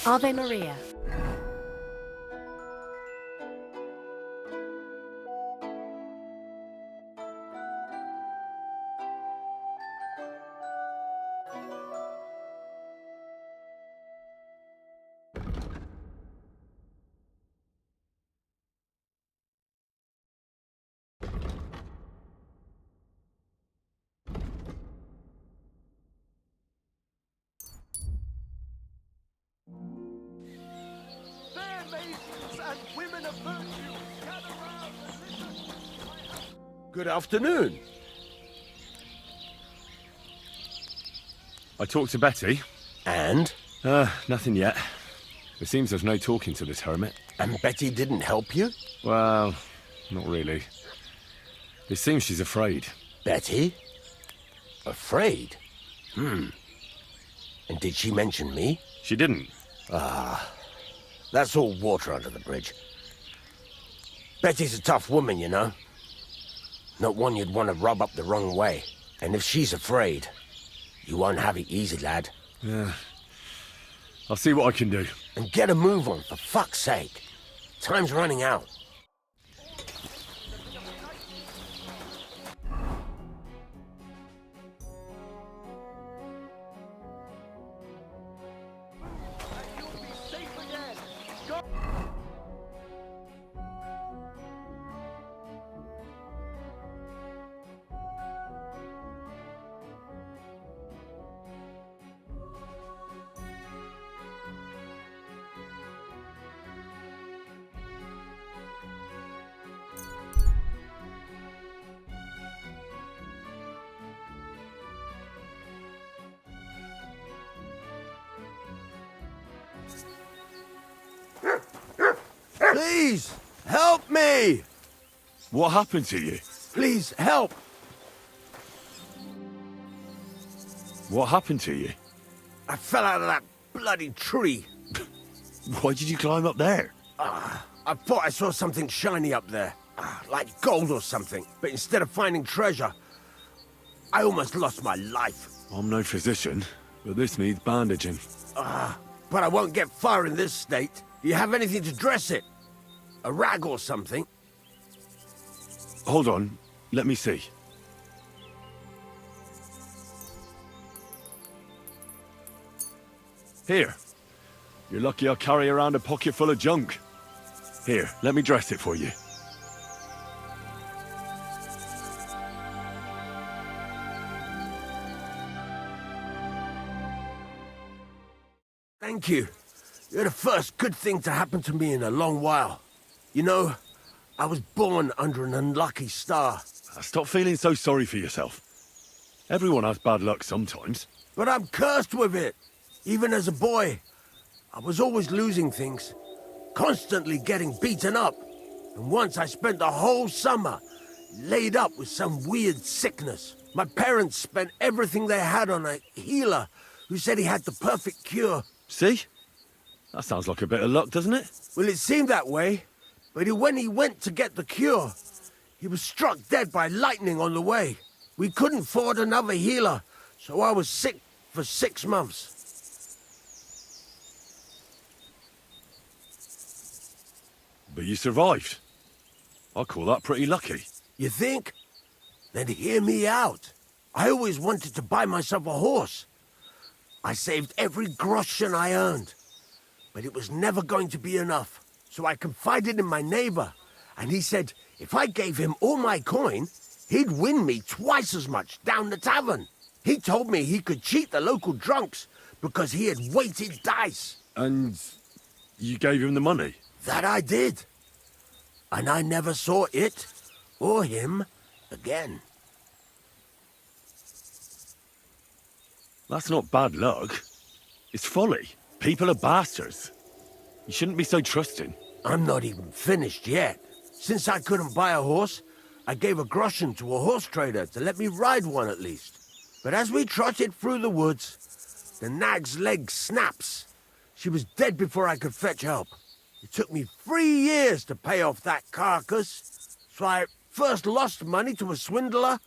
Ave Maria. Fair maidens and women of virtue, gather round and listen. Good afternoon. I talked to Betty. And? Nothing yet. It seems there's no talking to this hermit. And Betty didn't help you? Well, not really. It seems she's afraid. Betty? Afraid? And did she mention me? She didn't. Ah, that's all water under the bridge. Betty's a tough woman, you know. Not one you'd want to rub up the wrong way. And if she's afraid, you won't have it easy, lad. Yeah. I'll see what I can do. And get a move on, for fuck's sake. Time's running out. Please, help me! What happened to you? Please, help! What happened to you? I fell out of that bloody tree. Why did you climb up there? I thought I saw something shiny up there. Like gold or something. But instead of finding treasure, I almost lost my life. I'm no physician, but this needs bandaging. But I won't get far in this state. Do you have anything to dress it? A rag or something? Hold on, let me see. Here. You're lucky I carry around a pocket full of junk. Here, let me dress it for you. Thank you. You're the first good thing to happen to me in a long while. You know, I was born under an unlucky star. Stop feeling so sorry for yourself. Everyone has bad luck sometimes. But I'm cursed with it. Even as a boy, I was always losing things. Constantly getting beaten up. And once I spent the whole summer laid up with some weird sickness. My parents spent everything they had on a healer who said he had the perfect cure. See? That sounds like a bit of luck, doesn't it? Well, it seemed that way. But when he went to get the cure, he was struck dead by lightning on the way. We couldn't afford another healer, so I was sick for 6 months. But you survived. I call that pretty lucky. You think? Then hear me out. I always wanted to buy myself a horse. I saved every groschen I earned. But it was never going to be enough. So I confided in my neighbor, And he said if I gave him all my coin, he'd win me twice as much down the tavern. He told me he could cheat the local drunks because he had weighted dice. And you gave him the money? That I did. And I never saw it or him again. That's not bad luck. It's folly. People are bastards. You shouldn't be so trusting. I'm not even finished yet. Since I couldn't buy a horse, I gave a groschen to a horse trader to let me ride one at least. But as we trotted through the woods, the nag's leg snaps. She was dead before I could fetch help. It took me 3 years to pay off that carcass. So I first lost money to a swindler,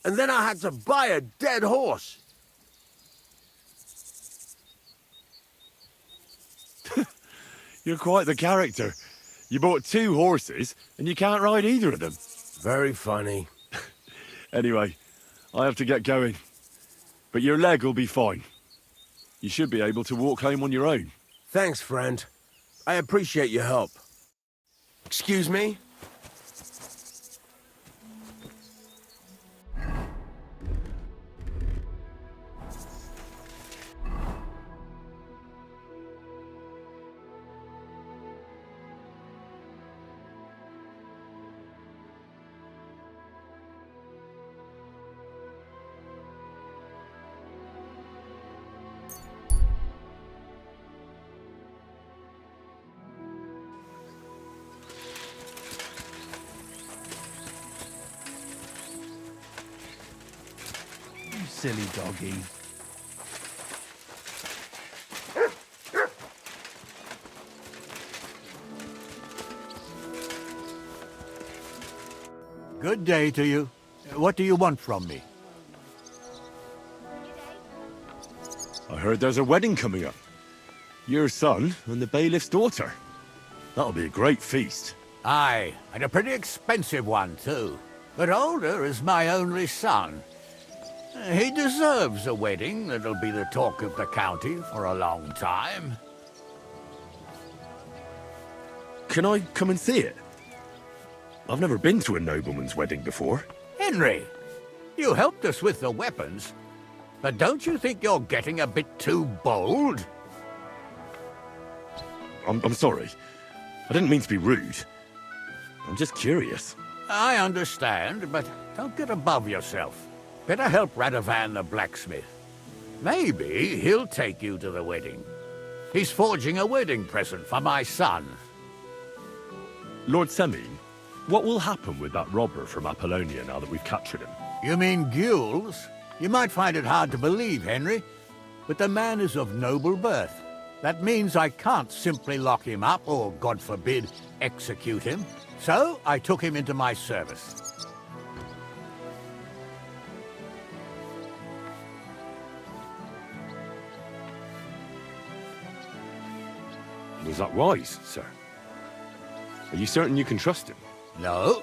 and then I had to buy a dead horse. You're quite the character. You bought 2 horses, and you can't ride either of them. Very funny. Anyway, I have to get going. But your leg will be fine. You should be able to walk home on your own. Thanks, friend. I appreciate your help. Excuse me? Silly doggy. Good day to you. What do you want from me? I heard there's a wedding coming up. Your son and the bailiff's daughter. That'll be a great feast. Aye, and a pretty expensive one, too. But older is my only son. He deserves a wedding that'll be the talk of the county for a long time. Can I come and see it? I've never been to a nobleman's wedding before. Henry, you helped us with the weapons, but don't you think you're getting a bit too bold? I'm sorry. I didn't mean to be rude. I'm just curious. I understand, but don't get above yourself. Better help Radovan the blacksmith. Maybe he'll take you to the wedding. He's forging a wedding present for my son. Lord Semine, what will happen with that robber from Apollonia now that we've captured him? You mean Gules? You might find it hard to believe, Henry, but the man is of noble birth. That means I can't simply lock him up or, God forbid, execute him. So I took him into my service. Was that wise, sir? Are you certain you can trust him? No.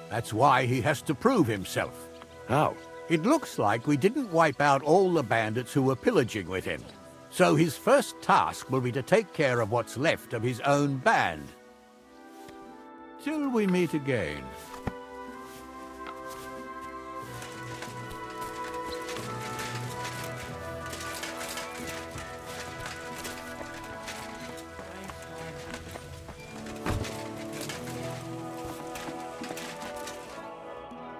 That's why he has to prove himself. How? It looks like we didn't wipe out all the bandits who were pillaging with him. So his first task will be to take care of what's left of his own band. Till we meet again.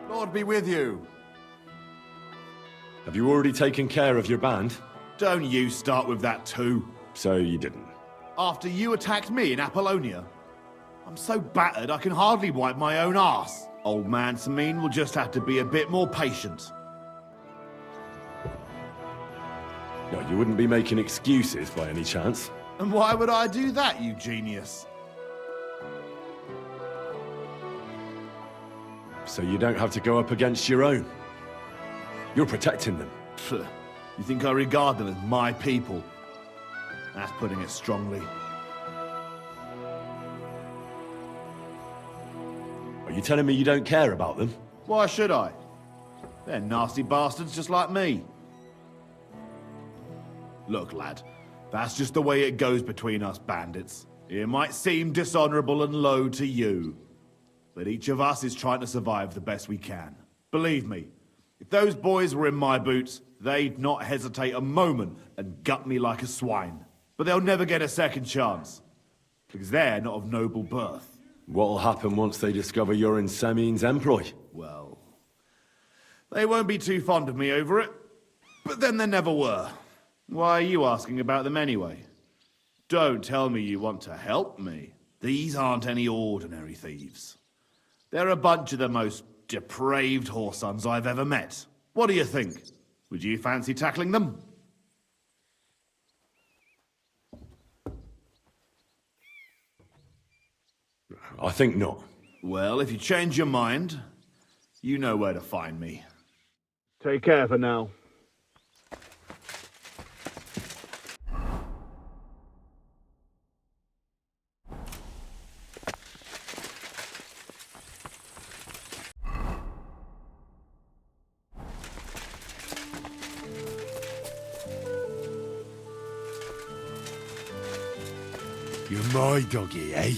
Lord be with you. Have you already taken care of your band? Don't you start with that too. So you didn't. After you attacked me in Apollonia? I'm so battered I can hardly wipe my own arse. Old man Semine will just have to be a bit more patient. No, you wouldn't be making excuses by any chance. And why would I do that, you genius? So you don't have to go up against your own. You're protecting them. Pfft. You think I regard them as my people? That's putting it strongly. Are you telling me you don't care about them? Why should I? They're nasty bastards just like me. Look, lad, that's just the way it goes between us bandits. It might seem dishonorable and low to you, but each of us is trying to survive the best we can. Believe me, if those boys were in my boots, they'd not hesitate a moment and gut me like a swine. But they'll never get a second chance, because they're not of noble birth. What'll happen once they discover you're in Samin's employ? Well, they won't be too fond of me over it, but then they never were. Why are you asking about them anyway? Don't tell me you want to help me. These aren't any ordinary thieves. They're a bunch of the most depraved whoresons I've ever met. What do you think? Would you fancy tackling them? I think not. Well, if you change your mind, you know where to find me. Take care for now. You're my doggy, eh?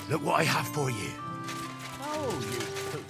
Look what I have for you. Oh, you poop.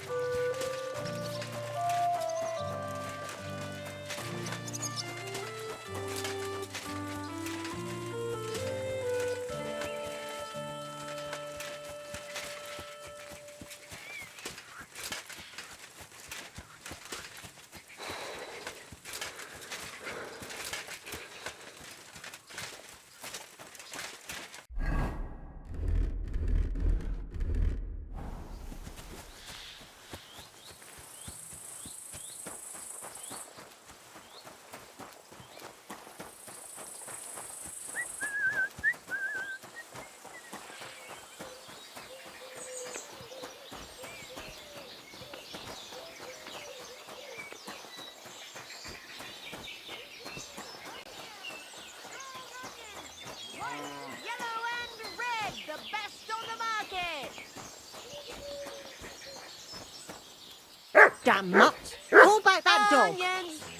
Damn mutt! Call back that dog,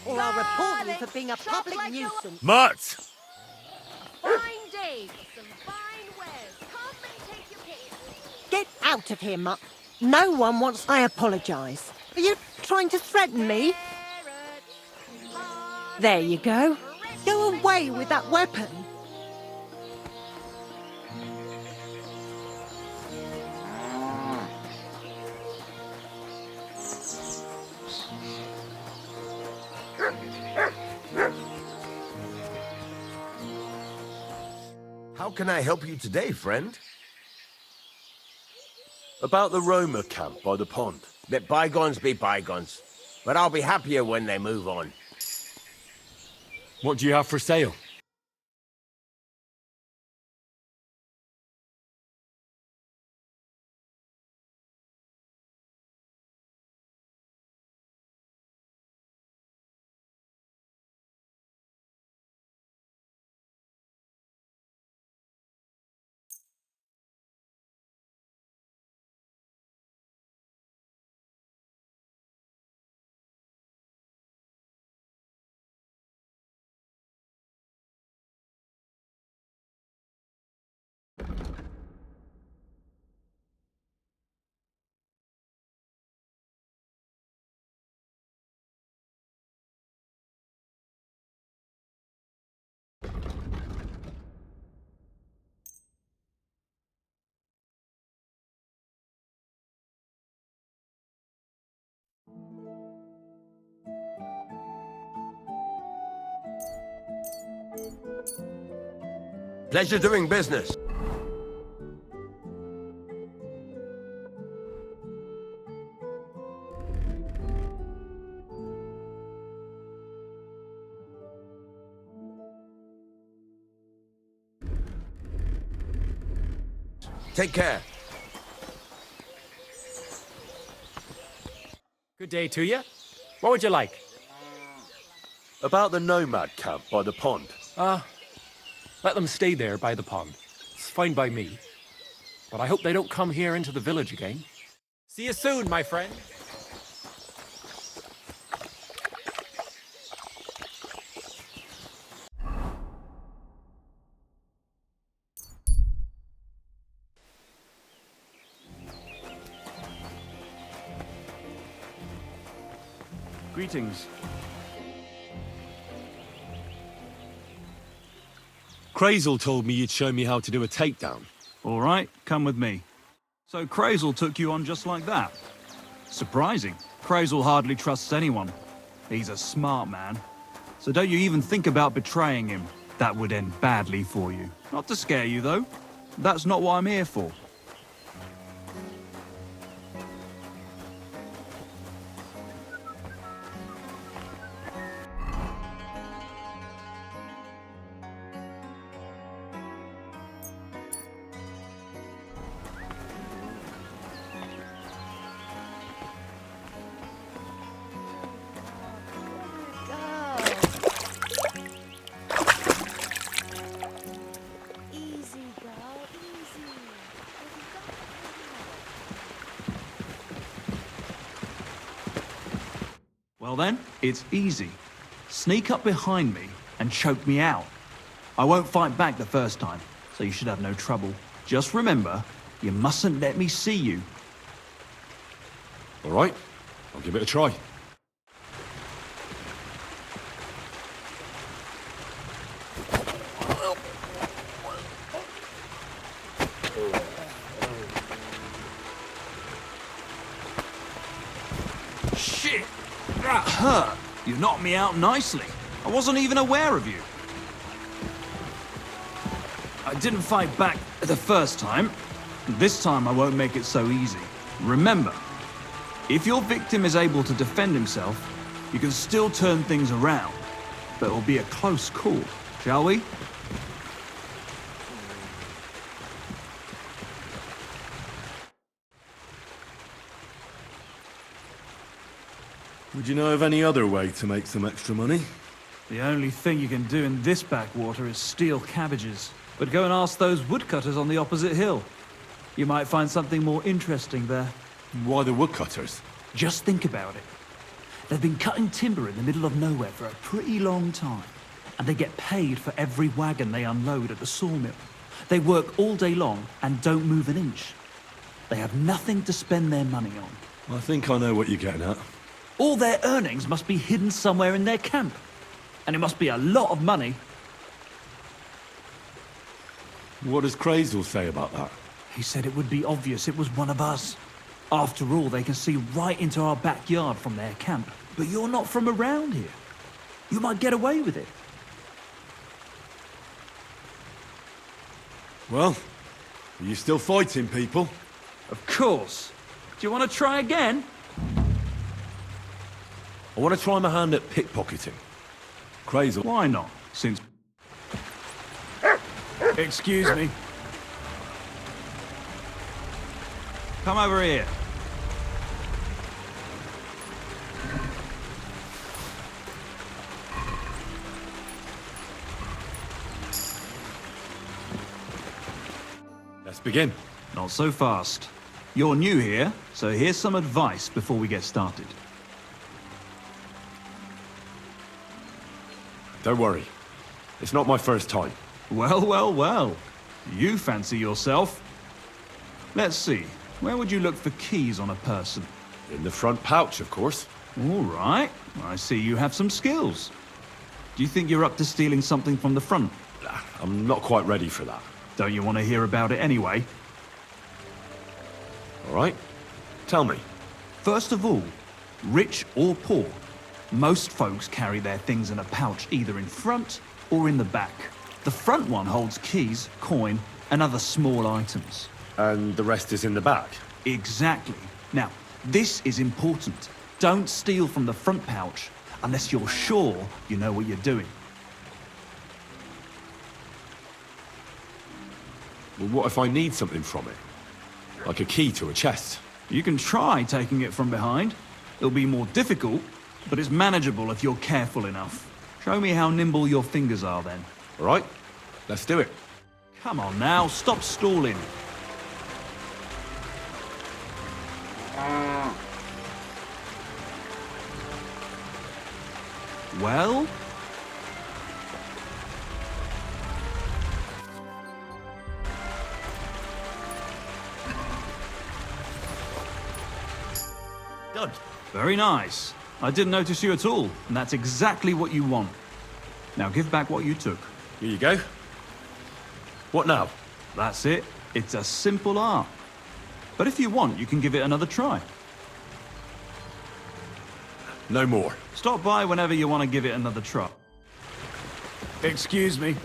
or I'll report you for being a public nuisance. Mutt! Fine day for some fine wares. Come and take your pick. Get out of here, mutt. No one wants. I apologise. Are you trying to threaten me? There you go. Go away with that weapon. How can I help you today, friend? About the Roma camp by the pond. Let bygones be bygones. But I'll be happier when they move on. What do you have for sale? Pleasure doing business. Take care. Good day to you. What would you like? About the nomad camp by the pond. Let them stay there by the pond. It's fine by me. But I hope they don't come here into the village again. See you soon, my friend. Greetings. Crazel told me you'd show me how to do a takedown. All right, come with me. So Crazel took you on just like that? Surprising. Crazel hardly trusts anyone. He's a smart man. So don't you even think about betraying him. That would end badly for you. Not to scare you, though. That's not what I'm here for. Well then, it's easy. Sneak up behind me and choke me out. I won't fight back the first time, so you should have no trouble. Just remember, you mustn't let me see you. All right, I'll give it a try. Shit! That hurt! You knocked me out nicely. I wasn't even aware of you. I didn't fight back the first time. This time I won't make it so easy. Remember, if your victim is able to defend himself, you can still turn things around. But it'll be a close call, shall we? Would you know of any other way to make some extra money? The only thing you can do in this backwater is steal cabbages. But go and ask those woodcutters on the opposite hill. You might find something more interesting there. Why the woodcutters? Just think about it. They've been cutting timber in the middle of nowhere for a pretty long time. And they get paid for every wagon they unload at the sawmill. They work all day long and don't move an inch. They have nothing to spend their money on. I think I know what you're getting at. All their earnings must be hidden somewhere in their camp. And it must be a lot of money. What does Crazel say about that? He said it would be obvious it was one of us. After all, they can see right into our backyard from their camp. But you're not from around here. You might get away with it. Well, are you still fighting people? Of course. Do you want to try again? I want to try my hand at pickpocketing. Crazel. Why not? Since... Excuse me. Come over here. Let's begin. Not so fast. You're new here, so here's some advice before we get started. Don't worry. It's not my first time. Well, well, well. You fancy yourself. Let's see. Where would you look for keys on a person? In the front pouch, of course. All right. I see you have some skills. Do you think you're up to stealing something from the front? I'm not quite ready for that. Don't you want to hear about it anyway? All right. Tell me. First of all, rich or poor, most folks carry their things in a pouch either in front or in the back. The front one holds keys, coin, and other small items. And the rest is in the back? Exactly. Now, this is important. Don't steal from the front pouch unless you're sure you know what you're doing. Well, what if I need something from it? Like a key to a chest? You can try taking it from behind. It'll be more difficult, but it's manageable if you're careful enough. Show me how nimble your fingers are then. All right, let's do it. Come on now, stop stalling. Well? Done. Very nice. I didn't notice you at all, and that's exactly what you want. Now give back what you took. Here you go. What now? That's it. It's a simple art. But if you want, you can give it another try. No more. Stop by whenever you want to give it another try. Excuse me.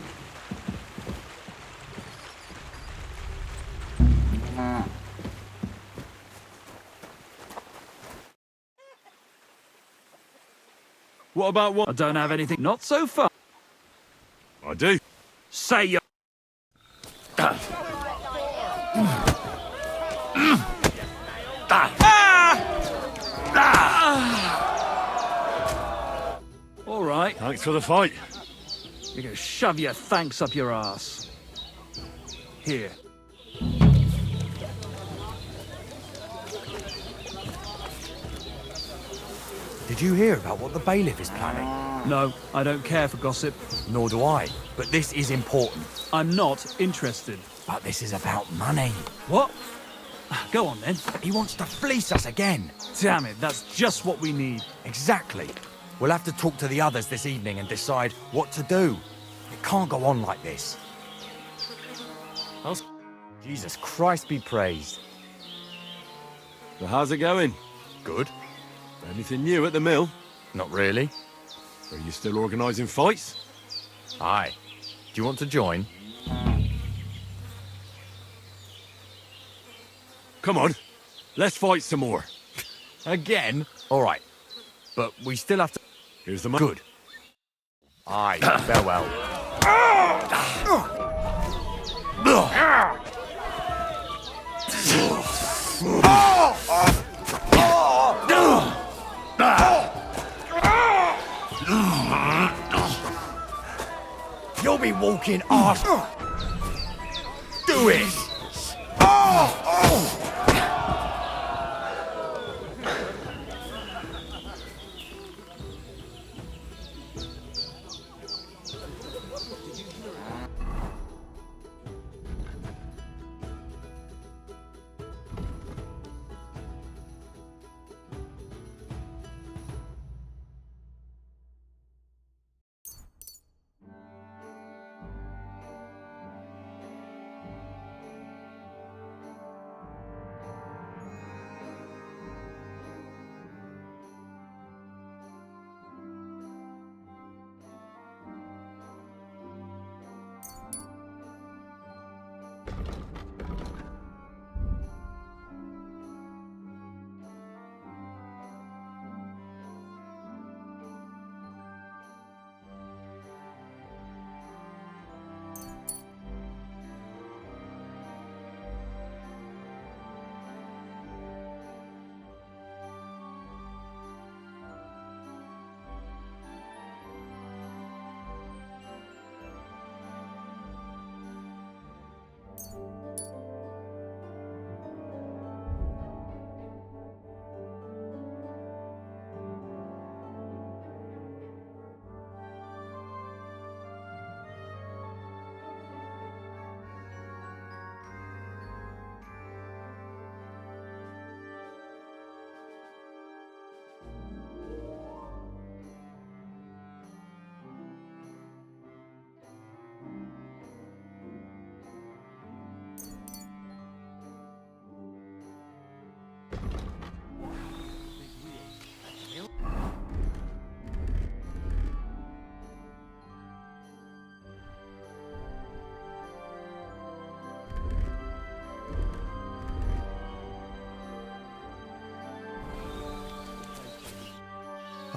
What about what? I don't have anything. Not so far. I do. Say you. All right. Thanks for the fight. You can shove your thanks up your ass. Here. Did you hear about what the bailiff is planning? No, I don't care for gossip. Nor do I. But this is important. I'm not interested. But this is about money. What? Go on then. He wants to fleece us again. Damn it, that's just what we need. Exactly. We'll have to talk to the others this evening and decide what to do. It can't go on like this. Jesus Christ be praised. So how's it going? Good. Anything new at the mill? Not really. Are you still organising fights? Aye. Do you want to join? Come on. Let's fight some more. Again? All right. But we still have to... Here's the money. Good. Aye, farewell. You'll be walking arse. Do it.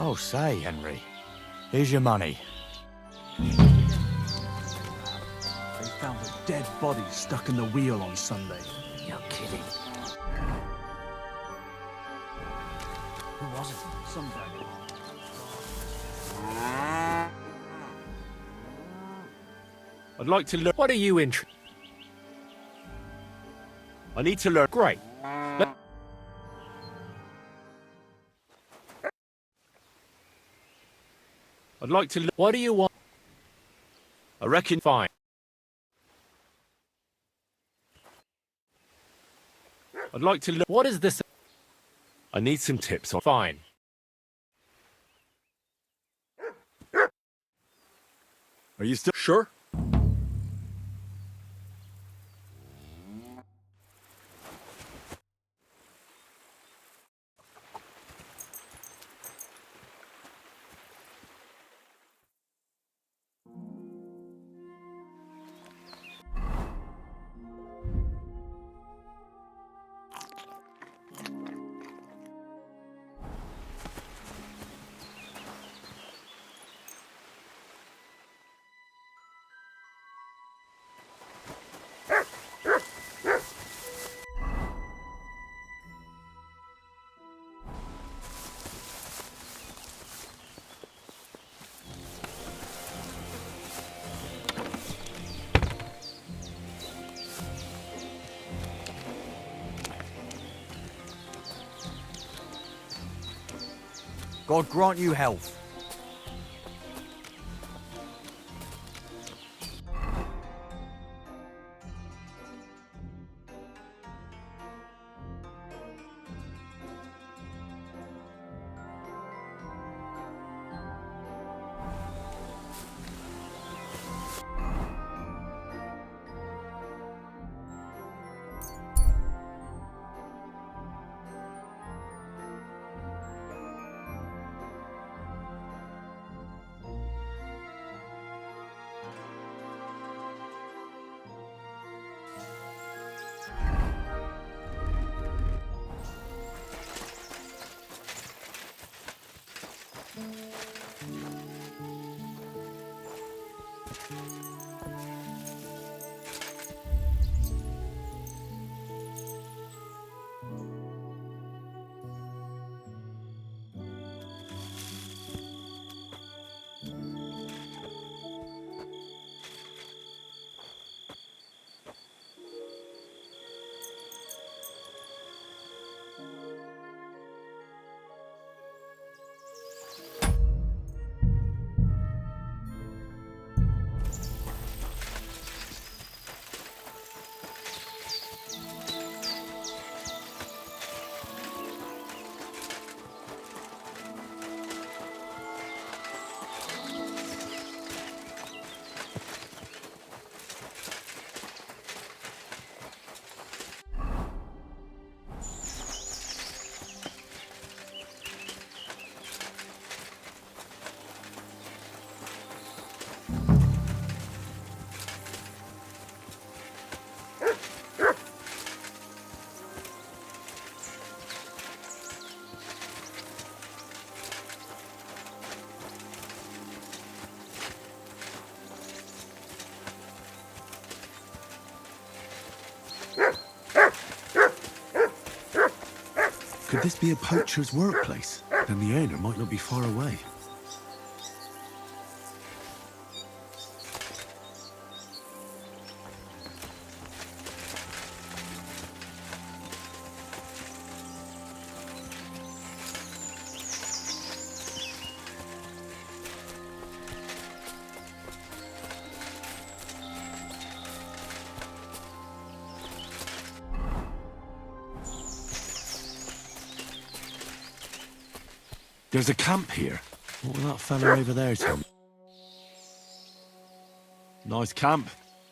Oh, say, Henry. Here's your money. They found a dead body stuck in the wheel on Sunday. You're kidding. Who was it? Some vagabond. I'd like to learn. What are you interested? I need to learn. Great. I'd like to learn. What do you want? I reckon. Fine. I'd like to learn. What is this? I need some tips on. Fine. Are you still... Sure. God grant you health. Could this be a poacher's workplace? Then the owner might not be far away. There's a camp here. What will that fella over there tell me? Nice camp.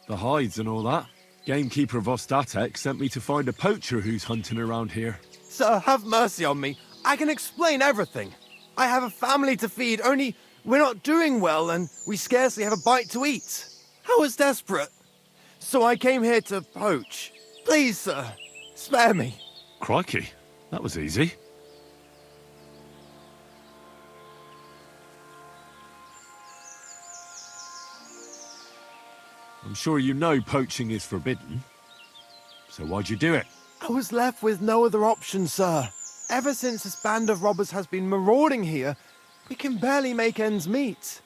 The hides and all that. Gamekeeper Vostatek sent me to find a poacher who's hunting around here. Sir, have mercy on me. I can explain everything. I have a family to feed, only we're not doing well and we scarcely have a bite to eat. I was desperate. So I came here to poach. Please, sir, spare me. Crikey, that was easy. I'm sure you know poaching is forbidden. So why'd you do it? I was left with no other option, sir. Ever since this band of robbers has been marauding here, we can barely make ends meet.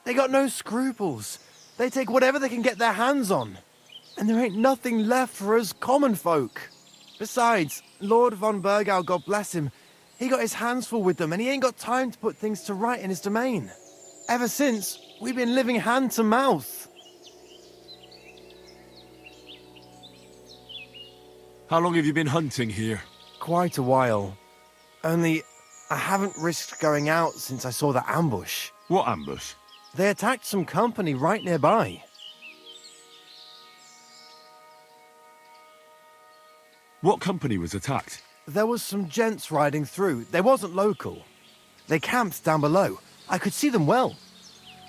They got no scruples. They take whatever they can get their hands on. And there ain't nothing left for us common folk. Besides, Lord von Burgau, God bless him, he got his hands full with them and he ain't got time to put things to right in his domain. Ever since, we've been living hand to mouth. How long have you been hunting here? Quite a while. Only, I haven't risked going out since I saw that ambush. What ambush? They attacked some company right nearby. What company was attacked? There was some gents riding through. They wasn't local. They camped down below. I could see them well.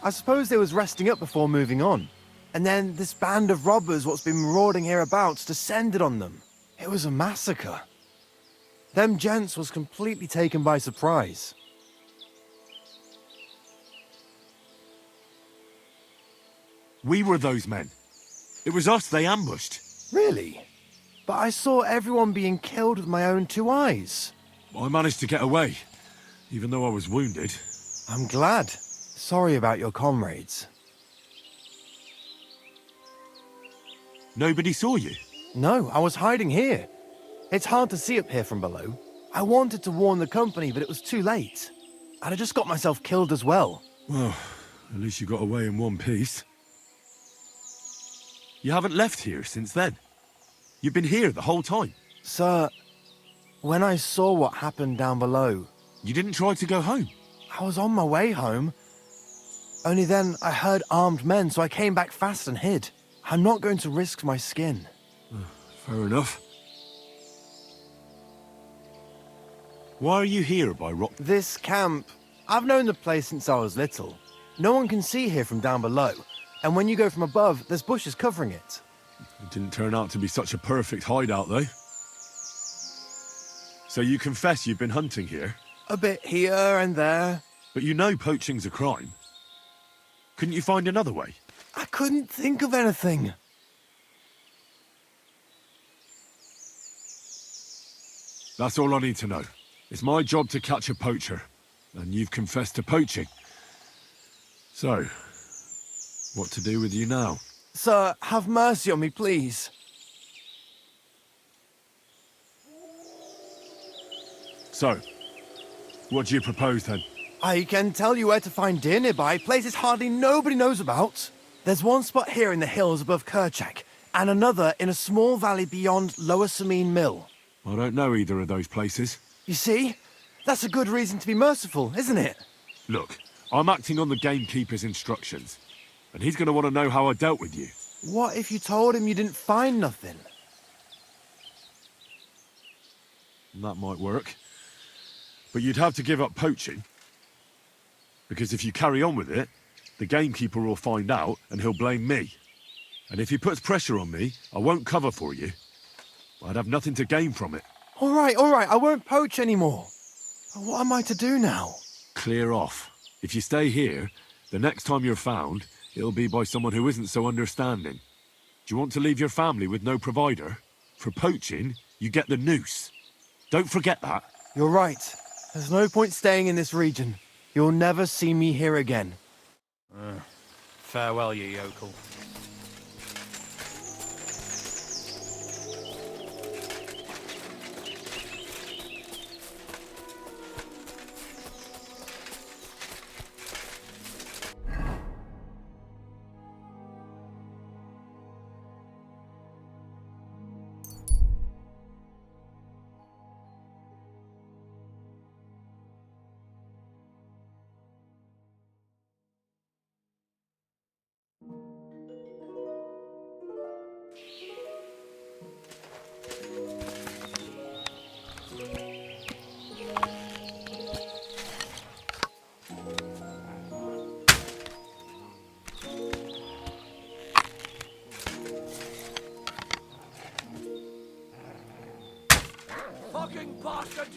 I suppose they was resting up before moving on. And then this band of robbers what's been marauding hereabouts descended on them. It was a massacre. Them gents was completely taken by surprise. We were those men. It was us they ambushed. Really? But I saw everyone being killed with my own 2 eyes. I managed to get away, even though I was wounded. I'm glad. Sorry about your comrades. Nobody saw you? No, I was hiding here. It's hard to see up here from below. I wanted to warn the company, but it was too late. I'd have just got myself killed as well. Well, at least you got away in one piece. You haven't left here since then. You've been here the whole time. Sir, when I saw what happened down below... You didn't try to go home? I was on my way home. Only then I heard armed men, so I came back fast and hid. I'm not going to risk my skin. Fair enough. Why are you here by rock? This camp... I've known the place since I was little. No one can see here from down below. And when you go from above, there's bushes covering it. It didn't turn out to be such a perfect hideout, though. So you confess you've been hunting here? A bit here and there. But you know poaching's a crime. Couldn't you find another way? I couldn't think of anything. That's all I need to know. It's my job to catch a poacher. And you've confessed to poaching. So, what to do with you now? Sir, have mercy on me, please. So, what do you propose then? I can tell you where to find deer nearby, places hardly nobody knows about. There's one spot here in the hills above Kerchak, and another in a small valley beyond Lower Samine Mill. I don't know either of those places. You see? That's a good reason to be merciful, isn't it? Look, I'm acting on the gamekeeper's instructions, and he's going to want to know how I dealt with you. What if you told him you didn't find nothing? That might work. But you'd have to give up poaching. Because if you carry on with it, the gamekeeper will find out and he'll blame me. And if he puts pressure on me, I won't cover for you. I'd have nothing to gain from it. All right, I won't poach anymore. But what am I to do now? Clear off. If you stay here, the next time you're found, it'll be by someone who isn't so understanding. Do you want to leave your family with no provider? For poaching, you get the noose. Don't forget that. You're right. There's no point staying in this region. You'll never see me here again. Farewell, you yokel. Fucking bastard!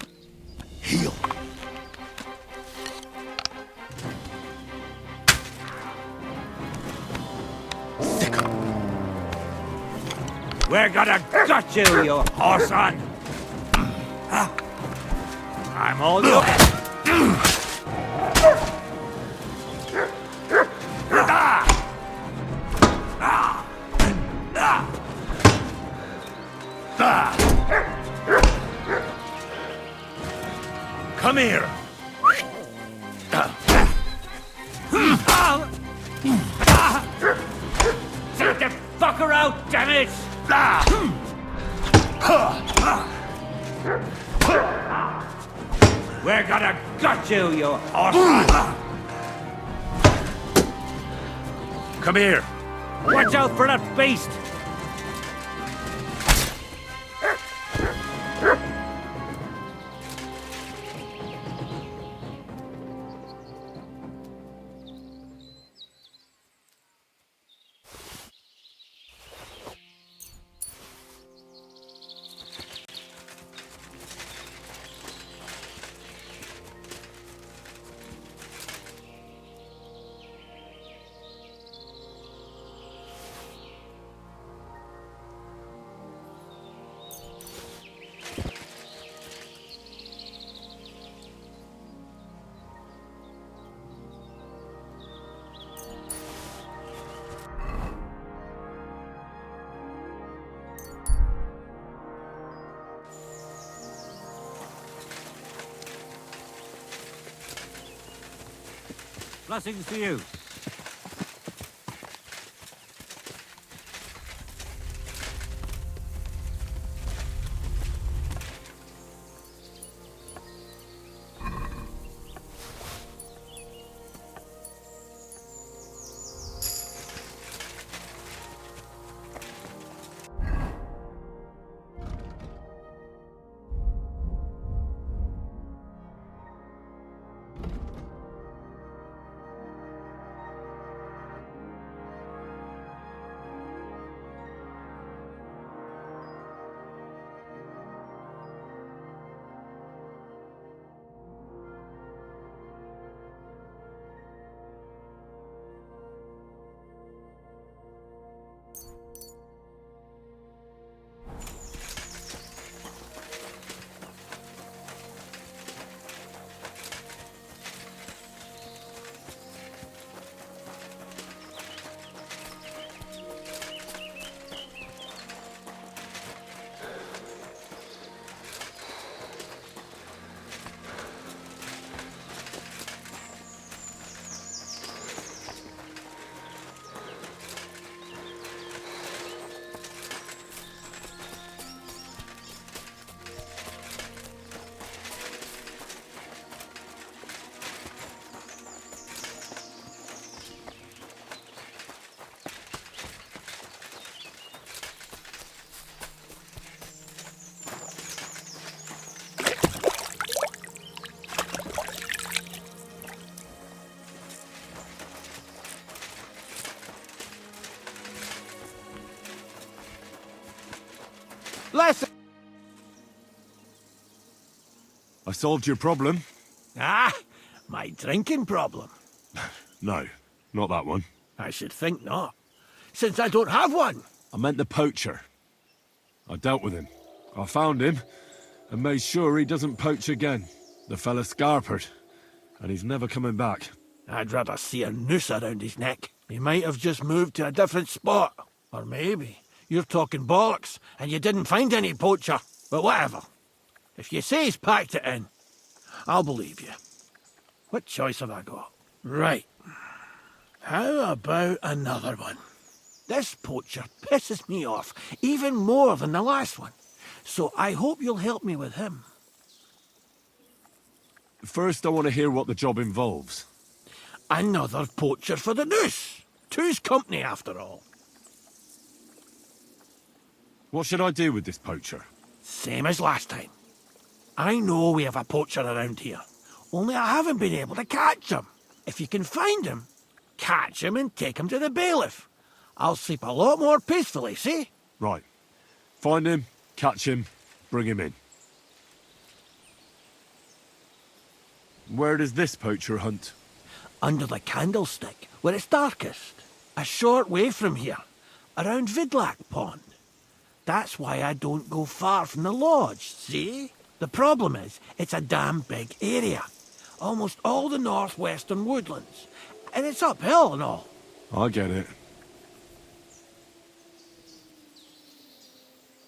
Heal. We're gonna gut you, you whoreson! I'm all yours. Come here. Take the fucker out, damn it! We're gonna gut you, you horse! Come here. Watch out for that beast! Blessings to you. Listen. I solved your problem. Ah, my drinking problem. No, not that one. I should think not, since I don't have one. I meant the poacher. I dealt with him. I found him and made sure he doesn't poach again. The fella scarpered, and he's never coming back. I'd rather see a noose around his neck. He might have just moved to a different spot. Or maybe you're talking bollocks and you didn't find any poacher. But whatever. If you say he's packed it in, I'll believe you. What choice have I got? Right. How about another one? This poacher pisses me off even more than the last one. So I hope you'll help me with him. First, I want to hear what the job involves. Another poacher for the noose. Two's company, after all. What should I do with this poacher? Same as last time. I know we have a poacher around here, only I haven't been able to catch him. If you can find him, catch him and take him to the bailiff. I'll sleep a lot more peacefully, see? Right. Find him, catch him, bring him in. Where does this poacher hunt? Under the candlestick, where it's darkest. A short way from here, around Vidlac Pond. That's why I don't go far from the lodge, see? The problem is, it's a damn big area. Almost all the northwestern woodlands. And it's uphill and all. I get it.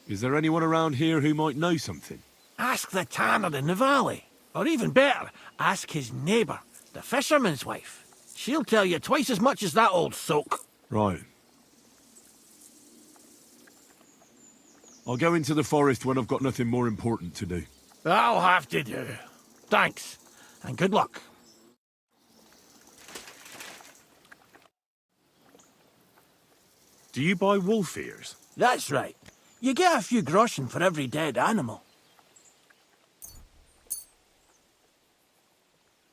Is there anyone around here who might know something? Ask the tanner in the valley. Or even better, ask his neighbour, the fisherman's wife. She'll tell you twice as much as that old soak. Right. I'll go into the forest when I've got nothing more important to do. That'll have to do. Thanks, and good luck. Do you buy wolf ears? That's right. You get a few groschen for every dead animal.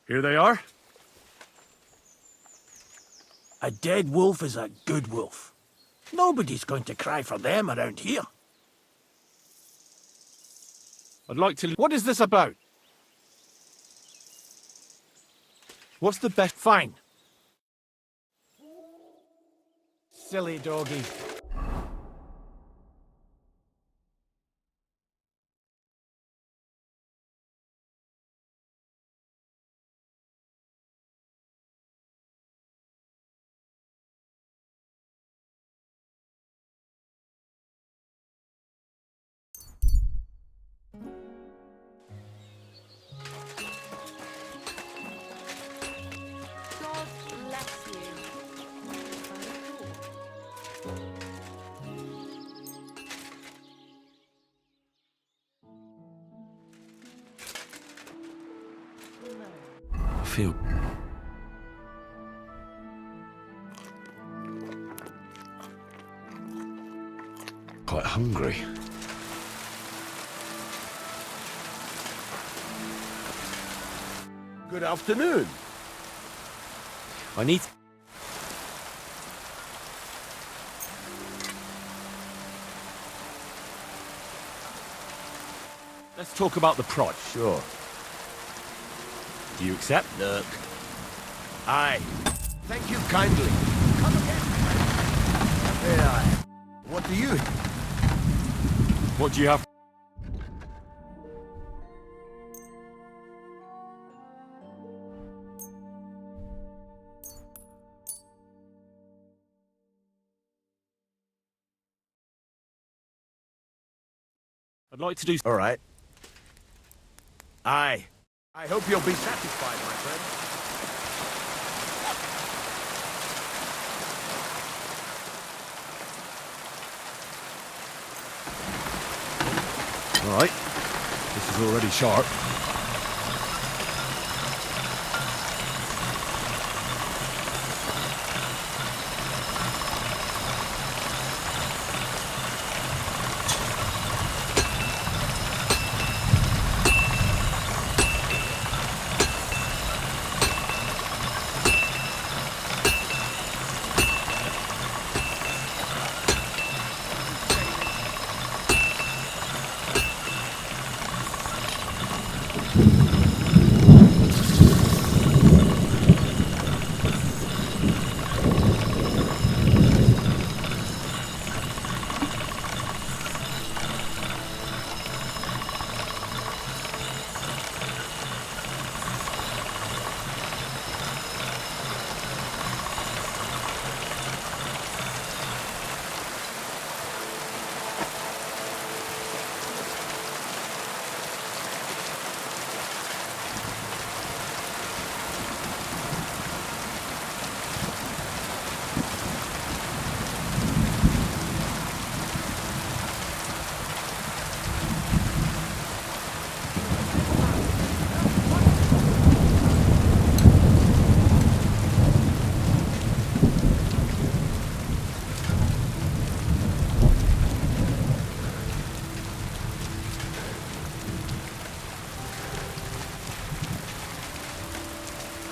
Here they are. A dead wolf is a good wolf. Nobody's going to cry for them around here. I'd like to... What is this about? What's the best... Fine. Silly doggy. God bless you. I feel... quite hungry. Good afternoon. I need... Let's talk about the price. Sure. Do you accept? Look. Aye. Thank you kindly. Come again. Aye. What do you... What do you have? I'd like to do... All right. Aye. I hope you'll be satisfied, my friend. All right. This is already sharp.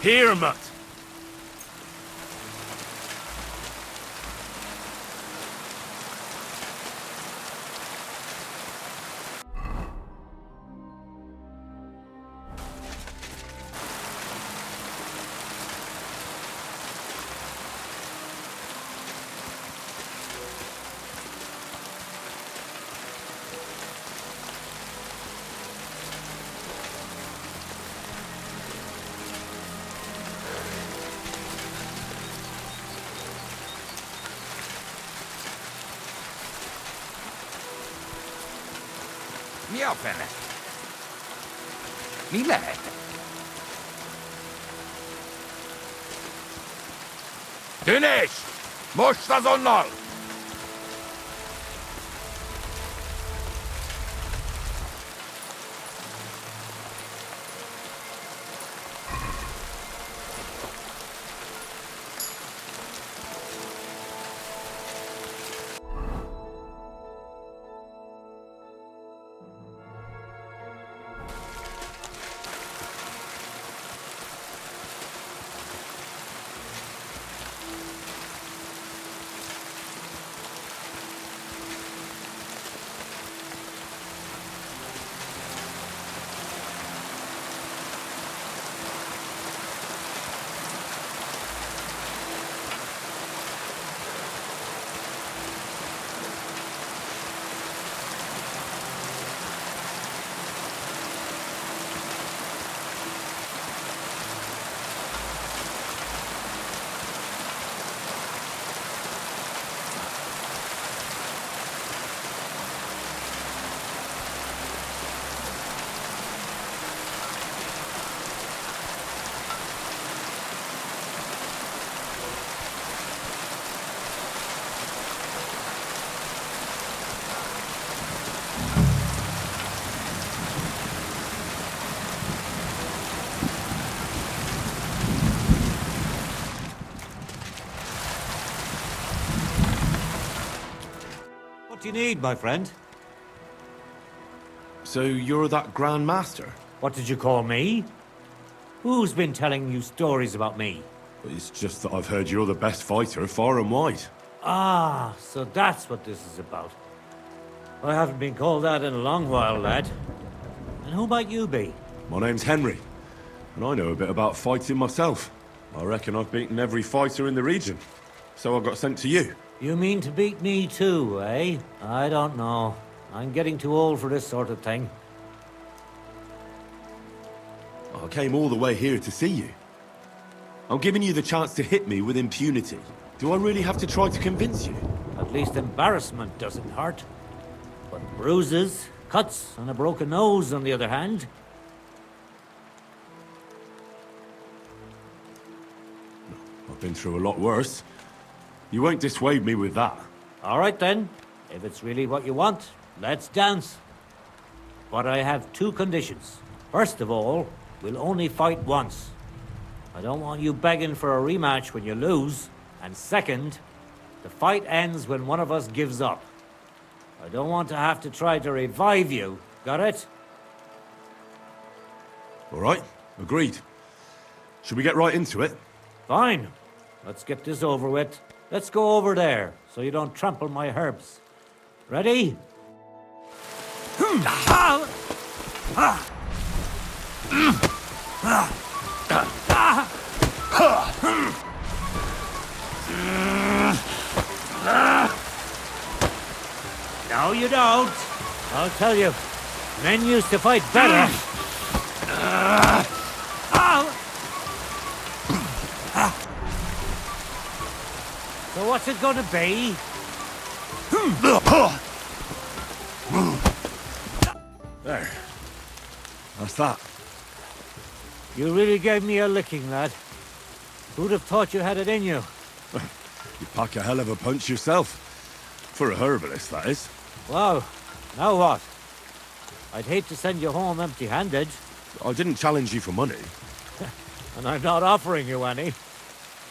Here, Mutt. Mia fene. Mille. Tüneş! Moşta zonnal! you need, my friend? So you're that Grand Master? What did you call me? Who's been telling you stories about me? It's just that I've heard you're the best fighter far and wide. Ah, so that's what this is about. I haven't been called that in a long while, lad. And who might you be? My name's Henry, and I know a bit about fighting myself. I reckon I've beaten every fighter in the region, so I got sent to you. You mean to beat me too, eh? I don't know. I'm getting too old for this sort of thing. I came all the way here to see you. I'm giving you the chance to hit me with impunity. Do I really have to try to convince you? At least embarrassment doesn't hurt. But bruises, cuts, and a broken nose, on the other hand. I've been through a lot worse. You won't dissuade me with that. All right then. If it's really what you want, let's dance. But I have two conditions. First of all, we'll only fight once. I don't want you begging for a rematch when you lose. And second, the fight ends when one of us gives up. I don't want to have to try to revive you. Got it? All right, agreed. Should we get right into it? Fine. Let's get this over with. Let's go over there, so you don't trample my herbs. Ready? No, you don't. I'll tell you. Men used to fight better. So what's it gonna be? There. That's that. You really gave me a licking, lad. Who'd have thought you had it in you? You pack a hell of a punch yourself. For a herbalist, that is. Well, now what? I'd hate to send you home empty-handed. I didn't challenge you for money. And I'm not offering you any.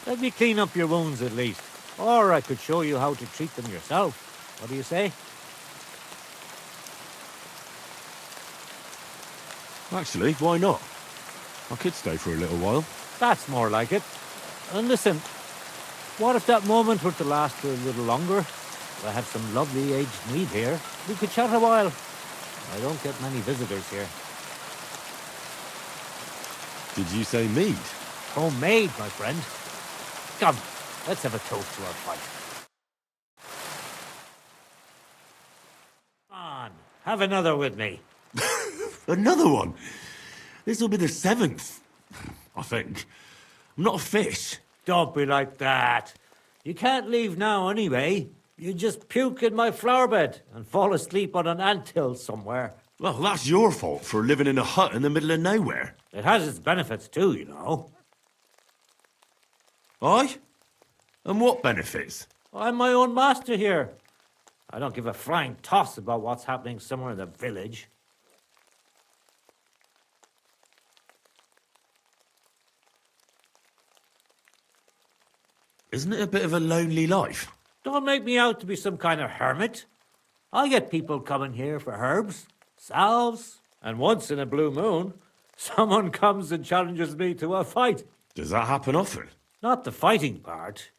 Let me clean up your wounds at least. Or I could show you how to treat them yourself. What do you say? Actually, why not? I could stay for a little while. That's more like it. And listen, what if that moment were to last for a little longer? I have some lovely aged mead here. We could chat a while. I don't get many visitors here. Did you say mead? Homemade, my friend. Come, let's have a toast to our fight. Come on, have another with me. Another one? This'll be the 7th, I think. I'm not a fish. Don't be like that. You can't leave now anyway. You just puke in my flower bed and fall asleep on an anthill somewhere. Well, that's your fault for living in a hut in the middle of nowhere. It has its benefits too, you know. Aye? And what benefits? I'm my own master here. I don't give a flying toss about what's happening somewhere in the village. Isn't it a bit of a lonely life? Don't make me out to be some kind of hermit. I get people coming here for herbs, salves, and once in a blue moon, someone comes and challenges me to a fight. Does that happen often? Not the fighting part,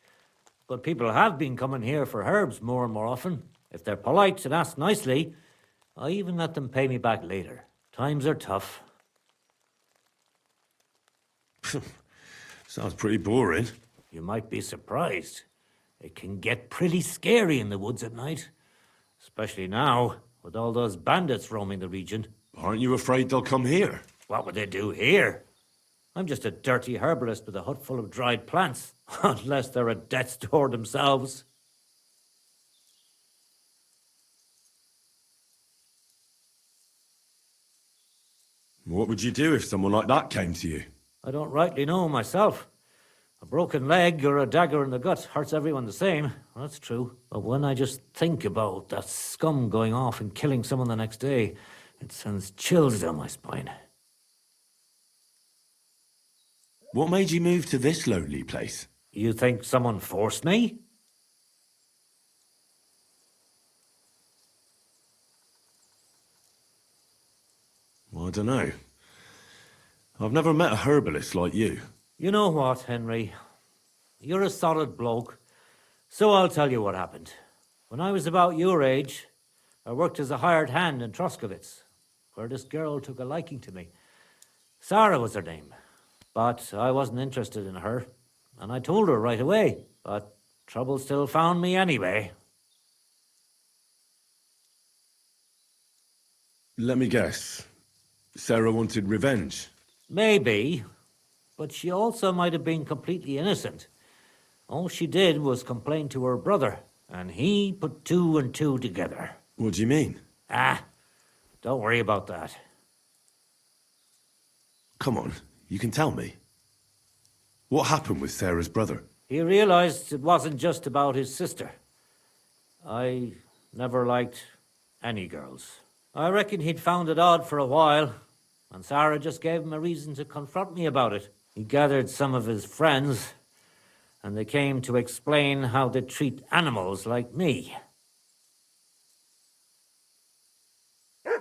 but people have been coming here for herbs more and more often. If they're polite and ask nicely, I even let them pay me back later. Times are tough. Sounds pretty boring. You might be surprised. It can get pretty scary in the woods at night. Especially now, with all those bandits roaming the region. Aren't you afraid they'll come here? What would they do here? I'm just a dirty herbalist with a hut full of dried plants. Unless they're at death's door themselves. What would you do if someone like that came to you? I don't rightly know myself. A broken leg or a dagger in the gut hurts everyone the same. That's true. But when I just think about that scum going off and killing someone the next day, it sends chills down my spine. What made you move to this lonely place? You think someone forced me? I don't know. I've never met a herbalist like you. You know what, Henry? You're a solid bloke, so I'll tell you what happened. When I was about your age, I worked as a hired hand in Troskovitz, where this girl took a liking to me. Sarah was her name, but I wasn't interested in her, and I told her right away, but trouble still found me anyway. Let me guess. Sarah wanted revenge. Maybe, but she also might have been completely innocent. All she did was complain to her brother, and he put two and two together. What do you mean? Don't worry about that. Come on, you can tell me. What happened with Sarah's brother? He realized it wasn't just about his sister. I never liked any girls. I reckon he'd found it odd for a while, and Sarah just gave him a reason to confront me about it. He gathered some of his friends, and they came to explain how they treat animals like me.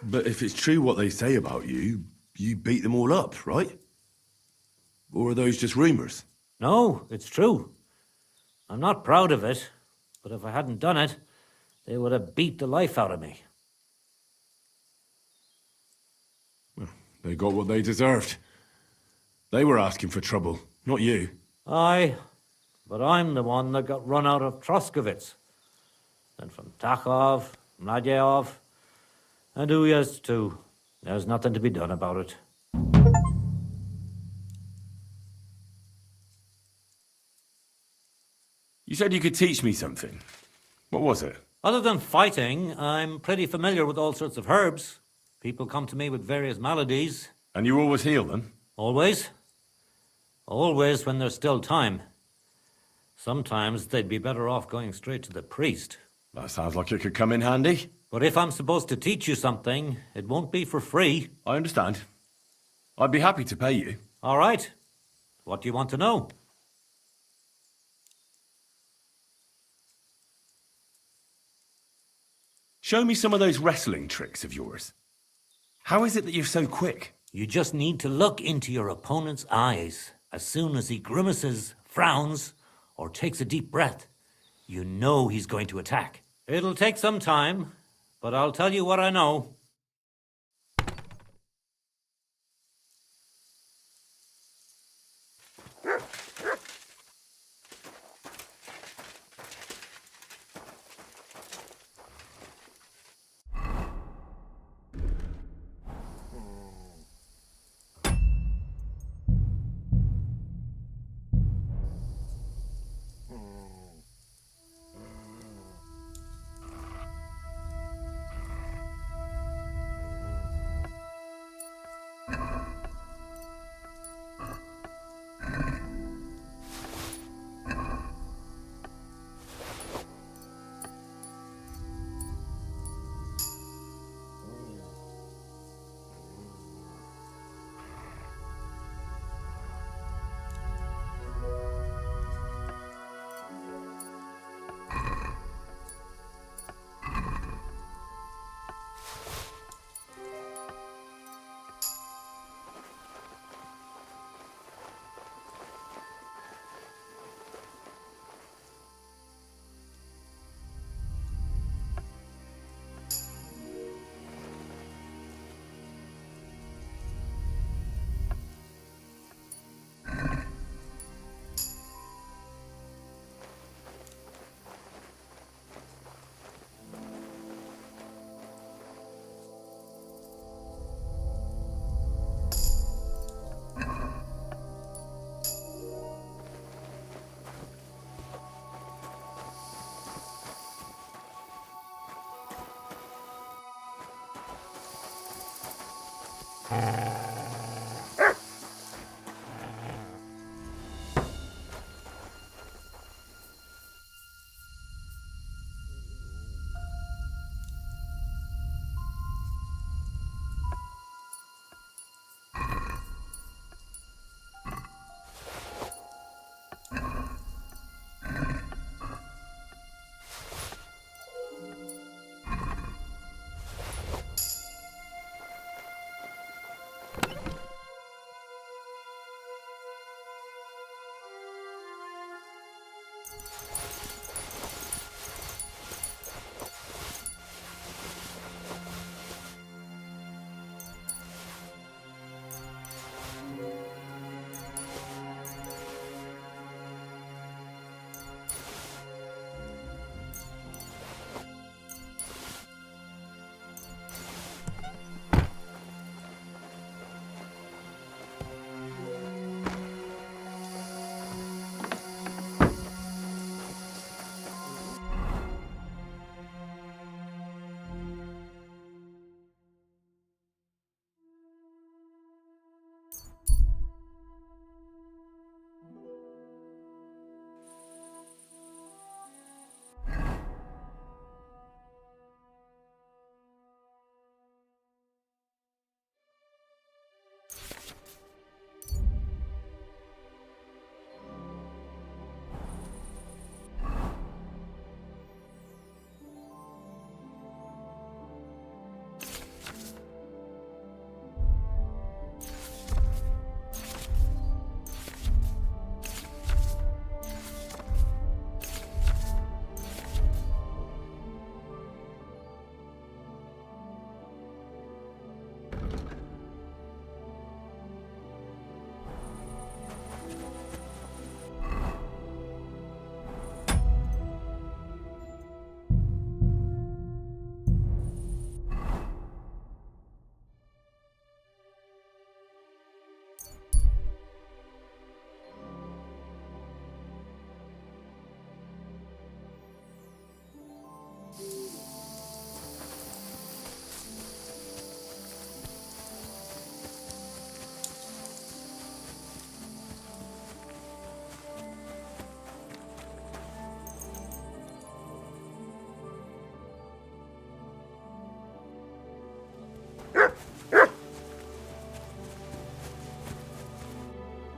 But if it's true what they say about you, you beat them all up, right? Or are those just rumors? No, it's true. I'm not proud of it, but if I hadn't done it, they would have beat the life out of me. They got what they deserved. They were asking for trouble, not you. Aye, but I'm the one that got run out of Troskovitz. Then from Takhov, Mladyov, and Uyezd too. There's nothing to be done about it. You said you could teach me something. What was it? Other than fighting, I'm pretty familiar with all sorts of herbs. People come to me with various maladies. And you always heal them? Always. Always when there's still time. Sometimes they'd be better off going straight to the priest. That sounds like it could come in handy. But if I'm supposed to teach you something, it won't be for free. I understand. I'd be happy to pay you. All right. What do you want to know? Show me some of those wrestling tricks of yours. How is it that you're so quick? You just need to look into your opponent's eyes. As soon as he grimaces, frowns, or takes a deep breath, you know he's going to attack. It'll take some time, but I'll tell you what I know.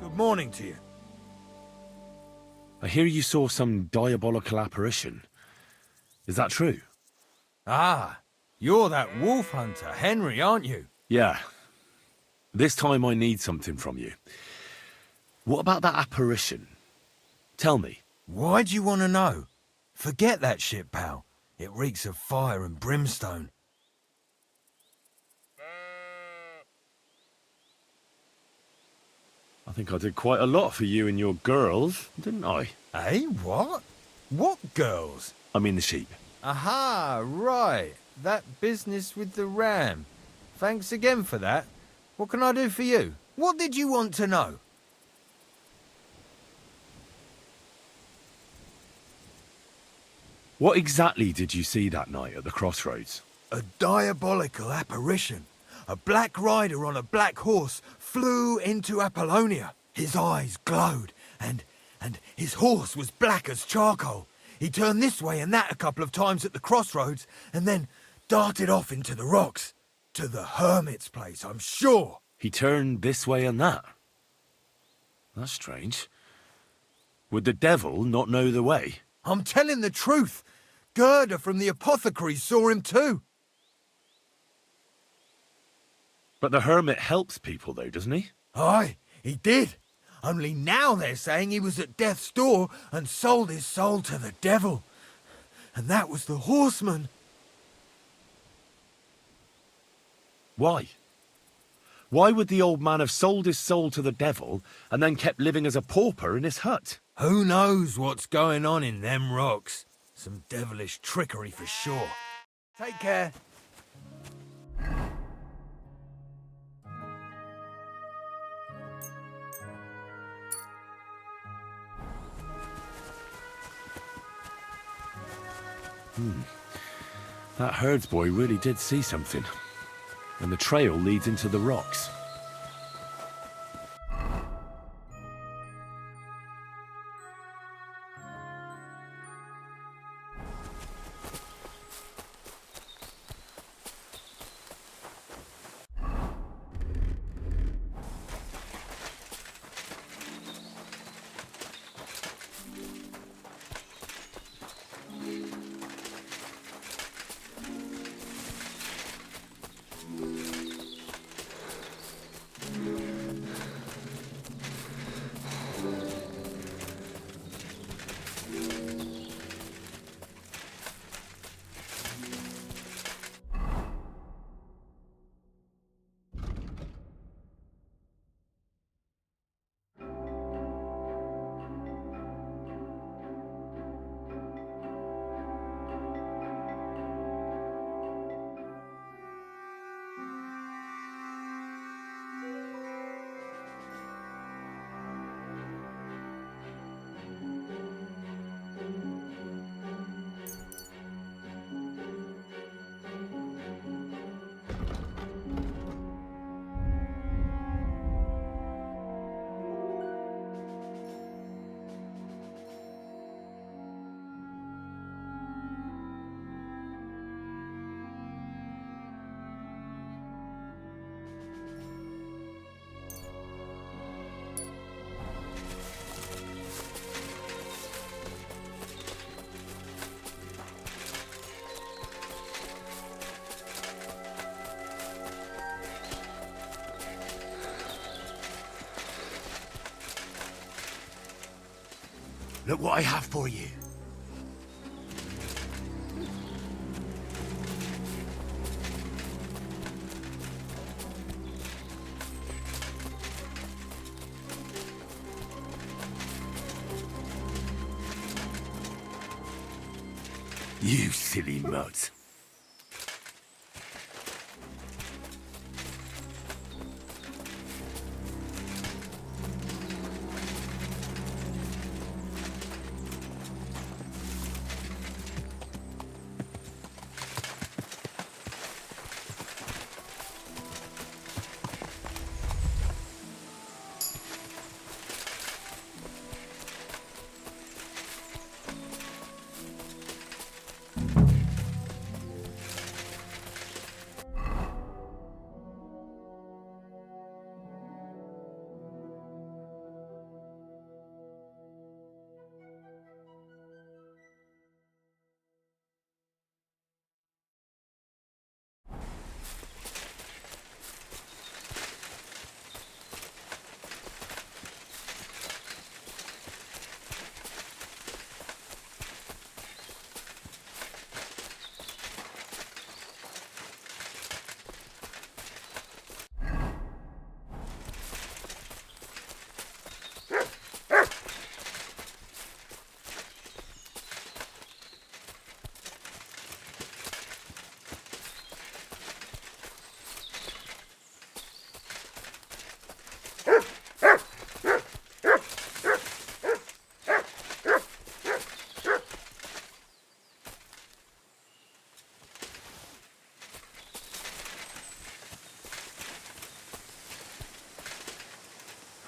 Good morning to you. I hear you saw some diabolical apparition. Is that true? Ah, you're that wolf hunter, Henry, aren't you? Yeah. This time I need something from you. What about that apparition? Tell me. Why do you want to know? Forget that shit, pal. It reeks of fire and brimstone. I think I did quite a lot for you and your girls, didn't I? Eh, what? What girls? I mean the sheep. Aha, right. That business with the ram. Thanks again for that. What can I do for you? What did you want to know? What exactly did you see that night at the crossroads? A diabolical apparition. A black rider on a black horse flew into Apollonia. His eyes glowed, and his horse was black as charcoal. He turned this way and that a couple of times at the crossroads, and then darted off into the rocks. To the hermit's place, I'm sure. He turned this way and that? That's strange. Would the devil not know the way? I'm telling the truth. Gerda from the apothecary saw him too. But the hermit helps people though, doesn't he? Aye, he did. Only now they're saying he was at death's door and sold his soul to the devil. And that was the horseman. Why? Why would the old man have sold his soul to the devil and then kept living as a pauper in his hut? Who knows what's going on in them rocks? Some devilish trickery for sure. Take care. That herdsboy really did see something. And the trail leads into the rocks. Look what I have for you. You silly mutt.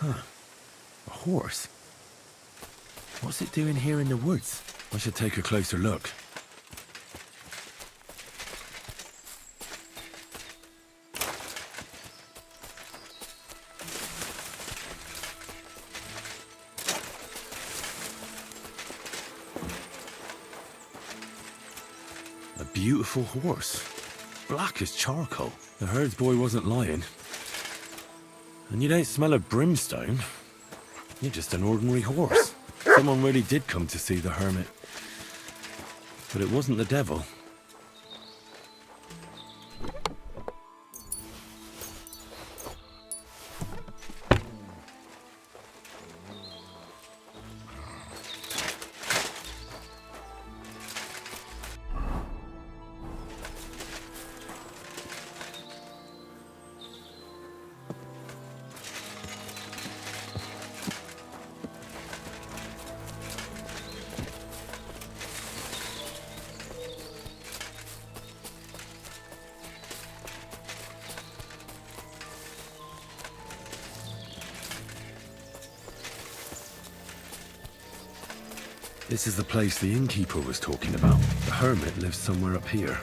Huh. A horse? What's it doing here in the woods? I should take a closer look. A beautiful horse. Black as charcoal. The herds boy wasn't lying. And you don't smell of brimstone. You're just an ordinary horse. Someone really did come to see the hermit. But it wasn't the devil. This is the place the innkeeper was talking about. The hermit lives somewhere up here.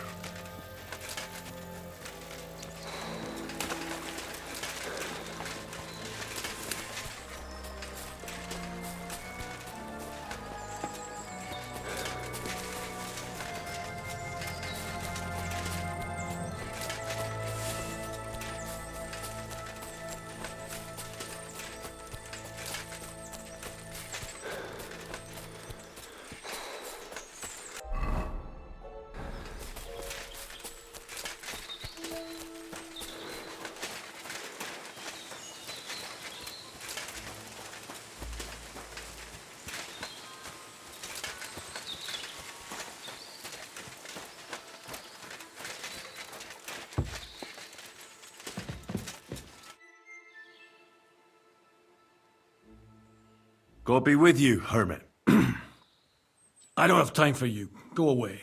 God be with you, hermit. I don't have time for you. Go away.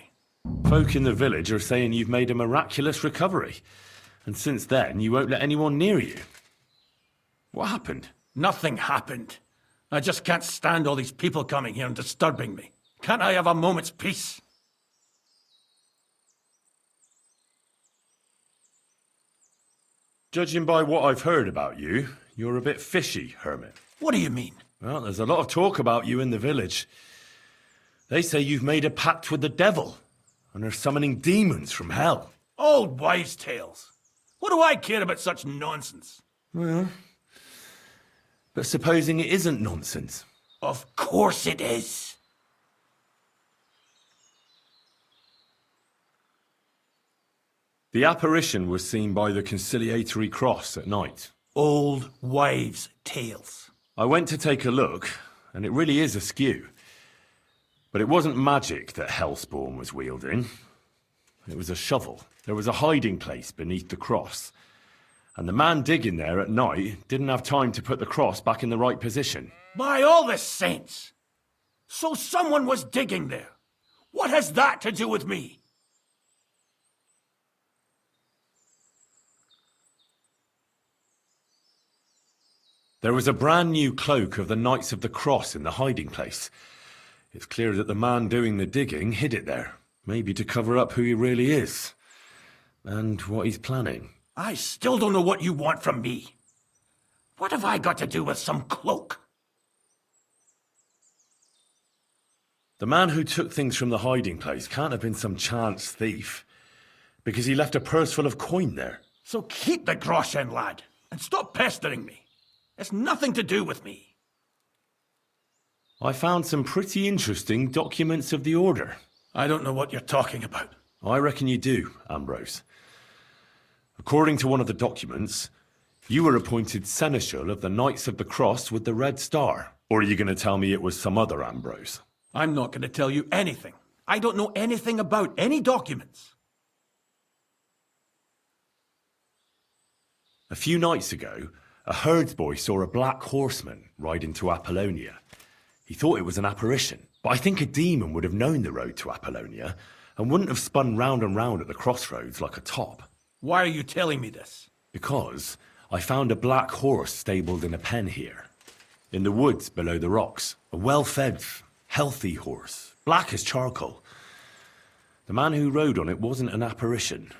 Folk in the village are saying you've made a miraculous recovery. And since then, you won't let anyone near you. What happened? Nothing happened. I just can't stand all these people coming here and disturbing me. Can't I have a moment's peace? Judging by what I've heard about you, you're a bit fishy, hermit. What do you mean? Well, there's a lot of talk about you in the village. They say you've made a pact with the devil, and are summoning demons from hell. Old wives' tales. What do I care about such nonsense? Well, but supposing it isn't nonsense. Of course it is. The apparition was seen by the conciliatory cross at night. Old wives' tales. I went to take a look, and it really is askew. But it wasn't magic that Hellspawn was wielding. It was a shovel. There was a hiding place beneath the cross. And the man digging there at night didn't have time to put the cross back in the right position. By all the saints! So someone was digging there. What has that to do with me? There was a brand new cloak of the Knights of the Cross in the hiding place. It's clear that the man doing the digging hid it there, maybe to cover up who he really is, and what he's planning. I still don't know what you want from me. What have I got to do with some cloak? The man who took things from the hiding place can't have been some chance thief, because he left a purse full of coin there. So keep the groschen, lad, and stop pestering me. It's nothing to do with me. I found some pretty interesting documents of the Order. I don't know what you're talking about. I reckon you do, Ambrose. According to one of the documents, you were appointed Seneschal of the Knights of the Cross with the Red Star. Or are you going to tell me it was some other Ambrose? I'm not going to tell you anything. I don't know anything about any documents. A few nights ago, a herdsboy saw a black horseman ride into Apollonia. He thought it was an apparition, but I think a demon would have known the road to Apollonia and wouldn't have spun round and round at the crossroads like a top. Why are you telling me this? Because I found a black horse stabled in a pen here, in the woods below the rocks. A well-fed, healthy horse, black as charcoal. The man who rode on it wasn't an apparition,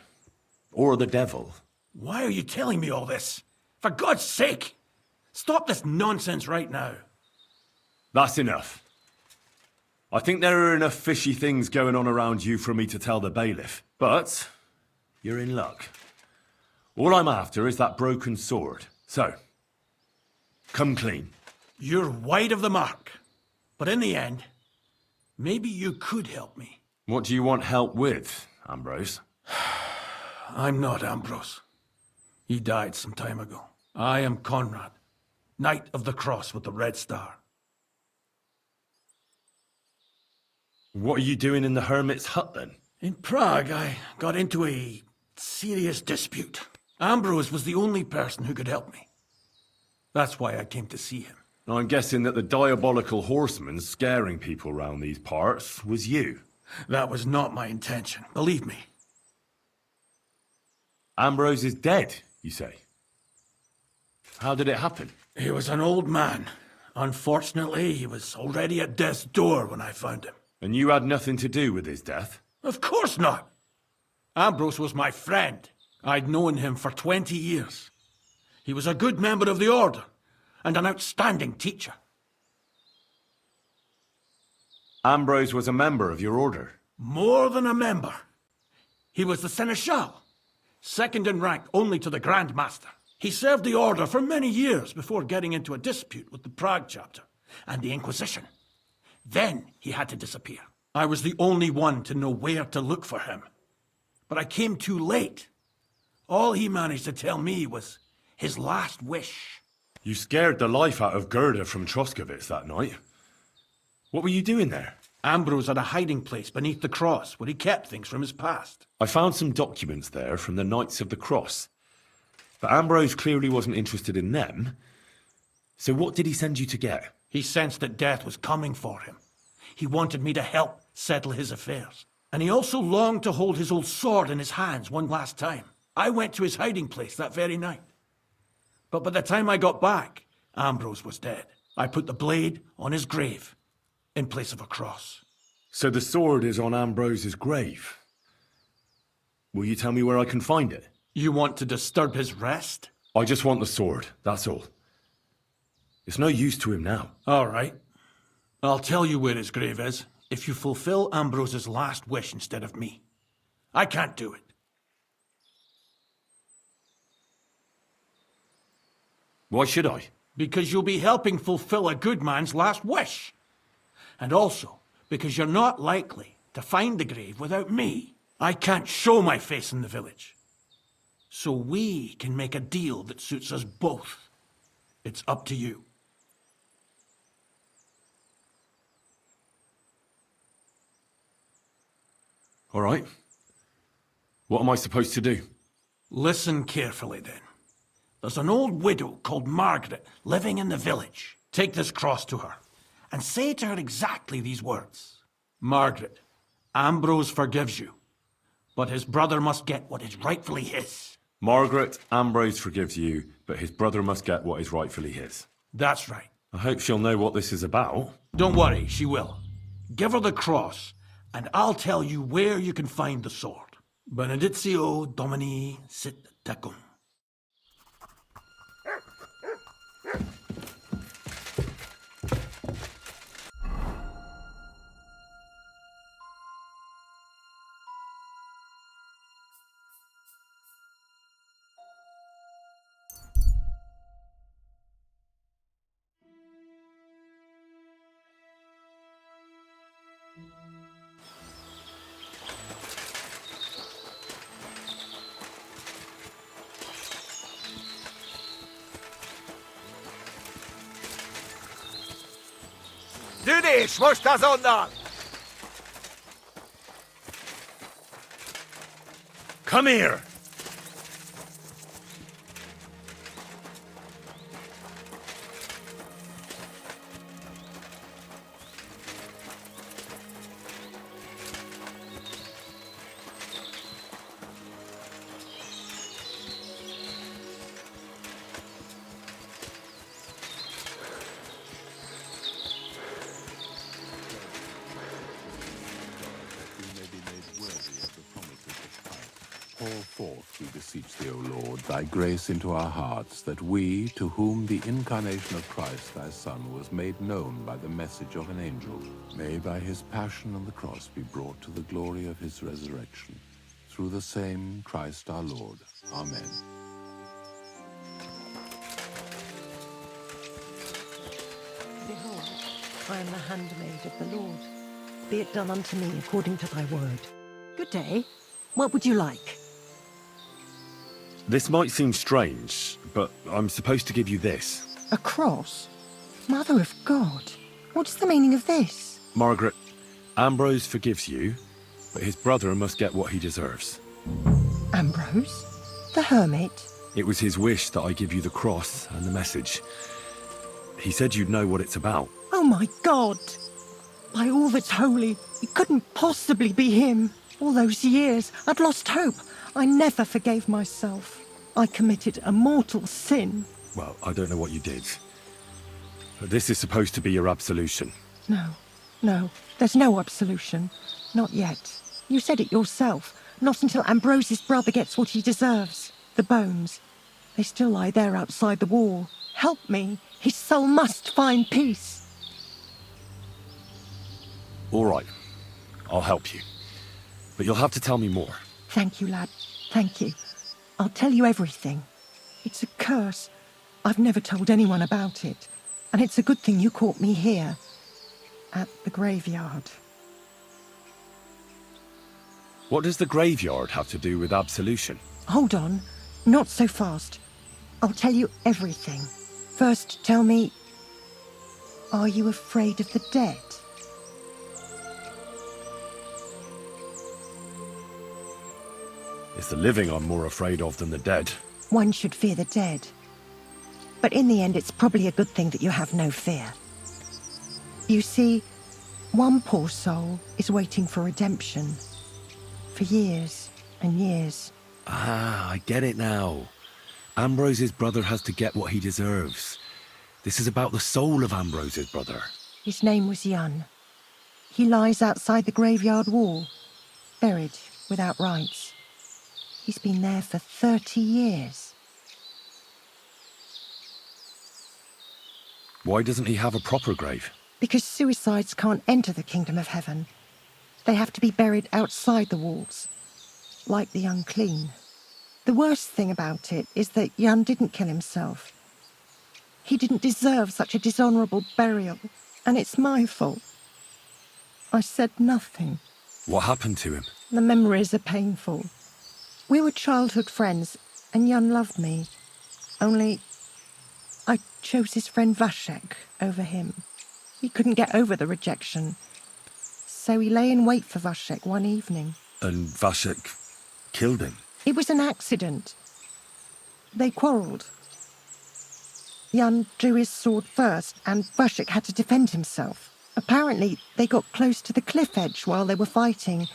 or the devil. Why are you telling me all this? For God's sake! Stop this nonsense right now. That's enough. I think there are enough fishy things going on around you for me to tell the bailiff. But you're in luck. All I'm after is that broken sword. So, come clean. You're wide of the mark. But in the end, maybe you could help me. What do you want help with, Ambrose? I'm not Ambrose. He died some time ago. I am Conrad, Knight of the Cross with the Red Star. What are you doing in the hermit's hut, then? In Prague, I got into a serious dispute. Ambrose was the only person who could help me. That's why I came to see him. I'm guessing that the diabolical horseman scaring people round these parts was you. That was not my intention, believe me. Ambrose is dead, you say? How did it happen? He was an old man. Unfortunately, he was already at death's door when I found him. And you had nothing to do with his death? Of course not. Ambrose was my friend. I'd known him for 20 years. He was a good member of the Order and an outstanding teacher. Ambrose was a member of your order? More than a member. He was the Seneschal, second in rank only to the Grand Master. He served the Order for many years before getting into a dispute with the Prague chapter and the Inquisition. Then he had to disappear. I was the only one to know where to look for him. But I came too late. All he managed to tell me was his last wish. You scared the life out of Gerda from Troskovitz that night. What were you doing there? Ambrose had a hiding place beneath the cross where he kept things from his past. I found some documents there from the Knights of the Cross. But Ambrose clearly wasn't interested in them. So what did he send you to get? He sensed that death was coming for him. He wanted me to help settle his affairs. And he also longed to hold his old sword in his hands one last time. I went to his hiding place that very night. But by the time I got back, Ambrose was dead. I put the blade on his grave in place of a cross. So the sword is on Ambrose's grave. Will you tell me where I can find it? You want to disturb his rest? I just want the sword, that's all. It's no use to him now. All right. I'll tell you where his grave is if you fulfill Ambrose's last wish instead of me. I can't do it. Why should I? Because you'll be helping fulfill a good man's last wish. And also, because you're not likely to find the grave without me. I can't show my face in the village. So we can make a deal that suits us both. It's up to you. All right. What am I supposed to do? Listen carefully, then. There's an old widow called Margaret living in the village. Take this cross to her, and say to her exactly these words. Margaret, Ambrose forgives you, but his brother must get what is rightfully his. Margaret, Ambrose forgives you, but his brother must get what is rightfully his. That's right. I hope she'll know what this is about. Don't worry, she will. Give her the cross, and I'll tell you where you can find the sword. Benedictio Domini sit tecum. Düdisch, most azonnal! Come here! Pour forth, we beseech thee, O Lord, thy grace into our hearts, that we, to whom the incarnation of Christ, thy Son, was made known by the message of an angel, may by his passion on the cross be brought to the glory of his resurrection. Through the same Christ our Lord. Amen. Behold, I am the handmaid of the Lord. Be it done unto me according to thy word. Good day. What would you like? This might seem strange, but I'm supposed to give you this. A cross? Mother of God, what's the meaning of this? Margaret, Ambrose forgives you, but his brother must get what he deserves. Ambrose? The hermit? It was his wish that I give you the cross and the message. He said you'd know what it's about. Oh my God! By all that's holy, it couldn't possibly be him. All those years, I'd lost hope. I never forgave myself. I committed a mortal sin. Well, I don't know what you did. But this is supposed to be your absolution. No, there's no absolution. Not yet. You said it yourself. Not until Ambrose's brother gets what he deserves. The bones. They still lie there outside the wall. Help me. His soul must find peace. All right. I'll help you. But you'll have to tell me more. Thank you, lad. Thank you. I'll tell you everything. It's a curse. I've never told anyone about it. And it's a good thing you caught me here. At the graveyard. What does the graveyard have to do with absolution? Hold on. Not so fast. I'll tell you everything. First, tell me... Are you afraid of the dead? It's the living I'm more afraid of than the dead. One should fear the dead. But in the end, it's probably a good thing that you have no fear. You see, one poor soul is waiting for redemption. For years and years. Ah, I get it now. Ambrose's brother has to get what he deserves. This is about the soul of Ambrose's brother. His name was Jan. He lies outside the graveyard wall, buried without rites. He's been there for 30 years. Why doesn't he have a proper grave? Because suicides can't enter the kingdom of heaven. They have to be buried outside the walls, like the unclean. The worst thing about it is that Jan didn't kill himself. He didn't deserve such a dishonourable burial, and it's my fault. I said nothing. What happened to him? The memories are painful. We were childhood friends, and Jan loved me. Only I chose his friend Vashek over him. He couldn't get over the rejection, so he lay in wait for Vashek one evening. And Vashek killed him? It was an accident. They quarrelled. Jan drew his sword first, and Vashek had to defend himself. Apparently, they got close to the cliff edge while they were fighting,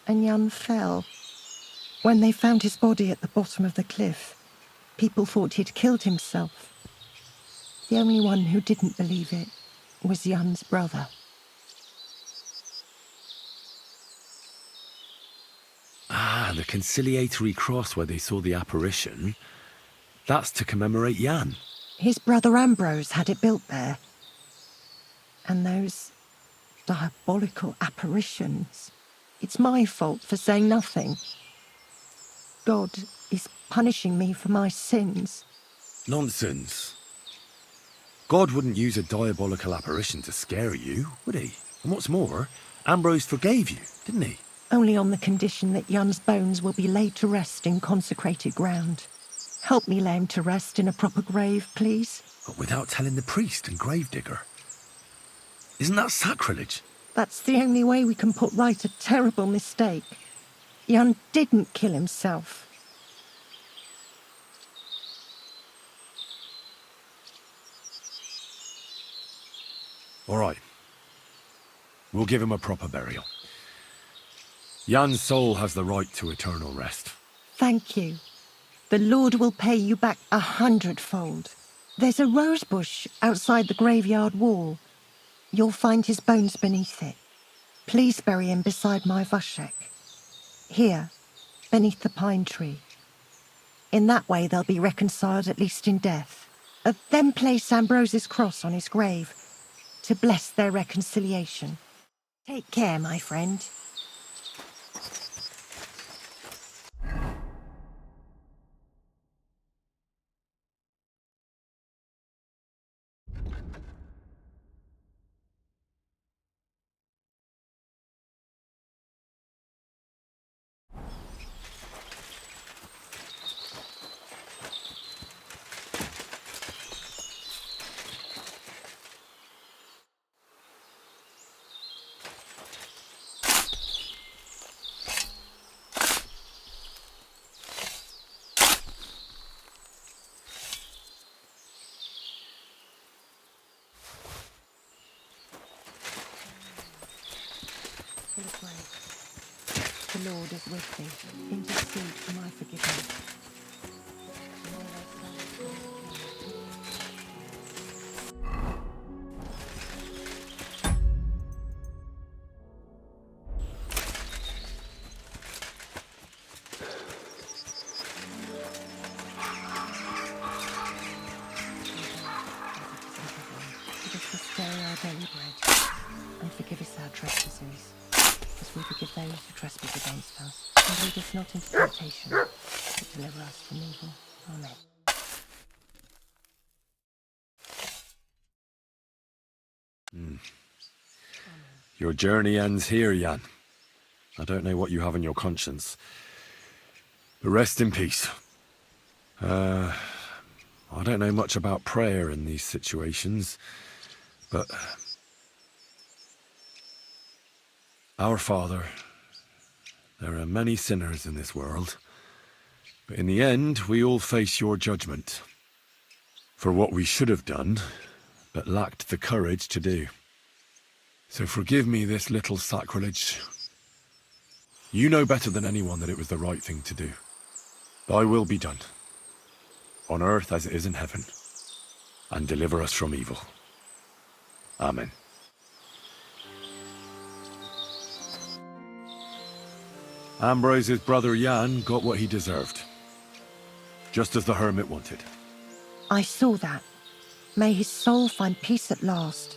and Jan fell. When they found his body at the bottom of the cliff, people thought he'd killed himself. The only one who didn't believe it was Jan's brother. Ah, the conciliatory cross where they saw the apparition. That's to commemorate Jan. His brother Ambrose had it built there. And those diabolical apparitions. It's my fault for saying nothing. God is punishing me for my sins. Nonsense. God wouldn't use a diabolical apparition to scare you, would he? And what's more, Ambrose forgave you, didn't he? Only on the condition that Jan's bones will be laid to rest in consecrated ground. Help me lay him to rest in a proper grave, please. But without telling the priest and gravedigger. Isn't that sacrilege? That's the only way we can put right a terrible mistake. Jan didn't kill himself. All right. We'll give him a proper burial. Jan's soul has the right to eternal rest. Thank you. The Lord will pay you back 100-fold. There's a rose bush outside the graveyard wall. You'll find his bones beneath it. Please bury him beside my Vashek. Here, beneath the pine tree. In that way they'll be reconciled at least in death. Then place Ambrose's cross on his grave to bless their reconciliation. Take care, my friend. The Lord is with thee. Intercede for my forgiveness. Give us this day our daily bread, and forgive us our trespasses, as we forgive those who trespass against us. And lead us not into temptation, but deliver us from evil. Amen. Your journey ends here, Jan. I don't know what you have on your conscience. But rest in peace. I don't know much about prayer in these situations, but... Our Father, there are many sinners in this world, but in the end, we all face your judgment for what we should have done, but lacked the courage to do. So forgive me this little sacrilege. You know better than anyone that it was the right thing to do. Thy will be done, on earth as it is in heaven, and deliver us from evil. Amen. Ambrose's brother Jan got what he deserved, just as the hermit wanted. I saw that. May his soul find peace at last.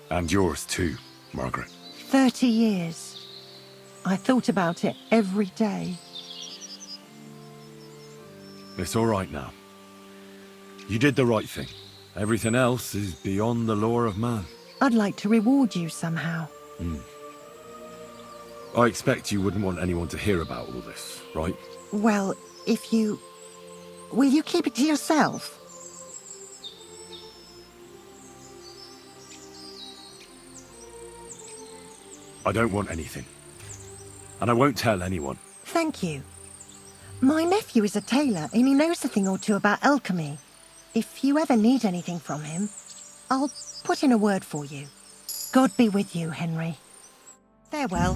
And yours too, Margaret. 30 years. I thought about it every day. It's all right now. You did the right thing. Everything else is beyond the law of man. I'd like to reward you somehow. I expect you wouldn't want anyone to hear about all this, right? Well, if you... Will you keep it to yourself? I don't want anything. And I won't tell anyone. Thank you. My nephew is a tailor and he knows a thing or two about alchemy. If you ever need anything from him, I'll put in a word for you. God be with you, Henry. Farewell.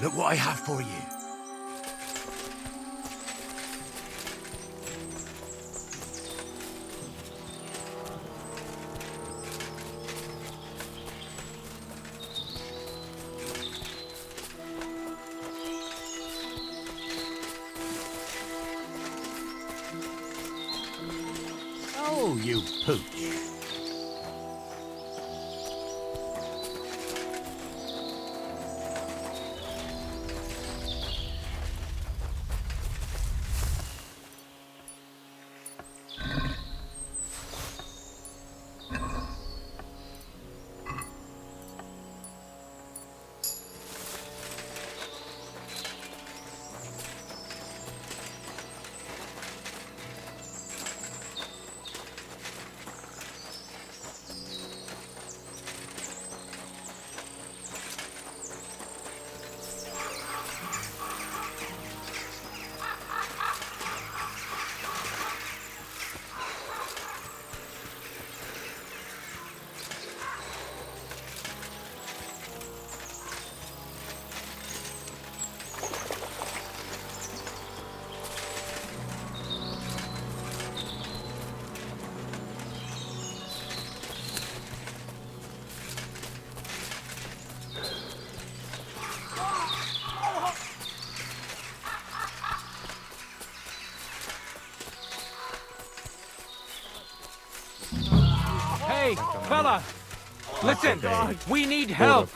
Look what I have for you. Oh, you pooch. Hey, fella! Listen, we need help!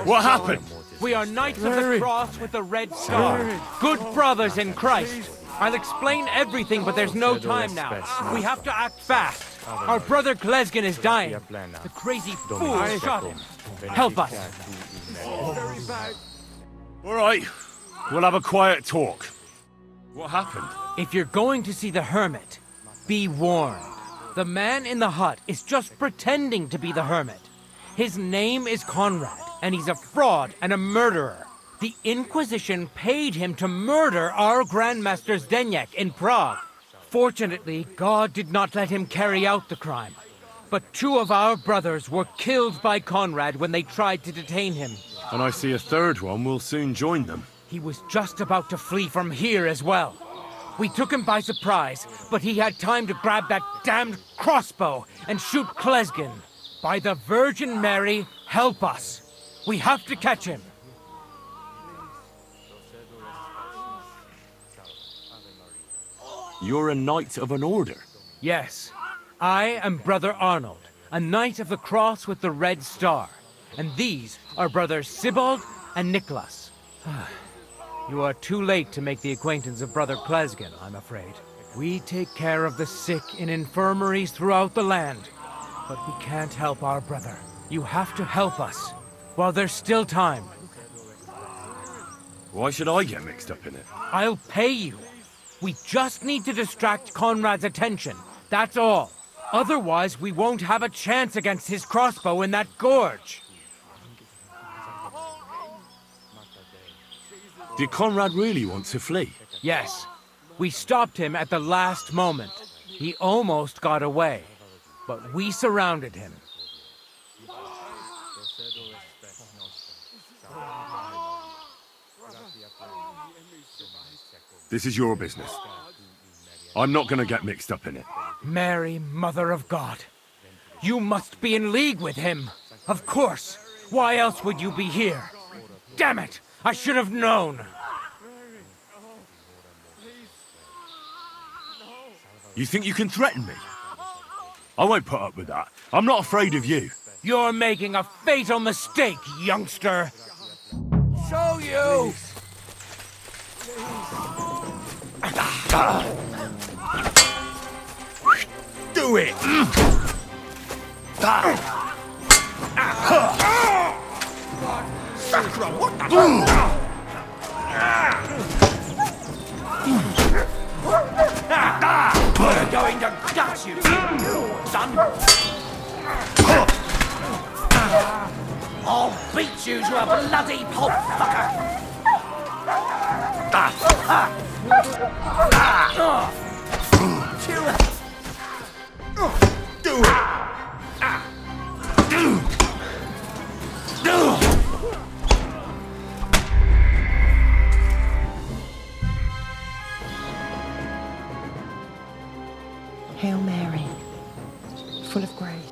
What happened? We are Knights of the Cross with the Red Star. Good brothers in Christ. I'll explain everything, but there's no time now. We have to act fast. Our brother Klesgen is dying. The crazy fool shot him. Help us. All right, we'll have a quiet talk. What happened? If you're going to see the hermit, be warned. The man in the hut is just pretending to be the hermit. His name is Conrad, and he's a fraud and a murderer. The Inquisition paid him to murder our Grandmaster Zdeněk in Prague. Fortunately, God did not let him carry out the crime. But 2 of our brothers were killed by Conrad when they tried to detain him. And I see a third one will soon join them. He was just about to flee from here as well. We took him by surprise, but he had time to grab that damned crossbow and shoot Klesgen. By the Virgin Mary, help us. We have to catch him. You're a knight of an order? Yes. I am Brother Arnold, a Knight of the Cross with the Red Star. And these are Brothers Sibald and Nicholas. You are too late to make the acquaintance of Brother Klesgen, I'm afraid. We take care of the sick in infirmaries throughout the land. But we can't help our brother. You have to help us, while there's still time. Why should I get mixed up in it? I'll pay you. We just need to distract Conrad's attention, that's all. Otherwise, we won't have a chance against his crossbow in that gorge. Did Conrad really want to flee? Yes. We stopped him at the last moment. He almost got away, but we surrounded him. This is your business. I'm not gonna get mixed up in it. Mary, Mother of God. You must be in league with him. Of course. Why else would you be here? Damn it! I should have known. You think you can threaten me? I won't put up with that. I'm not afraid of you. You're making a fatal mistake, youngster. Show you! Do it! Sacra, what the? We're going to gut you, son! I'll beat you to a bloody pulp, fucker! Do it! Hail Mary, full of grace.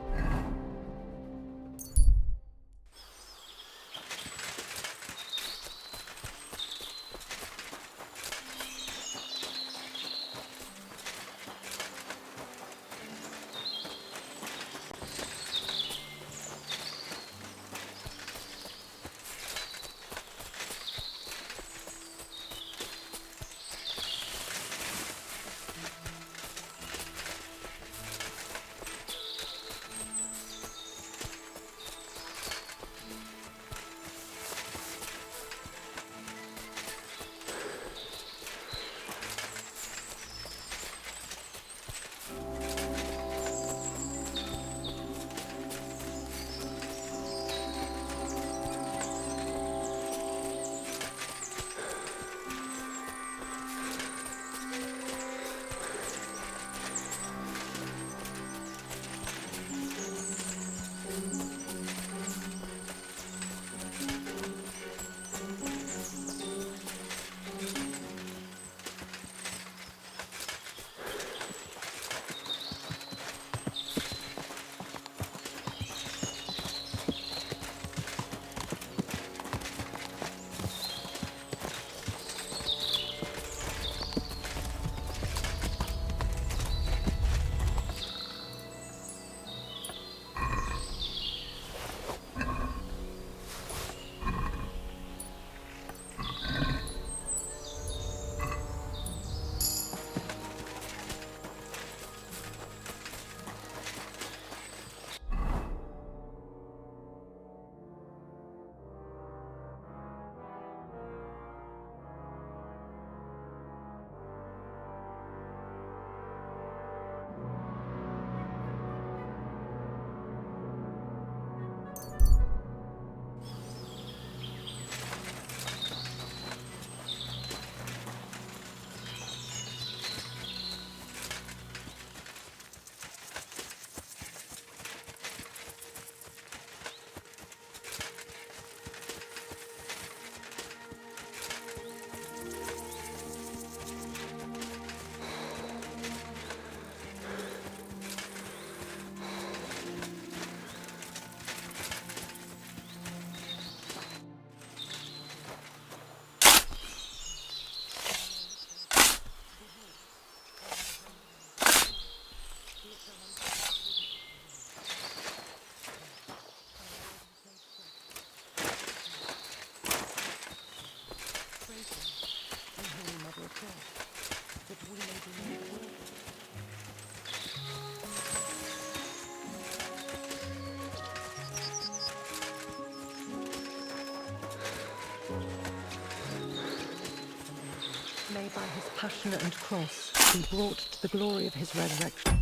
by his passion and cross, be brought to the glory of his resurrection.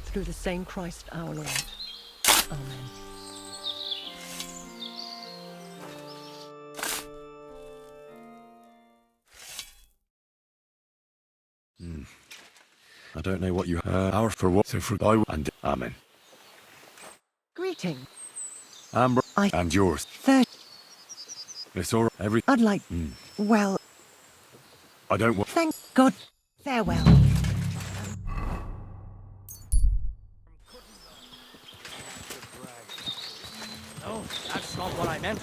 Through the same Christ our Lord. Amen. I don't know what you are for what, so for I and Amen. Greeting. Amber and yours. It's all every. I'd like. Well, I don't want. thank God. Farewell. No, that's not what I meant.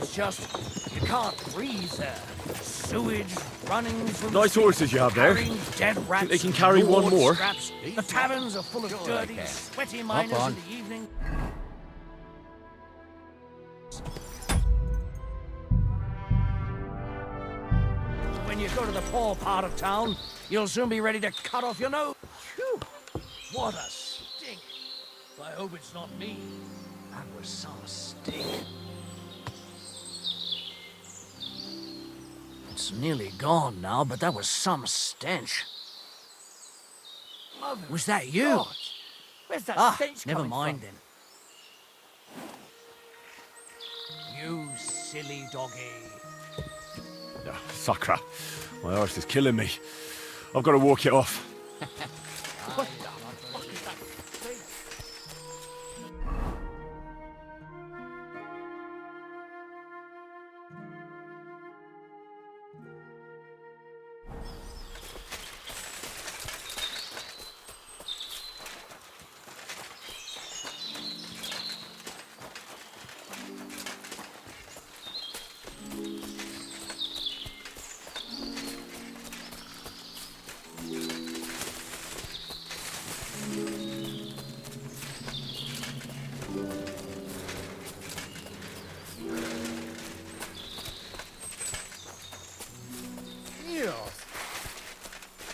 It's just, you can't breathe there. Sewage running from Nice the horses you have there. carrying dead rats. Think they can carry and one board more? scraps. The taverns are full of dirty, sweaty miners on. in the evening. When you go to the poor part of town, you'll soon be ready to cut off your nose. Phew! What a stink. I hope it's not me. That was some stink. It's nearly gone now, but that was some stench. Was that you? God. Where's that stench never coming mind from? then. You silly doggy. Sakra, my horse is killing me. I've got to walk it off. What the fuck is that thing?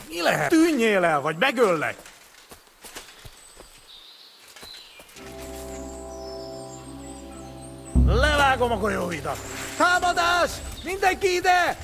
Mi lehet? Tűnjél el, vagy megöllek! Levágom a golyóidat! Támadás! Mindenki ide!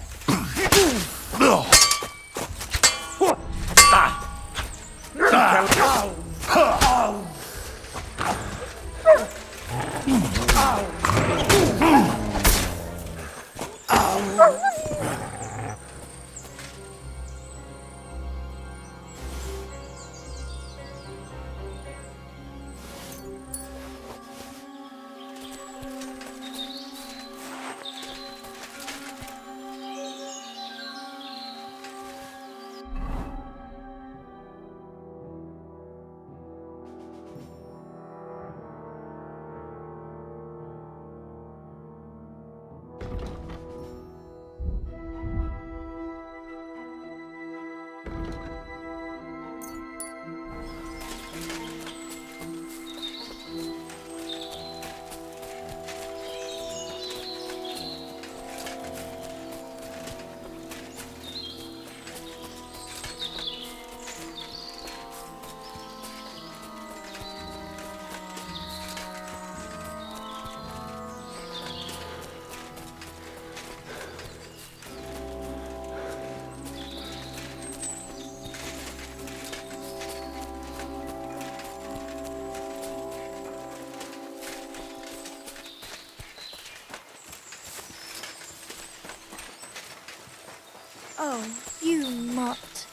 Oh, you mutt.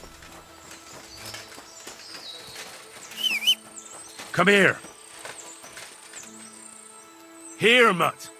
Come here. Here, mutt.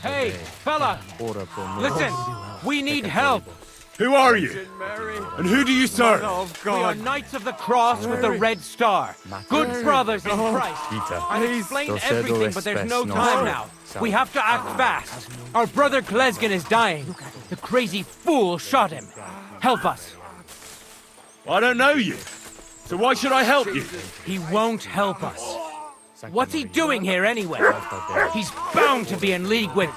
Hey, fella! Listen, we need help! Who are you? And who do you serve? We are Knights of the Cross with the Red Star. Good brothers in Christ. I've explained everything, but there's no time now. We have to act fast. Our brother Glesgan is dying. The crazy fool shot him. Help us. I don't know you. So why should I help you? He won't help us. What's he doing here anyway? He's bound to be in league with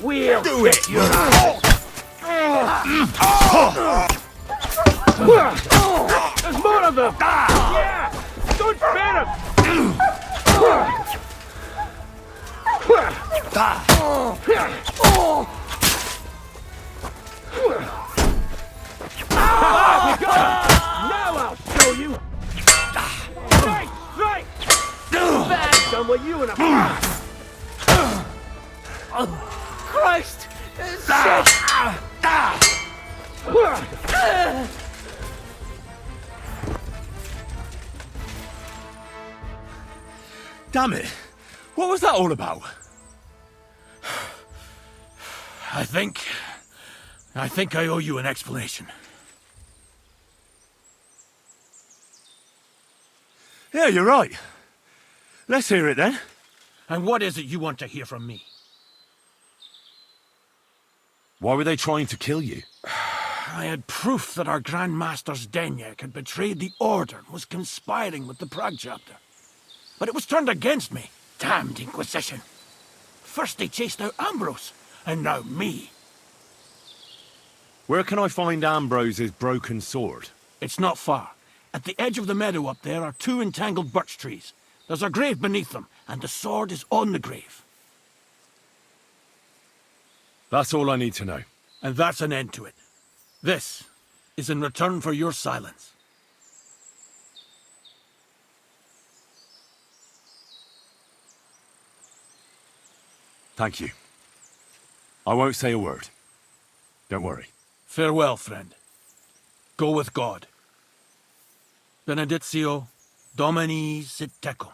We'll do it! There's more of them! Yeah! Don't spare him! Now I'll show you! Strike! Strike! Bad done with you in a Christ! Damn it! What was that all about? I think I owe you an explanation. Yeah, you're right. Let's hear it then. And what is it you want to hear from me? Why were they trying to kill you? I had proof that our Grand Master Zdeněk had betrayed the Order and was conspiring with the Prague chapter. But it was turned against me. Damned Inquisition. First they chased out Ambrose, and now me. Where can I find Ambrose's broken sword? It's not far. At the edge of the meadow up there are 2 entangled birch trees. There's a grave beneath them, and the sword is on the grave. That's all I need to know. And that's an end to it. This is in return for your silence. Thank you. I won't say a word. Don't worry. Farewell, friend. Go with God. Benedictio Domini sit tecum.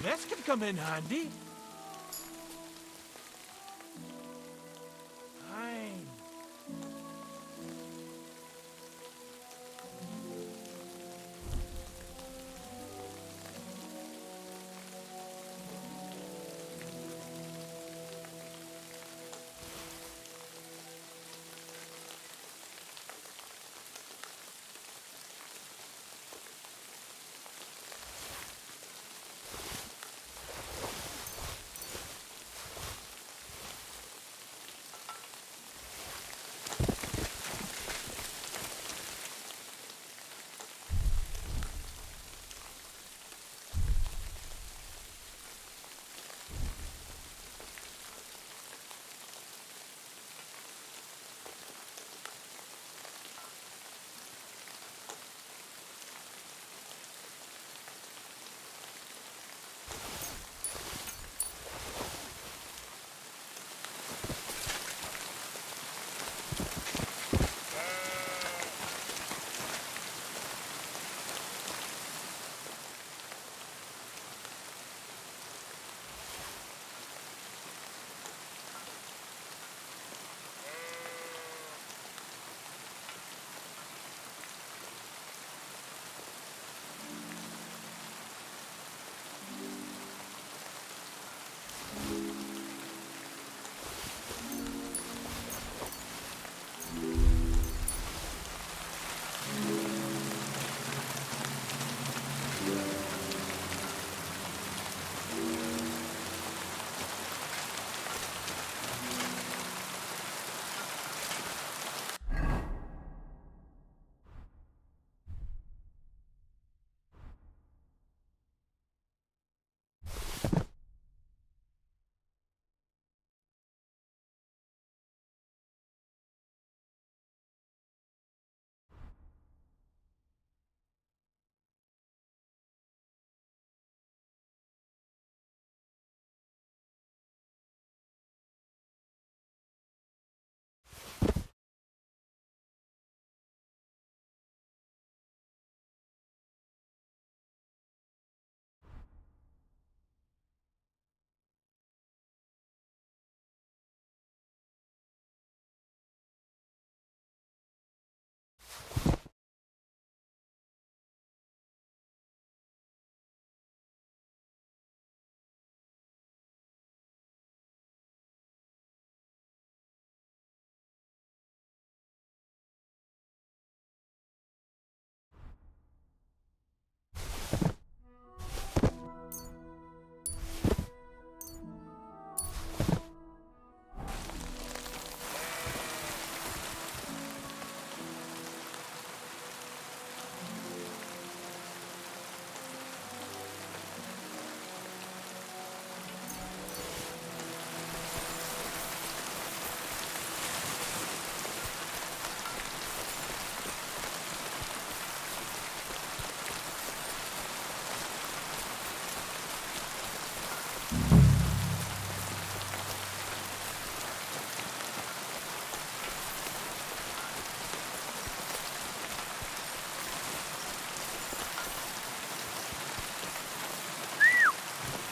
This can come in handy. Fine.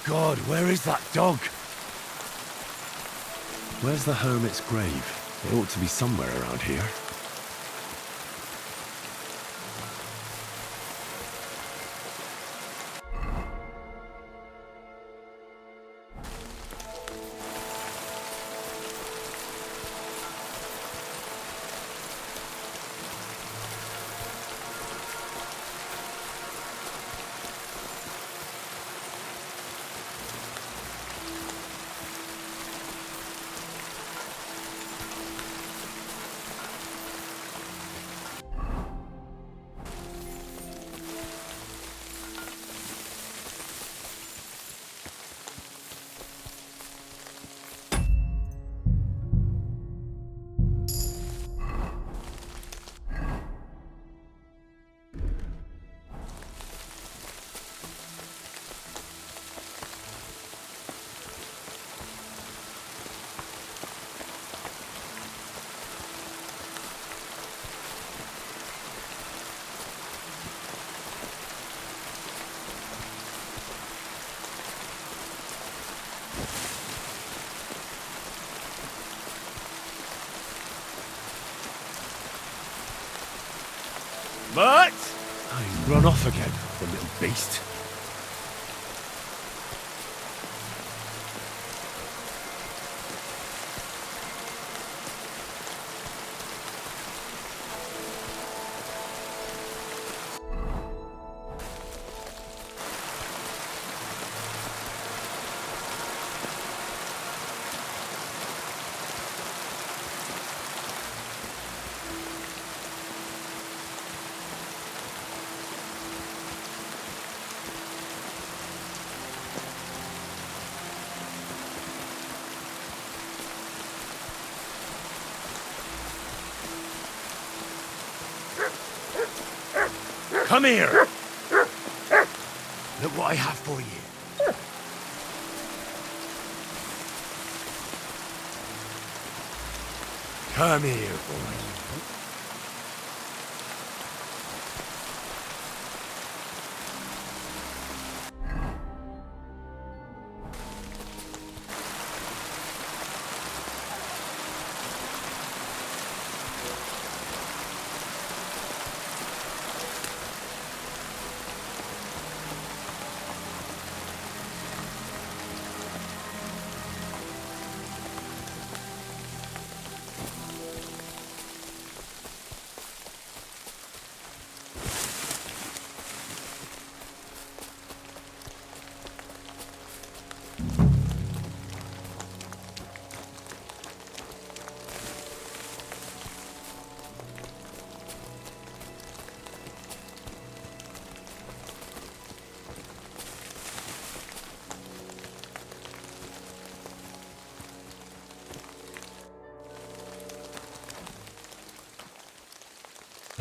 God, where is that dog? Where's the hermit's grave? It ought to be somewhere around here. But he's run off again, the little beast. come here. Look what I have for you. Come here, boy.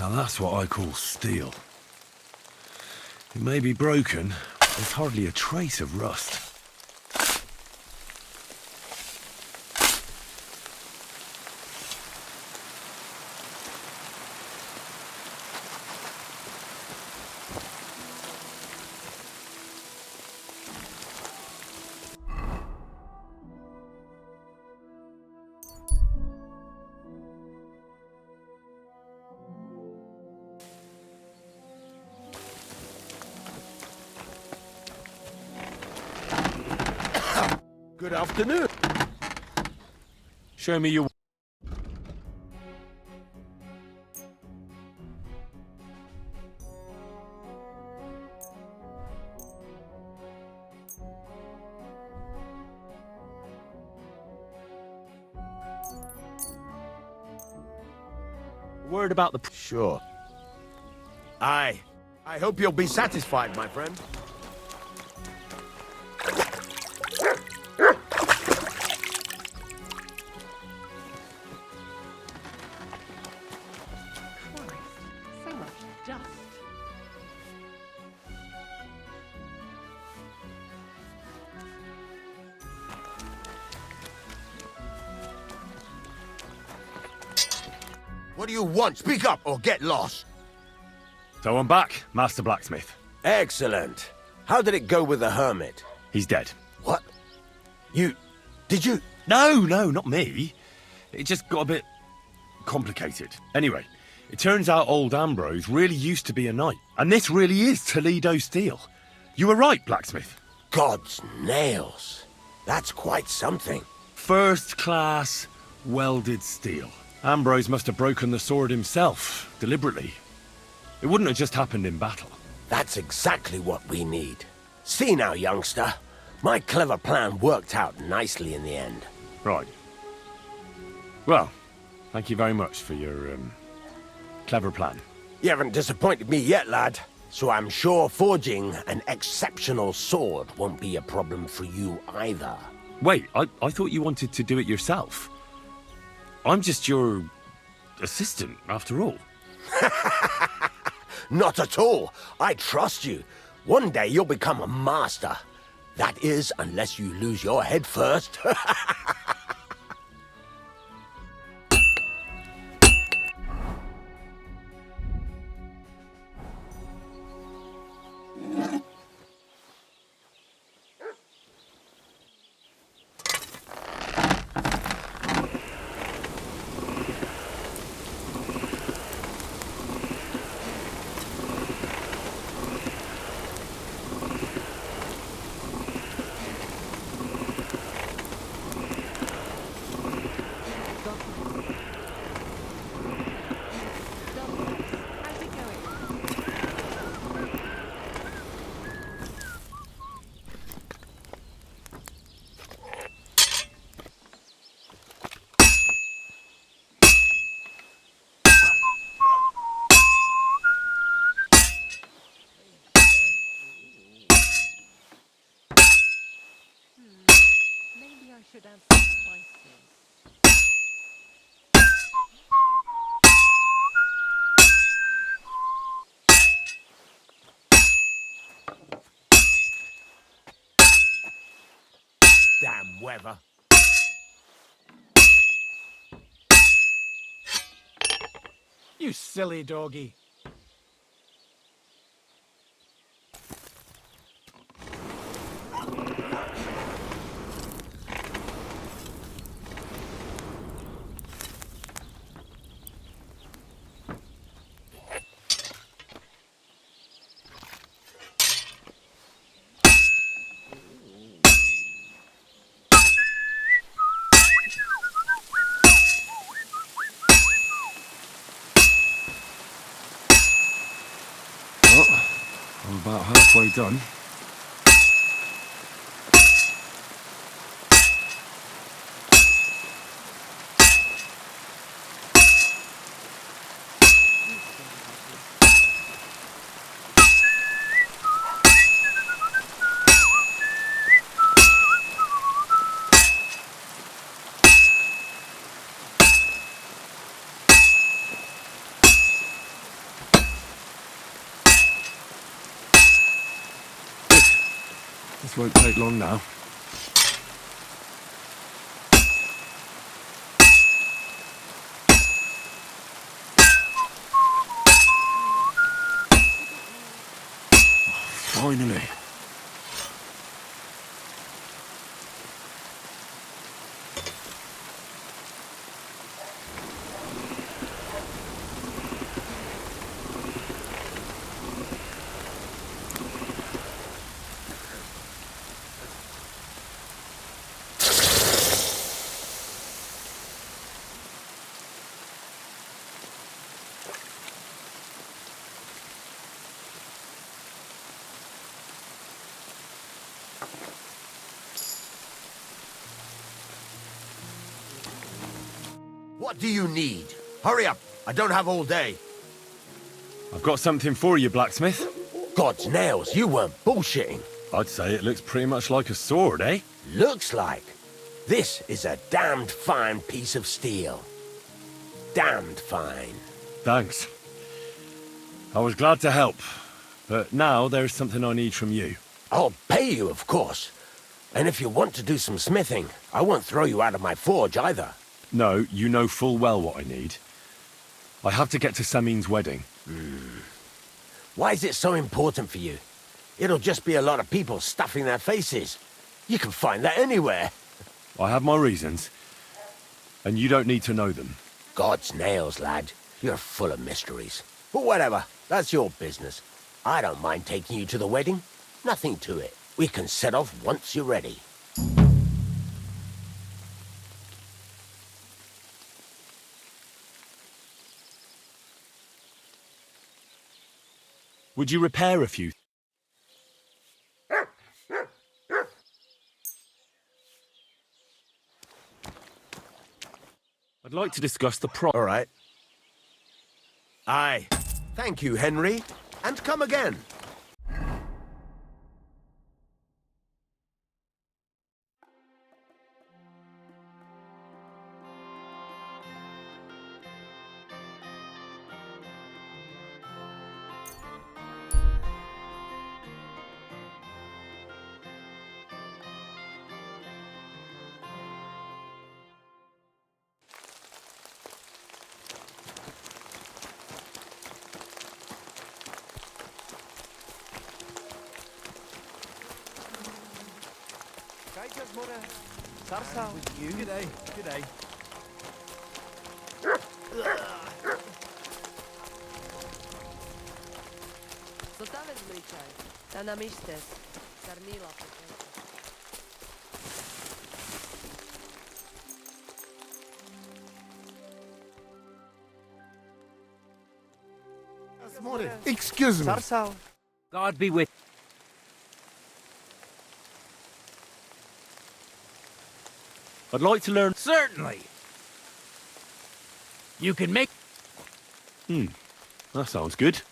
Now that's what I call steel. It may be broken, but there's hardly a trace of rust. Good afternoon. Show me your... Word about the... Sure. Aye. I hope you'll be satisfied, my friend. So much dust. What do you want? Speak up or get lost. So I'm back, Master Blacksmith. Excellent. How did it go with the hermit? He's dead. What? Did you? No, not me. It just got a bit complicated. Anyway, it turns out old Ambrose really used to be a knight. And this really is Toledo steel. You were right, blacksmith. God's nails. That's quite something. First class welded steel. Ambrose must have broken the sword himself, deliberately. It wouldn't have just happened in battle. That's exactly what we need. See now, youngster. My clever plan worked out nicely in the end. Right. Well, thank you very much for your, clever plan. You haven't disappointed me yet, lad. So I'm sure forging an exceptional sword won't be a problem for you either. Wait, I thought you wanted to do it yourself. I'm just your assistant, after all. Not at all. I trust you. One day you'll become a master. That is, unless you lose your head first. Maybe I should add some spices. Damn weather. You silly doggy. I'm about halfway done. This won't take long now. Finally. What do you need? Hurry up. I don't have all day. I've got something for you, blacksmith. God's nails, you weren't bullshitting. I'd say it looks pretty much like a sword, eh? Looks like. This is a damned fine piece of steel. Damned fine. Thanks. I was glad to help, but now there's something I need from you. I'll pay you, of course. And if you want to do some smithing, I won't throw you out of my forge either. No, you know full well what I need. I have to get to Samin's wedding. Why is it so important for you? It'll just be a lot of people stuffing their faces. You can find that anywhere. I have my reasons, and you don't need to know them. God's nails, lad. You're full of mysteries. But whatever, that's your business. I don't mind taking you to the wedding. Nothing to it. We can set off once you're ready. Would you repair a few? I'd like to discuss the All right. Aye. Thank you, Henry. And come again. With you? G'day, g'day. Zostawię zmyczaj. Ta na misztes. Zarnila Excuse me. God be with. I'd like to learn. Certainly. You can make. That sounds good.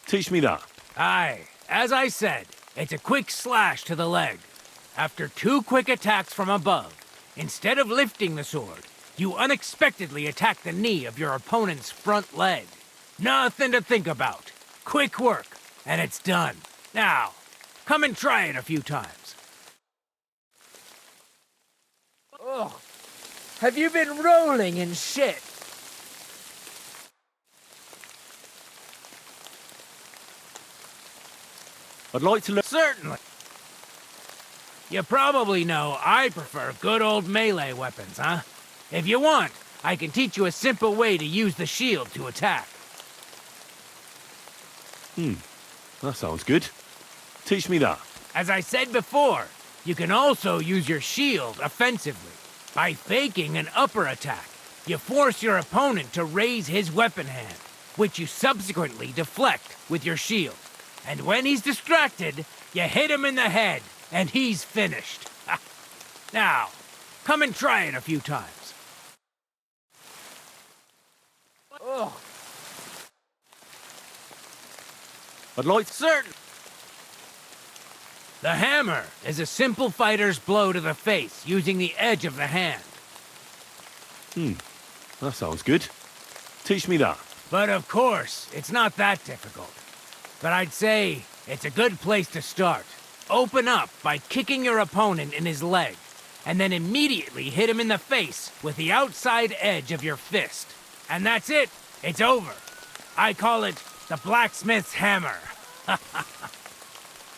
Teach me that. Aye, as I said, it's a quick slash to the leg. After 2 quick attacks from above, instead of lifting the sword, you unexpectedly attack the knee of your opponent's front leg. Nothing to think about. Quick work, and it's done. Now, come and try it a few times. Ugh. Have you been rolling in shit? I'd like to learn. Certainly. You probably know I prefer good old melee weapons, huh? If you want, I can teach you a simple way to use the shield to attack. That sounds good. Teach me that. As I said before, you can also use your shield offensively. By faking an upper attack, you force your opponent to raise his weapon hand, which you subsequently deflect with your shield. And when he's distracted, you hit him in the head, and he's finished. Now, come and try it a few times. Ugh. I'd like. Certain. The hammer is a simple fighter's blow to the face using the edge of the hand. That sounds good. Teach me that. But of course, it's not that difficult. But I'd say it's a good place to start. Open up by kicking your opponent in his leg, and then immediately hit him in the face with the outside edge of your fist. And that's it. It's over. I call it the blacksmith's hammer.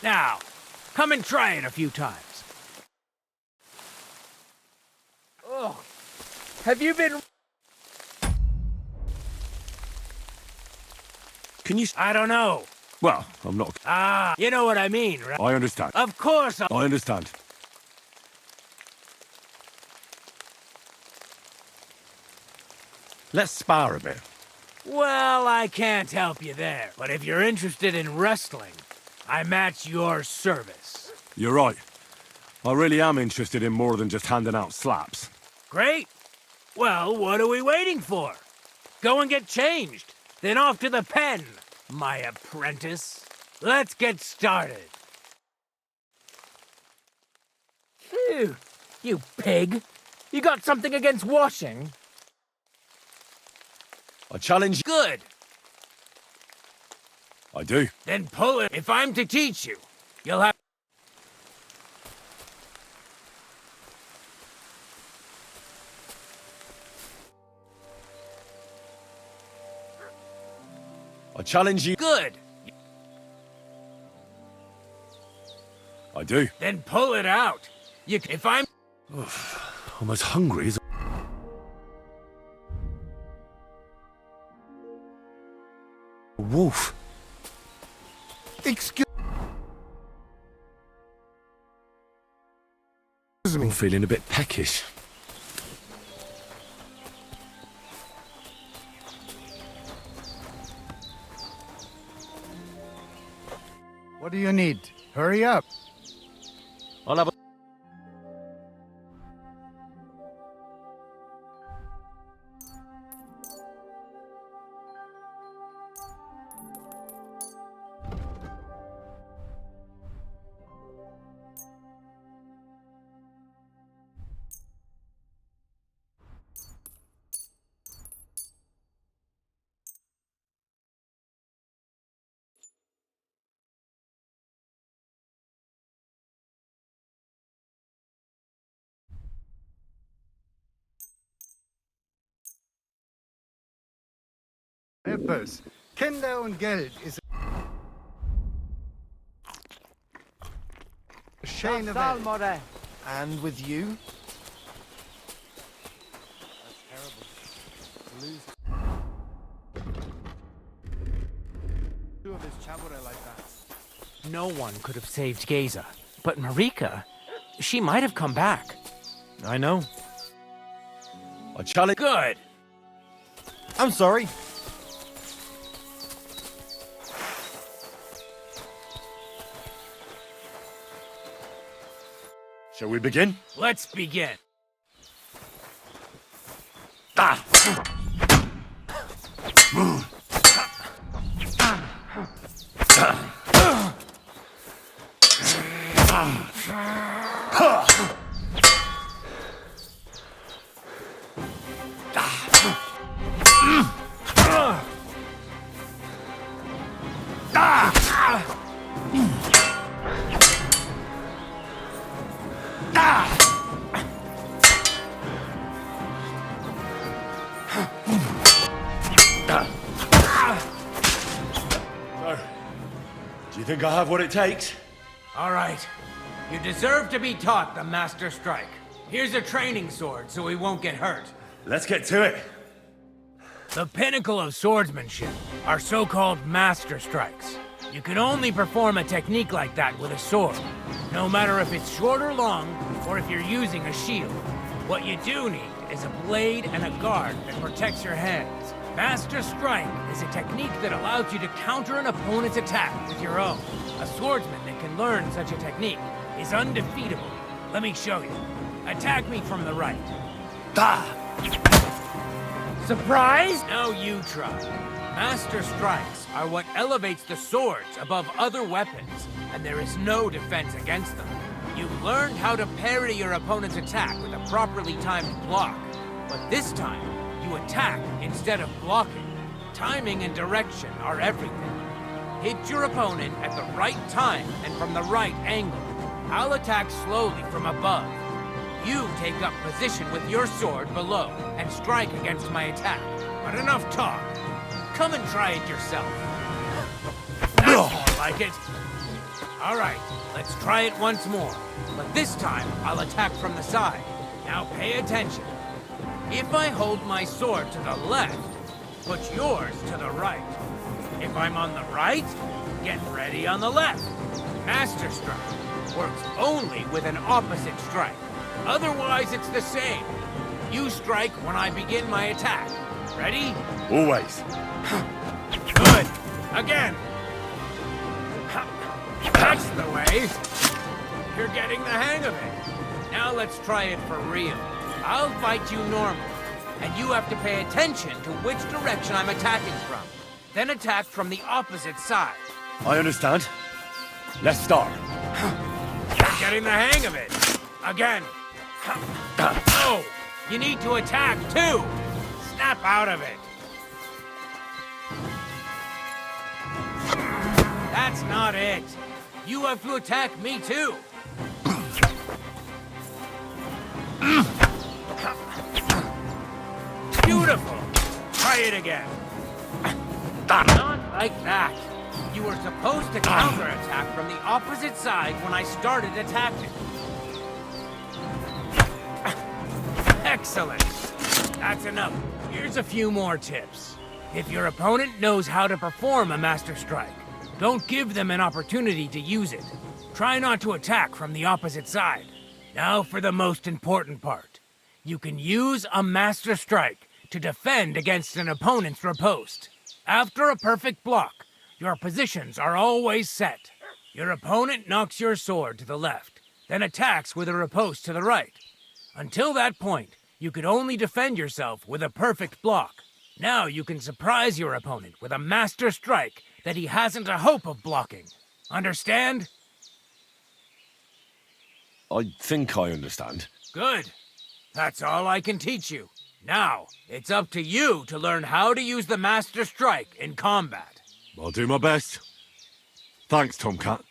Now, come and try it a few times. Ugh. Have you been... Can you... I don't know. Well, I'm not... Ah, you know what I mean, right? I understand. Of course I understand. Let's spar a bit. Well, I can't help you there. But if you're interested in wrestling, I'm at your service. You're right. I really am interested in more than just handing out slaps. Great. Well, what are we waiting for? Go and get changed. Then off to the pen, my apprentice. Let's get started. Phew, you pig. You got something against washing? I challenge you. Good. I do. Then pull it. If I'm to teach you, you'll have... I challenge you. Good. I do. Then pull it out. If I'm... I'm as hungry as... a wolf. Excuse me. I'm feeling a bit peckish. What do you need? Hurry up. Hola. Etwas. Kinder und Geld ist a shame of it. And with you? Two of his chabure like that. No one could have saved Geza. But Marika, she might have come back. I know. I challenge... Good. I'm sorry. Shall we begin? Let's begin. Ah! Do you think I have what it takes? All right. You deserve to be taught the Master Strike. Here's a training sword so we won't get hurt. Let's get to it. The pinnacle of swordsmanship are so-called Master Strikes. You can only perform a technique like that with a sword, no matter if it's short or long, or if you're using a shield. What you do need is a blade and a guard that protects your hands. Master Strike is a technique that allows you to counter an opponent's attack with your own. A swordsman that can learn such a technique is undefeatable. Let me show you. Attack me from the right. Surprise? Now you try. Master Strikes are what elevates the swords above other weapons, and there is no defense against them. You've learned how to parry your opponent's attack with a properly timed block, but this time, you attack instead of blocking. Timing and direction are everything. Hit your opponent at the right time and from the right angle. I'll attack slowly from above. You take up position with your sword below and strike against my attack. But enough talk. Come and try it yourself. That's more like it. All right, let's try it once more. But this time, I'll attack from the side. Now pay attention. If I hold my sword to the left, put yours to the right. If I'm on the right, get ready on the left. Master Strike works only with an opposite strike. Otherwise, it's the same. You strike when I begin my attack. Ready? Always. Good. Again. That's the way. You're getting the hang of it. Now let's try it for real. I'll fight you normal, and you have to pay attention to which direction I'm attacking from. Then attack from the opposite side. I understand. Let's start. You're getting the hang of it. Again. Oh, you need to attack too. Snap out of it. That's not it. You have to attack me too. Beautiful. Try it again. Not like that. You were supposed to counterattack from the opposite side when I started attacking. Excellent. That's enough. Here's a few more tips. If your opponent knows how to perform a Master Strike, don't give them an opportunity to use it. Try not to attack from the opposite side. Now for the most important part. You can use a Master Strike to defend against an opponent's riposte. After a perfect block, your positions are always set. Your opponent knocks your sword to the left, then attacks with a riposte to the right. Until that point, you could only defend yourself with a perfect block. Now you can surprise your opponent with a Master Strike that he hasn't a hope of blocking. Understand? I think I understand. Good. That's all I can teach you. Now, it's up to you to learn how to use the Master Strike in combat. I'll do my best. Thanks, Tomcat.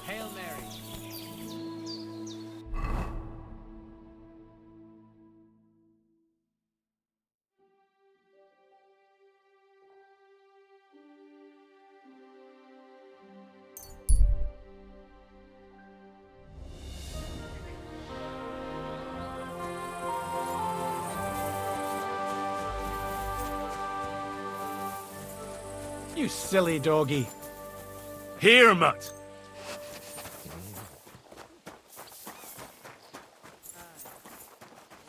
Hail Mary. You silly doggy. Here, Mutt.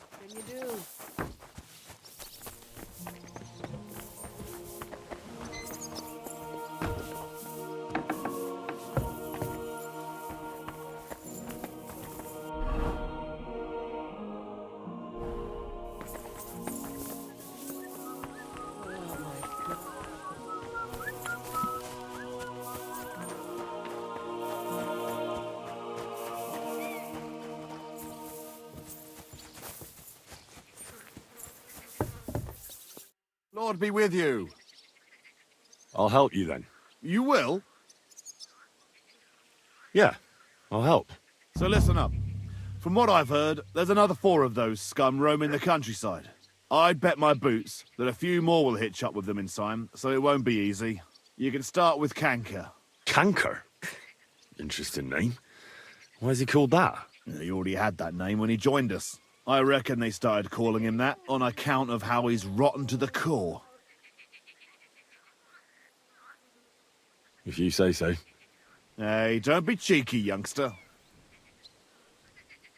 What can you do? Lord be with you. I'll help you then. You will? Yeah, I'll help. So listen up. From what I've heard, there's another 4 of those scum roaming the countryside. I'd bet my boots that a few more will hitch up with them in time, so it won't be easy. You can start with Canker. Canker? Interesting name. Why is he called that? He already had that name when he joined us. I reckon they started calling him that on account of how he's rotten to the core. If you say so. Hey, don't be cheeky, youngster.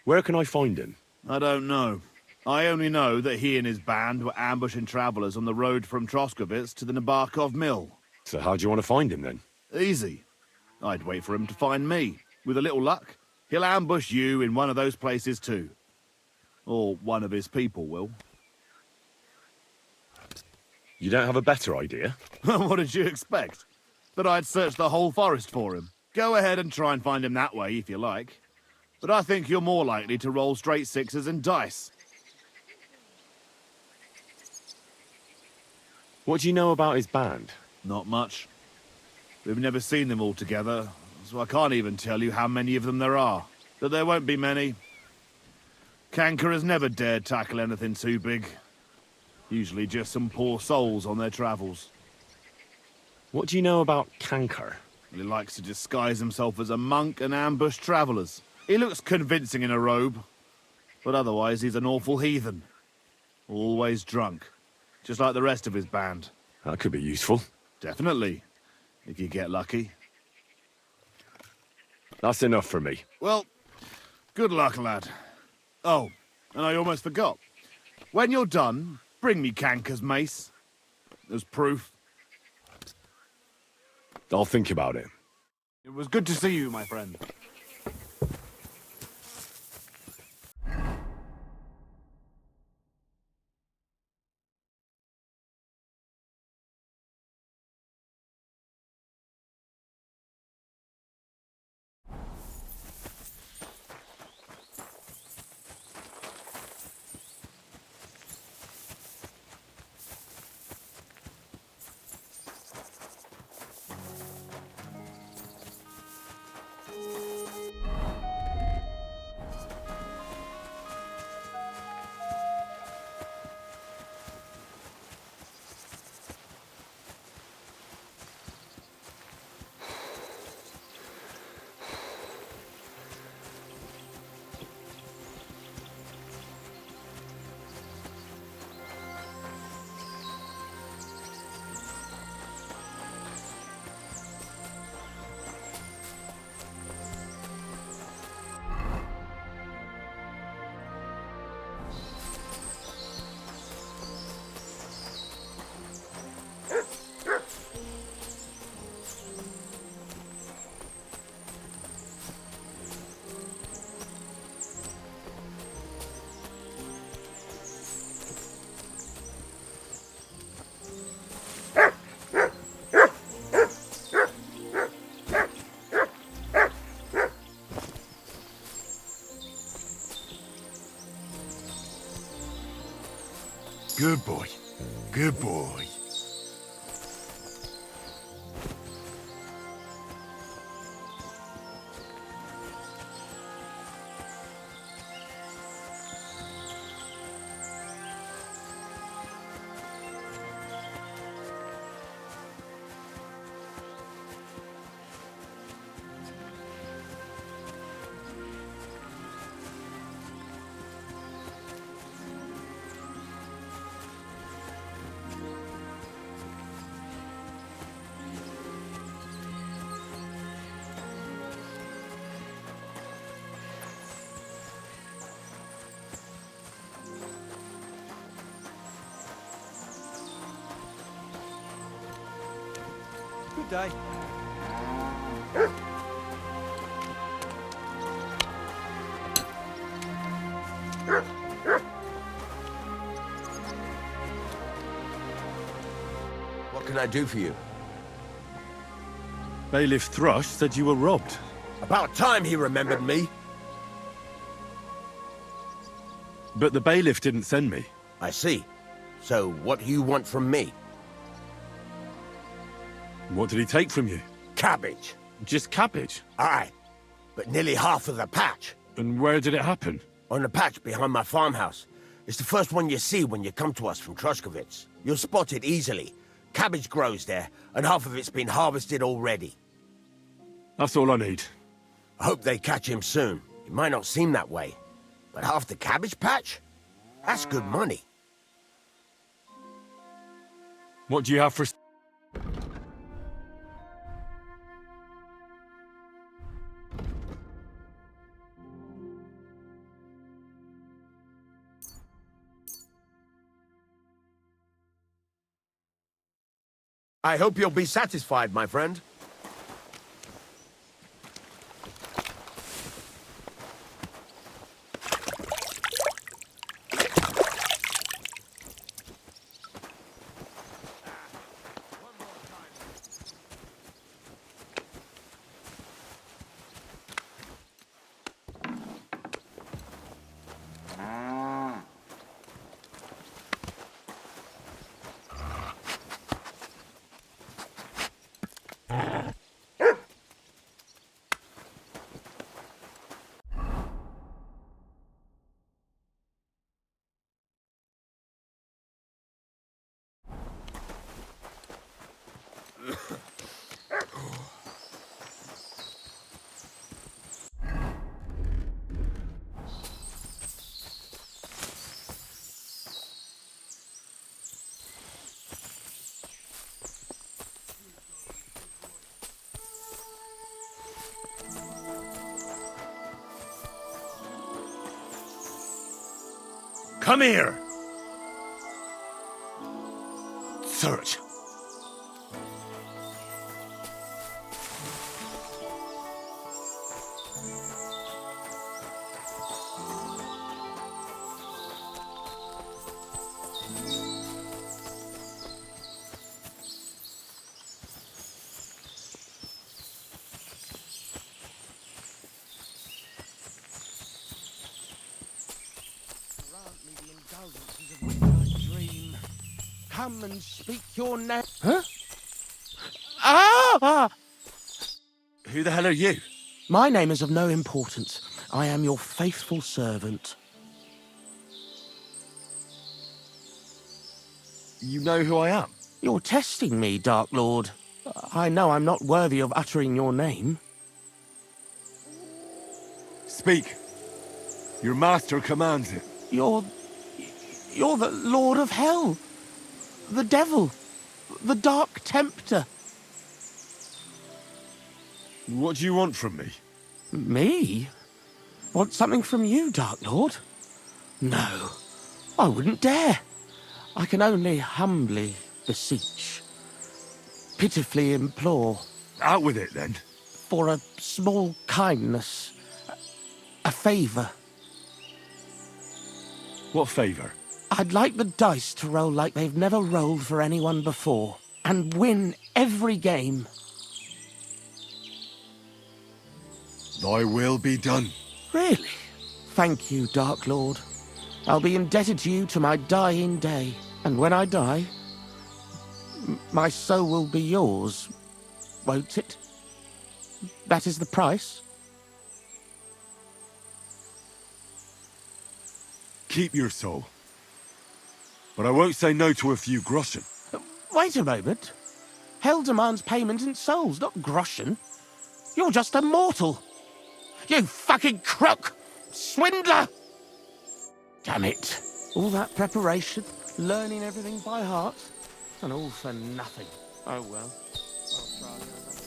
Where can I find him? I don't know. I only know that he and his band were ambushing travelers on the road from Troskovitz to the Nabarkov mill. So how do you want to find him then? Easy. I'd wait for him to find me. With a little luck, he'll ambush you in one of those places too. Or one of his people will. You don't have a better idea? What did you expect? That I'd search the whole forest for him? Go ahead and try and find him that way, if you like. But I think you're more likely to roll straight sixes and dice. What do you know about his band? Not much. We've never seen them all together, so I can't even tell you how many of them there are. But there won't be many. Kanker has never dared tackle anything too big. Usually just some poor souls on their travels. What do you know about Kanker? He likes to disguise himself as a monk and ambush travelers. He looks convincing in a robe, but otherwise he's an awful heathen. Always drunk, just like the rest of his band. That could be useful. Definitely, if you get lucky. That's enough for me. Well, good luck, lad. Oh, and I almost forgot. When you're done, bring me Kanker's mace. As proof. I'll think about it. It was good to see you, my friend. Good boy. Good boy. Good day. What can I do for you? Bailiff Thrush said you were robbed. About time he remembered me. But the bailiff didn't send me. I see. So what do you want from me? What did he take from you? Cabbage. Just cabbage? Aye, but nearly half of the patch. And where did it happen? On the patch behind my farmhouse. It's the first one you see when you come to us from Troskovitz. You'll spot it easily. Cabbage grows there, and half of it's been harvested already. That's all I need. I hope they catch him soon. It might not seem that way, but half the cabbage patch? That's good money. What do you have for... I hope you'll be satisfied, my friend. Come here! Search. Dream. Come and speak your name. Huh? Ah! Who the hell are you? My name is of no importance. I am your faithful servant. You know who I am? You're testing me, Dark Lord. I know I'm not worthy of uttering your name. Speak. Your master commands it. You're the Lord of Hell. The Devil. The Dark Tempter. What do you want from me? Me? Want something from you, Dark Lord? No, I wouldn't dare. I can only humbly beseech, pitifully implore. Out with it, then. For a small kindness, a favour. What favour? I'd like the dice to roll like they've never rolled for anyone before, and win every game. Thy will be done. Really? Thank you, Dark Lord. I'll be indebted to you to my dying day. And when I die, my soul will be yours, won't it? That is the price? Keep your soul. But I won't say no to a few groschen. Wait a moment. Hell demands payment in souls, not groschen. You're just a mortal. You fucking crook! Swindler! Damn it. All that preparation, learning everything by heart, and all for nothing. Oh well. I'll try another time.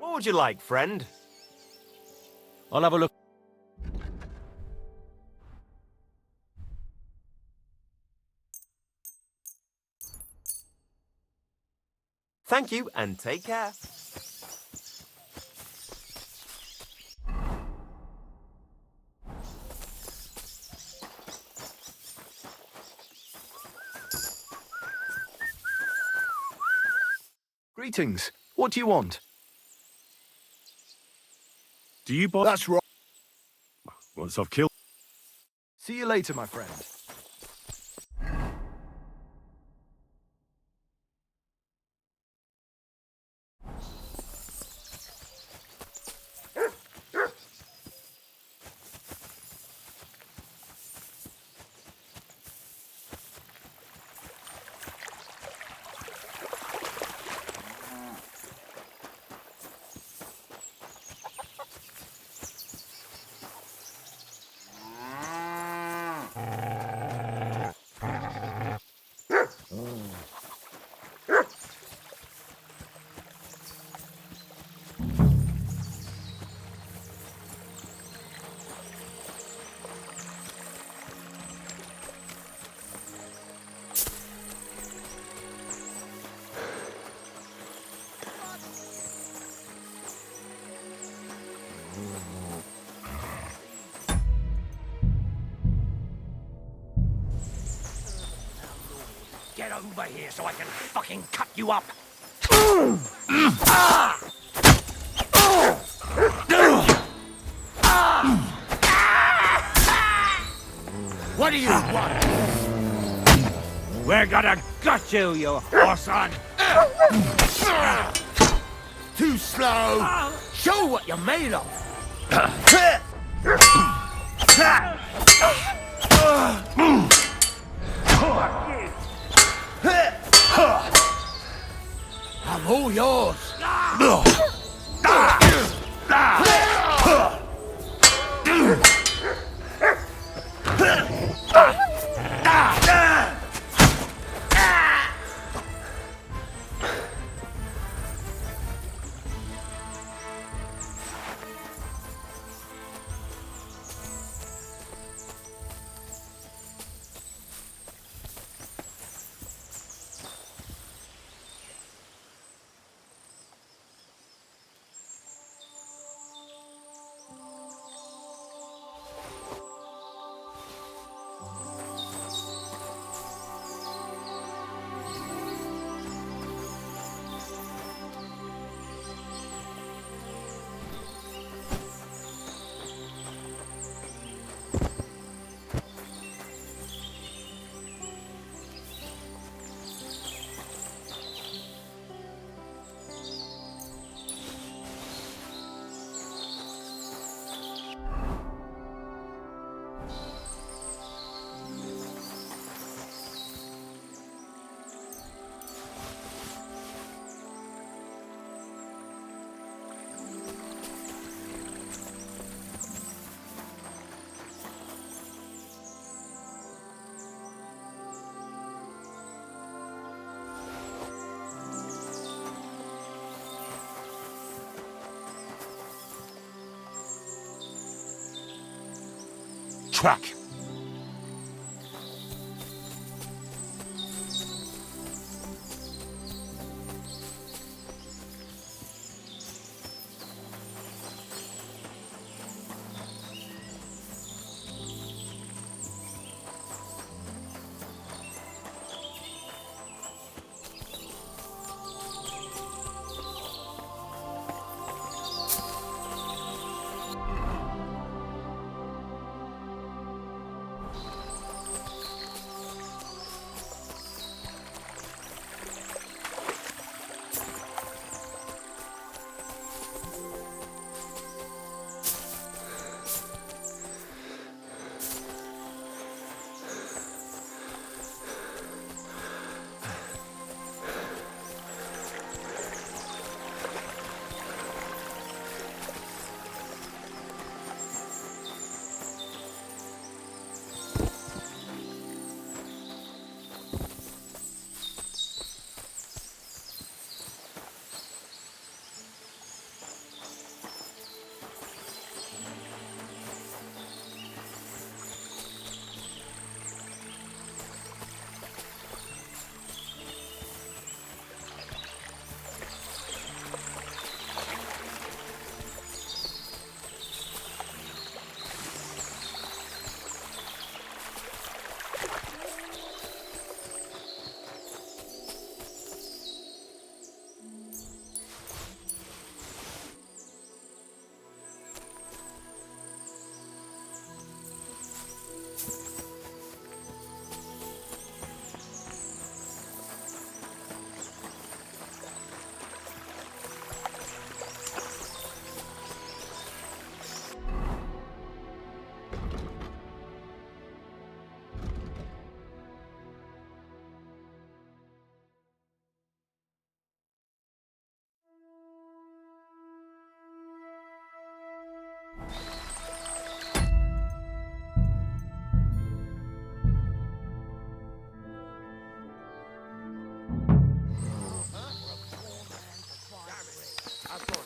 What would you like, friend? I'll have a look. Thank you, and take care. Greetings. What do you want? Do you buy... That's right. Once I've killed... See you later, my friend. Get over here so I can fucking cut you up! What do you want? We're gonna gut you, you horson! Too slow! Show what you're made of! I'm all yours! Truck!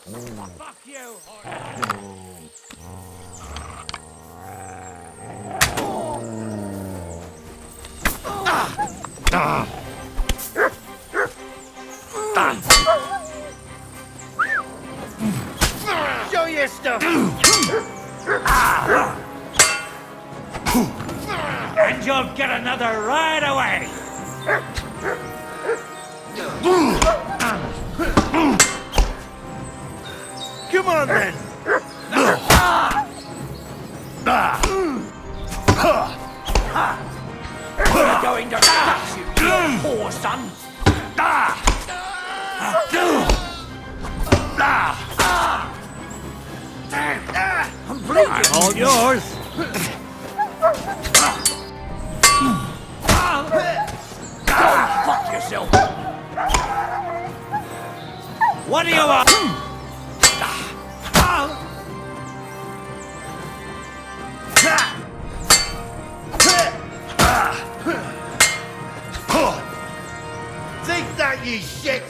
Fuck you, Show your your stuff! And you'll get another right away! Come on then! We're going to touch you, you poor son! I'm bleeding! All yours! Go fuck yourself! What do you want? Take that, you shit!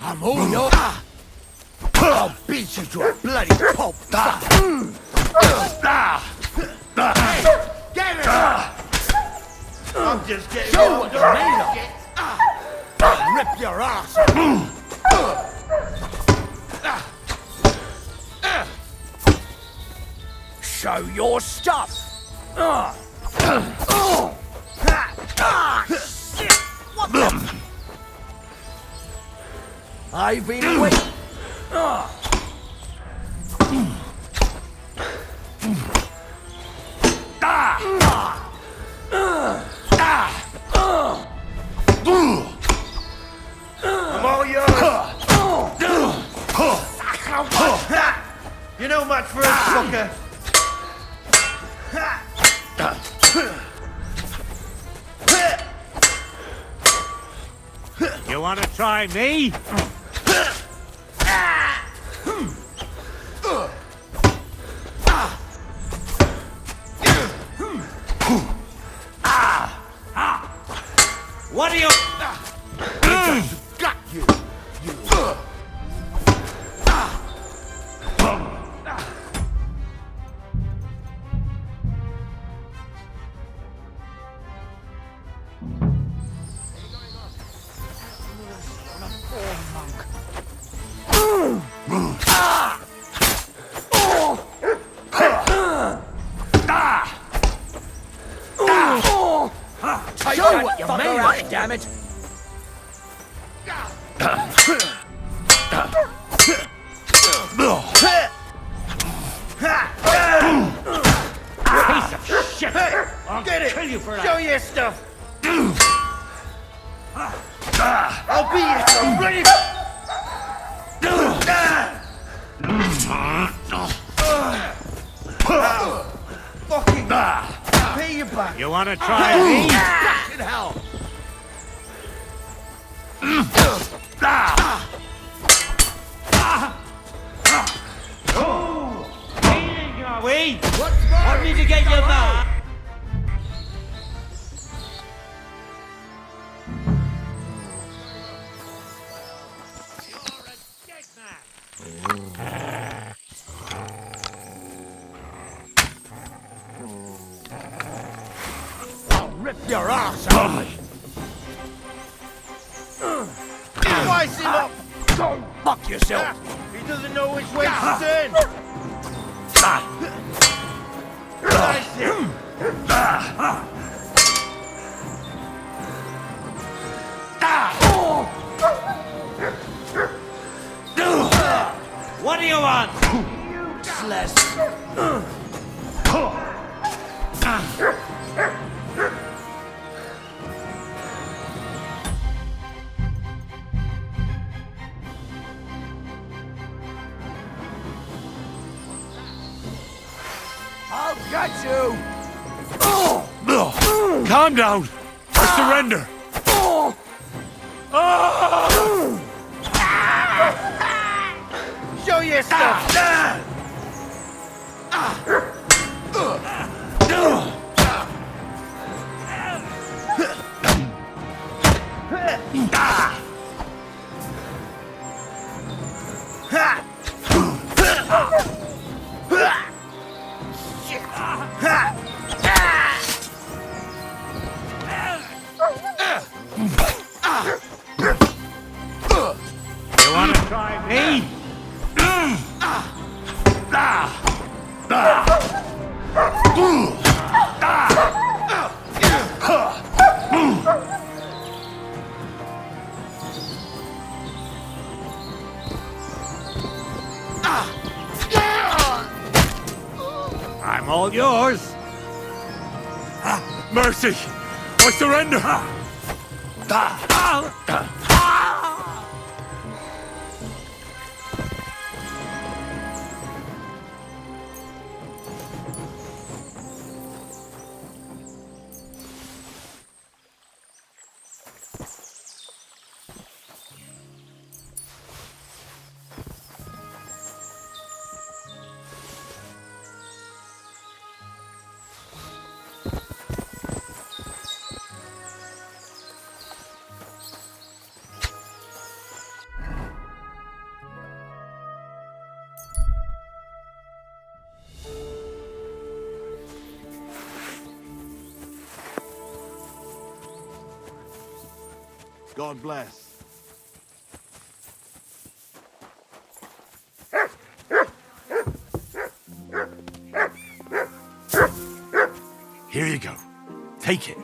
I'm all yours. I'll beat you to a bloody pulp. Get it! I'm just getting Show what you're made of. I'll rip your ass. Show your stuff! Shit! What the? I've been waiting. I'm all yours. You're no match for us, fucker. You want to try me? What do you... Got you. Show what you're made of, damn it! Piece of shit! I'll Get it! kill you for that! Show your stuff! I'll beat you to a bloody... Fucking... Pay you back! You want to try me? Fucking hell! Wait! Want me to get you back? I'll rip your ass out! Slice him up! Go fuck yourself! He doesn't know which way to turn! Slice him! What do you want? Useless! I'll get you! Calm down! I surrender! Show your stuff! You wanna try me? I'm all yours. Mercy! I surrender! God bless. Here you go. Take it.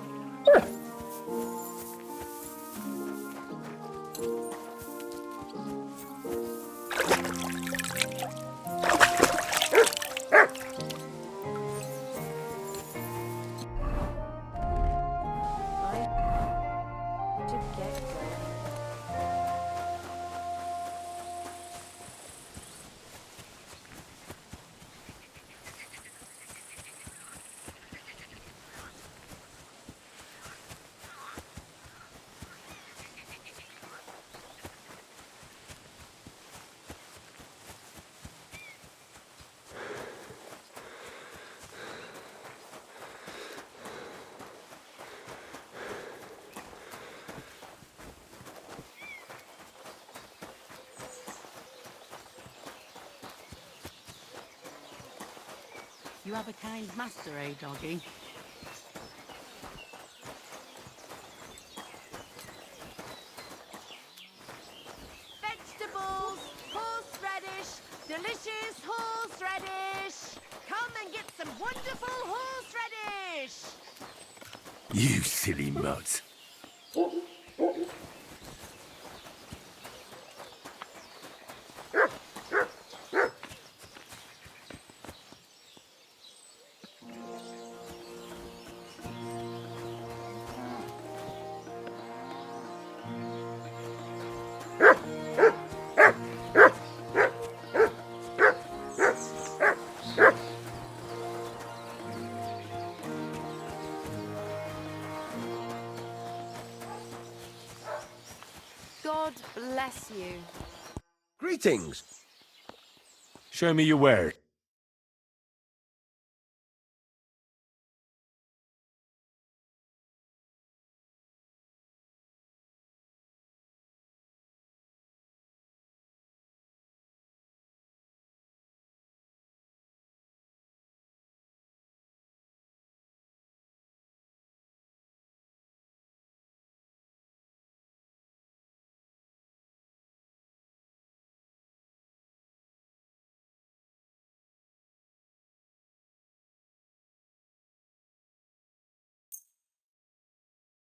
You have a kind master, eh, doggy? Vegetables, horseradish, delicious horseradish. Come and get some wonderful horseradish. You silly mutt. God bless you. Greetings. Show me your wares.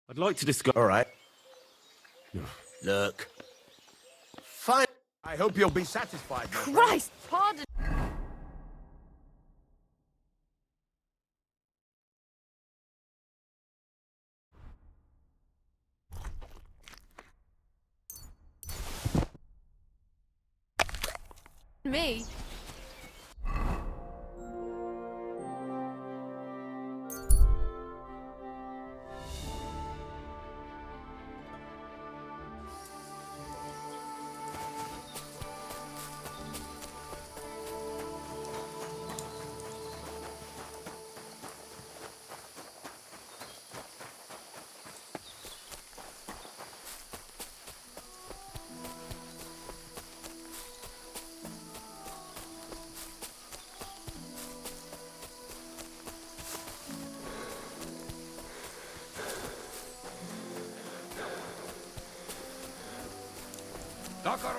I'd like to discuss... All right. Look. Fine. I hope you'll be satisfied, my friend. Christ, pardon. Me?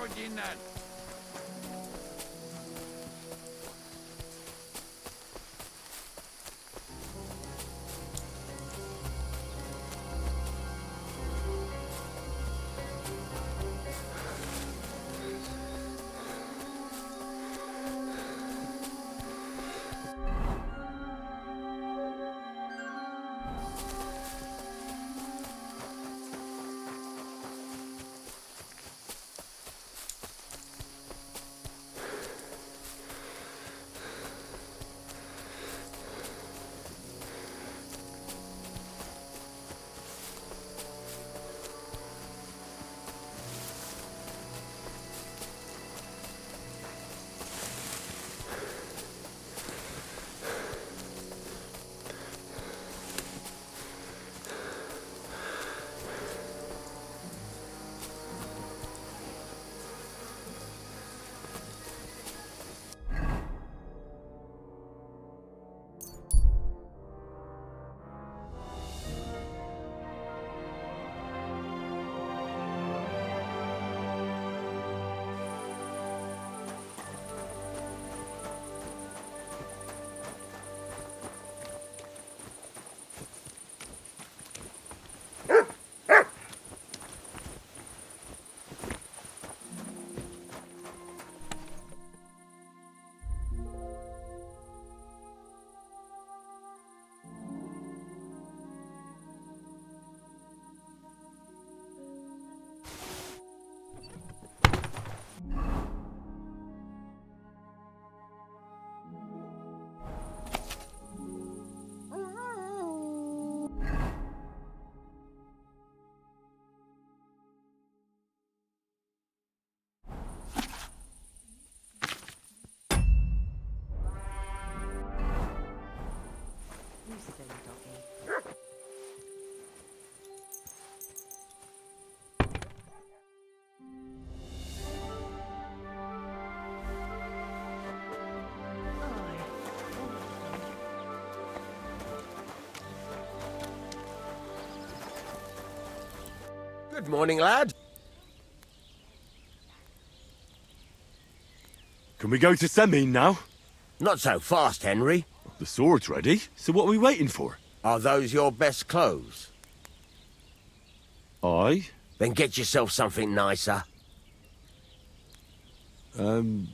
Ferdinand. Good morning, lad. Can we go to Semin now? Not so fast, Henry. The sword's ready, so what are we waiting for? Are those your best clothes? Aye. Then get yourself something nicer. Can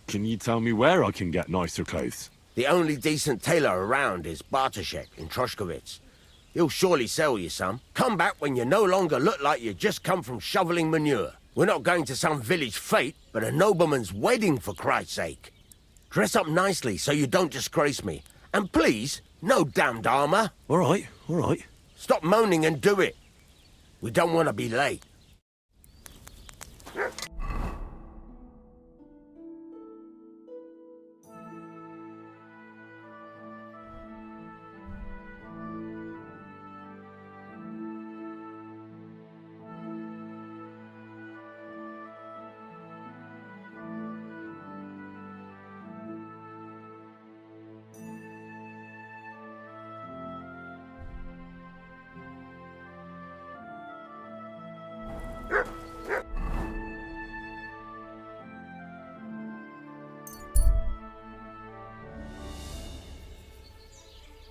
you tell me where I can get nicer clothes? The only decent tailor around is Bartoszek in Troszkowitz. He'll surely sell you some. Come back when you no longer look like you just come from shoveling manure. We're not going to some village fete, but a nobleman's wedding, for Christ's sake. Dress up nicely so you don't disgrace me. And please, no damned armor. All right, all right. Stop moaning and do it. We don't want to be late.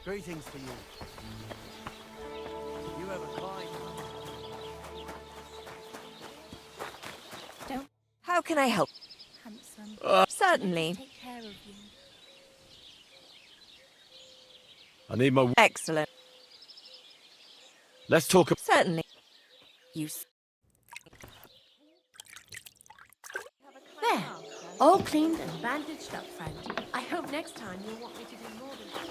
Greetings to you. You have a fine. Don't. How can I help? Handsome. Certainly. Take care of you. I need my... Excellent. Let's talk... Certainly. There. All cleaned and bandaged up, friend. I hope next time you'll want me to do more than that.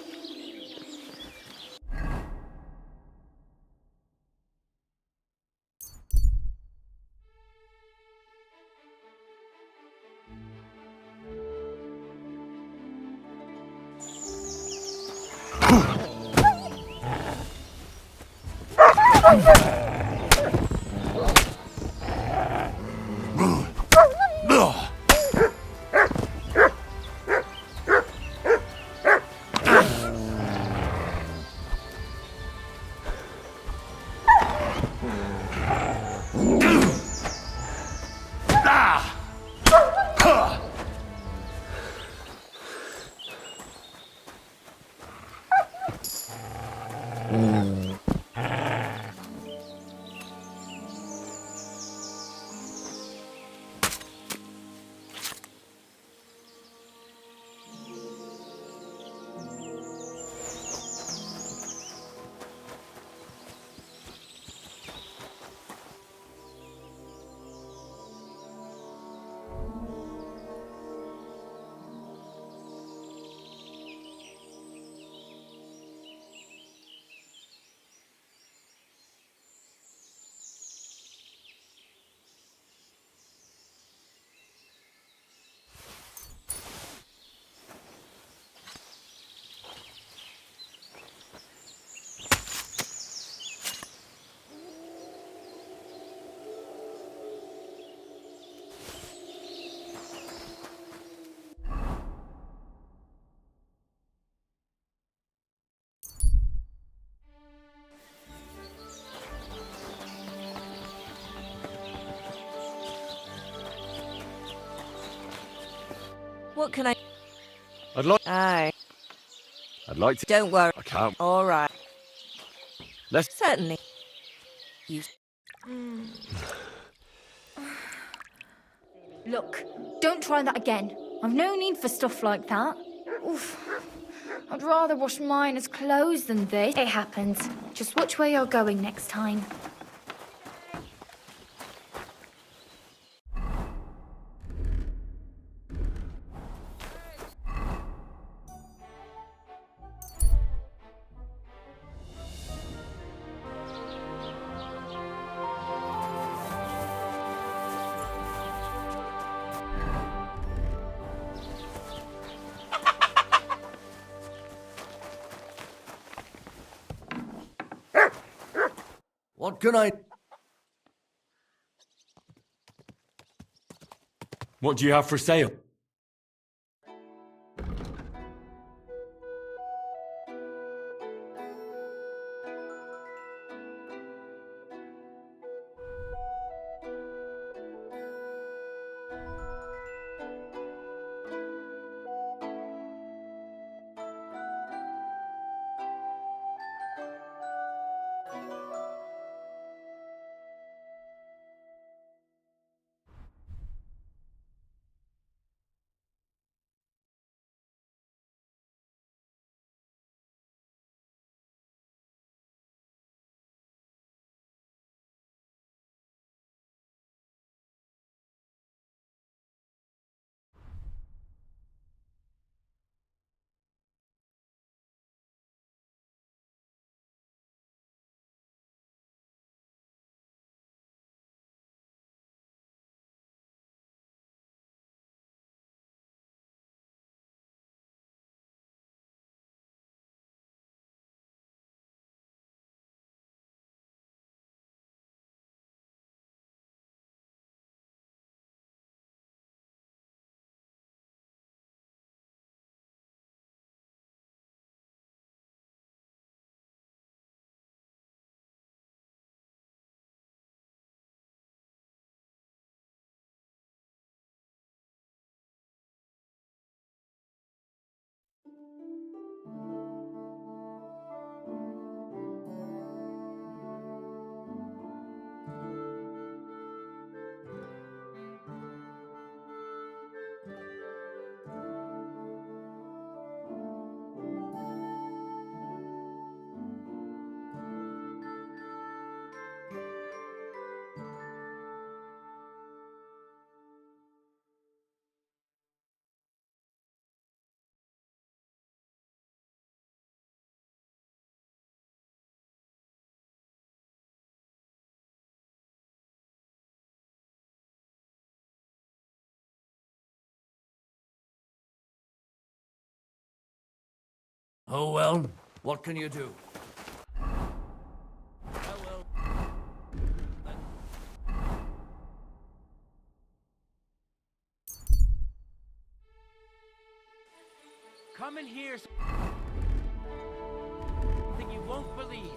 Ah! What can I... I'd like... Aye. I'd like to... Don't worry. I can't. All right. Let's... Certainly. You... Look, don't try that again. I've no need for stuff like that. Oof. I'd rather wash Miner's clothes than this. It happens. Just watch where you're going next time. What can I... What do you have for sale? Oh well, what can you do? Come in here. Something you won't believe.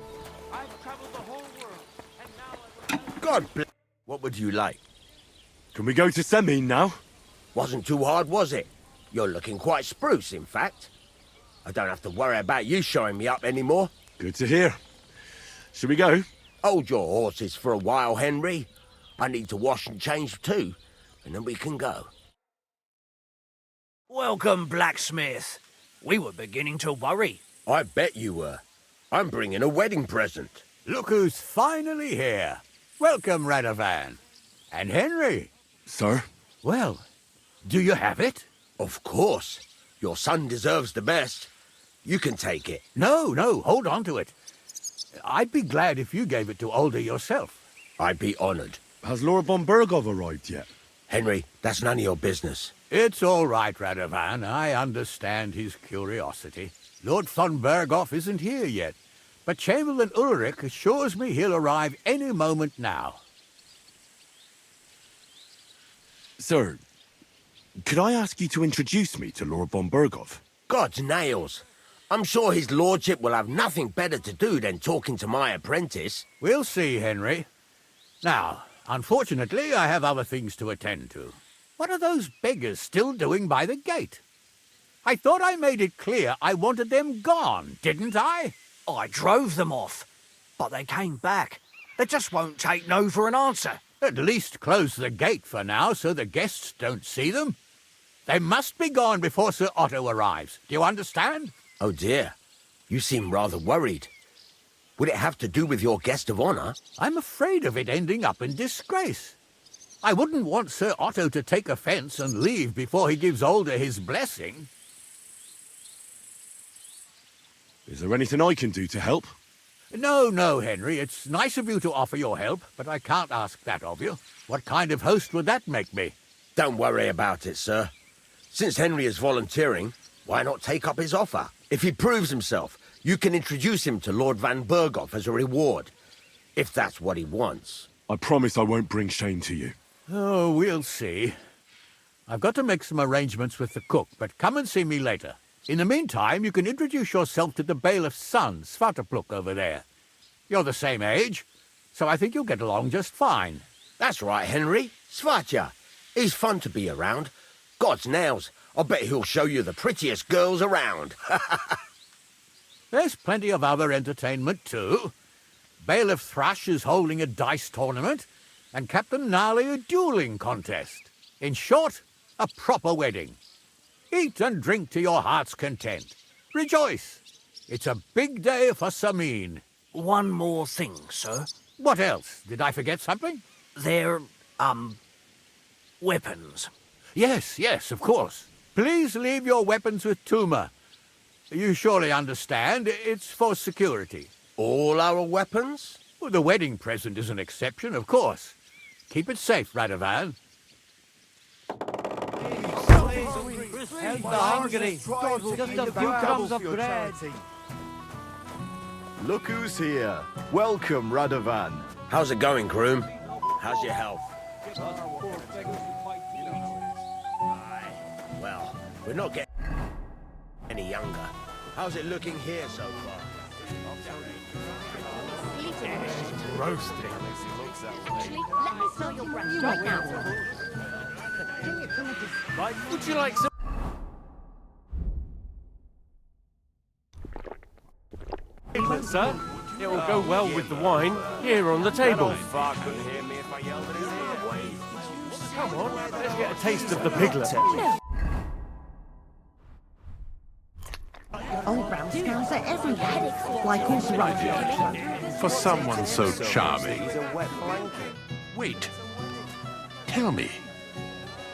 I've traveled the whole world, and now I will... God bless. What would you like? Can we go to Semin now? Wasn't too hard, was it? You're looking quite spruce, in fact. I don't have to worry about you showing me up anymore. Good to hear. Should we go? Hold your horses for a while, Henry. I need to wash and change too, and then we can go. Welcome, blacksmith. We were beginning to worry. I bet you were. I'm bringing a wedding present. Look who's finally here. Welcome, Radovan. And Henry. Sir? Well, do you have it? Of course. Your son deserves the best. You can take it. No, hold on to it. I'd be glad if you gave it to Alder yourself. I'd be honoured. Has Lord von Bergov arrived yet? Henry, that's none of your business. It's all right, Radovan. I understand his curiosity. Lord von Bergov isn't here yet, but Chamberlain Ulrich assures me he'll arrive any moment now. Sir, could I ask you to introduce me to Lord von Bergov? God's nails. I'm sure his lordship will have nothing better to do than talking to my apprentice. We'll see, Henry. Now, unfortunately, I have other things to attend to. What are those beggars still doing by the gate? I thought I made it clear I wanted them gone, didn't I? I drove them off, but they came back. They just won't take no for an answer. At least close the gate for now so the guests don't see them. They must be gone before Sir Otto arrives. Do you understand? Oh dear, you seem rather worried. Would it have to do with your guest of honour? I'm afraid of it ending up in disgrace. I wouldn't want Sir Otto to take offence and leave before he gives Alder his blessing. Is there anything I can do to help? No, Henry. It's nice of you to offer your help, but I can't ask that of you. What kind of host would that make me? Don't worry about it, sir. Since Henry is volunteering, why not take up his offer? If he proves himself, you can introduce him to Lord Van Berghoff as a reward, if that's what he wants. I promise I won't bring shame to you. Oh, we'll see. I've got to make some arrangements with the cook, but come and see me later. In the meantime, you can introduce yourself to the bailiff's son, Svartapluk, over there. You're the same age, so I think you'll get along just fine. That's right, Henry. Svatja. He's fun to be around. God's nails, I bet he'll show you the prettiest girls around. There's plenty of other entertainment, too. Bailiff Thrush is holding a dice tournament, and Captain Gnarly a dueling contest. In short, a proper wedding. Eat and drink to your heart's content. Rejoice. It's a big day for Samin. One more thing, sir. What else? Did I forget something? They're, weapons. Yes, of course. Please leave your weapons with Tuma. You surely understand, it's for security. All our weapons? Well, the wedding present is an exception, of course. Keep it safe, Radovan. Help the hungry. Just a few crumbs of bread. Look who's here. Welcome, Radovan. How's it going, groom? How's your health? Well, we're not getting any younger. How's it looking here so far? Roasting. Actually, let me smell your breath right now. Would you like some? Sir, it will go well with the wine here on the table. Come on, let's get a taste of the piglet. Old brown scars are everywhere, like all throughout. For someone so charming. Wait. Tell me,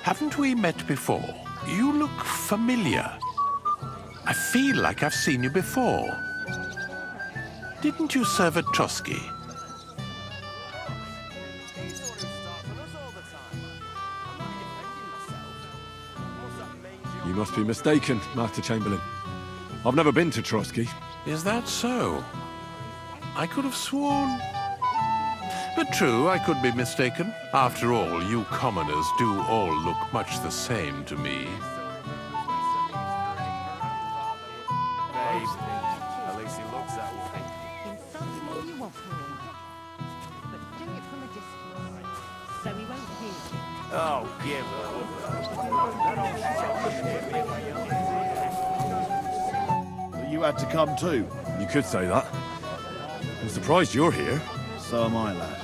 haven't we met before? You look familiar. I feel like I've seen you before. Didn't you serve at Trotsky? You must be mistaken, Master Chamberlain. I've never been to Trotsky. Is that so? I could have sworn. But true, I could be mistaken. After all, you commoners do all look much the same to me. At least he looks that way. Oh, give You had to come too. You could say that. I'm surprised you're here. So am I, lad.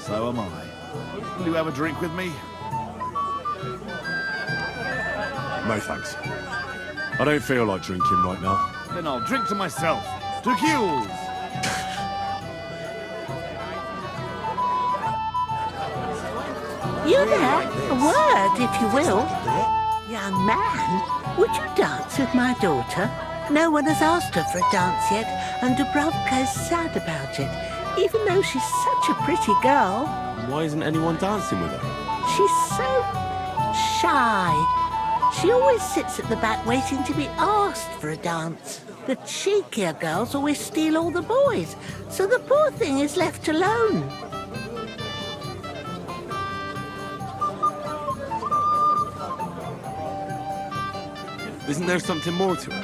So am I. Will you have a drink with me? No thanks. I don't feel like drinking right now. Then I'll drink to myself. To Keels! You there? A word, if you will. Young man, would you dance with my daughter? No one has asked her for a dance yet, and Dubravka is sad about it, even though she's such a pretty girl. Why isn't anyone dancing with her? She's so shy. She always sits at the back waiting to be asked for a dance. The cheekier girls always steal all the boys, so the poor thing is left alone. Isn't there something more to it?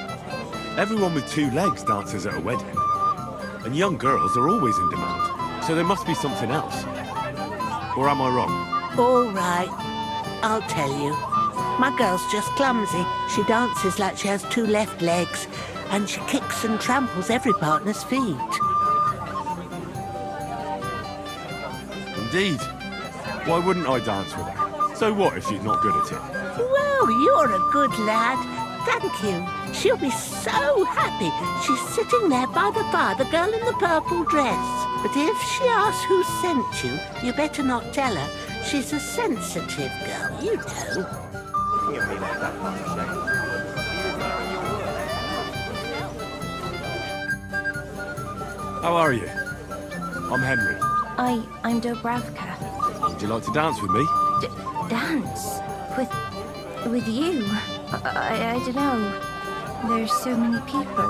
Everyone with two legs dances at a wedding. And young girls are always in demand. So there must be something else. Or am I wrong? All right, I'll tell you. My girl's just clumsy. She dances like she has two left legs, and she kicks and tramples every partner's feet. Indeed. Why wouldn't I dance with her? So what if she's not good at it? Well, you're a good lad. Thank you. She'll be so happy. She's sitting there by the fire, the girl in the purple dress. But if she asks who sent you, you better not tell her. She's a sensitive girl, you know. How are you? I'm Henry. I'm Dubravka. Would you like to dance with me? Dance? With you? I don't know. There's so many people.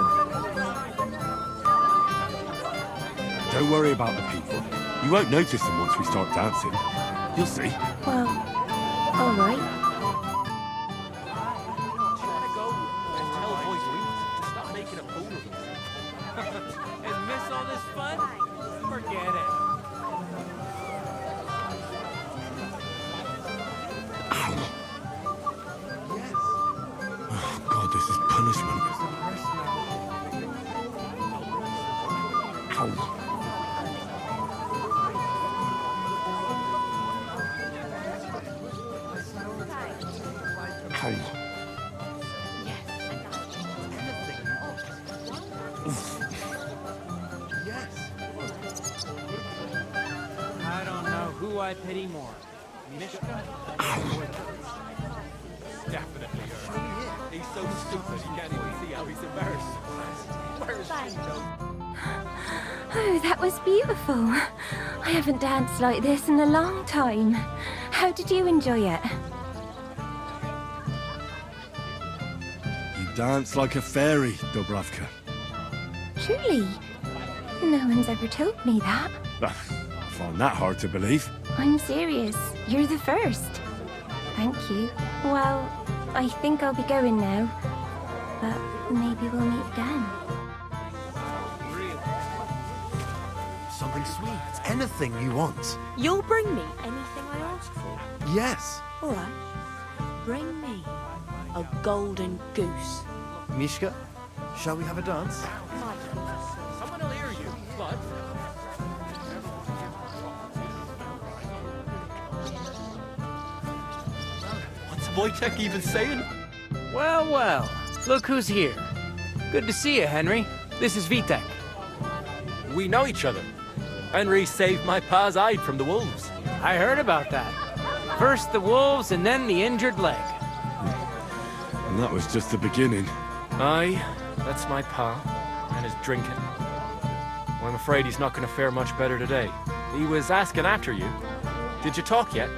Don't worry about the people. You won't notice them once we start dancing. You'll see. Well, all right. And miss all this fun? Forget it. Oh, God, this is punishment. Ow. I don't know who I pity more. Mishka? Definitely her. He's so stupid he can't even see how he's embarrassed. Where is she? Oh, that was beautiful. I haven't danced like this in a long time. How did you enjoy it? You dance like a fairy, Dubravka. Truly? No one's ever told me that. I find that hard to believe. I'm serious. You're the first. Thank you. Well, I think I'll be going now. But maybe we'll meet again. Something sweet. Anything you want. You'll bring me anything I ask for? Yes. All right. Bring me a golden goose. Mishka, shall we have a dance? Someone will hear you, but... What's Wojtek even saying? Well, well. Look who's here. Good to see you, Henry. This is Vitek. We know each other. Henry saved my pa's eye from the wolves. I heard about that. First the wolves and then the injured leg. And that was just the beginning. Aye, that's my pa, and his drinking. Well, I'm afraid he's not going to fare much better today. He was asking after you. Did you talk yet?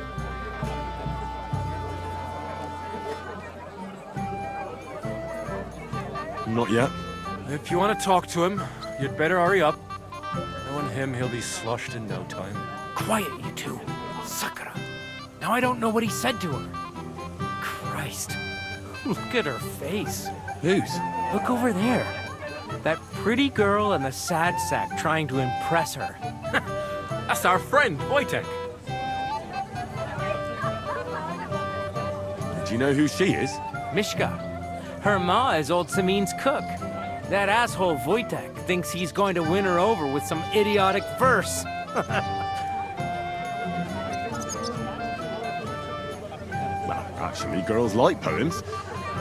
Not yet. If you want to talk to him, you'd better hurry up. Knowing him, he'll be sloshed in no time. Quiet, you two. Sakura. Now I don't know what he said to her. Christ. Look at her face. Whose? Look over there. That pretty girl and the sad sack trying to impress her. That's our friend, Wojtek. Do you know who she is? Mishka. Her ma is old Samin's cook. That asshole Wojtek thinks he's going to win her over with some idiotic verse. Well, actually, girls like poems.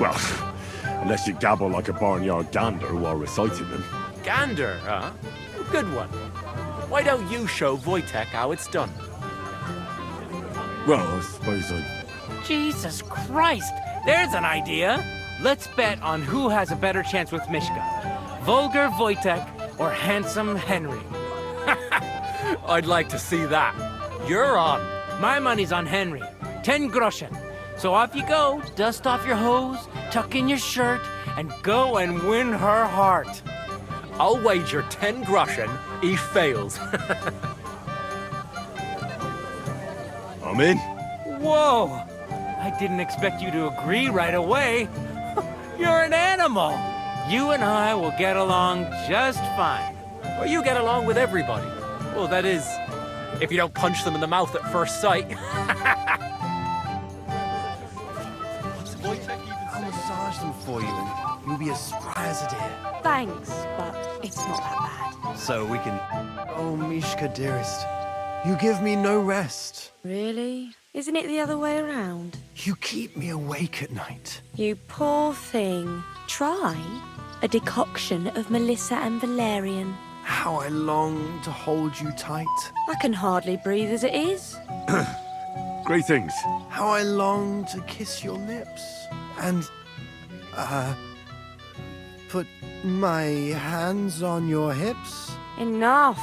Well, unless you gabble like a barnyard gander while reciting them. Gander, huh? Good one. Why don't you show Wojtek how it's done? Well, I suppose I... Jesus Christ! There's an idea! Let's bet on who has a better chance with Mishka. Vulgar Wojtek or handsome Henry. I'd like to see that. You're on. My money's on Henry. 10 groschen. So off you go, dust off your hose, tuck in your shirt, and go and win her heart. I'll wager 10 groschen he fails. I'm in. Whoa! I didn't expect you to agree right away. You're an animal. You and I will get along just fine. Well, you get along with everybody. Well, that is, if you don't punch them in the mouth at first sight. I'll massage them for you and you'll be as spry as a deer. Thanks, but it's not that bad. So we can... Oh, Mishka, dearest. You give me no rest. Really? Isn't it the other way around? You keep me awake at night. You poor thing. Try a decoction of Melissa and valerian. How I long to hold you tight. I can hardly breathe as it is. Greetings. How I long to kiss your lips. And, put my hands on your hips. Enough.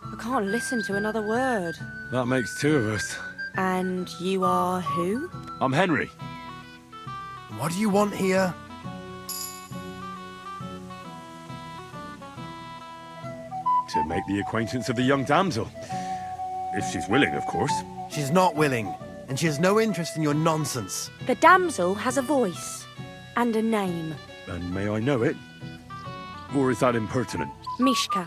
I can't listen to another word. That makes two of us. And you are who? I'm Henry. What do you want here? To make the acquaintance of the young damsel. If she's willing, of course. She's not willing, and she has no interest in your nonsense. The damsel has a voice and a name. And may I know it? Or is that impertinent? Mishka.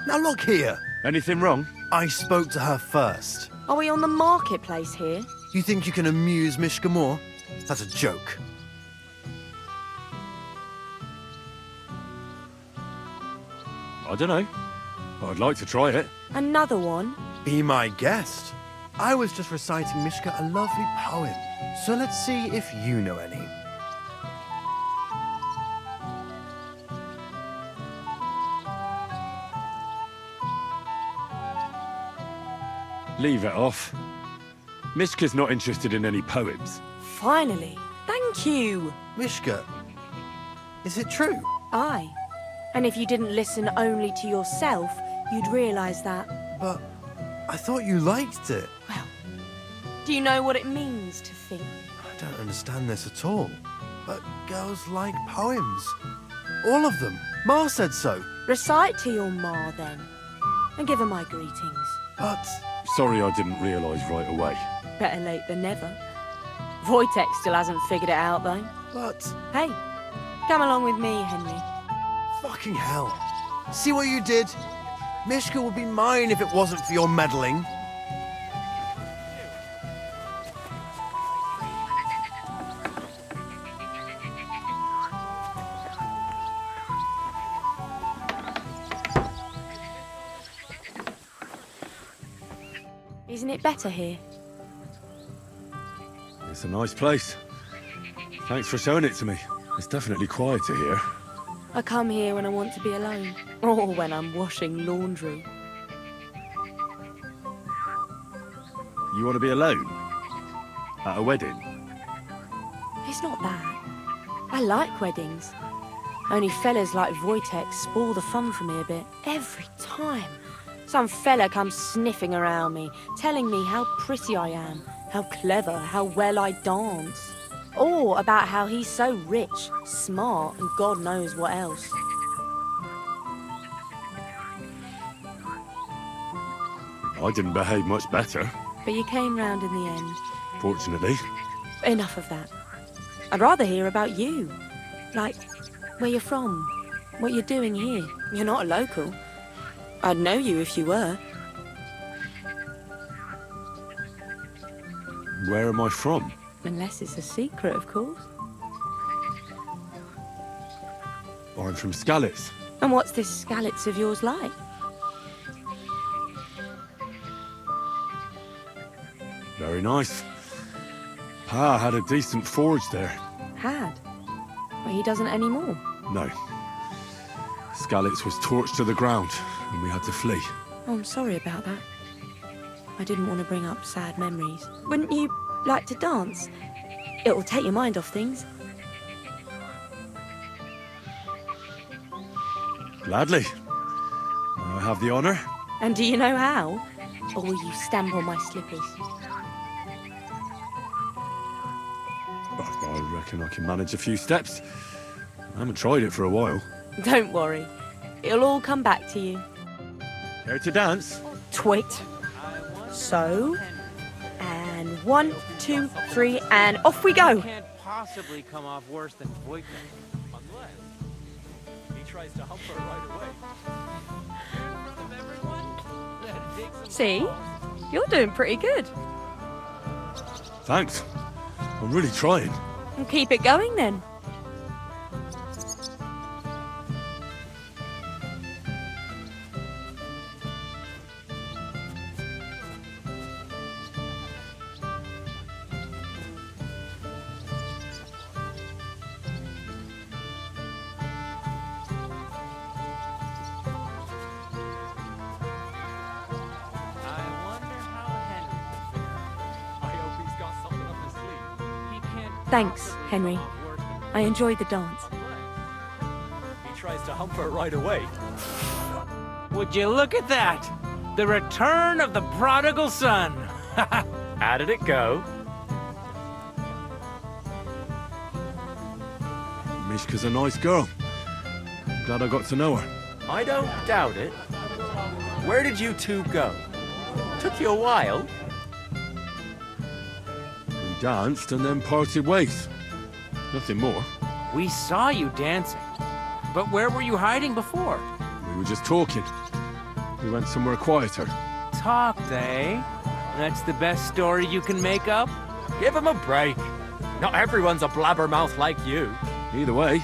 Now look here. Anything wrong? I spoke to her first. Are we on the marketplace here? You think you can amuse Mishka more? That's a joke. I don't know. I'd like to try it. Another one? Be my guest. I was just reciting Mishka a lovely poem. So let's see if you know any. Leave it off. Mishka's not interested in any poems. Finally. Thank you. Mishka, is it true? Aye. And if you didn't listen only to yourself, you'd realise that. But I thought you liked it. Well, do you know what it means to think? I don't understand this at all. But girls like poems. All of them. Ma said so. Recite to your ma, then. And give her my greetings. But... Sorry I didn't realise right away. Better late than never. Wojtek still hasn't figured it out, though. But... Hey, come along with me, Henry. Fucking hell. See what you did? Mishka would be mine if it wasn't for your meddling. Isn't it better here? It's a nice place. Thanks for showing it to me. It's definitely quieter here. I come here when I want to be alone. Or when I'm washing laundry. You want to be alone? At a wedding? It's not that. I like weddings. Only fellas like Wojtek spoil the fun for me a bit. Every time. Some fella comes sniffing around me, telling me how pretty I am, how clever, how well I dance. Or about how he's so rich, smart, and God knows what else. I didn't behave much better. But you came round in the end. Fortunately. Enough of that. I'd rather hear about you. Like, where you're from, what you're doing here. You're not a local. I'd know you if you were. Where am I from? Unless it's a secret, of course. I'm from Skalitz. And what's this Skalitz of yours like? Very nice. Pa had a decent forge there. Had? Well, he doesn't anymore. No. Skalitz was torched to the ground, and we had to flee. Oh, I'm sorry about that. I didn't want to bring up sad memories. Wouldn't you like to dance? It'll take your mind off things. Gladly. I have the honor. And do you know how? Or will you stamp on my slippers? I reckon I can manage a few steps. I haven't tried it for a while. Don't worry. It'll all come back to you. Care to dance? Twit. So, and 1, 2, 3, and off we go. Can't possibly come off worse than Voigt. Unless he tries to hump her right away. See? You're doing pretty good. Thanks. I'm really trying. And keep it going then. Thanks, Henry. I enjoyed the dance. He tries to hump her right away. Would you look at that? The return of the prodigal son. How did it go? Mishka's a nice girl. I'm glad I got to know her. I don't doubt it. Where did you two go? Took you a while. We danced and then parted ways. Nothing more. We saw you dancing. But where were you hiding before? We were just talking. We went somewhere quieter. Talked, eh? That's the best story you can make up? Give him a break. Not everyone's a blabbermouth like you. Either way,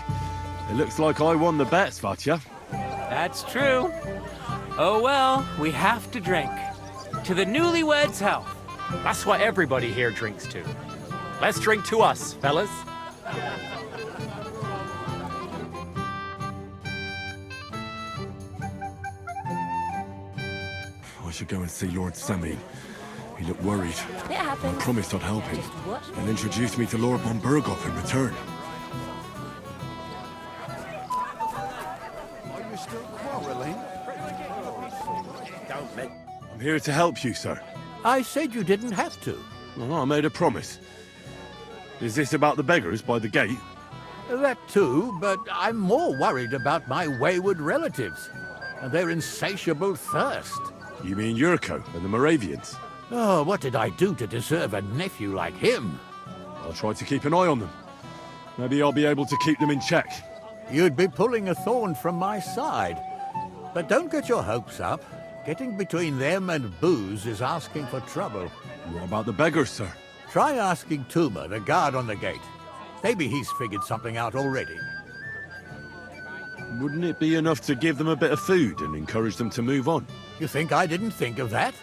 it looks like I won the bet, Svatya. That's true. Oh well, we have to drink. To the newlyweds' health. That's what everybody here drinks to. Let's drink to us, fellas. I should go and see Lord Semmi. He looked worried. It happens. I promised I'd help him. What? And introduce me to Lord von Berghoff in return. Are you still quarreling? Don't make... I'm here to help you, sir. I said you didn't have to. Well, I made a promise. Is this about the beggars by the gate? That too, but I'm more worried about my wayward relatives and their insatiable thirst. You mean Yurko and the Moravians? Oh, what did I do to deserve a nephew like him? I'll try to keep an eye on them. Maybe I'll be able to keep them in check. You'd be pulling a thorn from my side. But don't get your hopes up. Getting between them and booze is asking for trouble. What about the beggars, sir? Try asking Tuma, the guard on the gate. Maybe he's figured something out already. Wouldn't it be enough to give them a bit of food and encourage them to move on? You think I didn't think of that?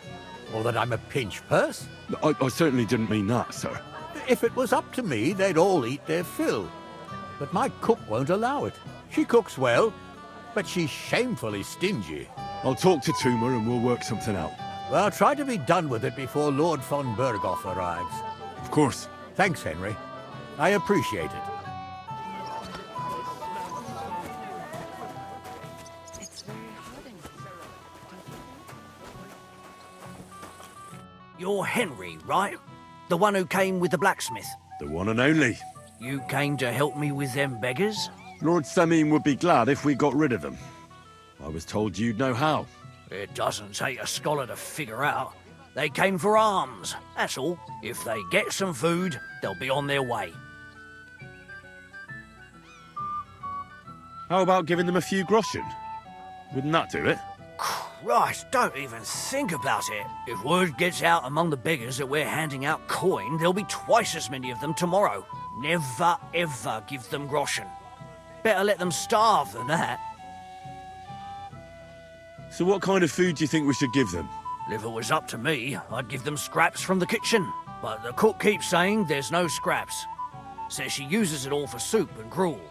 Or that I'm a pinch purse? I certainly didn't mean that, sir. If it was up to me, they'd all eat their fill. But my cook won't allow it. She cooks well, but she's shamefully stingy. I'll talk to Tuma and we'll work something out. Well, try to be done with it before Lord von Berghoff arrives. Of course. Thanks, Henry. I appreciate it. You're Henry, right? The one who came with the blacksmith. The one and only. You came to help me with them beggars? Lord Semmin would be glad if we got rid of them. I was told you'd know how. It doesn't take a scholar to figure out. They came for alms, that's all. If they get some food, they'll be on their way. How about giving them a few groschen? Wouldn't that do it? Christ, don't even think about it. If word gets out among the beggars that we're handing out coin, there'll be twice as many of them tomorrow. Never, ever give them groschen. Better let them starve than that. So what kind of food do you think we should give them? If it was up to me, I'd give them scraps from the kitchen. But the cook keeps saying there's no scraps. Says she uses it all for soup and gruel.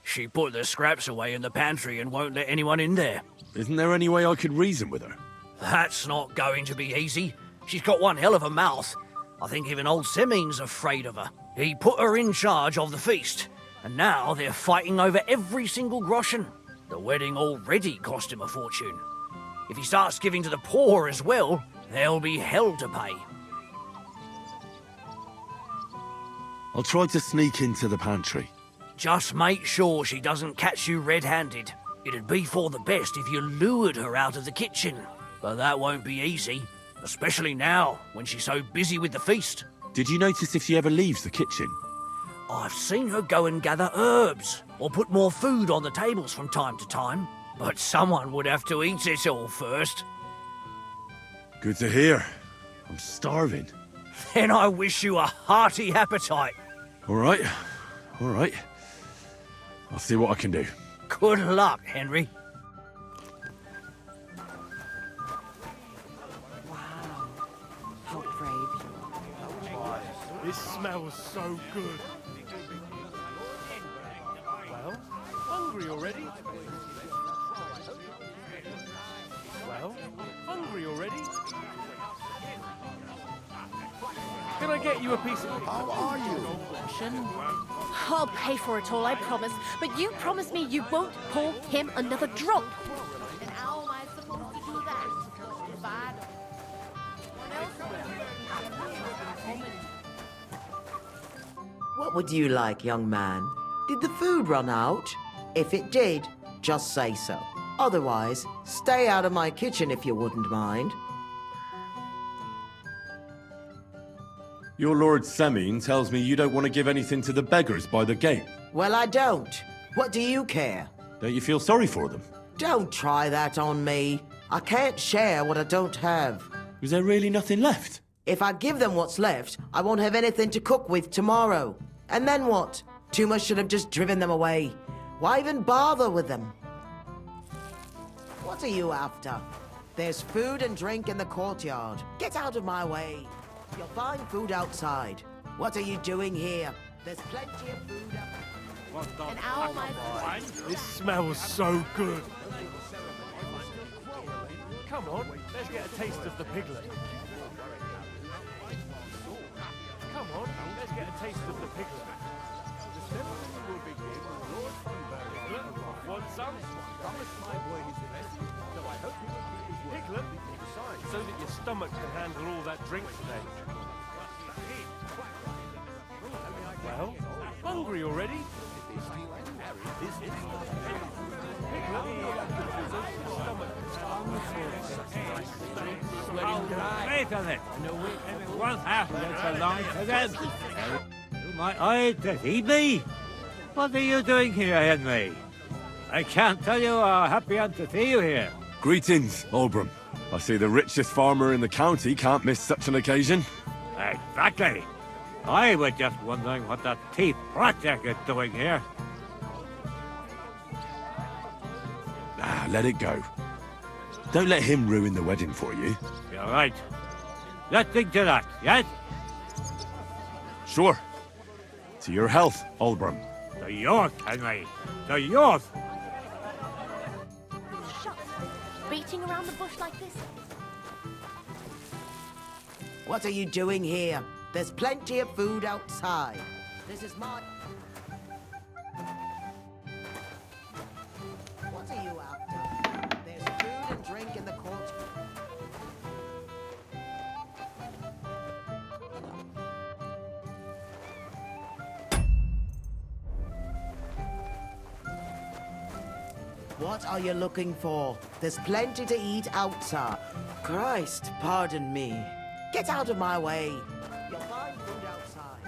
She put the scraps away in the pantry and won't let anyone in there. Isn't there any way I could reason with her? That's not going to be easy. She's got one hell of a mouth. I think even old Semming's afraid of her. He put her in charge of the feast, and now they're fighting over every single groschen. The wedding already cost him a fortune. If he starts giving to the poor as well, there'll be hell to pay. I'll try to sneak into the pantry. Just make sure she doesn't catch you red-handed. It'd be for the best if you lured her out of the kitchen. But that won't be easy, especially now, when she's so busy with the feast. Did you notice if she ever leaves the kitchen? I've seen her go and gather herbs, or put more food on the tables from time to time. But someone would have to eat it all first. Good to hear. I'm starving. Then I wish you a hearty appetite. All right. I'll see what I can do. Good luck, Henry. How brave you are. This smells so good. Well, hungry already? Well, hungry already? Can I get you a piece of... How are you? I'll pay for it all, I promise. But you promise me you won't pour him another drop. And how am I supposed to do that? If I What would you like, young man? Did the food run out? If it did, just say so. Otherwise, stay out of my kitchen if you wouldn't mind. Your Lord Semine tells me you don't want to give anything to the beggars by the gate. Well, I don't. What do you care? Don't you feel sorry for them? Don't try that on me. I can't share what I don't have. Was there really nothing left? If I give them what's left, I won't have anything to cook with tomorrow. And then what? Tumas should have just driven them away. Why even bother with them? What are you after? There's food and drink in the courtyard. Get out of my way. You'll find food outside. What are you doing here? There's plenty of food outside. And how am I... This smells so good. Come on, let's get a taste of the piglet. Come on, let's get a taste of the piglet. The ceremony will begin with Lord Funberry. Want some? Promise my boy his best, so I hope he will keep his word. Piglet, so that your stomach can handle all that drink today. Well, hungry already? Wait on it. One half that's belongs to them. You might eye deceive me. What are you doing here, Henry? I can't tell you how happy I'm to see you here. Greetings, Oldbrum. I see the richest farmer in the county can't miss such an occasion. Exactly. I was just wondering what that thief project is doing here. Let it go. Don't let him ruin the wedding for you. You're right. Let's think to that, yes? Sure. To your health, Oldbrum. To yours, Henry. To yours. Shut. Beating around the bush like this? What are you doing here? There's plenty of food outside. This is my... What are you after? There's food and drink in the court. What are you looking for? There's plenty to eat outside. Christ, pardon me. Get out of my way. You'll find food outside.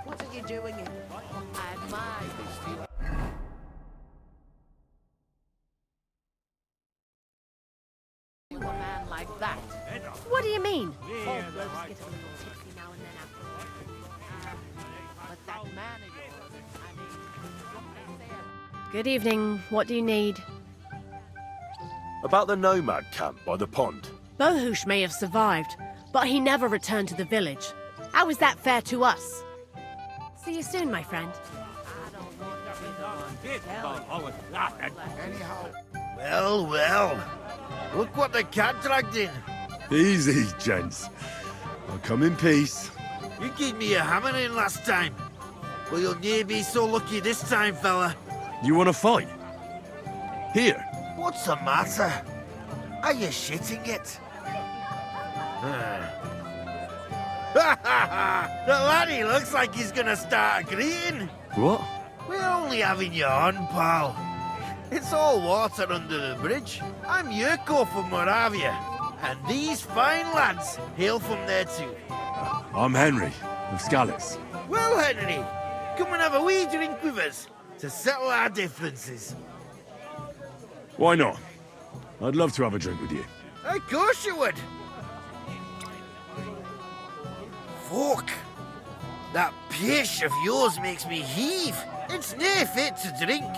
What are you doing in... I admire this. A man like that. What do you mean? All blokes get a little tipsy now and then after all. But that man of yours, I mean, what can I say? Good evening. What do you need? About the nomad camp by the pond. Bohush may have survived, but he never returned to the village. How is that fair to us? See you soon, my friend. Well, well. Look what the cat dragged in. Easy, gents. I'll come in peace. You gave me a hammering last time. Well, you'll near be so lucky this time, fella. You want to fight? Here. What's the matter? Are you shitting it? The laddie looks like he's gonna start agreeing. What? We're only having you on, pal. It's all water under the bridge. I'm Yurko from Moravia, and these fine lads hail from there too. I'm Henry, of Skalitz. Well, Henry, come and have a wee drink with us to settle our differences. Why not? I'd love to have a drink with you. Of course you would. Fuck. That pish of yours makes me heave. It's near fit to drink.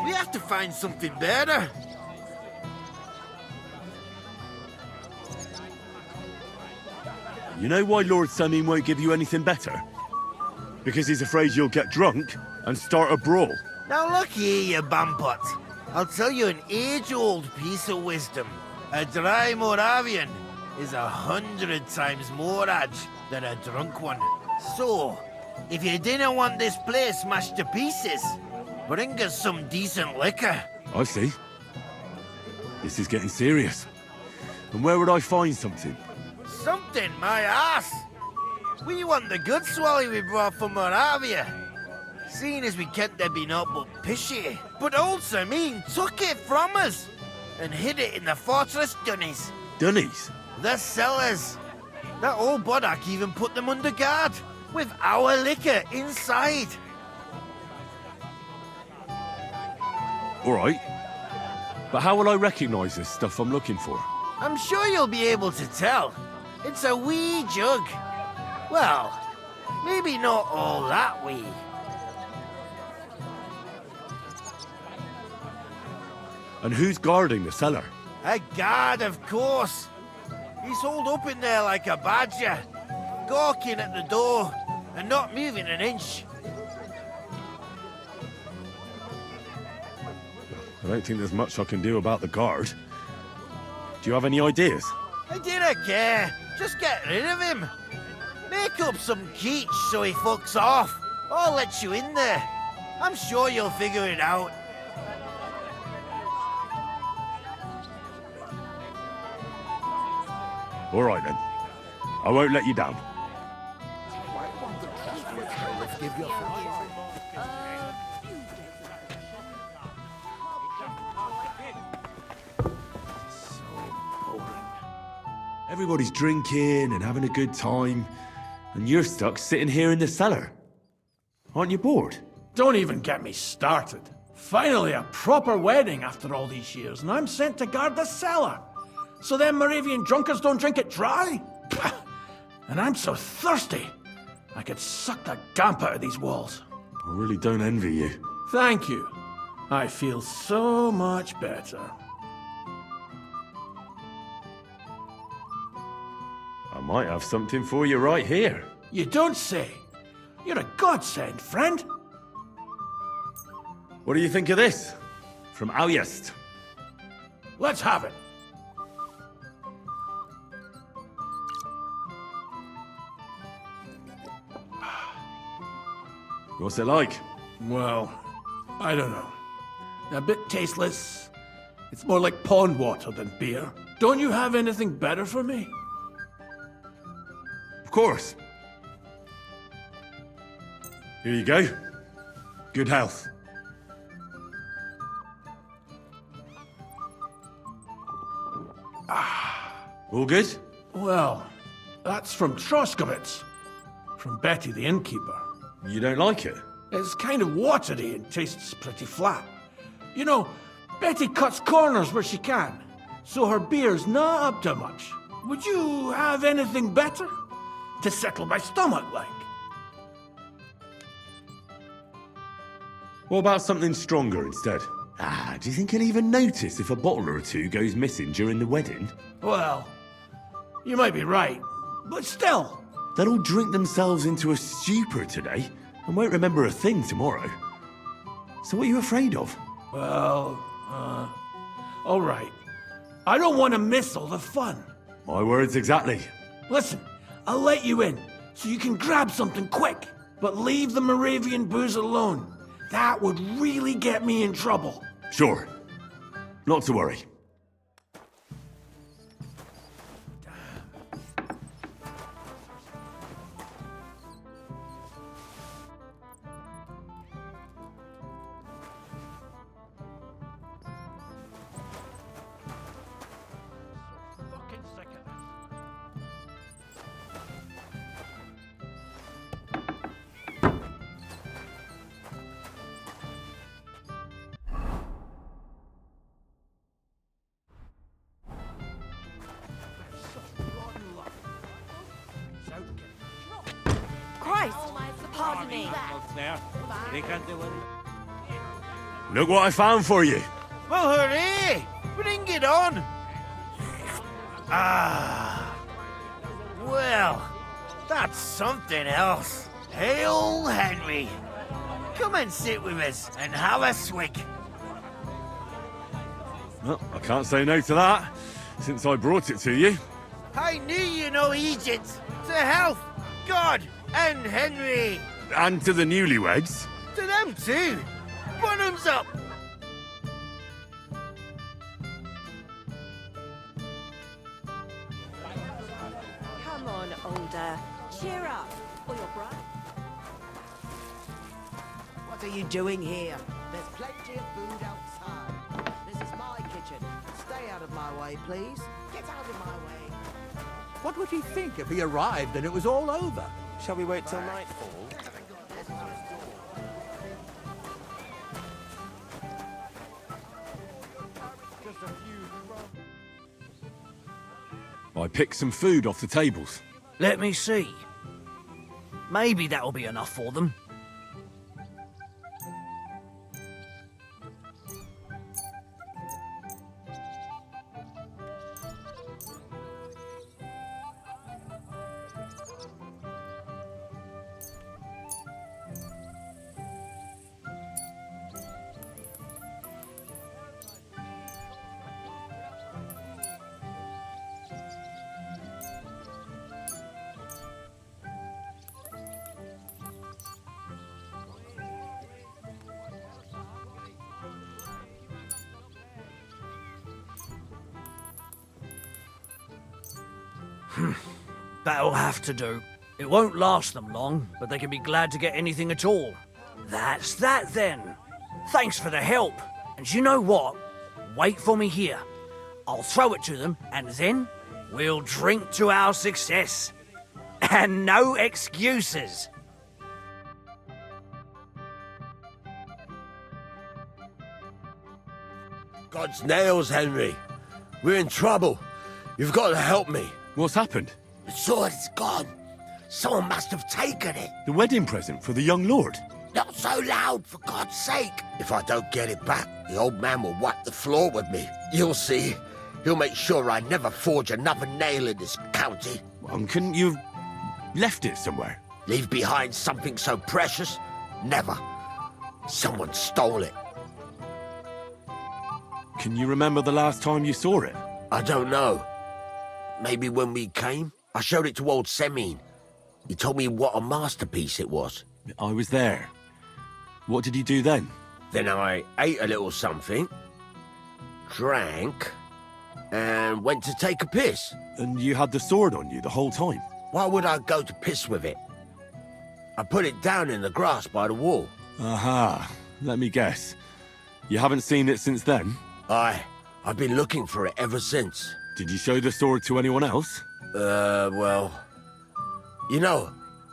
We have to find something better. You know why Lord Samin won't give you anything better? Because he's afraid you'll get drunk and start a brawl. Now look here, you bampot. I'll tell you an age-old piece of wisdom. A dry Moravian is 100 times more edge than a drunk one. So, if you didn't want this place smashed to pieces, bring us some decent liquor. I see. This is getting serious. And where would I find something? Something, my ass! We want the good swally we brought from Moravia. Seeing as we can't there be naught but pishy. But old Samin took it from us and hid it in the fortress dunnies. Dunnies? The cellars. That old Boddak even put them under guard, with our liquor inside. All right. But how will I recognize this stuff I'm looking for? I'm sure you'll be able to tell. It's a wee jug. Well, maybe not all that wee. And who's guarding the cellar? A guard, of course. He's holed up in there like a badger, gawking at the door and not moving an inch. I don't think there's much I can do about the guard. Do you have any ideas? I didn't care. Just get rid of him. Make up some keech so he fucks off. I'll let you in there. I'm sure you'll figure it out. All right, then. I won't let you down. Everybody's drinking and having a good time, and you're stuck sitting here in the cellar. Aren't you bored? Don't even get me started. Finally, a proper wedding after all these years, and I'm sent to guard the cellar. So them Moravian drunkards don't drink it dry? And I'm so thirsty, I could suck the damp out of these walls. I really don't envy you. Thank you. I feel so much better. I might have something for you right here. You don't say. You're a godsend, friend. What do you think of this? From Alyest. Let's have it. What's it like? Well, I don't know. A bit tasteless. It's more like pond water than beer. Don't you have anything better for me? Of course. Here you go. Good health. All good? Well, that's from Troskowitz. From Betty the innkeeper. You don't like it? It's kind of watery and tastes pretty flat. You know, Betty cuts corners where she can, so her beer's not up to much. Would you have anything better? To settle my stomach, like? What about something stronger instead? Do you think he'll even notice if a bottle or two goes missing during the wedding? Well, you might be right, but still. They'll all drink themselves into a stupor today and won't remember a thing tomorrow. So what are you afraid of? Well, all right. I don't want to miss all the fun. My words exactly. Listen, I'll let you in, so you can grab something quick. But leave the Moravian booze alone. That would really get me in trouble. Sure. Not to worry. Christ! Pardon me. They can't do it. Look what I found for you. Well, hooray! Bring it on! Ah. Well, that's something else. Hail Henry! Come and sit with us and have a swig. Well, I can't say no to that, since I brought it to you. I knew you know Egypt. To health, God, and Henry. And to the newlyweds. To them too. Bottoms up. Come on, older. Cheer up, or your bride. What are you doing here? There's plenty of food outside. This is my kitchen. Stay out of my way, please. Get out of my way. What would he think if he arrived and it was all over? Shall we wait till nightfall? I picked some food off the tables. Let me see. Maybe that'll be enough for them. That'll have to do. It won't last them long, but they can be glad to get anything at all. That's that then. Thanks for the help. And you know what? Wait for me here. I'll throw it to them, and then we'll drink to our success. And no excuses. God's nails, Henry. We're in trouble. You've got to help me. What's happened? The sword's gone. Someone must have taken it. The wedding present for the young lord. Not so loud, for God's sake. If I don't get it back, the old man will wipe the floor with me. You'll see. He'll make sure I never forge another nail in this county. Well, couldn't you have left it somewhere? Leave behind something so precious? Never. Someone stole it. Can you remember the last time you saw it? I don't know. Maybe when we came? I showed it to old Semine. He told me what a masterpiece it was. I was there. What did you do then? Then I ate a little something, drank, and went to take a piss. And you had the sword on you the whole time? Why would I go to piss with it? I put it down in the grass by the wall. Aha. Let me guess. You haven't seen it since then? I've been looking for it ever since. Did you show the sword to anyone else? Well... You know,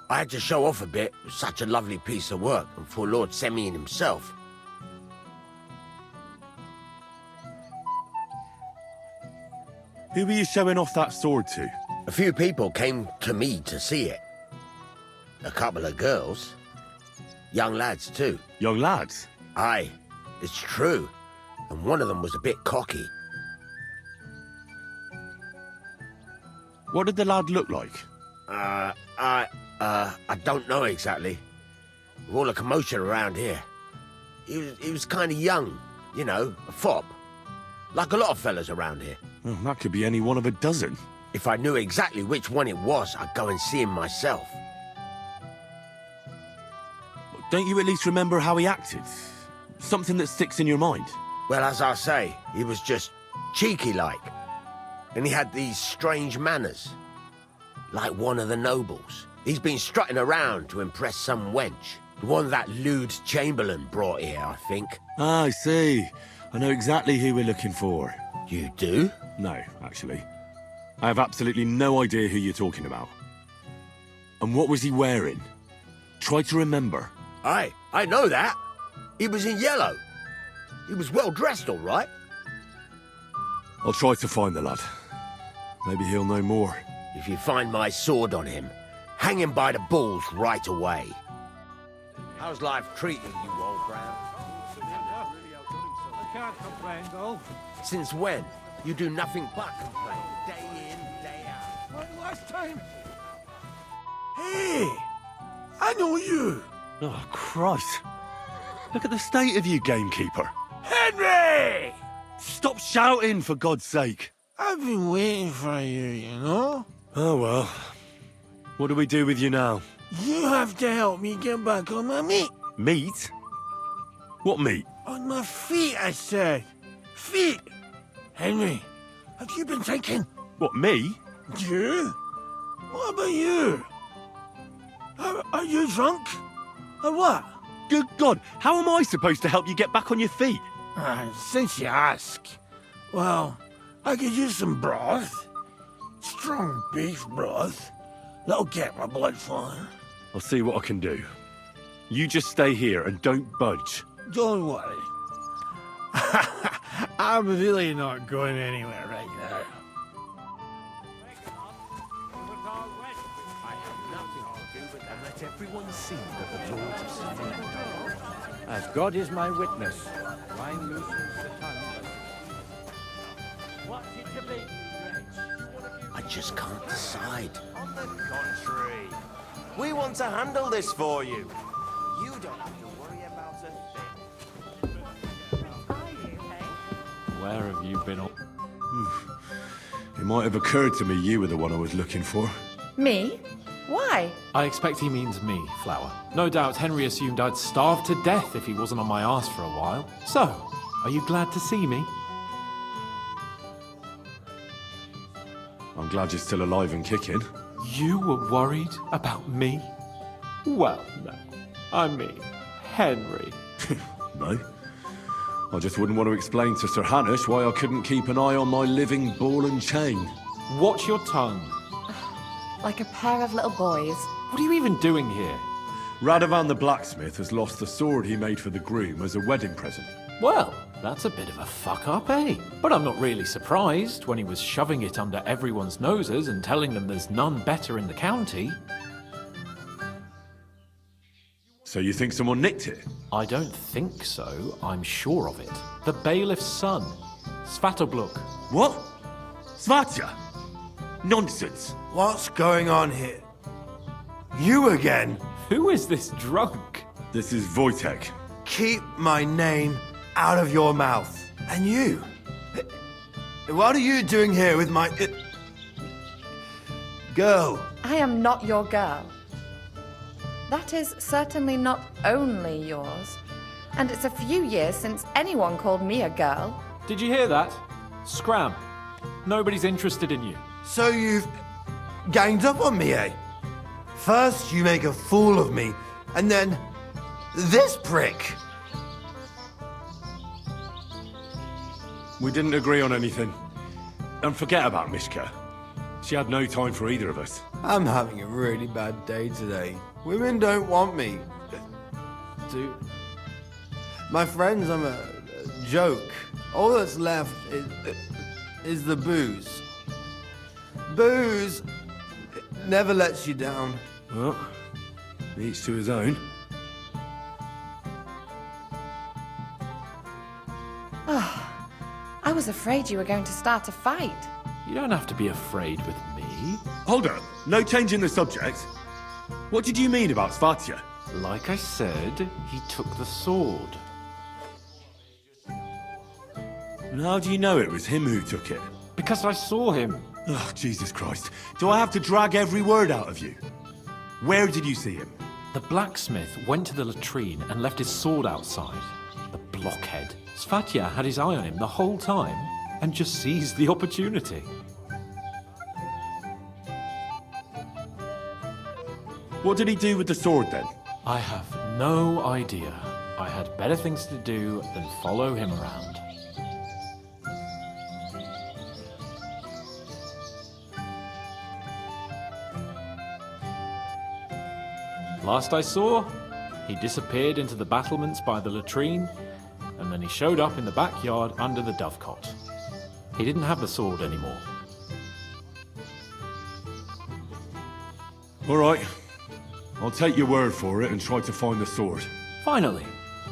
I had to show off a bit. It was such a lovely piece of work, and for Lord Semyon himself. Who were you showing off that sword to? A few people came to me to see it. A couple of girls. Young lads, too. Young lads? Aye, it's true. And one of them was a bit cocky. What did the lad look like? I don't know exactly. With all the commotion around here. He was kind of young, you know, a fop. Like a lot of fellas around here. Well, that could be any one of a dozen. If I knew exactly which one it was, I'd go and see him myself. Don't you at least remember how he acted? Something that sticks in your mind? Well, as I say, he was just cheeky-like. And he had these strange manners. Like one of the nobles. He's been strutting around to impress some wench. The one that lewd Chamberlain brought here, I think. Ah, I see. I know exactly who we're looking for. You do? No, actually. I have absolutely no idea who you're talking about. And what was he wearing? Try to remember. Aye, I know that. He was in yellow. He was well dressed, all right. I'll try to find the lad. Maybe he'll know more. If you find my sword on him, hang him by the balls right away. How's life treating you, old Brown? I can't complain, though. Since when? You do nothing but complain, day in, day out. Like last time. Hey! I know you! Oh, Christ. Look at the state of you, gamekeeper. Henry! Stop shouting, for God's sake. I've been waiting for you, you know? Oh, well. What do we do with you now? You have to help me get back on my meat. Meat? What meat? On my feet, I said. Feet! Henry, have you been thinking? What, me? You? What about you? Are you drunk? Or what? Good God, how am I supposed to help you get back on your feet? Since you ask. Well, I could use some broth. Strong beef broth. That'll get my blood flowing. I'll see what I can do. You just stay here and don't budge. Don't worry. I'm really not going anywhere right now. I have nothing to do but to let everyone see that the Lord is saved. As God is my witness, wine loosens the tongue. What's it to be, I just can't decide. On the contrary, we want to handle this for you. You don't have to worry about a thing. Where have you been all... It might have occurred to me you were the one I was looking for. Me? Why? I expect he means me, Flower. No doubt Henry assumed I'd starve to death if he wasn't on my arse for a while. So, are you glad to see me? I'm glad you're still alive and kicking. You were worried about me? Well, no. I mean, Henry. No. I just wouldn't want to explain to Sir Hanush why I couldn't keep an eye on my living ball and chain. Watch your tongue. Like a pair of little boys. What are you even doing here? Radovan the blacksmith has lost the sword he made for the groom as a wedding present. Well, that's a bit of a fuck-up, eh? But I'm not really surprised when he was shoving it under everyone's noses and telling them there's none better in the county. So you think someone nicked it? I don't think so. I'm sure of it. The bailiff's son, Svatobluk. What? Svatya? Nonsense. What's going on here? You again? Who is this drunk? This is Wojtek. Keep my name out of your mouth. And you? What are you doing here with my... girl? I am not your girl. That is certainly not only yours. And it's a few years since anyone called me a girl. Did you hear that? Scram. Nobody's interested in you. So you've ganged up on me, eh? First you make a fool of me, and then this prick. We didn't agree on anything. And forget about Mishka. She had no time for either of us. I'm having a really bad day today. Women don't want me. My friends, I'm a joke. All that's left is the booze. Booze never lets you down. Well, each to his own. Oh, I was afraid you were going to start a fight. You don't have to be afraid with me. Hold up. No change in the subject. What did you mean about Svatya? Like I said, he took the sword. And how do you know it was him who took it? Because I saw him. Oh, Jesus Christ. Do I have to drag every word out of you? Where did you see him? The blacksmith went to the latrine and left his sword outside. The blockhead. Svatya had his eye on him the whole time and just seized the opportunity. What did he do with the sword then? I have no idea. I had better things to do than follow him around. Last I saw, he disappeared into the battlements by the latrine, and then he showed up in the backyard under the dovecot. He didn't have the sword anymore. All right. I'll take your word for it and try to find the sword. Finally,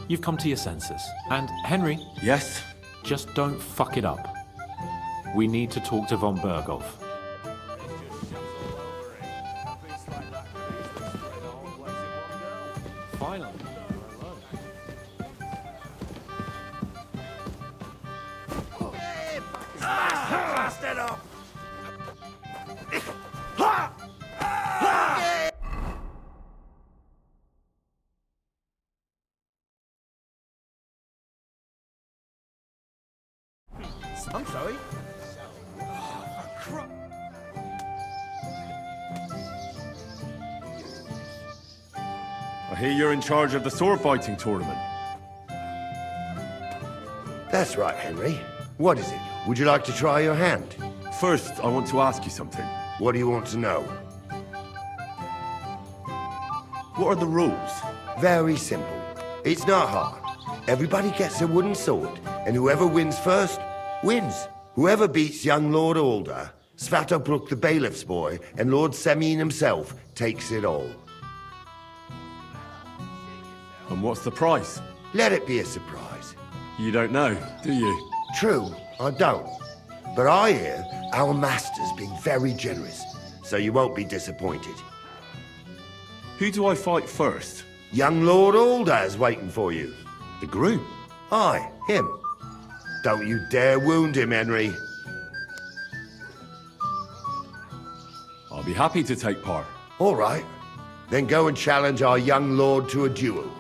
you've come to your senses. And Henry? Yes? Just don't fuck it up. We need to talk to von Berghoff. Finally. Blast it up! I'm sorry. I hear you're in charge of the sword fighting tournament. That's right, Henry. What is it? Would you like to try your hand? First, I want to ask you something. What do you want to know? What are the rules? Very simple. It's not hard. Everybody gets a wooden sword, and whoever wins first, wins. Whoever beats young Lord Alder, Svatopluk the bailiff's boy, and Lord Semyon himself takes it all. And what's the price? Let it be a surprise. You don't know, do you? True, I don't. But I hear our master's been very generous, so you won't be disappointed. Who do I fight first? Young Lord Alder's waiting for you. The groom? Aye, him. Don't you dare wound him, Henry. I'll be happy to take part. All right. Then go and challenge our young lord to a duel.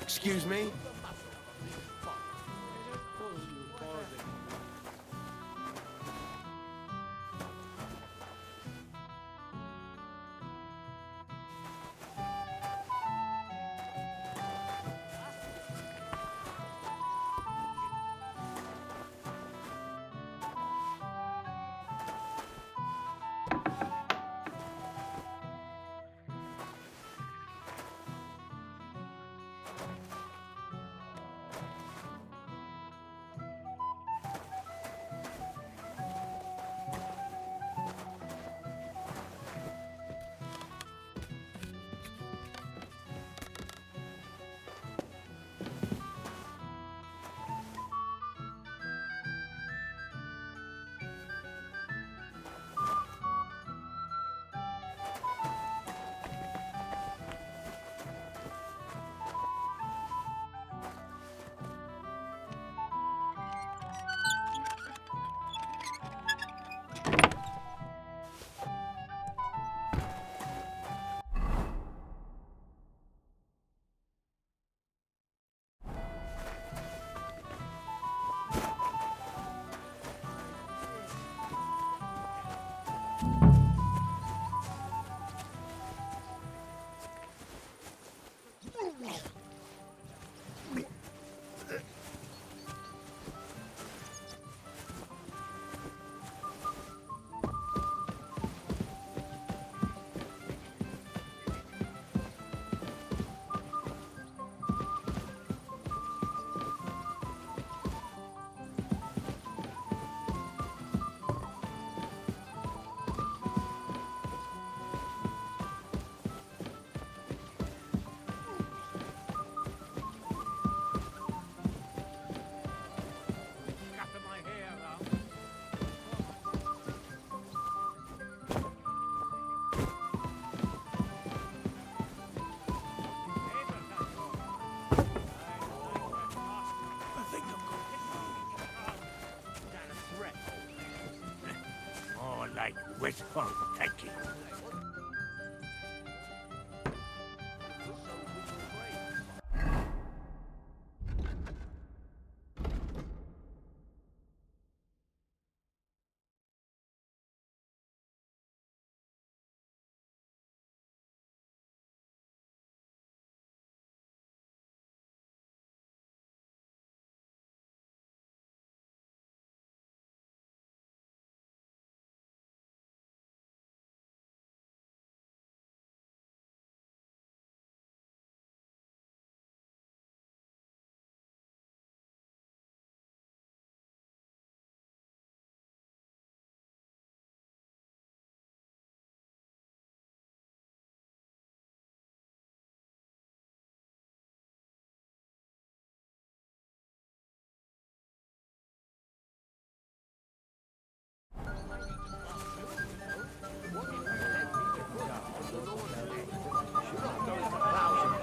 Excuse me? lucky.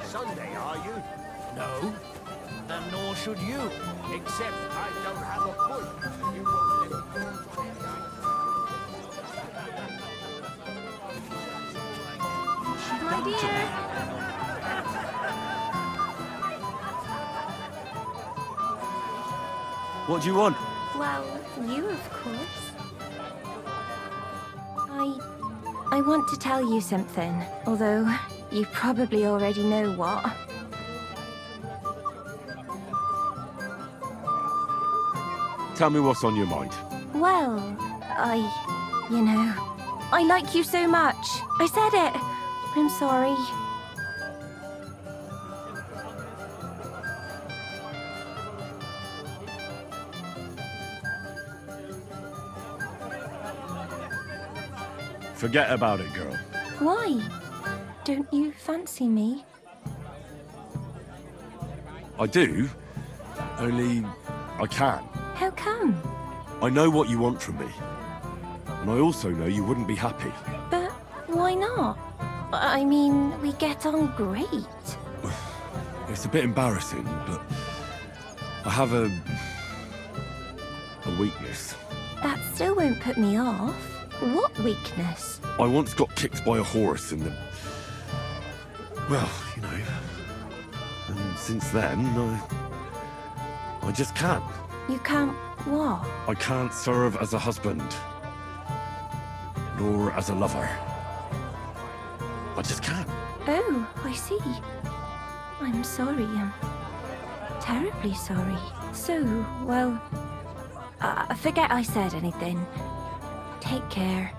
Sunday, are you? No. And nor should you. Except I don't have a foot. You won't let me. My dear. What do you want? Well, you, of course. I want to tell you something, although you probably already know what. Tell me what's on your mind. Well, you know, I like you so much. I said it. I'm sorry. Forget about it, girl. Why? Don't you fancy me? I do, only I can't. How come? I know what you want from me. And I also know you wouldn't be happy. But why not? I mean, we get on great. It's a bit embarrassing, but I have a weakness. That still won't put me off. What weakness? I once got kicked by a horse in the... Well, you know. And since then, I just can't. You can't what? I can't serve as a husband. Nor as a lover. I just can't. Oh, I see. I'm sorry. I'm terribly sorry. So, well, forget I said anything. Take care.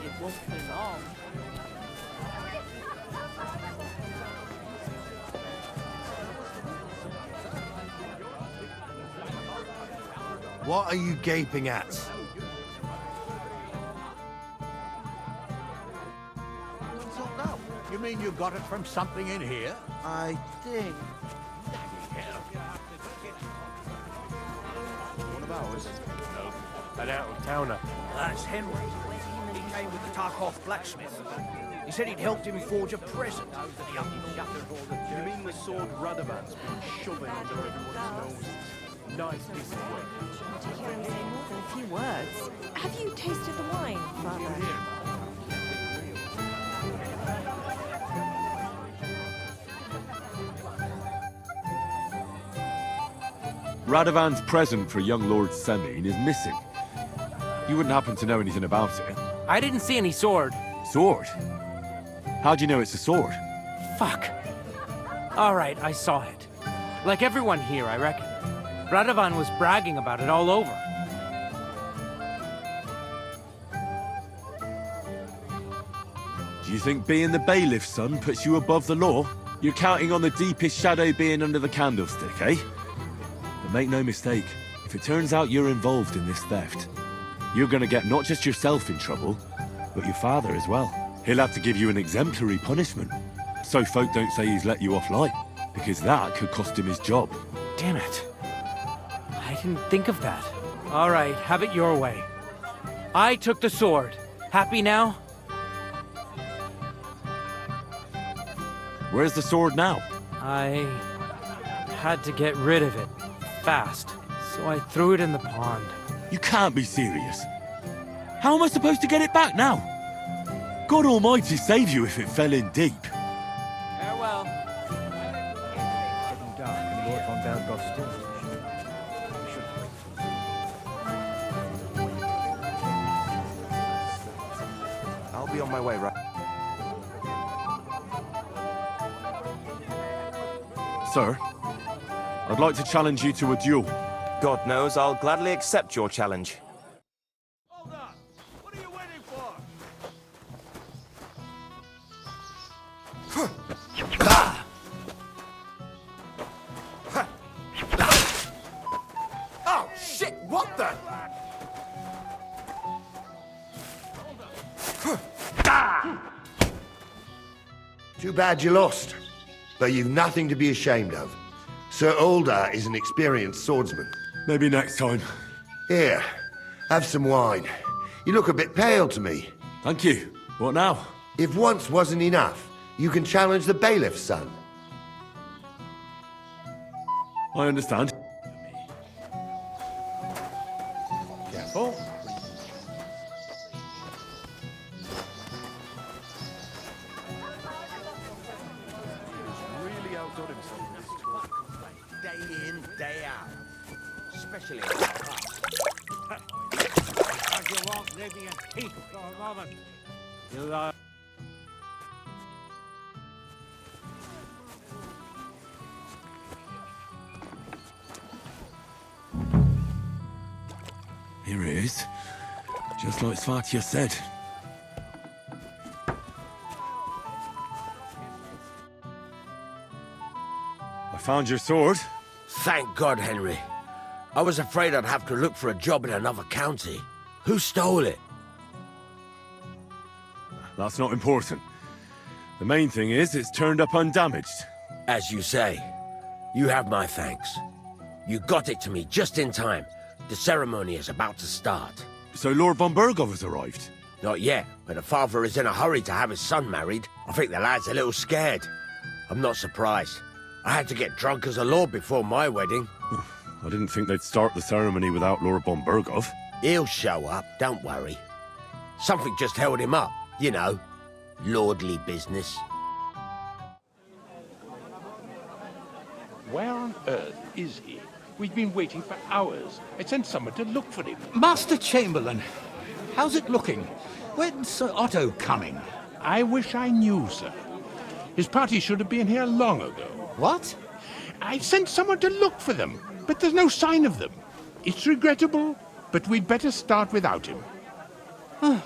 It won't be long. What are you gaping at? What's up now? You mean you got it from something in here? I think. One of ours? No. An out-of-towner. That's Henry. He came with the Tarkov blacksmith. He said he'd helped him forge a present. You mean the sword Radovan's been shoving under everyone's noses? Nice piece of work. To hear him say more than a few words. Have you tasted the wine, Father? Radovan's present for young Lord Semine is missing. You wouldn't happen to know anything about it? I didn't see any sword. Sword? How do you know it's a sword? Fuck. All right, I saw it. Like everyone here, I reckon. Radovan was bragging about it all over. Do you think being the bailiff's son puts you above the law? You're counting on the deepest shadow being under the candlestick, eh? But make no mistake, if it turns out you're involved in this theft, you're gonna get not just yourself in trouble, but your father as well. He'll have to give you an exemplary punishment, so folk don't say he's let you off light, because that could cost him his job. Damn it. I didn't think of that. All right, have it your way. I took the sword. Happy now? Where's the sword now? I had to get rid of it. fast, so I threw it in the pond. You can't be serious. How am I supposed to get it back now? God Almighty save you if it fell in deep. Farewell. Getting dark and Lord von Belgoff still. I'll be on my way, right? Sir, I'd like to challenge you to a duel. God knows I'll gladly accept your challenge. Oh, shit, what the? Too bad you lost. But you've nothing to be ashamed of. Sir Ulda is an experienced swordsman. Maybe next time. Here, have some wine. You look a bit pale to me. Thank you. What now? If once wasn't enough, you can challenge the bailiff's son. I understand. Careful. Really outdone himself in this tour. Day in, day out. Especially As you won't leave me in peace for a moment. You are... Here it is. Just like Svatya said. I found your sword. Thank God, Henry. I was afraid I'd have to look for a job in another county. Who stole it? That's not important. The main thing is it's turned up undamaged. As you say, you have my thanks. You got it to me just in time. The ceremony is about to start. So Lord von Bergov has arrived? Not yet, but the father is in a hurry to have his son married. I think the lad's a little scared. I'm not surprised. I had to get drunk as a lord before my wedding. I didn't think they'd start the ceremony without Lord von Bergov. He'll show up, don't worry. Something just held him up, you know. Lordly business. Where on earth is he? We've been waiting for hours. I sent someone to look for him. Master Chamberlain, how's it looking? When's Sir Otto coming? I wish I knew, sir. His party should have been here long ago. What? I sent someone to look for them, but there's no sign of them. It's regrettable, but we'd better start without him. Oh,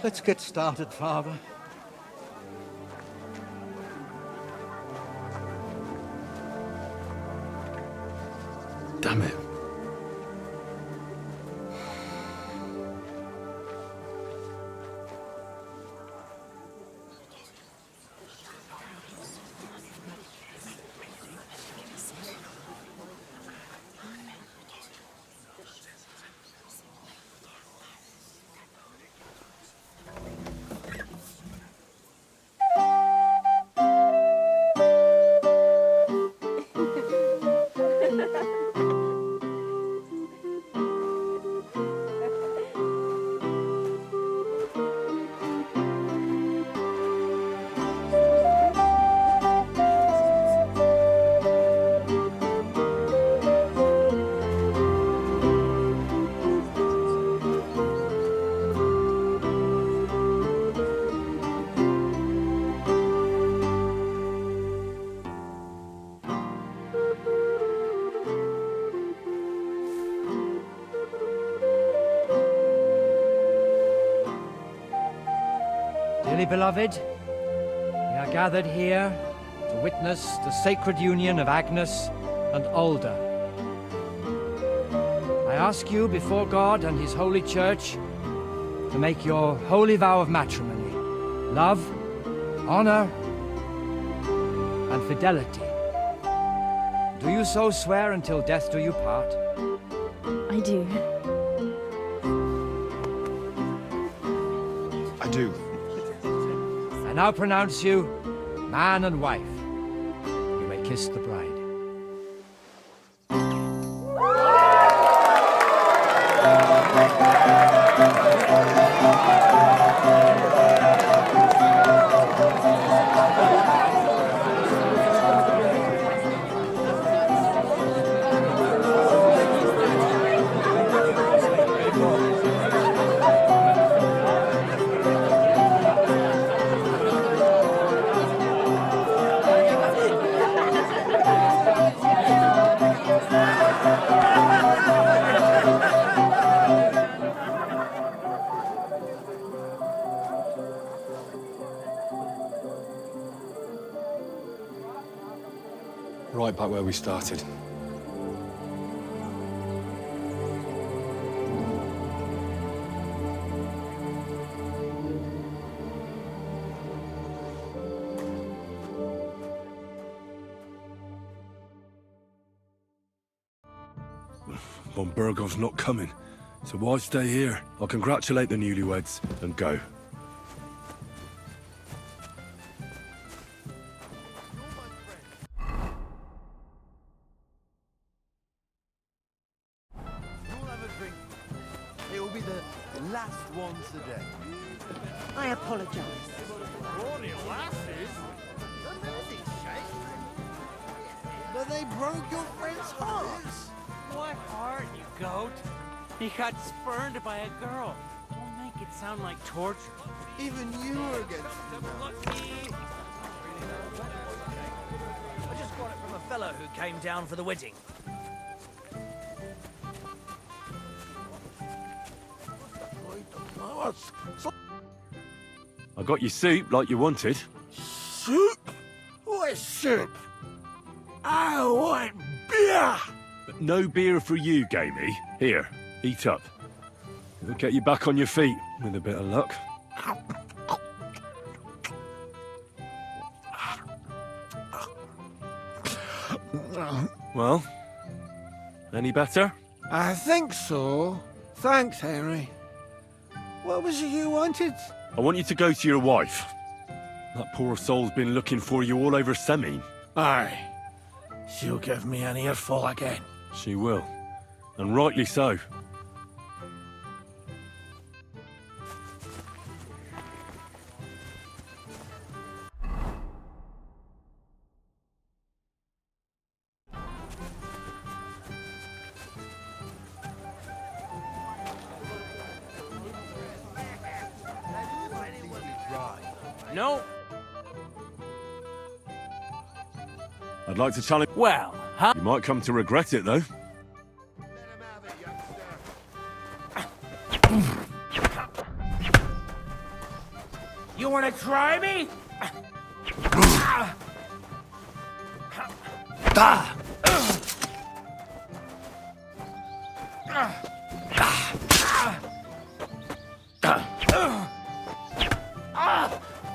let's get started, Father. Damn it. Dearly beloved, we are gathered here to witness the sacred union of Agnes and Ulda. I ask you before God and His holy church to make your holy vow of matrimony, love, honor, and fidelity. Do you so swear until death do you part? I do. I do. I now pronounce you man and wife. You may kiss the bride. back where we started. Von Burgov's not coming, so why stay here? I'll congratulate the newlyweds and go. It will be the last one today. I apologize. But they broke your friend's hearts. What heart, you goat? He got spurned by a girl. Don't make it sound like torture. Even you are against him. I just got it from a fellow who came down for the wedding. I got your soup like you wanted. Soup? What soup? I want beer! But no beer for you, Gamey. Here, eat up. It'll get you back on your feet, with a bit of luck. Well, any better? I think so. Thanks, Henry. What was it you wanted? I want you to go to your wife. That poor soul's been looking for you all over Semin. Aye. She'll give me an earful again. She will. And rightly so. No. I'd like to challenge... Well, huh? You might come to regret it, though. You want to try me?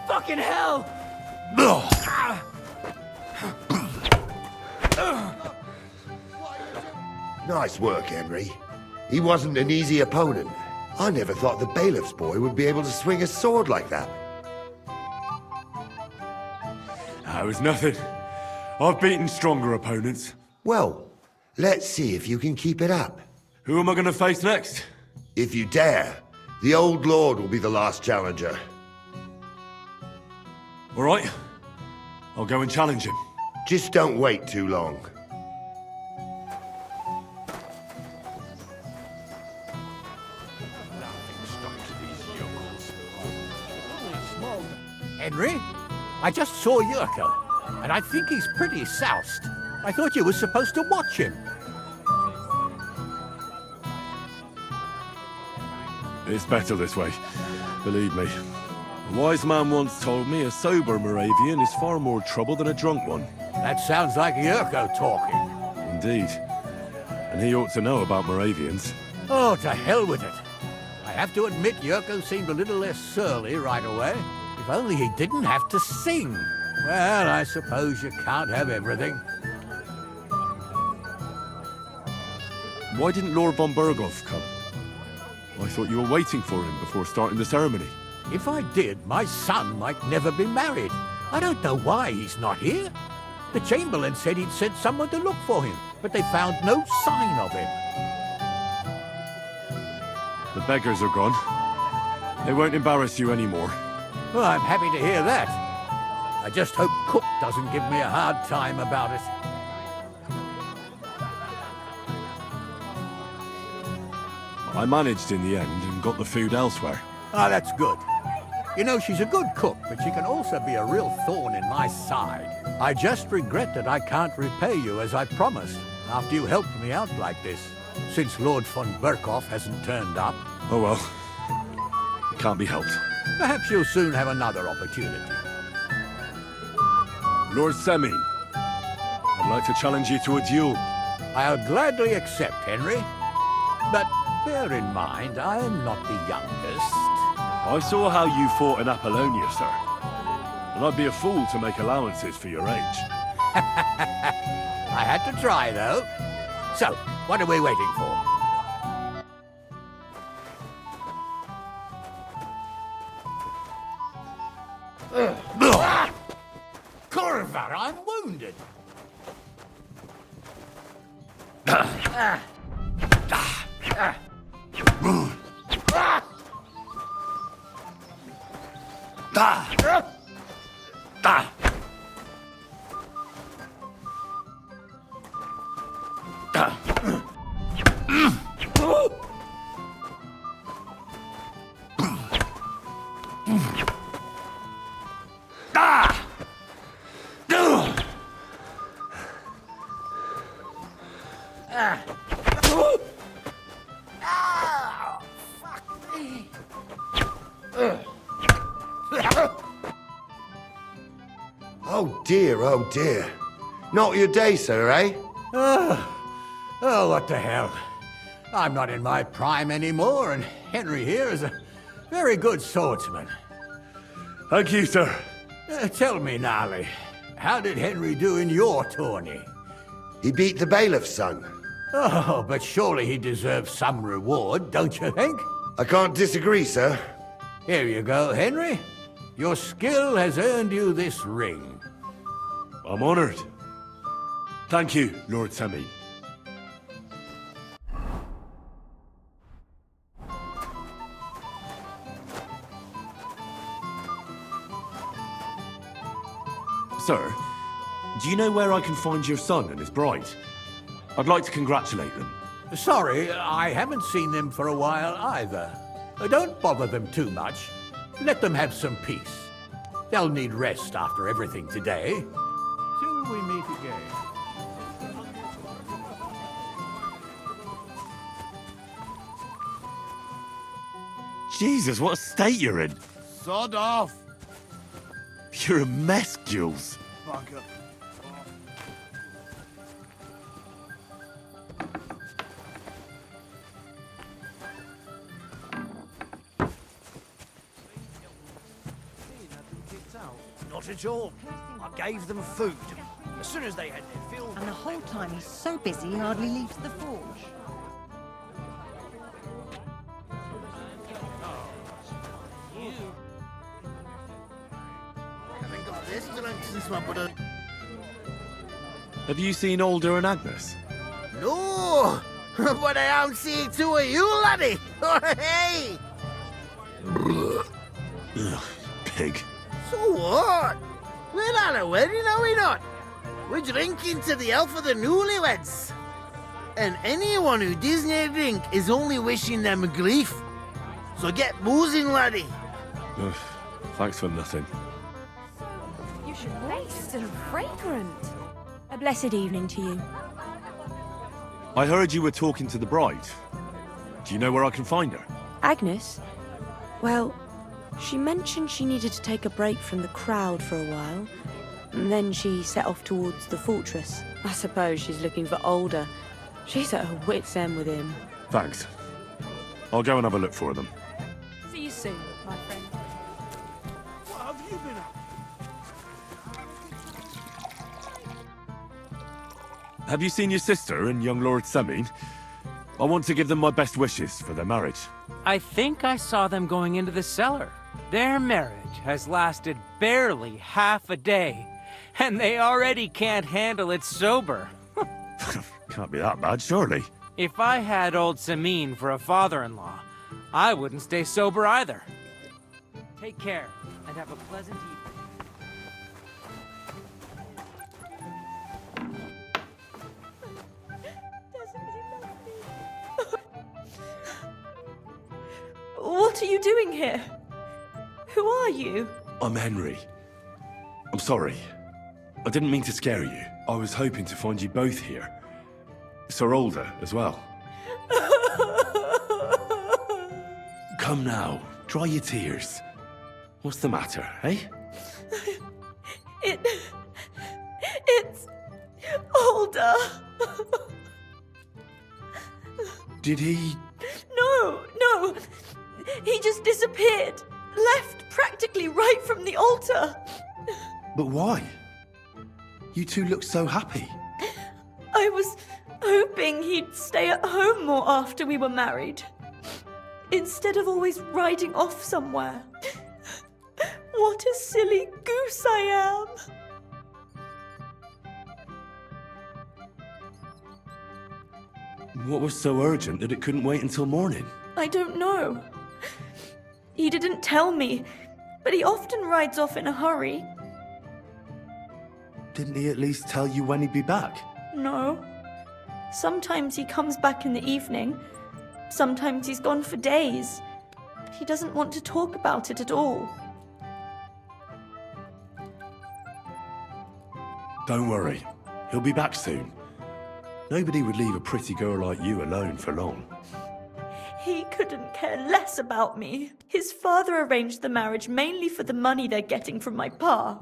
Fucking hell! Nice work, Henry. He wasn't an easy opponent. I never thought the bailiff's boy would be able to swing a sword like that. That was nothing. I've beaten stronger opponents. Well, let's see if you can keep it up. Who am I going to face next? If you dare, the Old Lord will be the last challenger. All right. I'll go and challenge him. Just don't wait too long. Henry, I just saw Yurko, and I think he's pretty soused. I thought you were supposed to watch him. It's better this way. Believe me. A wise man once told me a sober Moravian is far more trouble than a drunk one. That sounds like Yurko talking. Indeed. And he ought to know about Moravians. Oh, to hell with it. I have to admit Yurko seemed a little less surly right away. If only he didn't have to sing. Well, I suppose you can't have everything. Why didn't Lord von Burgov come? I thought you were waiting for him before starting the ceremony. If I did, my son might never be married. I don't know why he's not here. The Chamberlain said he'd sent someone to look for him, but they found no sign of him. The beggars are gone. They won't embarrass you anymore. Well, I'm happy to hear that. I just hope Cook doesn't give me a hard time about it. I managed in the end and got the food elsewhere. Ah, that's good. You know, she's a good cook, but she can also be a real thorn in my side. I just regret that I can't repay you as I promised, after you helped me out like this, since Lord von Burkhoff hasn't turned up. Oh well. It can't be helped. Perhaps you'll soon have another opportunity. Lord Semin, I've I'd like to challenge you to a duel. I'll gladly accept, Henry. But bear in mind, I am not the youngest. I saw how you fought in Apollonia, sir. And I'd be a fool to make allowances for your age. I had to try, though. So, what are we waiting for? Corvar, I'm wounded. Oh dear. Not your day, sir, eh? Oh, what the hell. I'm not in my prime anymore, and Henry here is a very good swordsman. Thank you, sir. Tell me, Gnarly, how did Henry do in your tourney? He beat the bailiff's son. Oh, but surely he deserves some reward, don't you think? I can't disagree, sir. Here you go, Henry. Your skill has earned you this ring. I'm honored. Thank you, Lord Sammy. Sir, do you know where I can find your son and his bride? I'd like to congratulate them. Sorry, I haven't seen them for a while either. Don't bother them too much. Let them have some peace. They'll need rest after everything today. Till we meet again. Jesus, what a state you're in. Sod off! You're a mess, Jules. Bugger. Not at all. I gave them food. As soon as they had their fill... And the whole time he's so busy he hardly leaves the forge. Haven't got this drunk since my brother... Have you seen Alder and Agnes? No! But I am seeing two of you, laddie! Hey! Ugh, pig. So what? We're at a wedding, are we not? We're drinking to the health of the newlyweds. And anyone who doesn't drink is only wishing them grief. So get boozing, laddie. Ugh, thanks for nothing. You should taste so fragrant. A blessed evening to you. I heard you were talking to the bride. Do you know where I can find her? Agnes? Well, she mentioned she needed to take a break from the crowd for a while. And then she set off towards the fortress. I suppose she's looking for Alder. She's at her wit's end with him. Thanks. I'll go and have a look for them. See you soon, my friend. What have you been up? Have you seen your sister and young Lord Semin? I want to give them my best wishes for their marriage. I think I saw them going into the cellar. Their marriage has lasted barely half a day, and they already can't handle it sober. Can't be that bad, surely. If I had old Samin for a father-in-law, I wouldn't stay sober either. Take care, and have a pleasant evening. What are you doing here? Who are you? I'm Henry. I'm sorry. I didn't mean to scare you. I was hoping to find you both here. Sir Alder as well. Come now, dry your tears. What's Older. Did he... No. He just disappeared. Left practically right from the altar. But why? You two look so happy. I was hoping he'd stay at home more after we were married. Instead of always riding off somewhere. What a silly goose I am. What was so urgent that it couldn't wait until morning? I don't know. He didn't tell me, but he often rides off in a hurry. Didn't he at least tell you when he'd be back? No. Sometimes he comes back in the evening. Sometimes he's gone for days. He doesn't want to talk about it at all. Don't worry. He'll be back soon. Nobody would leave a pretty girl like you alone for long. He couldn't care less about me. His father arranged the marriage mainly for the money they're getting from my pa.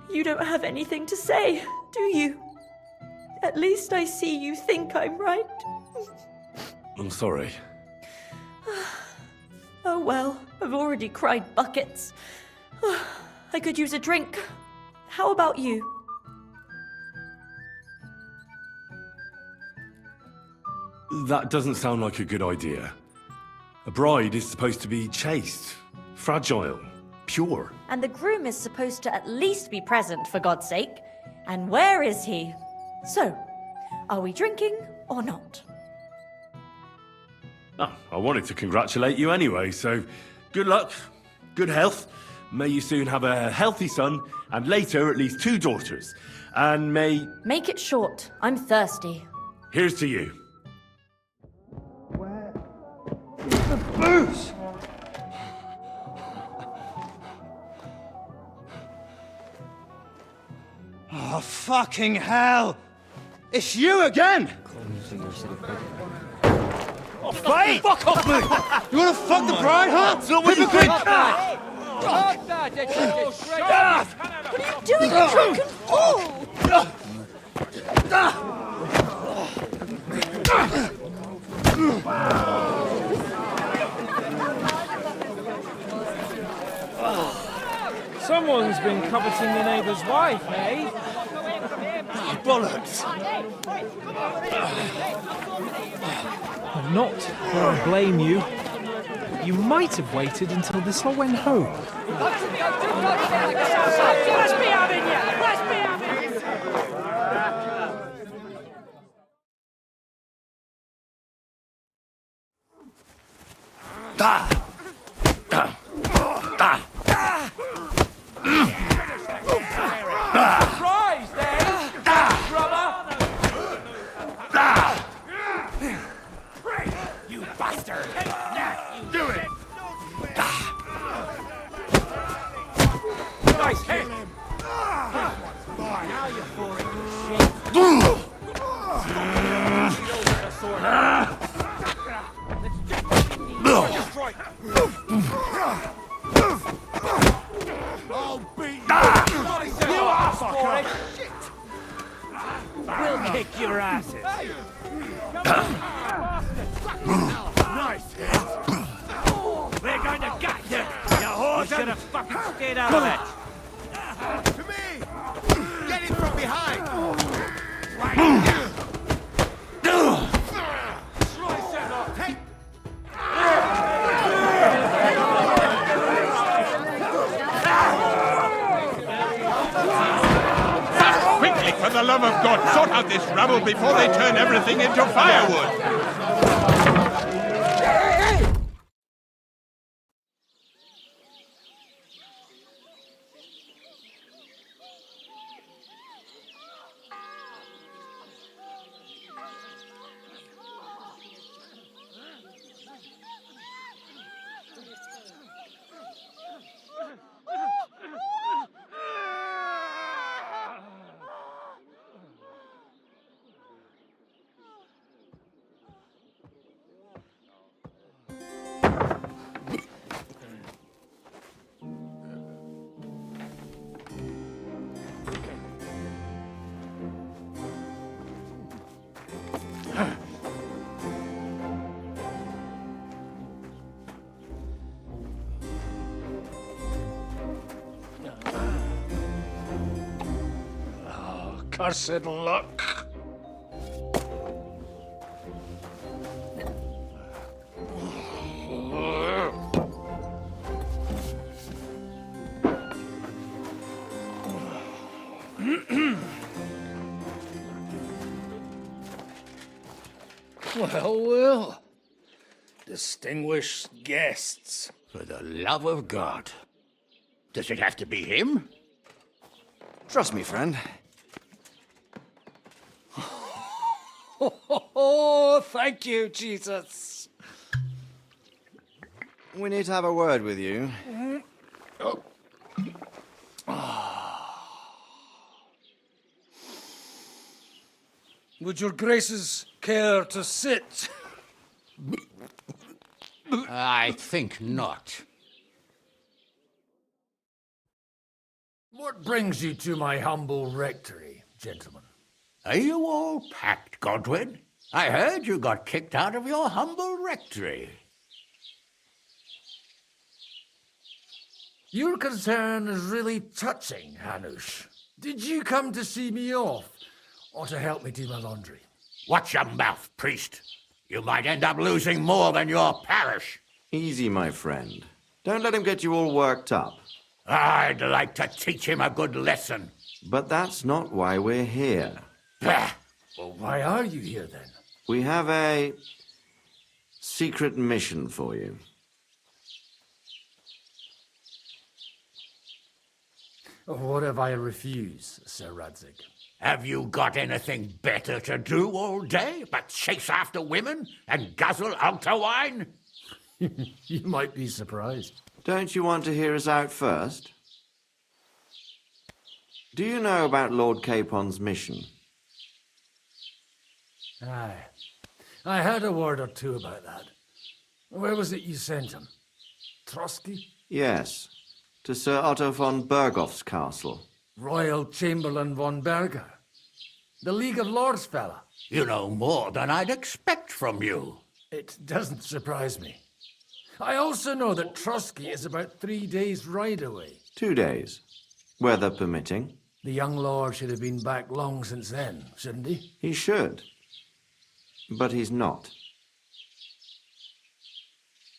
You don't have anything to say, do you? At least I see you think I'm right. I'm sorry. Oh well, I've already cried buckets. I could use a drink. How about you? That doesn't sound like a good idea. A bride is supposed to be chaste, fragile, pure. And the groom is supposed to at least be present, for God's sake. And where is he? So, are we drinking or not? Oh, I wanted to congratulate you anyway, so good luck, good health. May you soon have a healthy son, and later at least 2 daughters. And may... Make it short. I'm thirsty. Here's to you. The booze! Oh, fucking hell! It's you again! Oh, fight! Fuck off, mate! You wanna fuck the bride, huh? So what you think? What are you doing, you drunken fool? Someone's been coveting the neighbour's wife, eh? Bollocks! I'm not going to blame you. You might have waited until this all went home. You bastard! Do it! Nice hit! Now you're pouring shit. I'll beat you asked for it! We'll kick your asses. Nice hit! We're going to gut you. Your horse should have fucking stayed out of it. To me! Get it from behind! Quickly, for the love of God, sort out this rabble before they turn everything into firewood! cursed luck. Well, well. Distinguished guests. For the love of God. Does it have to be him? Trust me, friend. Oh, thank you, Jesus. We need to have a word with you. Oh. Would your graces care to sit? I think not. What brings you to my humble rectory, gentlemen? Are you all packed, Godwin? I heard you got kicked out of your humble rectory. Your concern is really touching, Hanush. Did you come to see me off, or to help me do my laundry? Watch your mouth, priest. You might end up losing more than your parish. Easy, my friend. Don't let him get you all worked up. I'd like to teach him a good lesson. But that's not why we're here. Bah! Well, why are you here, then? We have a secret mission for you. What if I refuse, Sir Radzig? Have you got anything better to do all day but chase after women and guzzle altar wine? You might be surprised. Don't you want to hear us out first? Do you know about Lord Capon's mission? Aye. I heard a word or two about that. Where was it you sent him? Trotsky? Yes, to Sir Otto von Bergoff's castle. Royal Chamberlain von Berger. The League of Lords fella. You know more than I'd expect from you. It doesn't surprise me. I also know that Trotsky is about 3 days' ride away. 2 days, weather permitting. The young lord should have been back long since then, shouldn't he? He should. But he's not.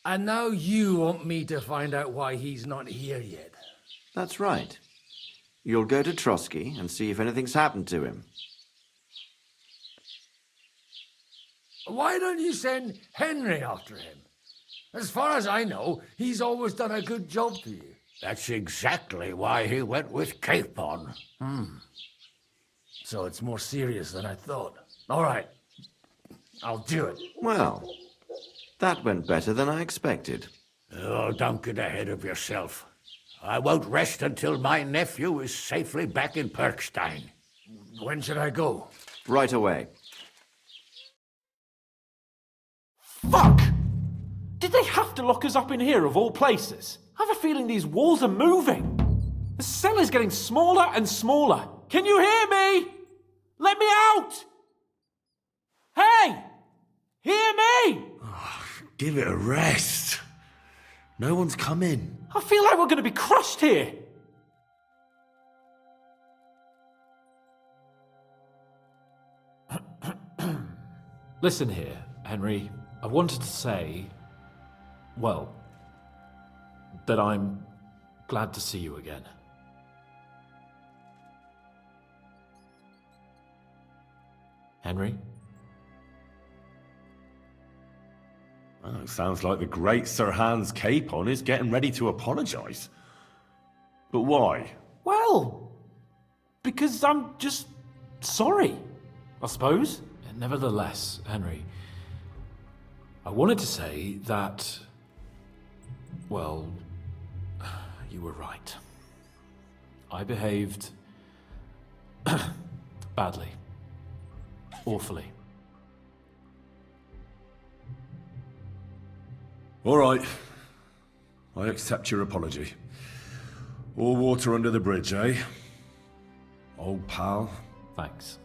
And now you want me to find out why he's not here yet. That's right. You'll go to Trotsky and see if anything's happened to him. Why don't you send Henry after him? As far as I know, he's always done a good job for you. That's exactly why he went with Capon. So it's more serious than I thought. All right. I'll do it. Well, that went better than I expected. Oh, don't get ahead of yourself. I won't rest until my nephew is safely back in Perkstein. When should I go? Right away. Fuck! Did they have to lock us up in here of all places? I have a feeling these walls are moving. The cell is getting smaller and smaller. Can you hear me? Let me out! Hey! Hear me! Give it a rest. No one's come in. I feel like we're going to be crushed here. Listen here, Henry. I wanted to say, well, that I'm glad to see you again. Henry? Oh, it sounds like the great Sir Hans Capon is getting ready to apologise. But why? Well, because I'm just sorry, I suppose. Nevertheless, Henry, I wanted to say that, well, you were right. I behaved badly. Awfully. All right. I accept your apology. All water under the bridge, eh? Old pal. Thanks.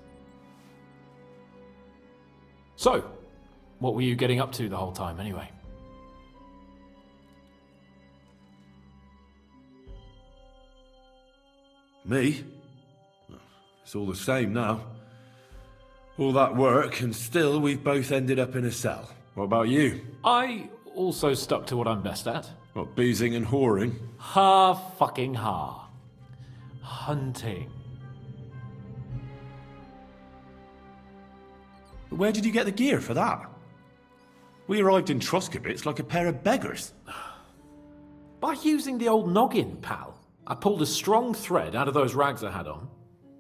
So, what were you getting up to the whole time, anyway? Me? It's all the same now. All that work, and still we've both ended up in a cell. What about you? I also stuck to what I'm best at. What, boozing and whoring? Fucking ha. Hunting. Where did you get the gear for that? We arrived in Troskabits like a pair of beggars. By using the old noggin, pal. I pulled a strong thread out of those rags I had on,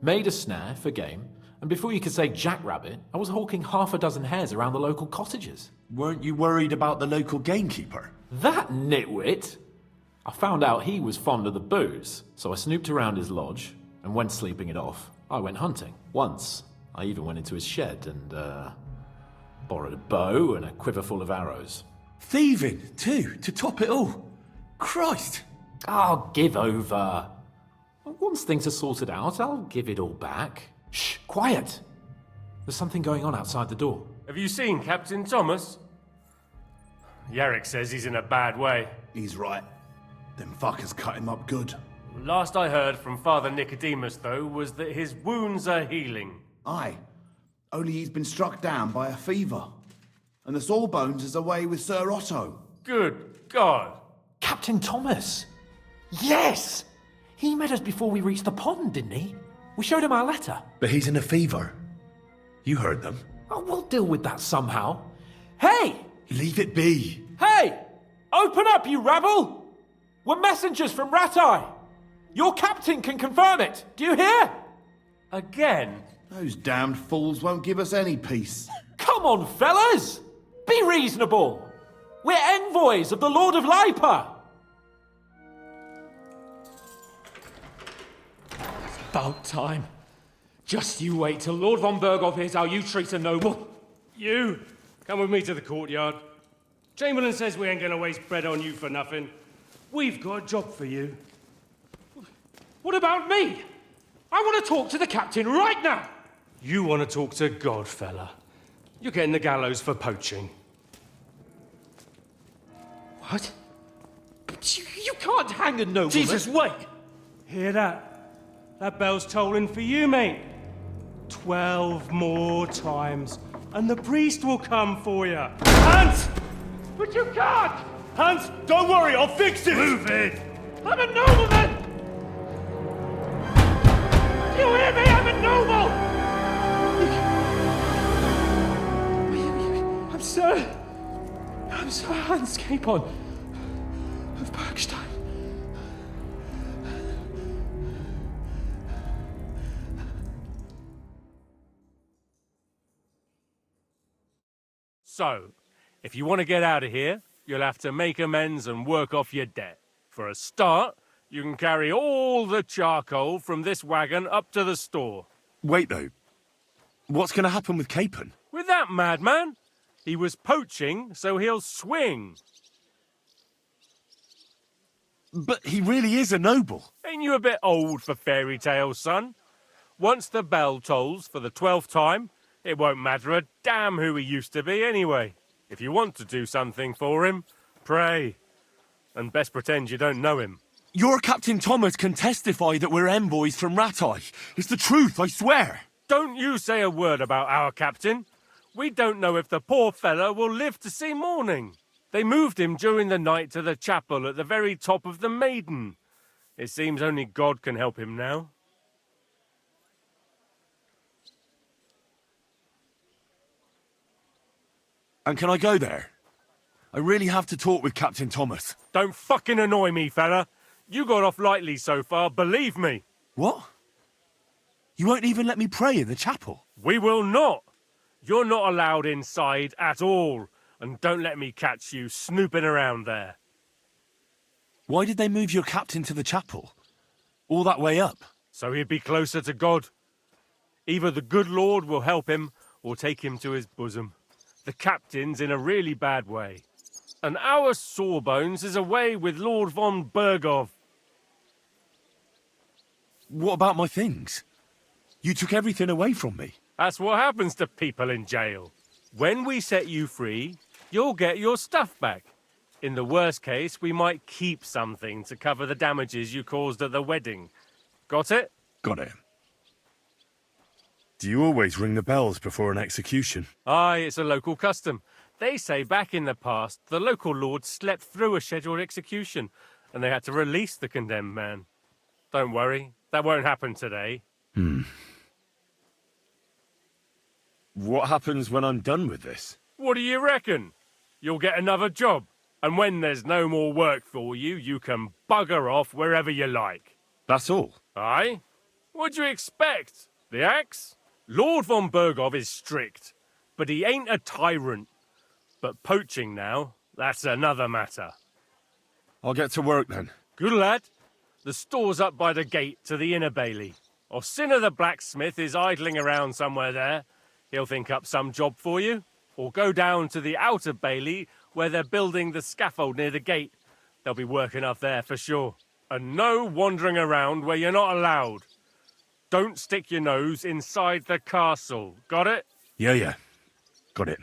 made a snare for game, and before you could say jackrabbit, I was hawking half a dozen hares around the local cottages. Weren't you worried about the local gamekeeper? That nitwit! I found out he was fond of the booze, so I snooped around his lodge, and when sleeping it off, I went hunting. Once, I even went into his shed and, borrowed a bow and a quiver full of arrows. Thieving, too, to top it all. Christ! Oh, give over. Once things are sorted out, I'll give it all back. Shh, quiet! There's something going on outside the door. Have you seen Captain Thomas? Yarrick says he's in a bad way. He's right. Them fuckers cut him up good. Last I heard from Father Nicodemus, though, was that his wounds are healing. Aye. Only he's been struck down by a fever. And the Sawbones is away with Sir Otto. Good God. Captain Thomas! Yes! He met us before we reached the pond, didn't he? We showed him our letter. But he's in a fever. You heard them. Oh, we'll deal with that somehow. Hey! Leave it be. Hey! Open up, you rabble! We're messengers from Ratai. Your captain can confirm it. Do you hear? Again? Those damned fools won't give us any peace. Come on, fellas! Be reasonable. We're envoys of the Lord of Lipa. About time. Just you wait till Lord von Berghoff hears how you treat a noble. You, come with me to the courtyard. Chamberlain says we ain't gonna waste bread on you for nothing. We've got a job for you. What about me? I want to talk to the captain right now. You want to talk to God, fella. You're getting the gallows for poaching. What? You can't hang a nobleman. Jesus, wait! Hear that? That bell's tolling for you, mate. 12 more times, and the priest will come for you. Hans! But you can't! Hans, don't worry, I'll fix it! Move it! I'm a nobleman! Do you hear me? I'm a noble! I'm Sir Hans Capon of Bergstein. So, if you want to get out of here, you'll have to make amends and work off your debt. For a start, you can carry all the charcoal from this wagon up to the store. Wait, though. What's going to happen with Capon? With that madman? He was poaching, so he'll swing. But he really is a noble. Ain't you a bit old for fairy tales, son? Once the bell tolls for the 12th time, it won't matter a damn who he used to be anyway. If you want to do something for him, pray. And best pretend you don't know him. Your Captain Thomas can testify that we're envoys from Ratai. It's the truth, I swear. Don't you say a word about our captain. We don't know if the poor fella will live to see morning. They moved him during the night to the chapel at the very top of the Maiden. It seems only God can help him now. And can I go there? I really have to talk with Captain Thomas. Don't fucking annoy me, fella. You got off lightly so far, believe me. What? You won't even let me pray in the chapel? We will not. You're not allowed inside at all. And don't let me catch you snooping around there. Why did they move your captain to the chapel? All that way up? So he'd be closer to God. Either the good Lord will help him, or take him to his bosom. The captain's in a really bad way. And our Sawbones is away with Lord von Berghoff. What about my things? You took everything away from me. That's what happens to people in jail. When we set you free, you'll get your stuff back. In the worst case, we might keep something to cover the damages you caused at the wedding. Got it? Got it. Do you always ring the bells before an execution? Aye, it's a local custom. They say back in the past, the local lord slept through a scheduled execution, and they had to release the condemned man. Don't worry, that won't happen today. What happens when I'm done with this? What do you reckon? You'll get another job, and when there's no more work for you, you can bugger off wherever you like. That's all? Aye? What'd you expect? The axe? Lord von Bergov is strict, but he ain't a tyrant. But poaching now, that's another matter. I'll get to work then. Good lad. The store's up by the gate to the inner bailey. Orsina the blacksmith is idling around somewhere there. He'll think up some job for you. Or go down to the outer bailey where they're building the scaffold near the gate. There'll be work enough there for sure. And no wandering around where you're not allowed. Don't stick your nose inside the castle. Got it? Yeah. Got it.